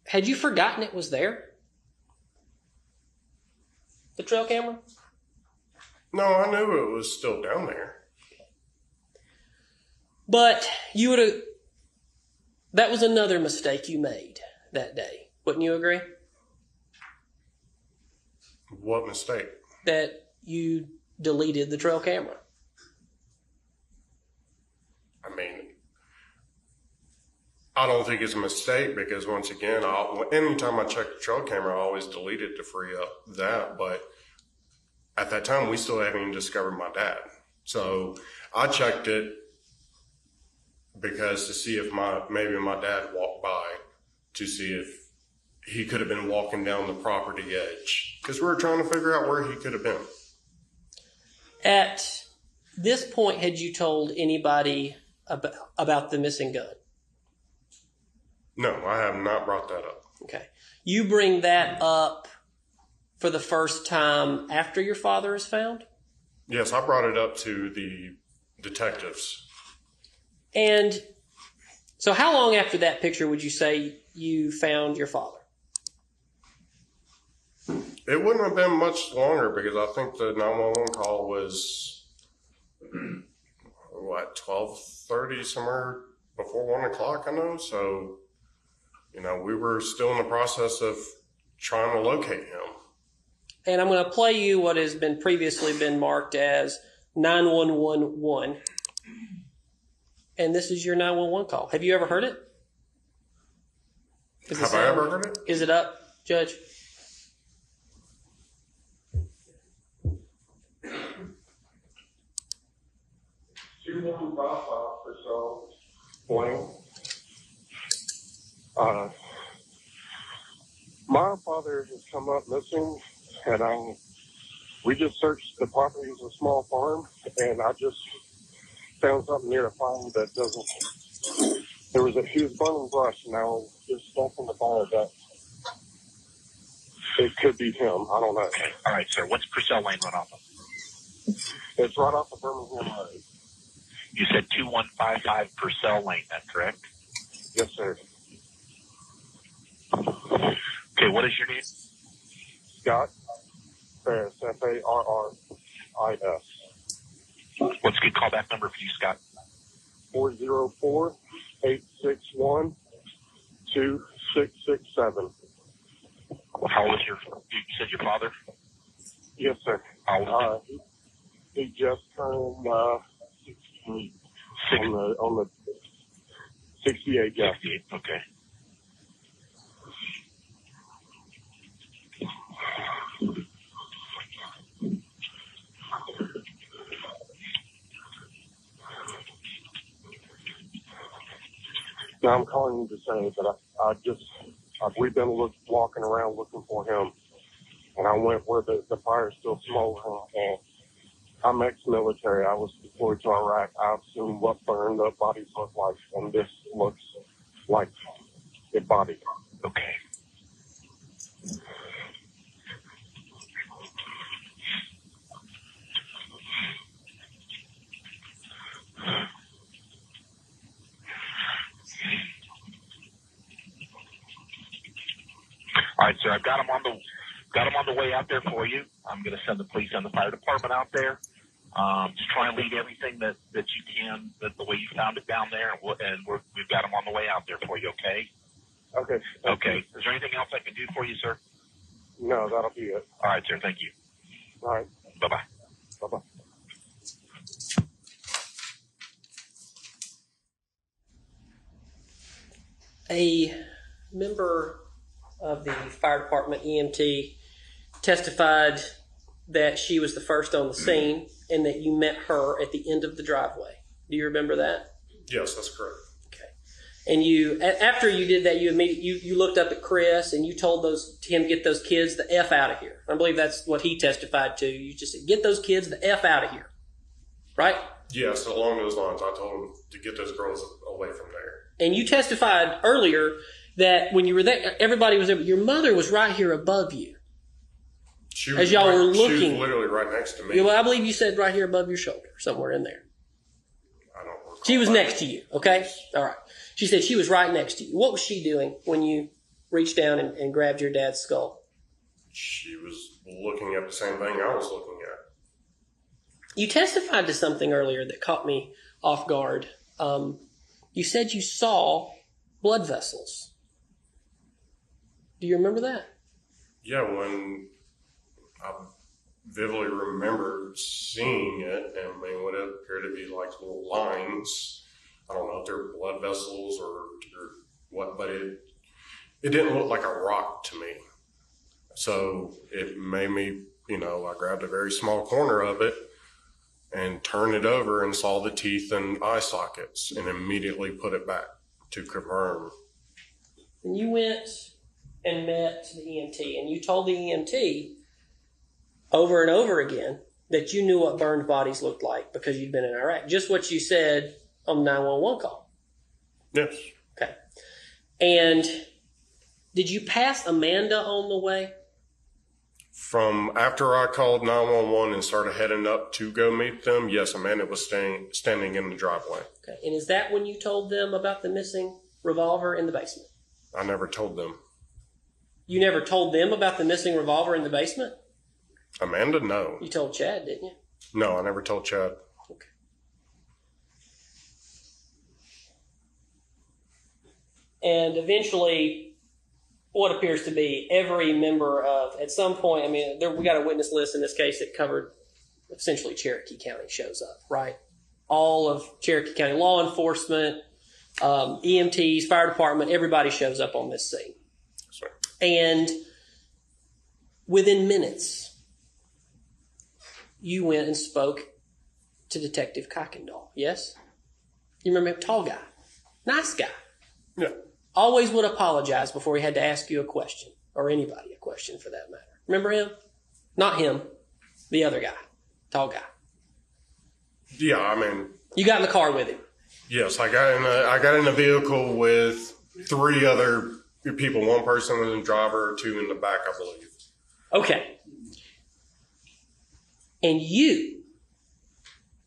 had you forgotten it was there? The trail camera? No, I knew it was still down there. But you would have, that was another mistake you made that day. Wouldn't you agree? What mistake? That you deleted the trail camera. I don't think it's a mistake because once again, anytime I check the trail camera, I always delete it to free up that. But at that time, we still haven't even discovered my dad. So I checked it because to see if maybe my dad walked by to see if he could have been walking down the property edge because we were trying to figure out where he could have been. At this point, had you told anybody about the missing gun? No, I have not brought that up. Okay. You bring that up for the first time after your father is found? Yes, I brought it up to the detectives. And so how long after that picture would you say you found your father? It wouldn't have been much longer because I think the 911 call was, 12:30, somewhere before 1 o'clock, I know. So, we were still in the process of trying to locate him. And I'm going to play you what has been previously been marked as 911. And this is your 911 call. Have you ever heard it? Have I ever heard it? Is it up, Judge? Wayne. My father has come up missing, and we just searched the property. It's a small farm, and I just found something near the farm that doesn't. He was burning brush. Now there's stuff in the fire that it could be him. I don't know. Okay. All right, sir. What's Purcell Lane run off of? It's right off of Birmingham Road. You said 2155 Purcell Lane. That's correct. Yes, sir. Okay. What is your name? Scott Farris, Farris. What's a good callback number for you, Scott? 404-861-2667. How old is you said your father? Yes, sir. How old is he just turned 68 on the 68. Yeah. 68. Okay. Now I'm calling you to say that we've been walking around looking for him, and I went where the fire's still smoldering. And I'm ex-military. I was deployed to Iraq. I've seen what burned up bodies look like, and this looks like a body. Okay. All right, sir. I've got him on the way out there for you. I'm going to send the police and the fire department out there. Just try and lead everything that you can, the way you found it down there, and we've got him on the way out there for you. Okay. Okay. Okay. Is there anything else I can do for you, sir? No, that'll be it. All right, sir. Thank you. All right. Bye-bye. Bye-bye. A member of the fire department, EMT, testified that she was the first on the scene and that you met her at the end of the driveway. Do you remember that? Yes, that's correct. Okay. And you, after you did that, you looked up at Chris and you told him to get those kids the F out of here. I believe that's what he testified to. You just said, get those kids the F out of here. Right? Yes, along those lines, I told him to get those girls away from there. And you testified earlier that when you were there, everybody was there, but your mother was right here above you. As y'all were looking. She was literally right next to me. Yeah, well, I believe you said right here above your shoulder, somewhere in there. I don't recall. She was next to you, okay? All right. She said she was right next to you. What was she doing when you reached down and grabbed your dad's skull? She was looking at the same thing I was looking at. You testified to something earlier that caught me off guard. You said you saw blood vessels. Do you remember that? Yeah, when I vividly remember seeing it, and I mean, what it appeared to be like little lines. I don't know if they're blood vessels or what, but it didn't look like a rock to me. So it made me, I grabbed a very small corner of it and turned it over and saw the teeth and eye sockets and immediately put it back to confirm. And you went and met the EMT, and you told the EMT over and over again that you knew what burned bodies looked like because you'd been in Iraq. Just what you said on the 911 call. Yes. Okay. And did you pass Amanda on the way? From after I called 911 and started heading up to go meet them, yes, Amanda was standing in the driveway. Okay. And is that when you told them about the missing revolver in the basement? I never told them. You never told them about the missing revolver in the basement? Amanda, no. You told Chad, didn't you? No, I never told Chad. Okay. And eventually, what appears to be every member of, at some point, we got a witness list in this case that covered essentially Cherokee County shows up, right? All of Cherokee County law enforcement, EMTs, fire department, everybody shows up on this scene. Sorry. And within minutes, you went and spoke to Detective Kuykendall, yes? You remember him? Tall guy. Nice guy. Yeah. Always would apologize before he had to ask you a question, or anybody a question for that matter. Remember him? Not him. The other guy. Tall guy. Yeah, I mean, You got in the car with him. yes, I got in a vehicle with 3 other people. 1 person in the driver, 2 in the back, I believe. Okay. And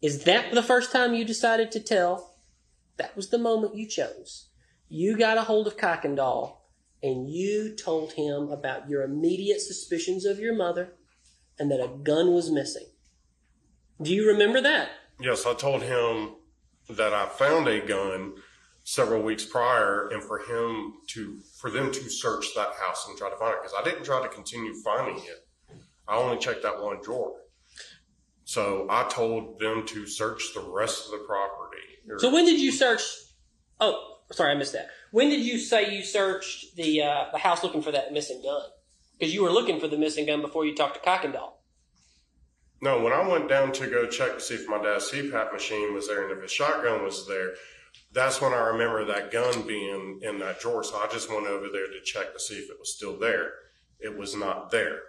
is that the first time you decided to tell? That was the moment you chose. You got a hold of Kuykendall and you told him about your immediate suspicions of your mother and that a gun was missing. Do you remember that? Yes, I told him that I found a gun several weeks prior, and for them to search that house and try to find it, because I didn't try to continue finding it. I only checked that 1 drawer. So I told them to search the rest of the property. So when did you search? Oh, sorry, I missed that. When did you say you searched the house looking for that missing gun? Because you were looking for the missing gun before you talked to Kuykendall. No, when I went down to go check to see if my dad's CPAP machine was there and if his shotgun was there, that's when I remember that gun being in that drawer. So I just went over there to check to see if it was still there. It was not there.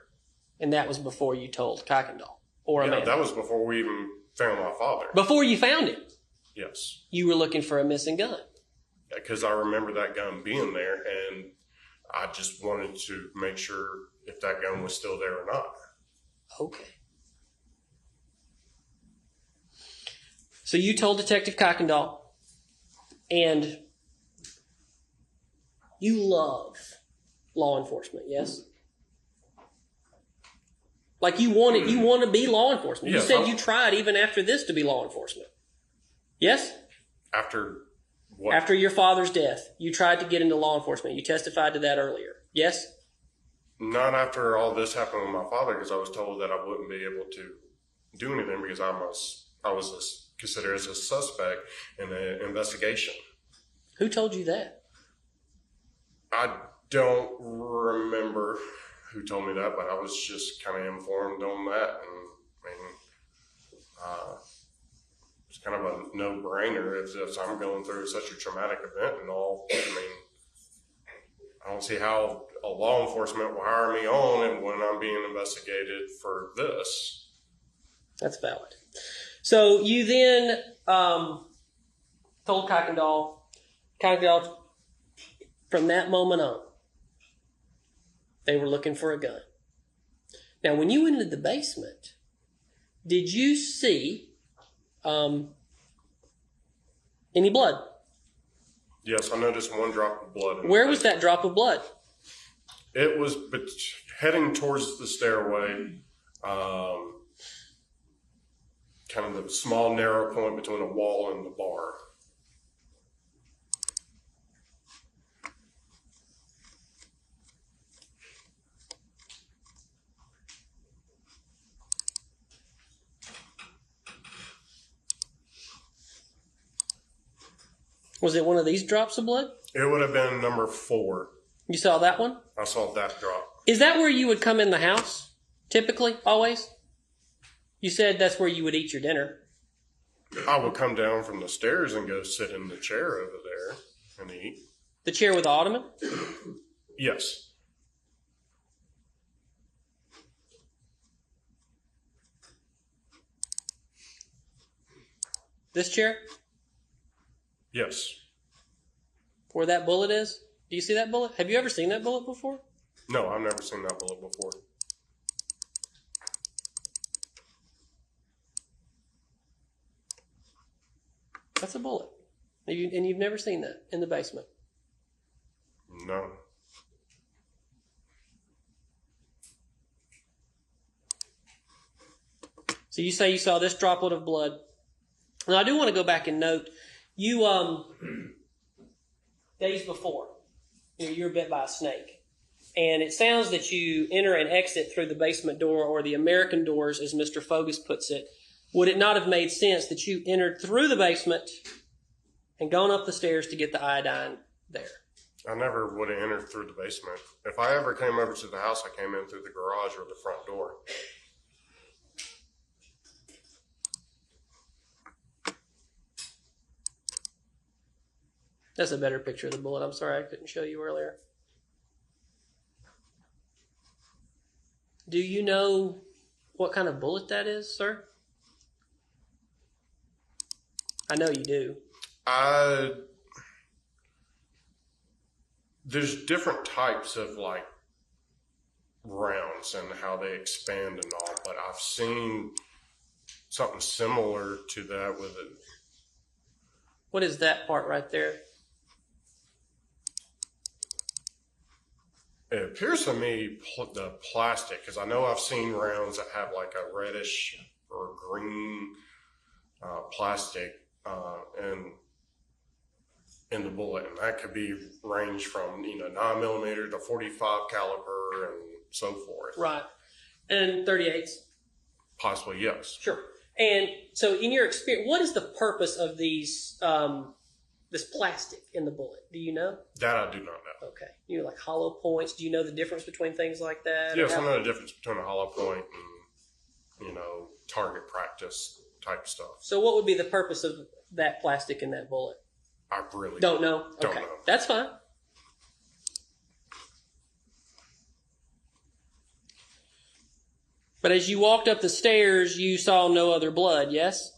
And that was before you told Kuykendall or Yeah, Amanda. that was before we even found my father. Before you found him, Yes, you were looking for a missing gun. because I remember that gun being there, and I just wanted to make sure if that gun was still there or not. Okay. So you told Detective Kuykendall, and you love law enforcement, yes? Like you want to be law enforcement. Yes, You said you tried even after this to be law enforcement. Yes? After what? After your father's death, you tried to get into law enforcement. You testified to that earlier. Yes? Not after all this happened with my father, because I was told that I wouldn't be able to do anything because I was considered as a suspect in the investigation. Who told you that? I don't remember who told me that, but I was just kind of informed on that, and I mean, it's kind of a no-brainer if I'm going through such a traumatic event and all. I mean, I don't see how a law enforcement will hire me on and when I'm being investigated for this. That's valid. So you then told Kuykendall, from that moment on, they were looking for a gun. Now, when you went into the basement, did you see any blood? Yes, I noticed 1 drop of blood. Where was that drop of blood? It was heading towards the stairway, kind of the small narrow point between a wall and the bar. Was it one of these drops of blood? It would have been number 4. You saw that one? I saw that drop. Is that where you would come in the house? Typically? Always? You said that's where you would eat your dinner. I would come down from the stairs and go sit in the chair over there and eat. The chair with the ottoman? Yes. This chair? Yes. Where that bullet is? Do you see that bullet? Have you ever seen that bullet before? No, I've never seen that bullet before. That's a bullet. And you've never seen that in the basement? No. So you say you saw this droplet of blood. Now, I do want to go back and note, you, days before, you were bit by a snake. And it sounds that you enter and exit through the basement door, or the American doors, as Mr. Fogus puts it. Would it not have made sense that you entered through the basement and gone up the stairs to get the iodine there? I never would have entered through the basement. If I ever came over to the house, I came in through the garage or the front door. That's a better picture of the bullet. I'm sorry I couldn't show you earlier. Do you know what kind of bullet that is, sir? I know you do. There's different types of like rounds and how they expand and all, but I've seen something similar to that with it. What is that part right there? It appears to me the plastic, because I know I've seen rounds that have like a reddish or green plastic in the bullet, and that could be range from 9mm to 45 caliber and so forth. Right. And 38s? Possibly, yes. Sure. And so in your experience, what is the purpose of these, this plastic in the bullet? Do you know? That I do not know. Okay. Like hollow points. Do you know the difference between things like that? Yes, I know the difference between a hollow point and, target practice type stuff. So what would be the purpose of that plastic in that bullet? I really don't know. Don't okay. know. That's fine. But as you walked up the stairs, you saw no other blood, yes?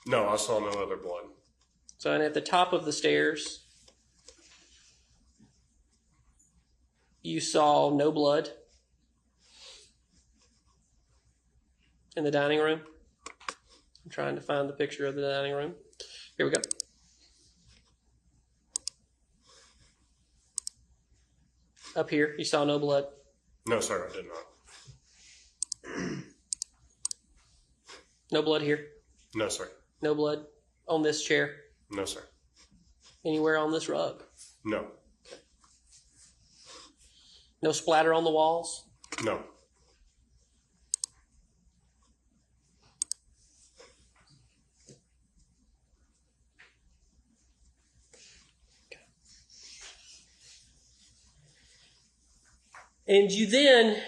No, I saw no other blood. So, and at the top of the stairs, you saw no blood in the dining room. I'm trying to find the picture of the dining room. Here we go. Up here, you saw no blood? No, sir, I did not. No blood here? No, sir. No blood on this chair? No, sir. Anywhere on this rug? No. No splatter on the walls? No. And you then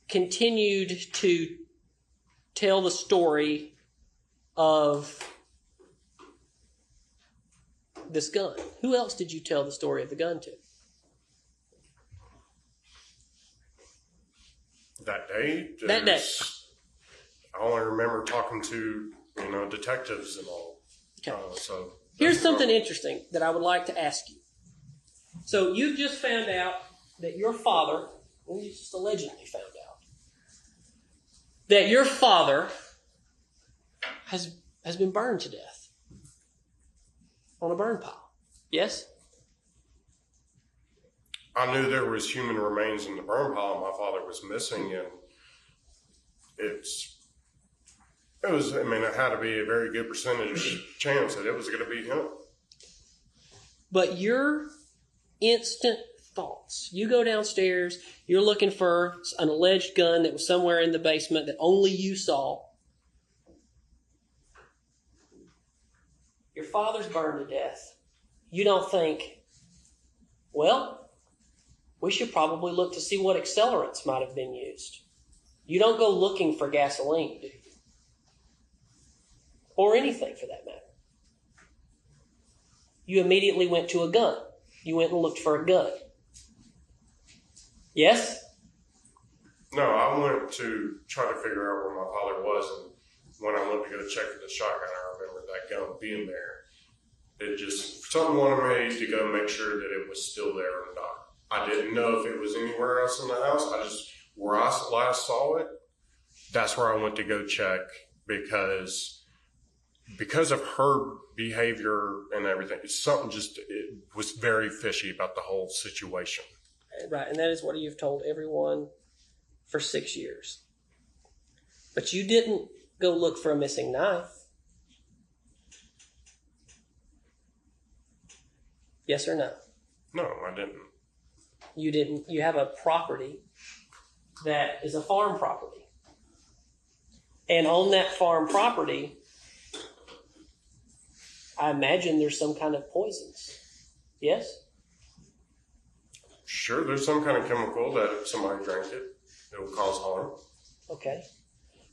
continued to tell the story of this gun. Who else did you tell the story of the gun to? That day? That day. I only remember talking to, detectives and all. Okay. So here's something interesting that I would like to ask you. So you've just found out that your father, well, you just allegedly found out, that your father has been burned to death on a burn pile. Yes? I knew there was human remains in the burn pile. My father was missing, and it had to be a very good percentage chance that it was going to be him. But your instant thoughts, you go downstairs, you're looking for an alleged gun that was somewhere in the basement that only you saw. Your father's burned to death. You don't think, well, we should probably look to see what accelerants might have been used. You don't go looking for gasoline, do you? Or anything for that matter. You immediately went to a gun. You went and looked for a gun. Yes? No, I went to try to figure out where my father was, and when I went to go check for the shotgun, I remember that gun being there. It just, something wanted me to go make sure that it was still there or not. I didn't know if it was anywhere else in the house. Where I last saw it, that's where I went to go check because of her behavior and everything. It was very fishy about the whole situation. Right, and that is what you've told everyone for 6 years. But you didn't go look for a missing knife. Yes or no? No, I didn't. You didn't. You have a property that is a farm property. And on that farm property, I imagine there's some kind of poisons. Yes? Sure, there's some kind of chemical that if somebody drank it will cause harm. Okay.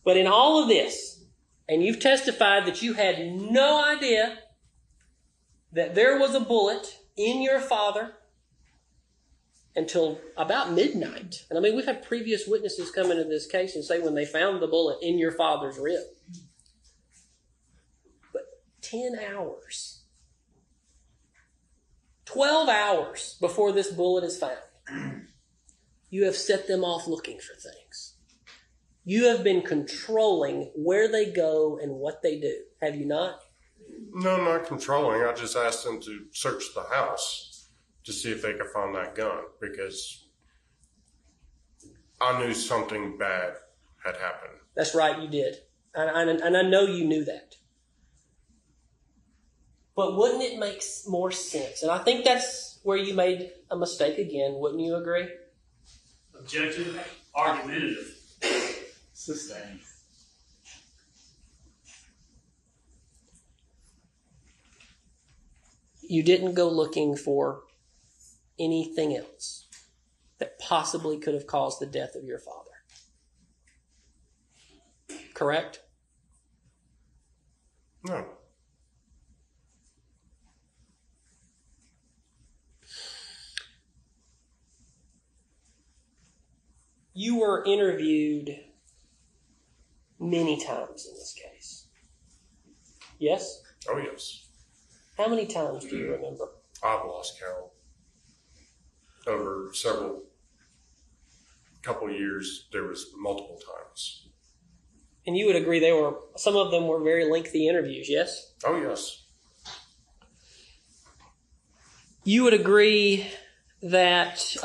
But in all of this, and you've testified that you had no idea that there was a bullet in your father until about midnight. And I mean, we've had previous witnesses come into this case and say when they found the bullet in your father's rib. But 10 hours, 12 hours before this bullet is found, you have set them off looking for things. You have been controlling where they go and what they do, have you not? No, not controlling. I just asked them to search the house to see if they could find that gun because I knew something bad had happened. That's right, you did. And I know you knew that. But wouldn't it make more sense? And I think that's where you made a mistake again. Wouldn't you agree? Objective, argumentative. Sustained. You didn't go looking for anything else that possibly could have caused the death of your father. Correct? No. You were interviewed many times in this case. Yes? Oh, yes. How many times do you remember? I've lost count. Over couple of years, there was multiple times. And you would agree some of them were very lengthy interviews, yes? Oh, yes. You would agree that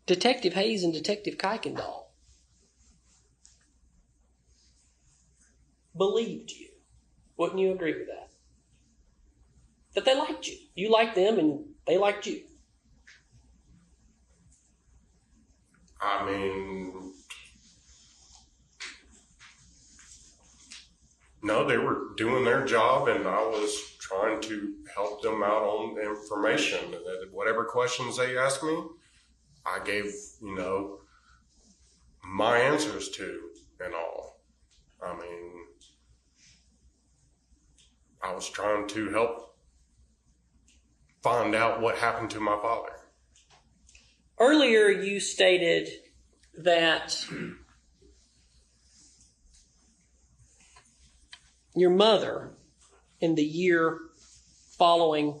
Detective Hayes and Detective Kuykendall believed you. Wouldn't you agree with that? That they liked you. You liked them and they liked you. I mean, no, they were doing their job and I was trying to help them out on the information. And whatever questions they asked me, I gave, my answers to and all. I mean, I was trying to help find out what happened to my father. Earlier, you stated that your mother, in the year following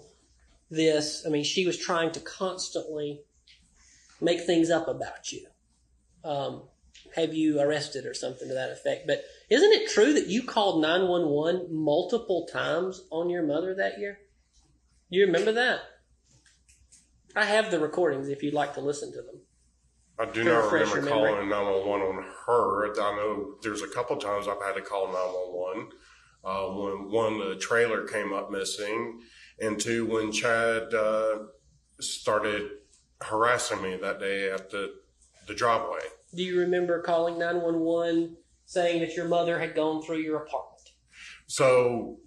this, she was trying to constantly make things up about you. Have you arrested or something to that effect? But isn't it true that you called 911 multiple times on your mother that year? You remember that? I have the recordings if you'd like to listen to them. I do not remember calling 911 on her. I know there's a couple times I've had to call 911. When one, the trailer came up missing, and two, when Chad started harassing me that day at the driveway. Do you remember calling 911 saying that your mother had gone through your apartment? So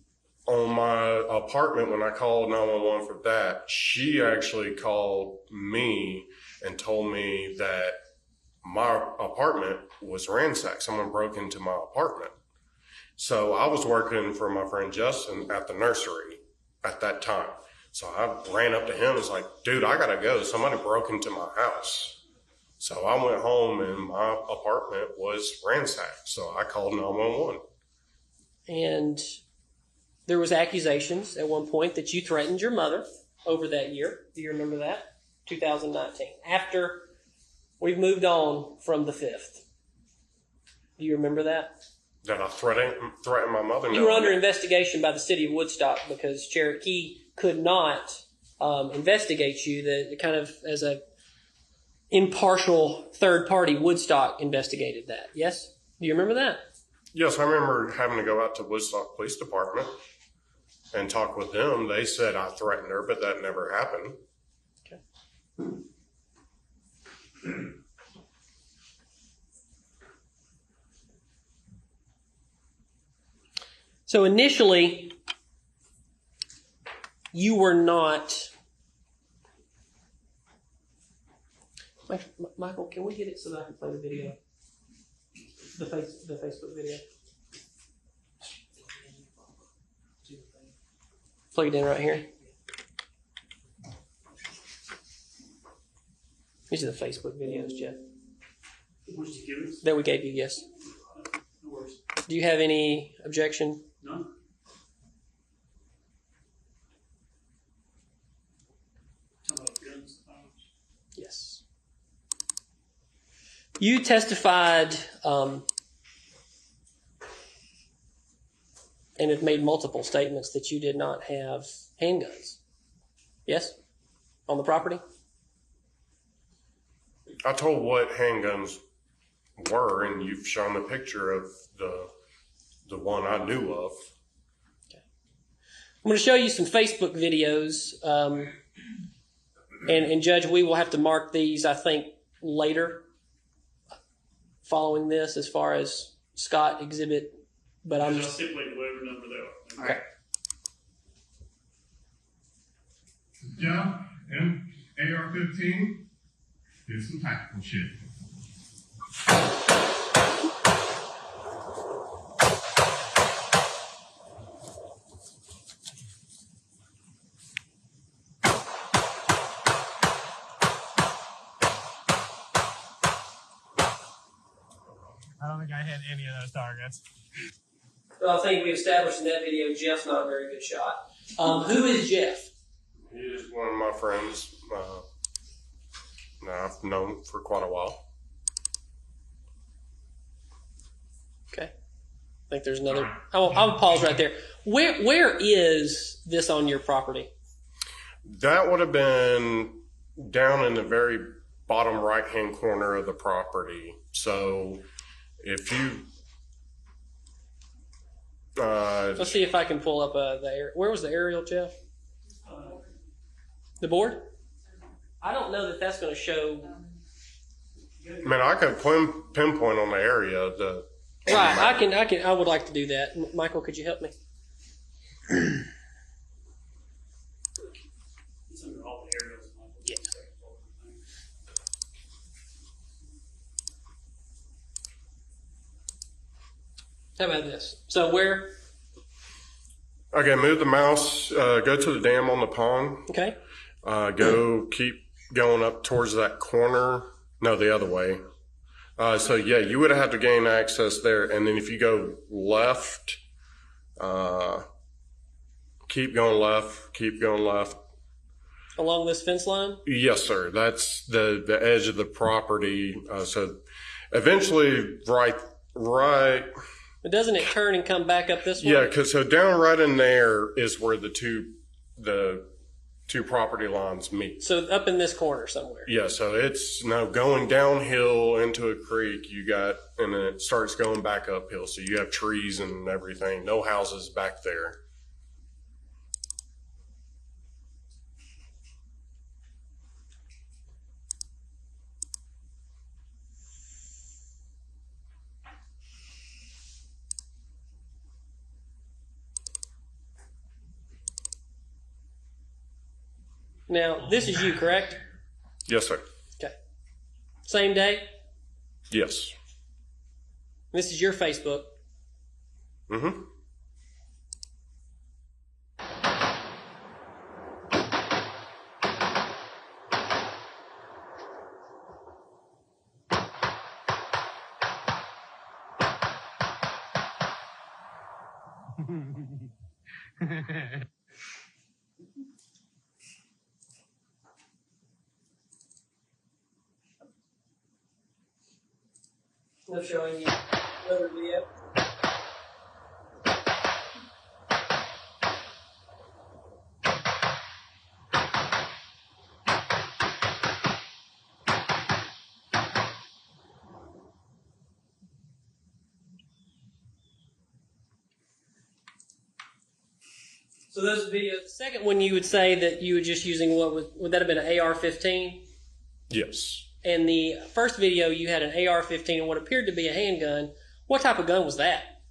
on my apartment, when I called 911 for that, she actually called me and told me that my apartment was ransacked. Someone broke into my apartment. So I was working for my friend Justin at the nursery at that time. So I ran up to him and was like, dude, I gotta go. Somebody broke into my house. So I went home and my apartment was ransacked. So I called 911. And there was accusations at one point that you threatened your mother over that year. Do you remember that? 2019. After we've moved on from the 5th. Do you remember that? That I threatened my mother? You were under investigation by the city of Woodstock because Cherokee could not investigate you. The kind of as a impartial third party, Woodstock investigated that. Yes? Do you remember that? Yes, I remember having to go out to Woodstock Police Department and talk with them. They said I threatened her, but that never happened. Okay. So initially, you were not. Michael, can we get it so that I can play the video? The Facebook video. Plug it in right here. These are the Facebook videos, Jeff, What did you give us? that we gave you, yes. No worries. Do you have any objection? No. Talking about guns. Yes. You testified and have made multiple statements that you did not have handguns. Yes? On the property? I told what handguns were, and you've shown a picture of the one I knew of. I'm going to show you some Facebook videos. And Judge, we will have to mark these, I think, later following this as far as Scott exhibit. But I'm Just stipulate whatever number they are. okay. John, AR-15, did some tactical shit. I don't think I hit any of those targets. Well, I think we established in that video Jeff's not a very good shot. Who is Jeff? He is one of my friends. I've known for quite a while. Okay. I think there's another. I'll pause right there. Where is this on your property? That would have been down in the very bottom right-hand corner of the property. So if you... Let's see if I can pull up where was the aerial, Jeff? The board? I don't know that that's going to show. Man, I can pinpoint on the area. Right, I would like to do that. Michael, could you help me? It's under all the areas. Yeah. How about this? So where? Okay, move the mouse, go to the dam on the pond. Okay. Keep going up towards that corner. No, the other way. So yeah, you would have to gain access there. And then if you go left, keep going left. Along this fence line? Yes, sir. That's the edge of the property. So eventually right. But doesn't it turn and come back up this way? Yeah, because so down right in there is where the two property lines meet. So up in this corner somewhere. Yeah, so it's now going downhill into a creek. And then it starts going back uphill. So you have trees and everything. No houses back there. Now, this is you, correct? Yes, sir. Okay. Same day? Yes. This is your Facebook. Mm-hmm. I'm showing you another video. So those videos. The second one, you would say that you were just using would that have been an AR-15? Yes. And the first video, you had an AR-15 and what appeared to be a handgun. What type of gun was that?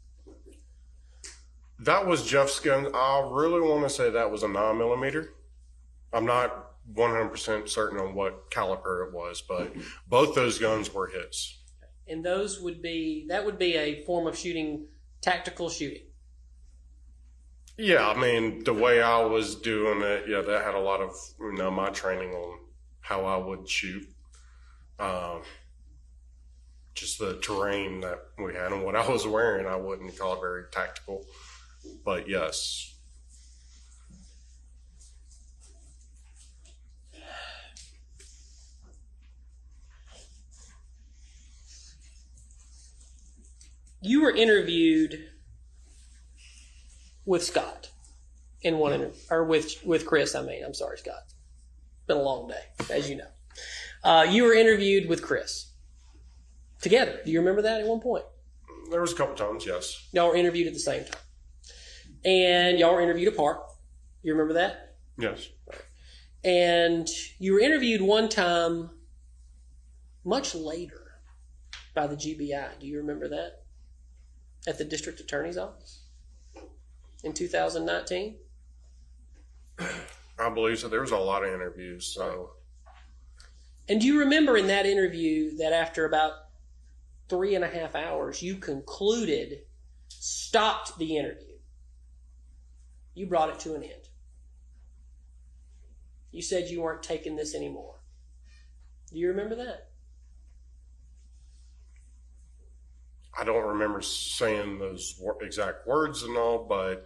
That was Jeff's gun. I really want to say that was a 9mm. I'm not 100% certain on what caliber it was, but both those guns were his. And that would be a form of shooting, tactical shooting. Yeah, I mean, the way I was doing it, yeah, that had a lot of, my training on how I would shoot. Just the terrain that we had and what I was wearing, I wouldn't call it very tactical. But yes. You were interviewed with Scott in one interview, or with Chris. I'm sorry, Scott. It's been a long day, as you know. You were interviewed with Chris together. Do you remember that at one point? There was a couple times, yes. Y'all were interviewed at the same time, and y'all were interviewed apart. You remember that? Yes. Right. And you were interviewed one time, much later, by the GBI. Do you remember that? At the district attorney's office in 2019? I believe so. There was a lot of interviews. So. And do you remember in that interview that after about 3.5 hours, you stopped the interview? You brought it to an end. You said you weren't taking this anymore. Do you remember that? I don't remember saying those exact words and all, but...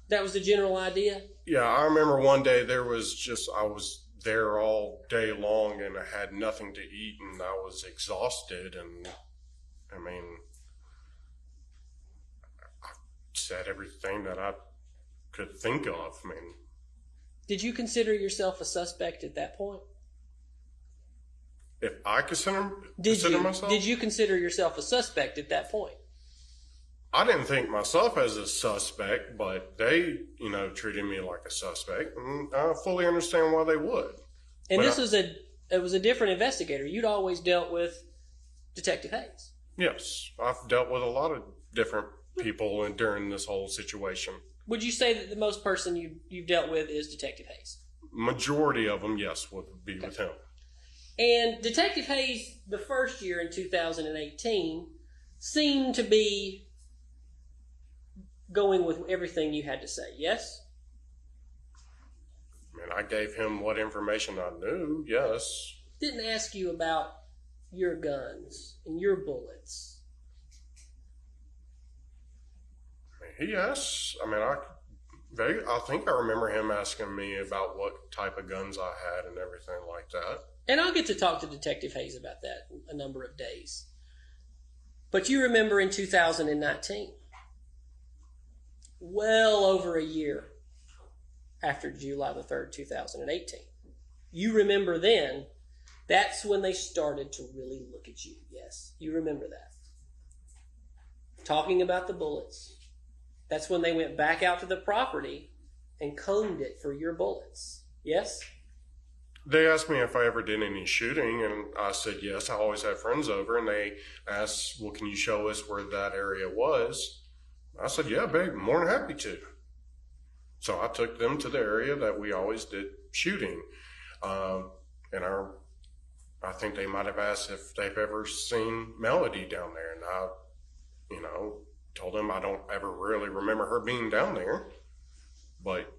That was the general idea? Yeah, I remember one day I was there all day long and I had nothing to eat and I was exhausted and, I mean, I said everything that I could think of. I mean... Did you consider yourself a suspect at that point? If I consider myself? Did you consider yourself a suspect at that point? I didn't think myself as a suspect, but they, treated me like a suspect, and I fully understand why they would. And it was a different investigator. You'd always dealt with Detective Hayes. Yes, I've dealt with a lot of different people during this whole situation. Would you say that the most person you've dealt with is Detective Hayes? Majority of them, yes, would be with him. And Detective Hayes, the first year in 2018, seemed to be going with everything you had to say, yes? I mean, I gave him what information I knew, yes. Didn't ask you about your guns and your bullets. I mean, he asked, I think I remember him asking me about what type of guns I had and everything like that. And I'll get to talk to Detective Hayes about that a number of days. But you remember in 2019, well over a year after July the 3rd, 2018, you remember then, that's when they started to really look at you. Yes, you remember that. Talking about the bullets. That's when they went back out to the property and combed it for your bullets. Yes? They asked me if I ever did any shooting, and I said yes. I always had friends over, and they asked, well, can you show us where that area was? I said, yeah, babe, more than happy to. So I took them to the area that we always did shooting. And I think they might have asked if they've ever seen Melody down there. And I, told them I don't ever really remember her being down there. But,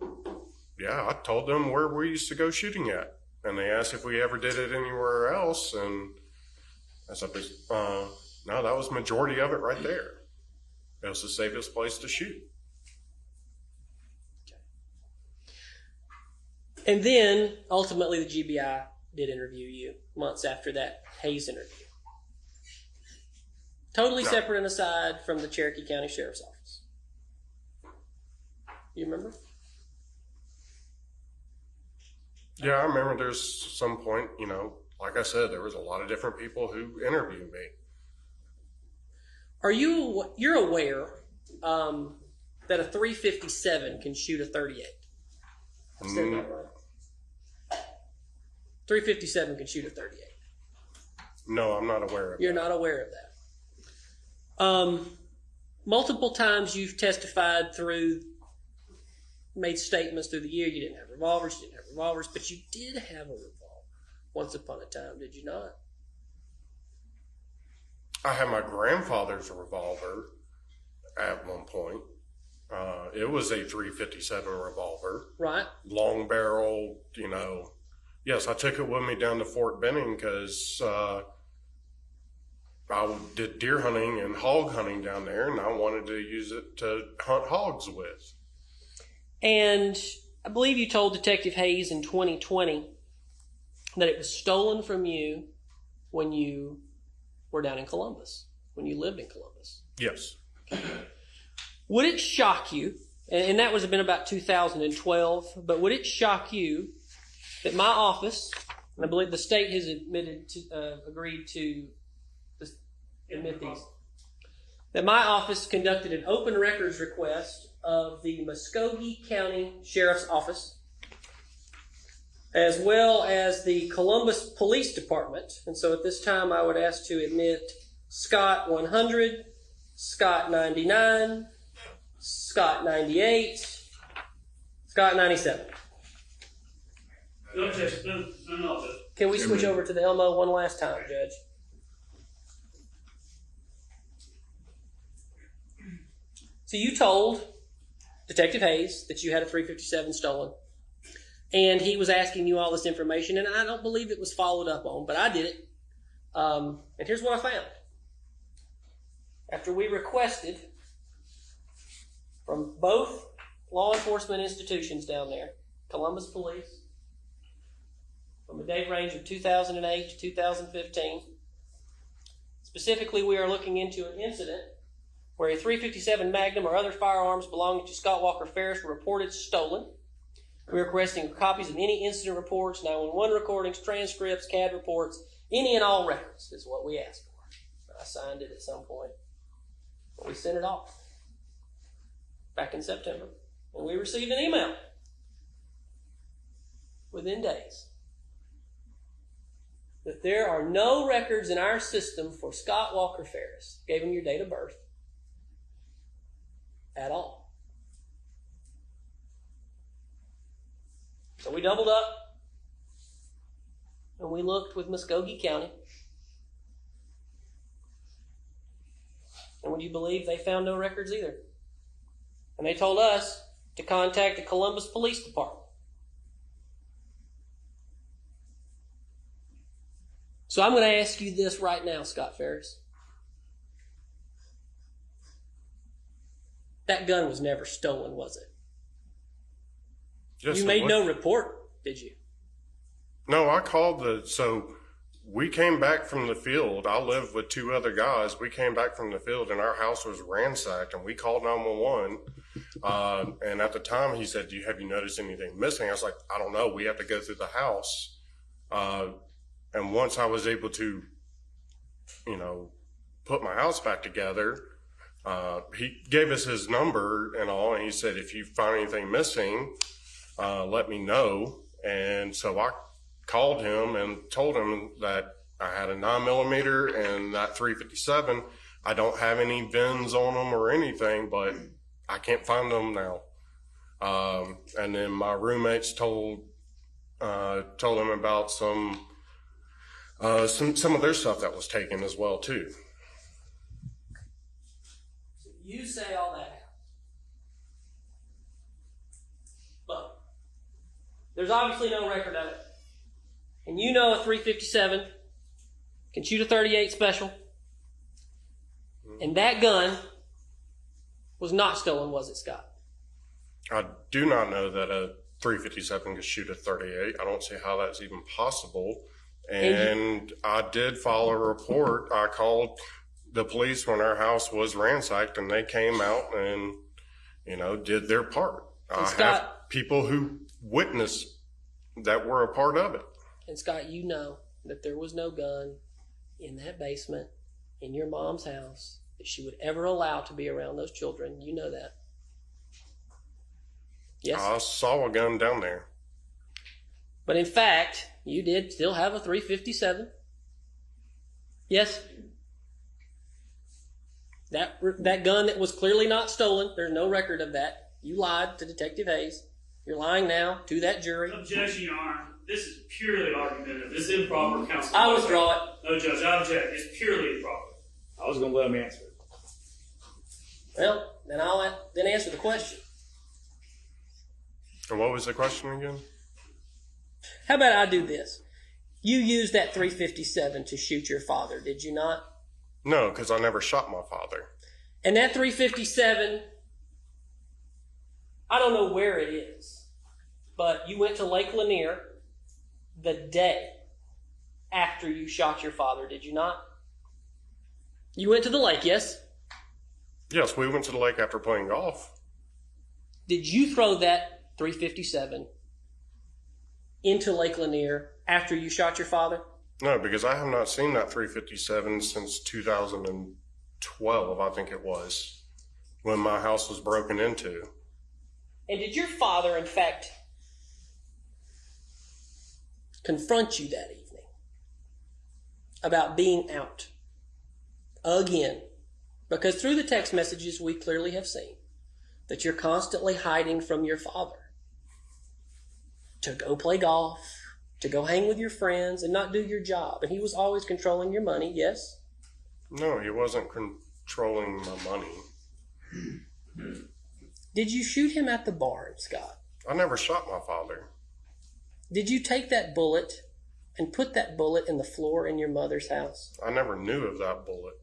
yeah, I told them where we used to go shooting at. And they asked if we ever did it anywhere else. And I said, no, that was majority of it right there. It was the safest place to shoot. Okay. And then, ultimately, the GBI did interview you months after that Hayes interview. Totally separate and aside from the Cherokee County Sheriff's Office. You remember? Yeah, I remember there's some point, like I said, there was a lot of different people who interviewed me. You're aware that a .357 can shoot a .38? I said that right. .357 can shoot a .38. No, I'm not aware of that. You're not aware of that. Multiple times you've testified made statements through the year. You didn't have revolvers, but you did have a revolver once upon a time, did you not? I had my grandfather's revolver at one point. It was a .357 revolver, Right. long barrel. Yes, I took it with me down to Fort Benning because I did deer hunting and hog hunting down there, and I wanted to use it to hunt hogs with. And I believe you told Detective Hayes in 2020 that it was stolen from you when you were down in Columbus, when you lived in Columbus. Yes. Would it shock you, and that would have been about 2012, but would it shock you that my office, and I believe the state has agreed to admit these, that my office conducted an open records request of the Cherokee County Sheriff's Office, as well as the Columbus Police Department. And so at this time, I would ask to admit Scott 100, Scott 99, Scott 98, Scott 97. No, Judge. No, Judge. Can we switch over to the Elmo one last time, Judge? So you told Detective Hayes that you had a .357 stolen, and he was asking you all this information, and I don't believe it was followed up on, but I did it. And here's what I found. After we requested from both law enforcement institutions down there, Columbus Police, from a date range of 2008 to 2015, specifically we are looking into an incident where a .357 Magnum or other firearms belonging to Scott Walker Farris were reported stolen. We are requesting copies of any incident reports, 911 recordings, transcripts, CAD reports, any and all records is what we asked for. I signed it at some point. But we sent it off back in September. And we received an email within days that there are no records in our system for Scott Walker Farris. Gave him your date of birth. At all. So we doubled up and we looked with Muskogee County. And would you believe they found no records either? And they told us to contact the Columbus Police Department. So I'm going to ask you this right now, Scott Farris. That gun was never stolen, was it? Yes, you made no report, did you? No, I called so we came back from the field. I lived with two other guys. We came back from the field and our house was ransacked, and we called 911. And at the time he said, have you noticed anything missing? I was like, I don't know. We have to go through the house. And once I was able to, put my house back together, he gave us his number and all, and he said, if you find anything missing, let me know. And so I called him and told him that I had a 9mm and that .357. I don't have any VINs on them or anything, but I can't find them now. And then my roommates told him about some of their stuff that was taken as well too. You say all that, but there's obviously no record of it. And you know a .357 can shoot a .38 special. And that gun was not stolen, was it, Scott? I do not know that a .357 can shoot a .38. I don't see how that's even possible. And I did file a report. I called the police when our house was ransacked, and they came out and, did their part. I have people who witnessed that were a part of it. And Scott, you know that there was no gun in that basement in your mom's house that she would ever allow to be around those children. You know that. Yes? I saw a gun down there. But in fact, you did still have a .357. Yes? That gun that was clearly not stolen, there's no record of that. You lied to Detective Hayes. You're lying now to that jury. Objection, Your Honor. This is purely argumentative. This is improper, counsel. I withdraw it. No, Judge, I object. It's purely improper. I was going to let him answer it. Well, then answer the question. And what was the question again? How about I do this? You used that .357 to shoot your father, did you not? No, because I never shot my father. And that .357, I don't know where it is, but you went to Lake Lanier the day after you shot your father, did you not? You went to the lake, yes? Yes, we went to the lake after playing golf. Did you throw that .357 into Lake Lanier after you shot your father? No, because I have not seen that .357 since 2012, I think it was, when my house was broken into. And did your father, in fact, confront you that evening about being out again? Because through the text messages, we clearly have seen that you're constantly hiding from your father to go play golf, to go hang with your friends and not do your job. And he was always controlling your money, yes? No, he wasn't controlling my money. Did you shoot him at the barn, Scott? I never shot my father. Did you take that bullet and put that bullet in the floor in your mother's house? I never knew of that bullet.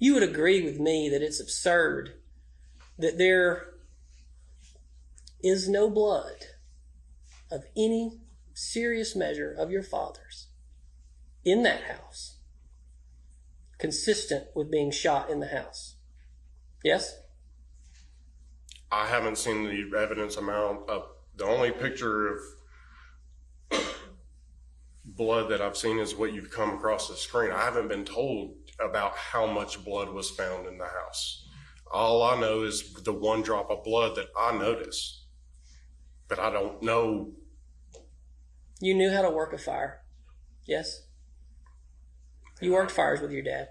You would agree with me that it's absurd that there is no blood of any serious measure of your father's in that house consistent with being shot in the house. Yes? I haven't seen the evidence amount of the only picture of blood that I've seen is what you've come across the screen. I haven't been told about how much blood was found in the house. All I know is the one drop of blood that I noticed, but I don't know. You knew how to work a fire. Yes? You worked fires with your dad.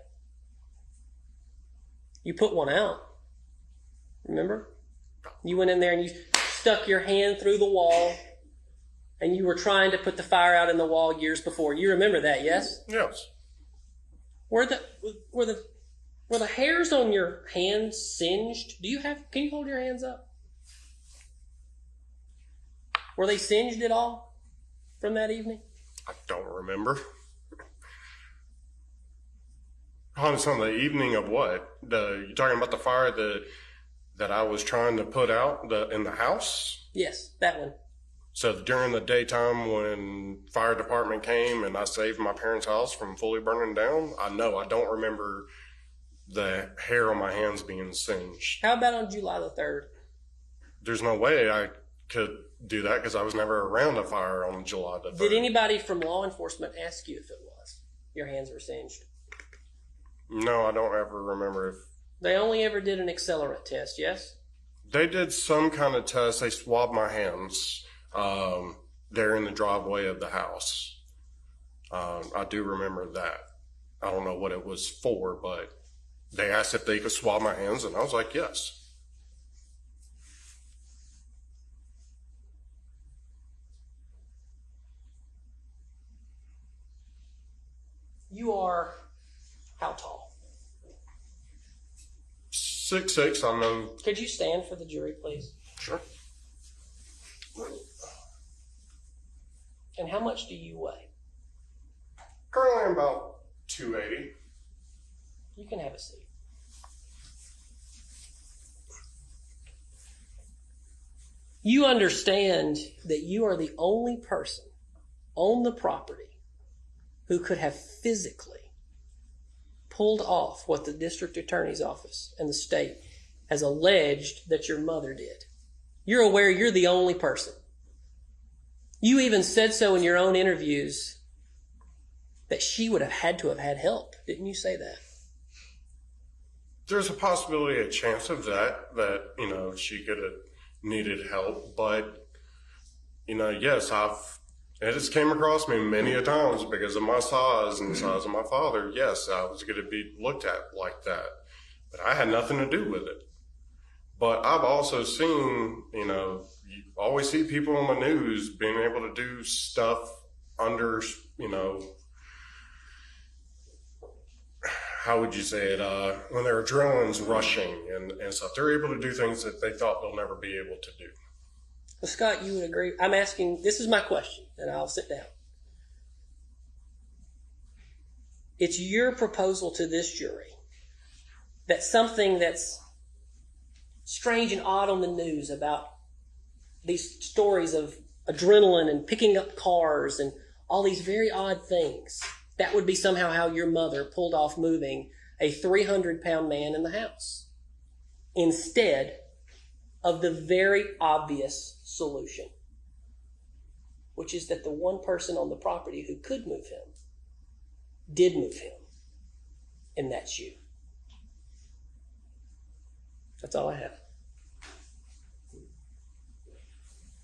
You put one out. Remember? You went in there and you stuck your hand through the wall and you were trying to put the fire out in the wall years before. You remember that, yes? Yes. Were the hairs on your hands singed? Can you hold your hands up? Were they singed at all from that evening? I don't remember. On the evening of what? You talking about the fire that I was trying to put out in the house? Yes, that one. So during the daytime when fire department came and I saved my parents' house from fully burning down, I don't remember the hair on my hands being singed. How about on July the 3rd? There's no way I could do that because I was never around a fire on July the 3rd. Did anybody from law enforcement ask you if it was? Your hands were singed? No, I don't ever remember if... They only ever did an accelerant test, yes? They did some kind of test. They swabbed my hands there in the driveway of the house. I do remember that. I don't know what it was for, but they asked if they could swab my hands, and I was like, yes. You are how tall? 6'6", I know. Could you stand for the jury, please? Sure. And how much do you weigh? Currently I'm about 280. You can have a seat. You understand that you are the only person on the property who could have physically pulled off what the district attorney's office and the state has alleged that your mother did. You're aware you're the only person. You even said so in your own interviews that she would have had had help. Didn't you say that? There's a possibility, a chance of that, she could have needed help. But, yes, it just came across me many a times because of my size and the size of my father. Yes, I was going to be looked at like that. But I had nothing to do with it. But I've also seen, you always see people on the news being able to do stuff under, how would you say it? When their adrenaline's rushing and stuff, they're able to do things that they thought they'll never be able to do. Well, Scott, you would agree. I'm asking, this is my question, and I'll sit down. It's your proposal to this jury that something that's strange and odd on the news about these stories of adrenaline and picking up cars and all these very odd things, that would be somehow how your mother pulled off moving a 300-pound man in the house instead of the very obvious solution, which is that the one person on the property who could move him did move him, and that's you. That's all I have.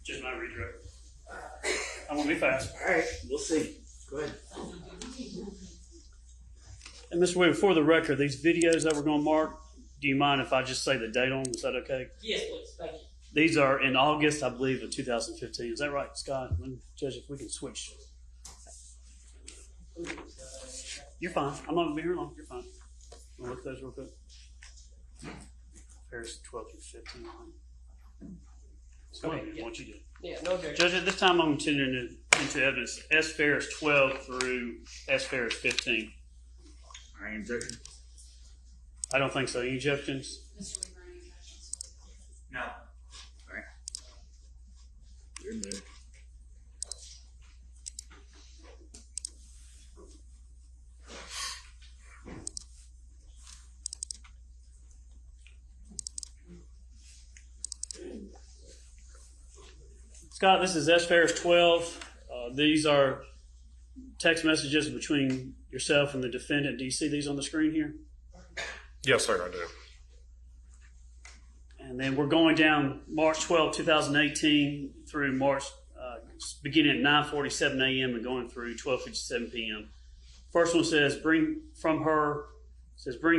Just my redirect. I want to be fast. All right, we'll see. Go ahead. And Mr. Wade, for the record, these videos that we're going to mark, do you mind if I just say the date on them? Is that okay? Yes, please. Thank you. These are in August, I believe, of 2015. Is that right, Scott? Judge, if we can switch. You're fine. I'm not going to be here long. You're fine. I'll look at those real quick. Farris 12 through 15. So Okay, yeah. what you do. Yeah, no objection. Judge, at this time I'm continuing into evidence S. Farris 12 through S. Farris 15. Any objection? I don't think so. Any objections? No. All right. You're in there. Scott, this is S. Farris 12. These are text messages between yourself and the defendant. Do you see these on the screen here? Yes, sir, I do. And then we're going down March 12, 2018 through March, beginning at 9:47 a.m. and going through 12:57 p.m. First one says, bring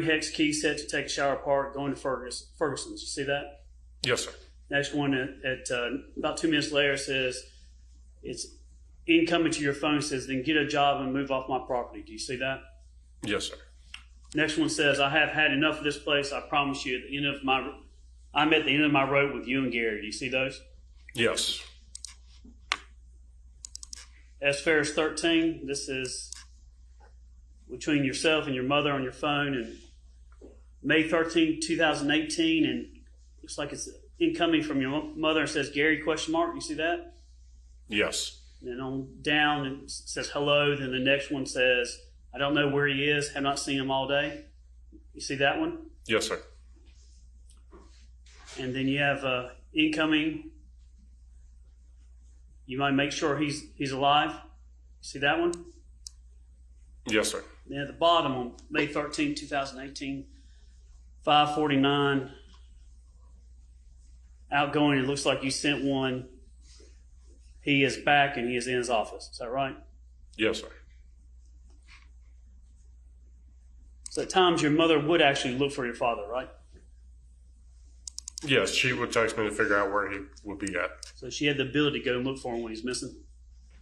Hex key set to take a shower apart, going to Ferguson's. You see that? Yes, sir. Next one at about 2 minutes later says, it's incoming to your phone, says, then get a job and move off my property. Do you see that? Yes, sir. Next one says, I have had enough of this place. I promise you, I'm at the end of my rope with you and Gary. Do you see those? Yes. S. Farris 13, this is between yourself and your mother on your phone. And May 13, 2018, and looks like it's incoming from your mother and says, Gary, question mark. You see that? Yes. And then on down, it says hello. Then the next one says, I don't know where he is. Have not seen him all day. You see that one? Yes, sir. And then you have incoming. You might make sure he's alive. See that one? Yes, sir. Then at the bottom on May 13, 2018, 5:49, outgoing. It looks like you sent one. He is back and he is in his office. Is that right? Yes, sir. So at times your mother would actually look for your father, right? Yes, she would text me to figure out where he would be at. So she had the ability to go and look for him when he's missing.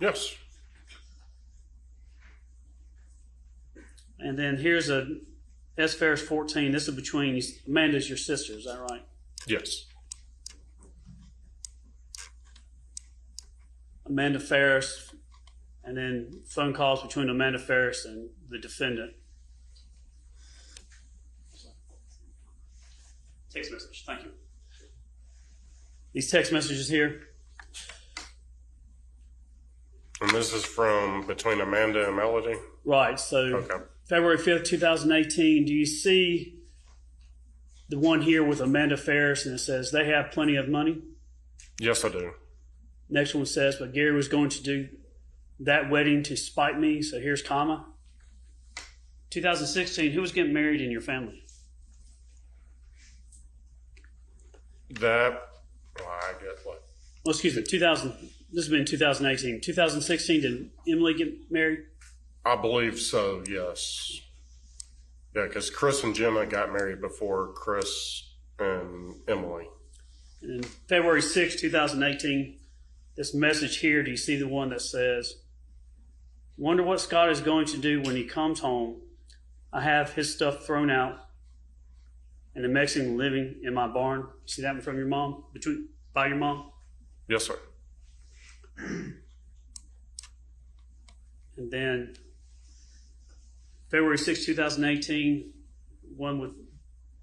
Yes. And then here's a S. Farris 14. This is between Amanda's your sister. Is that right? Yes. Amanda Farris, and then phone calls between Amanda Farris and the defendant. Text message. Thank you. These text messages here. And this is from between Amanda and Melody? Right. So Okay. February 5th, 2018. Do you see the one here with Amanda Farris and it says they have plenty of money? Yes, I do. Next one says, but Gary was going to do that wedding to spite me. So here's comma. 2016, who was getting married in your family? That, well, I get what? Well, excuse me, 2000. This has been 2018. 2016, did Emily get married? I believe so, yes. Yeah, because Chris and Gemma got married before Chris and Emily. And February 6, 2018, this message here, do you see the one that says, wonder what Scott is going to do when he comes home? I have his stuff thrown out, and the Mexican living in my barn. You see that one from your mom? By your mom? Yes, sir. And then February 6, 2018, one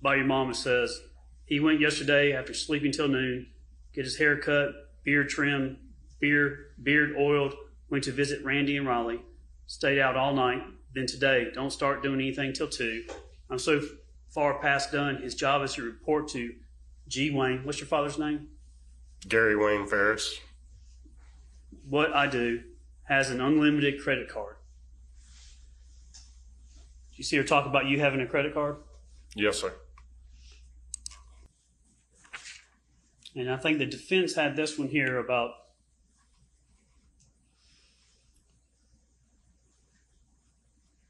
by your mom, it says, he went yesterday after sleeping till noon, get his hair cut, beard trimmed, beard oiled, went to visit Randy and Riley, stayed out all night. Then today, don't start doing anything till 2. I'm so far past done. His job is to report to G. Wayne. What's your father's name? Gary Wayne Farris. What I do has an unlimited credit card. Did you see her talk about you having a credit card? Yes, sir. And I think the defense had this one here about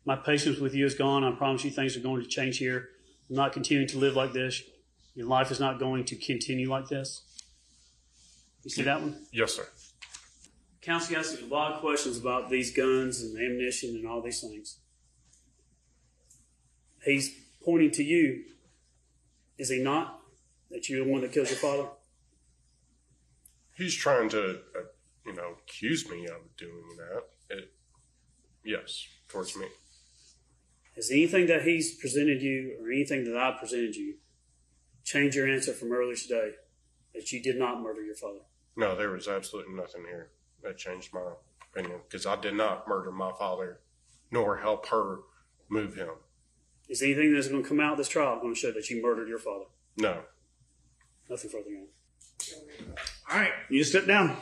my patience with you is gone. I promise you things are going to change here. I'm not continuing to live like this. Your life is not going to continue like this. You see that one? Yes, sir. Counsel asked a lot of questions about these guns and ammunition and all these things. He's pointing to you. Is he not? That you're the one that kills your father? He's trying to, accuse me of doing that. Yes, towards me. Has anything that he's presented you or anything that I presented you changed your answer from earlier today that you did not murder your father? No, there was absolutely nothing here that changed my opinion because I did not murder my father nor help her move him. Is anything that's going to come out of this trial going to show that you murdered your father? No. Nothing further on. All right, you just step down.